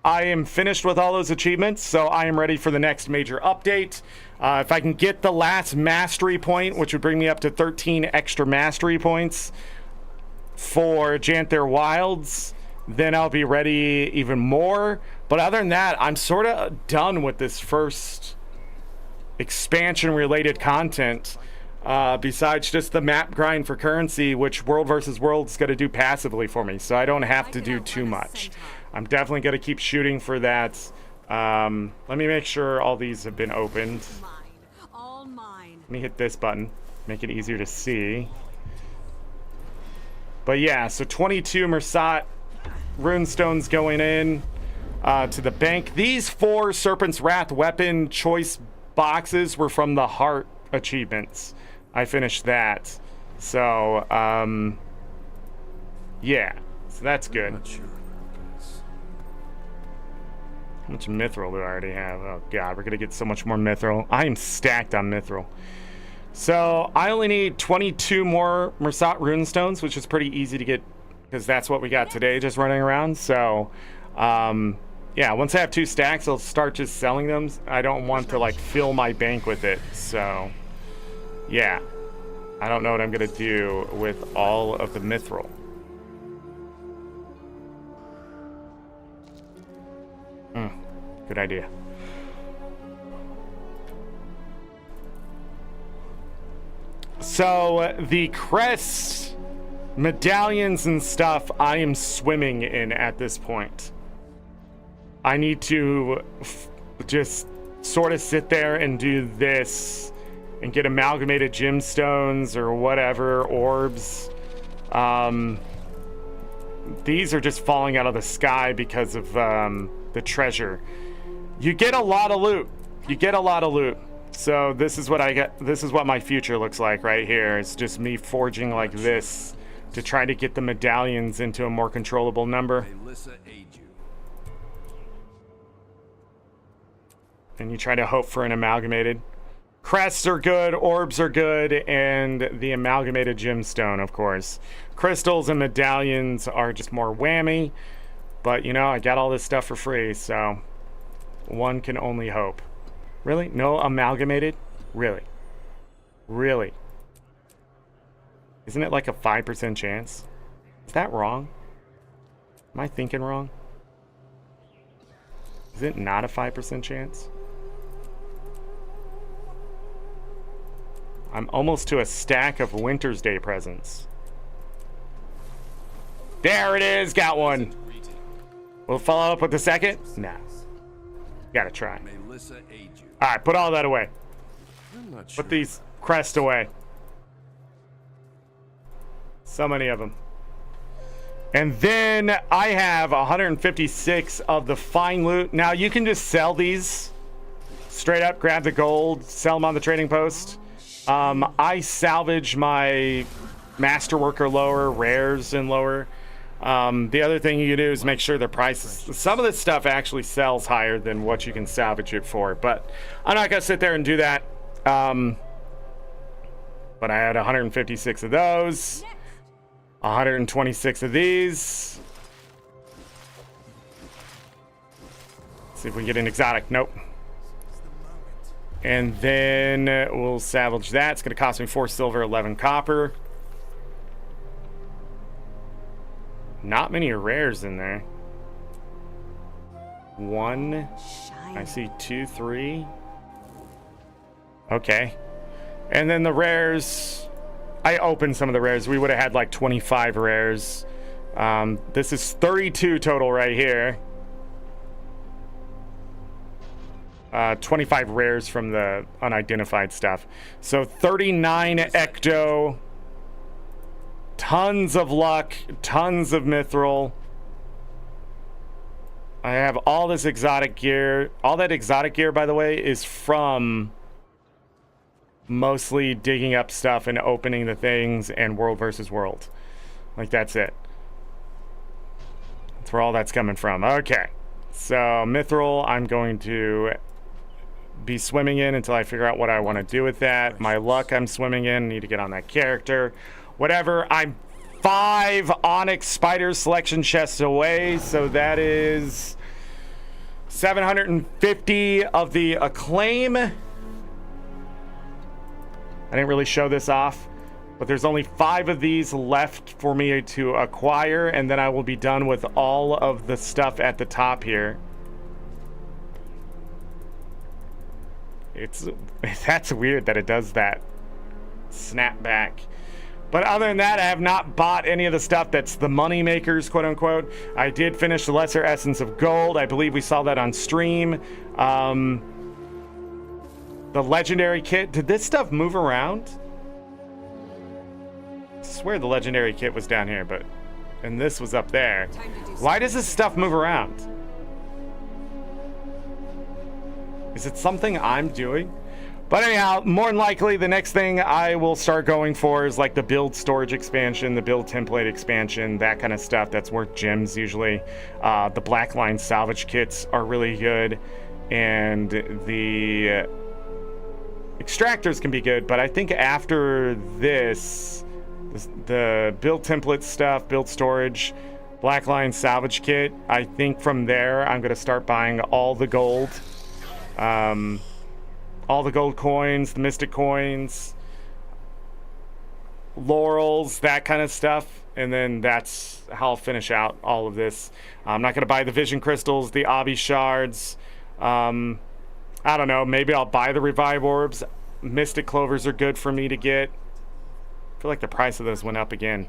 I am finished with all those achievements, so I am ready for the next major update. If I can get the last mastery point, which would bring me up to 13 extra mastery points for Janthir Wilds, then I'll be ready even more. But other than that, I'm sort of done with this first expansion-related content. Besides just the map grind for currency, which World vs. World's going to do passively for me, so I don't have to do too much. I'm definitely going to keep shooting for that. Let me make sure all these have been opened. Mine. All mine. Let me hit this button, make it easier to see. But yeah, so 22 Mersat runestones going in to the bank. These 4 Serpent's Wrath weapon choice boxes were from the heart achievements. I finished that. So, yeah. So that's good. Not sure about this. How much mithril do I already have? Oh god, we're gonna get so much more mithril. I am stacked on mithril. So, I only need 22 more Mersat runestones, which is pretty easy to get, because that's what we got today, just running around. So, yeah, once I have 2 stacks, I'll start just selling them. I don't want to, like, fill my bank with it. So, yeah. I don't know what I'm going to do with all of the mithril. Good idea. So, the crests, medallions, and stuff, I am swimming in at this point. I need to just sort of sit there and do this and get amalgamated gemstones or whatever, orbs. These are just falling out of the sky because of the treasure. You get a lot of loot. You get a lot of loot. So this is what I get. This is what my future looks like right here. It's just me forging like this to try to get the medallions into a more controllable number. And you try to hope for an amalgamated. Crests are good, orbs are good, and the amalgamated gemstone, of course. Crystals and medallions are just more whammy. But, you know, I got all this stuff for free, so one can only hope. Really? No amalgamated? Really? Really? Isn't it like a 5% chance? Is that wrong? Am I thinking wrong? Is it not a 5% chance? I'm almost to a stack of Winter's Day presents. There it is, got one. We'll follow up with the second? Nah. Gotta try. Alright, put all that away. I'm not sure. Put these crests away. So many of them. And then I have 156 of the fine loot. Now you can just sell these. Straight up, grab the gold, sell them on the trading post. I salvage my masterworker lower, rares and lower. The other thing you can do is make sure the prices, some of this stuff actually sells higher than what you can salvage it for, but I'm not gonna sit there and do that. But I had 156 of those, 126 of these. Let's see if we can get an exotic. Nope. And then we'll salvage that. It's going to cost me 4 silver, 11 copper. Not many rares in there. One. I Shiny. see 2, 3. Okay. And then the rares. I opened some of the rares. We would have had like 25 rares. This is 32 total right here. 25 rares from the unidentified stuff. So 39 ecto. Tons of luck. Tons of mithril. I have all this exotic gear. All that exotic gear, by the way, is from mostly digging up stuff and opening the things and world versus world. Like, that's it. That's where all that's coming from. Okay. So, mithril, I'm going to be swimming in until I figure out what I want to do with that. My luck, I'm swimming in. Need to get on that character. Whatever. I'm 5 Onyx Spider selection chests away, so that is 750 of the Acclaim. I didn't really show this off, but there's only 5 of these left for me to acquire, and then I will be done with all of the stuff at the top here. That's weird that it does that snap back. But other than that, I have not bought any of the stuff that's the money makers, quote unquote. I did finish the Lesser Essence of Gold. I believe we saw that on stream. The legendary kit. Did this stuff move around? I swear the legendary kit was down here, and this was up there. Why does this stuff move around? Is it something I'm doing? But anyhow, more than likely, the next thing I will start going for is like the build storage expansion, the build template expansion, that kind of stuff. That's worth gems usually. The Blackline salvage kits are really good, and the extractors can be good. But I think after this, the build template stuff, build storage, Blackline salvage kit, I think from there I'm going to start buying all the gold. All the gold coins, the mystic coins, laurels, that kind of stuff. And then that's how I'll finish out all of this. I'm not going to buy the vision crystals, the obby shards. I don't know. Maybe I'll buy the revive orbs. Mystic clovers are good for me to get. I feel like the price of those went up again.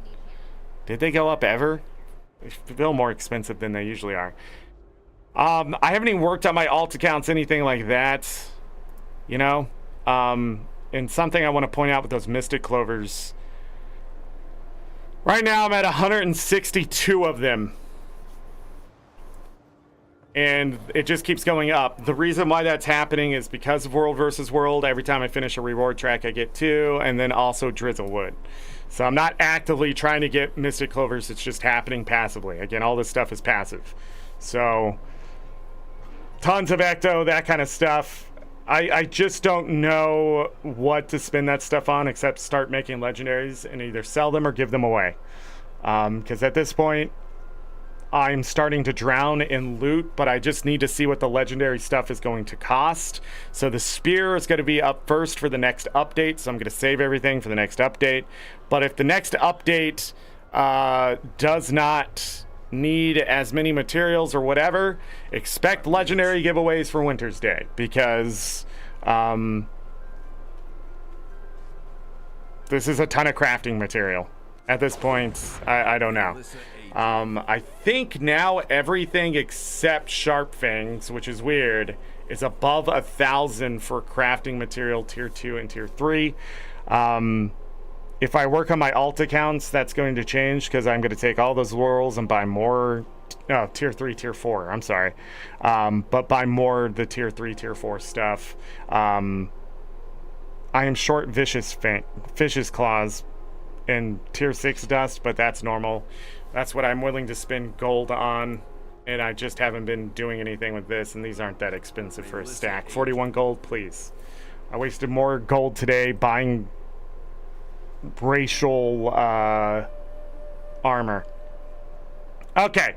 Did they go up ever? They feel more expensive than they usually are. I haven't even worked on my alt accounts, anything like that. You know, and something I want to point out with those mystic clovers. Right now I'm at 162 of them. And it just keeps going up. The reason why that's happening is because of World versus World. Every time I finish a reward track, I get 2, and then also Drizzlewood. So I'm not actively trying to get mystic clovers. It's just happening passively. Again, all this stuff is passive. So tons of ecto, that kind of stuff. I just don't know what to spend that stuff on except start making legendaries and either sell them or give them away. Because at this point, I'm starting to drown in loot, but I just need to see what the legendary stuff is going to cost. So the spear is going to be up first for the next update, so I'm going to save everything for the next update. But if the next update does not need as many materials or whatever, expect legendary giveaways for Winter's Day, because this is a ton of crafting material at this point. I don't know. I think now everything except Sharp Fangs, which is weird, is above 1,000 for crafting material tier 2 and tier 3. If I work on my alt accounts, that's going to change, because I'm going to take all those laurels and buy more. No, tier 3, tier 4. I'm sorry. But buy more the tier 3, tier 4 stuff. I am short Vicious Claws and tier 6 dust, but that's normal. That's what I'm willing to spend gold on. And I just haven't been doing anything with this, and these aren't that expensive for a stack. 41 gold, please. I wasted more gold today buying racial armor. Okay,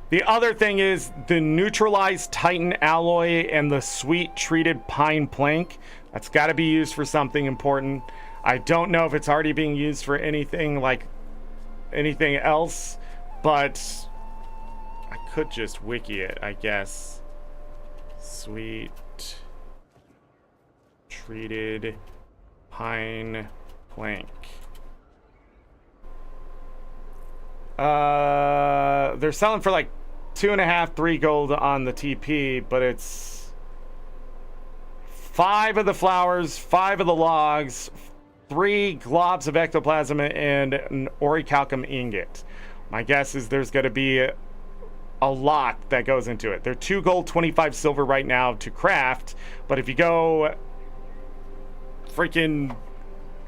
the other thing is the neutralized titan alloy and the sweet treated pine plank. That's got to be used for something important. I don't know if it's already being used for anything like anything else, But I could just wiki it, I guess. Sweet treated pine plank. They're selling for like 2.5, 3 gold on the TP, but it's 5 of the flowers, 5 of the logs, 3 globs of ectoplasm, and an orichalcum ingot. My guess is there's going to be a lot that goes into it. They're 2 gold, 25 silver right now to craft, but if you go freaking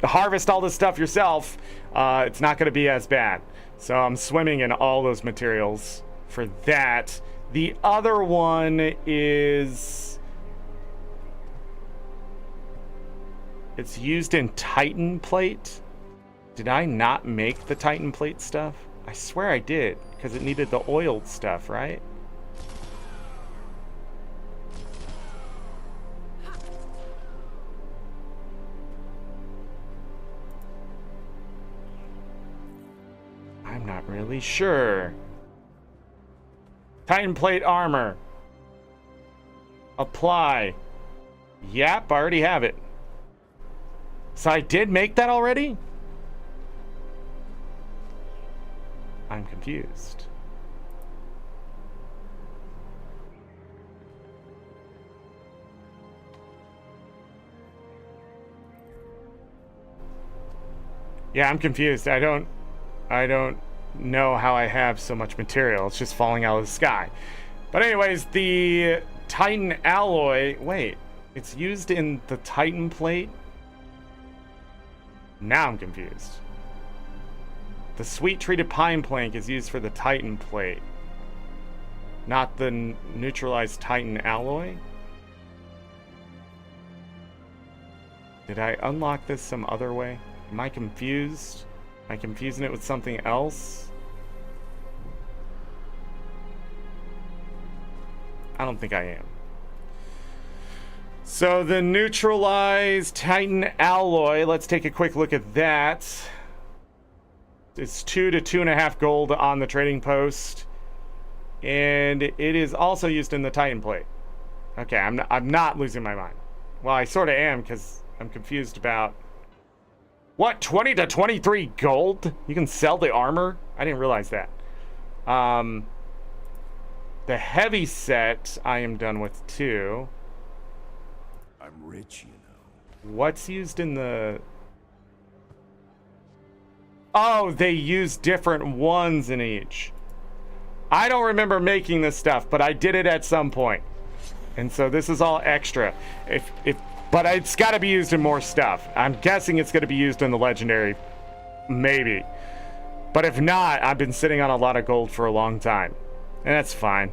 harvest all this stuff yourself, it's not going to be as bad. So I'm swimming in all those materials for that. The other one is, it's used in Titan plate. Did I not make the Titan plate stuff? I swear I did, because it needed the oiled stuff, right? I'm not really sure. Titan plate armor. Apply. Yep, I already have it. So I did make that already? I'm confused. Yeah, I'm confused. I don't know how I have so much material. It's just falling out of the sky. But anyways, the Titan alloy, wait, it's used in the Titan plate? Now I'm confused. The sweet treated pine plank is used for the Titan plate, not the neutralized Titan alloy. Did I unlock this some other way? Am I confused? Am I confusing it with something else? I don't think I am. So the neutralized Titan alloy, let's take a quick look at that. It's 2 to 2.5 gold on the trading post, and it is also used in the Titan plate. Okay, I'm not losing my mind. Well, I sort of am, because I'm confused about what, 20 to 23 gold? You can sell the armor? I didn't realize that. The heavy set I am done with too. I'm rich, you know. What's used in the... Oh, they use different ones in each. I don't remember making this stuff, but I did it at some point. And so this is all extra. But it's got to be used in more stuff. I'm guessing it's going to be used in the legendary. Maybe. But if not, I've been sitting on a lot of gold for a long time. And that's fine.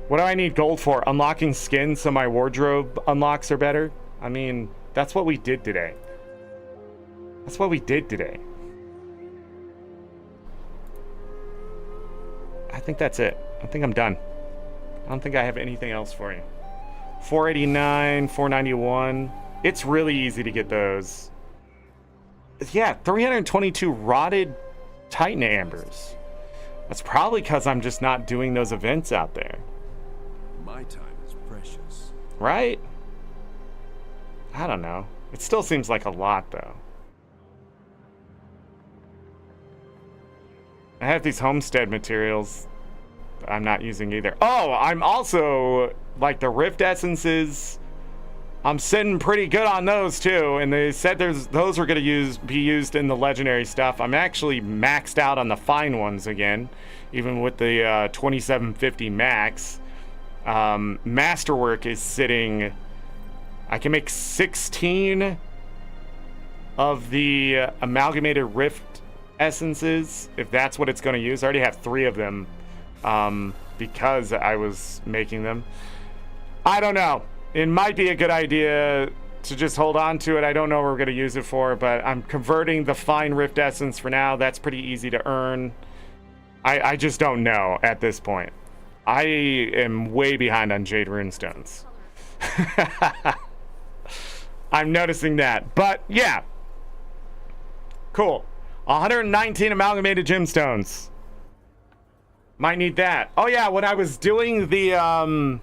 What do I need gold for? Unlocking skins so my wardrobe unlocks are better? I mean, that's what we did today. That's what we did today. I think that's it. I think I'm done. I don't think I have anything else for you. 489, 491. It's really easy to get those. Yeah, 322 rotted Titan ambers. That's probably because I'm just not doing those events out there. My time is precious. Right? I don't know. It still seems like a lot, though. I have these homestead materials I'm not using either. Oh, I'm also, like, the Rift Essences, I'm sitting pretty good on those, too. And they said those are going to be used in the legendary stuff. I'm actually maxed out on the fine ones again, even with the 2750 max. Masterwork is sitting... I can make 16 of the amalgamated Rift Essences, if that's what it's going to use. I already have 3 of them because I was making them. I don't know. It might be a good idea to just hold on to it. I don't know what we're going to use it for, but I'm converting the fine Rift Essence for now. That's pretty easy to earn. I just don't know at this point. I am way behind on Jade Runestones. I'm noticing that. But, yeah. Cool. 119 amalgamated gemstones. Might need that. Oh yeah, when I was doing the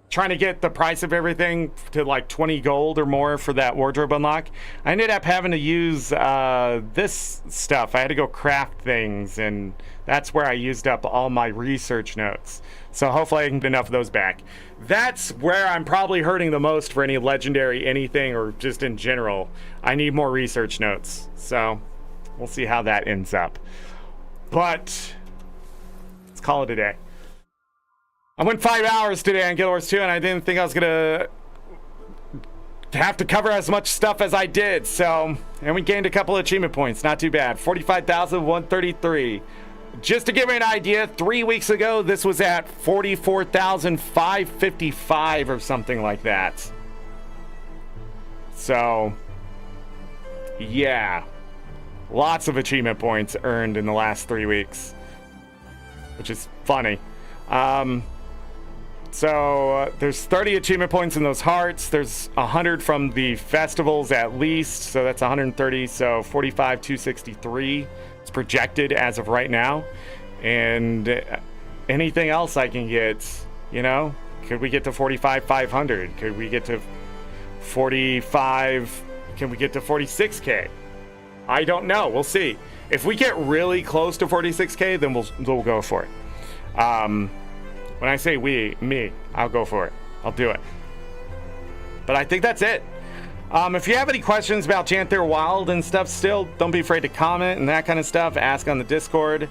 trying to get the price of everything to like 20 gold or more for that wardrobe unlock, I ended up having to use this stuff. I had to go craft things, and that's where I used up all my research notes. So hopefully I can get enough of those back. That's where I'm probably hurting the most for any legendary anything, or just in general. I need more research notes. So we'll see how that ends up. But let's call it a day. I went 5 hours today on Guild Wars 2, and I didn't think I was gonna have to cover as much stuff as I did. So, and we gained a couple of achievement points. Not too bad. 45,133. Just to give you an idea, 3 weeks ago, this was at 44,555 or something like that. So, yeah. Lots of achievement points earned in the last 3 weeks, which is funny. So there's 30 achievement points in those hearts. There's 100 from the festivals at least, so that's 130. So 45,263 is projected as of right now. And anything else I can get, you know, could we get to 45,500? Could we get to 45? Can we get to 46K? I don't know. We'll see. If we get really close to 46K, then we'll go for it. When I say me, I'll go for it. I'll do it. But I think that's it. If you have any questions about Janthir Wild and stuff still, don't be afraid to comment and that kind of stuff. Ask on the Discord.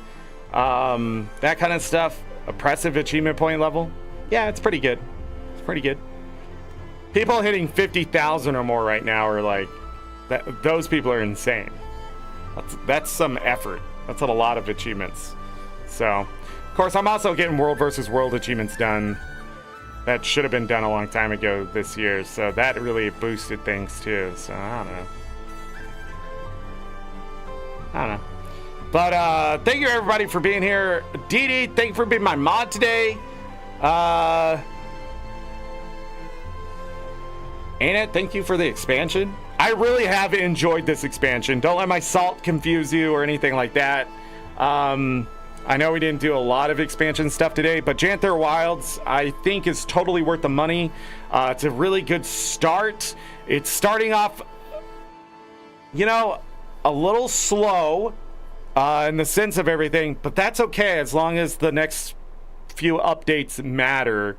That kind of stuff. Oppressive achievement point level. Yeah, it's pretty good. It's pretty good. People hitting 50,000 or more right now are like, those people are insane. That's some effort. That's a lot of achievements. So... Of course, I'm also getting World versus World achievements done that should have been done a long time ago this year, so that really boosted things too. So I don't know. But thank you everybody for being here. Dee, thank you for being my mod today. ArenaNet, thank you for the expansion. I really have enjoyed this expansion. Don't let my salt confuse you or anything like that. I know we didn't do a lot of expansion stuff today, but Janthir Wilds, I think, is totally worth the money. It's a really good start. It's starting off, you know, a little slow in the sense of everything, but that's okay as long as the next few updates matter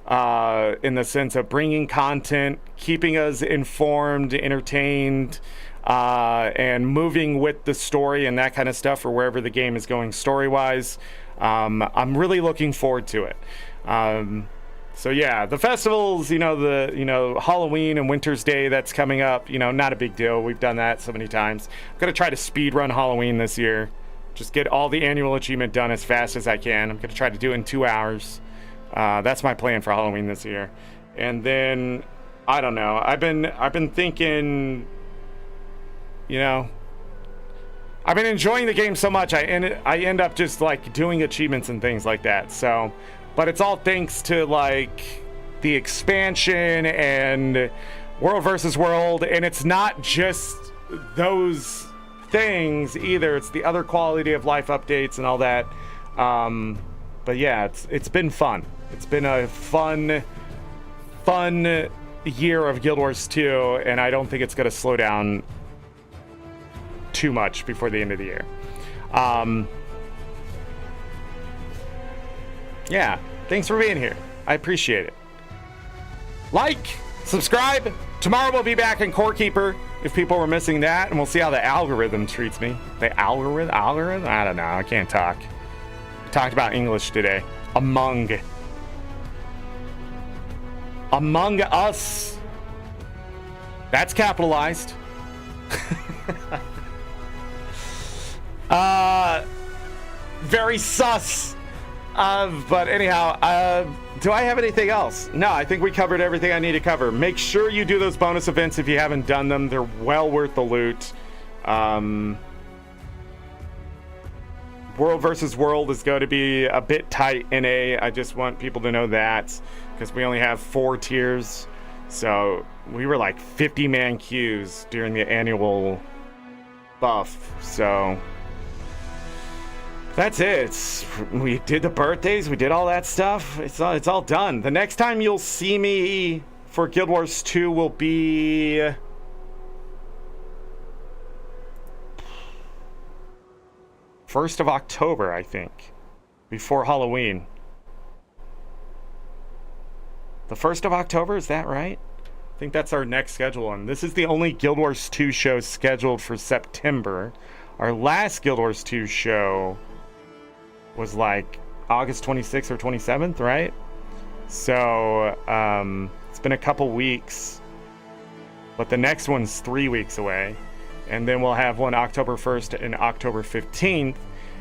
in the sense of bringing content, keeping us informed, entertained, and moving with the story and that kind of stuff, or wherever the game is going story-wise. I'm really looking forward to it. So yeah, the festivals, Halloween and Winter's Day that's coming up, not a big deal. We've done that so many times. I'm gonna try to speed run Halloween this year. Just get all the annual achievement done as fast as I can. I'm gonna try to do it in 2 hours. That's my plan for Halloween this year. And then I don't know. I've been thinking. I've been enjoying the game so much, I end up just like doing achievements and things like that. So, but it's all thanks to like the expansion and World versus World, and it's not just those things either. It's the other quality of life updates and all that. But yeah, it's been fun. It's been a fun year of Guild Wars 2, and I don't think it's gonna slow down too much before the end of the year. Yeah, thanks for being here. I appreciate it. Like, subscribe. Tomorrow we'll be back in Core Keeper if people were missing that, and we'll see how the algorithm treats me. The algorithm? I don't know. I can't talk. I talked about English today. Among Us. That's capitalized. Very sus. But anyhow, do I have anything else? No, I think we covered everything I need to cover. Make sure you do those bonus events if you haven't done them. They're well worth the loot. World versus World is going to be a bit tight NA. I just want people to know that, because we only have 4 tiers. So we were like 50-man queues during the annual buff. So that's it. We did the birthdays. We did all that stuff. It's all done. The next time you'll see me for Guild Wars 2 will be 1st of October, I think, before Halloween. The 1st of October, is that right? I think that's our next schedule one. This is the only Guild Wars 2 show scheduled for September. Our last Guild Wars 2 show was like August 26th or 27th, right? So it's been a couple weeks, but the next one's 3 weeks away. And then we'll have one October 1st and October 15th.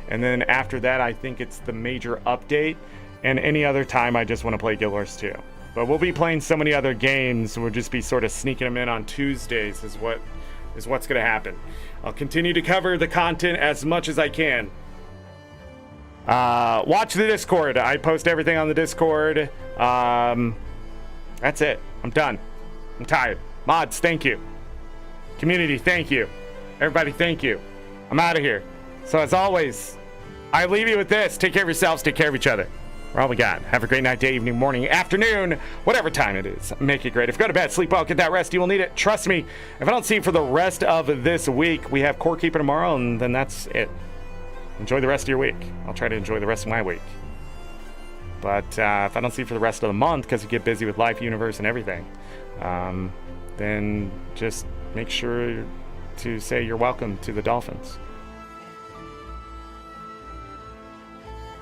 And then after that, I think it's the major update. And any other time, I just want to play Guild Wars 2. But we'll be playing so many other games. We'll just be sort of sneaking them in on Tuesdays is what's going to happen. I'll continue to cover the content as much as I can. Watch the Discord. I post everything on the Discord. That's it. I'm done. I'm tired. Mods, thank you. Community, thank you. Everybody, thank you. I'm out of here. So as always, I leave you with this. Take care of yourselves. Take care of each other. We're all we got. Have a great night, day, evening, morning, afternoon, whatever time it is. Make it great. If you go to bed, sleep well, get that rest. You will need it. Trust me. If I don't see you for the rest of this week, we have Core Keeper tomorrow, and then that's it. Enjoy the rest of your week. I'll try to enjoy the rest of my week. But if I don't see you for the rest of the month, because you get busy with life, universe, and everything, then just make sure to say you're welcome to the Dolphins.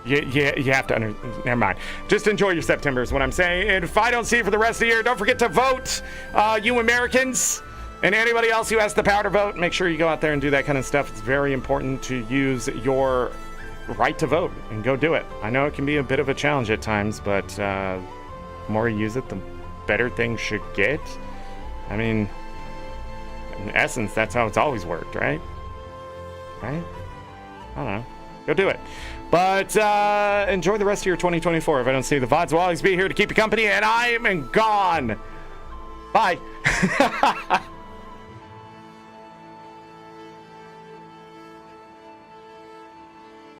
You have to never mind. Just enjoy your September is what I'm saying. And if I don't see you for the rest of the year, don't forget to vote, you Americans. And anybody else who has the power to vote, make sure you go out there and do that kind of stuff. It's very important to use your right to vote and go do it. I know it can be a bit of a challenge at times, but the more you use it, the better things should get. I mean, in essence, that's how it's always worked, right? Right? I don't know. Go do it. But enjoy the rest of your 2024. If I don't see you, the VODs will always be here to keep you company, and I am gone. Bye.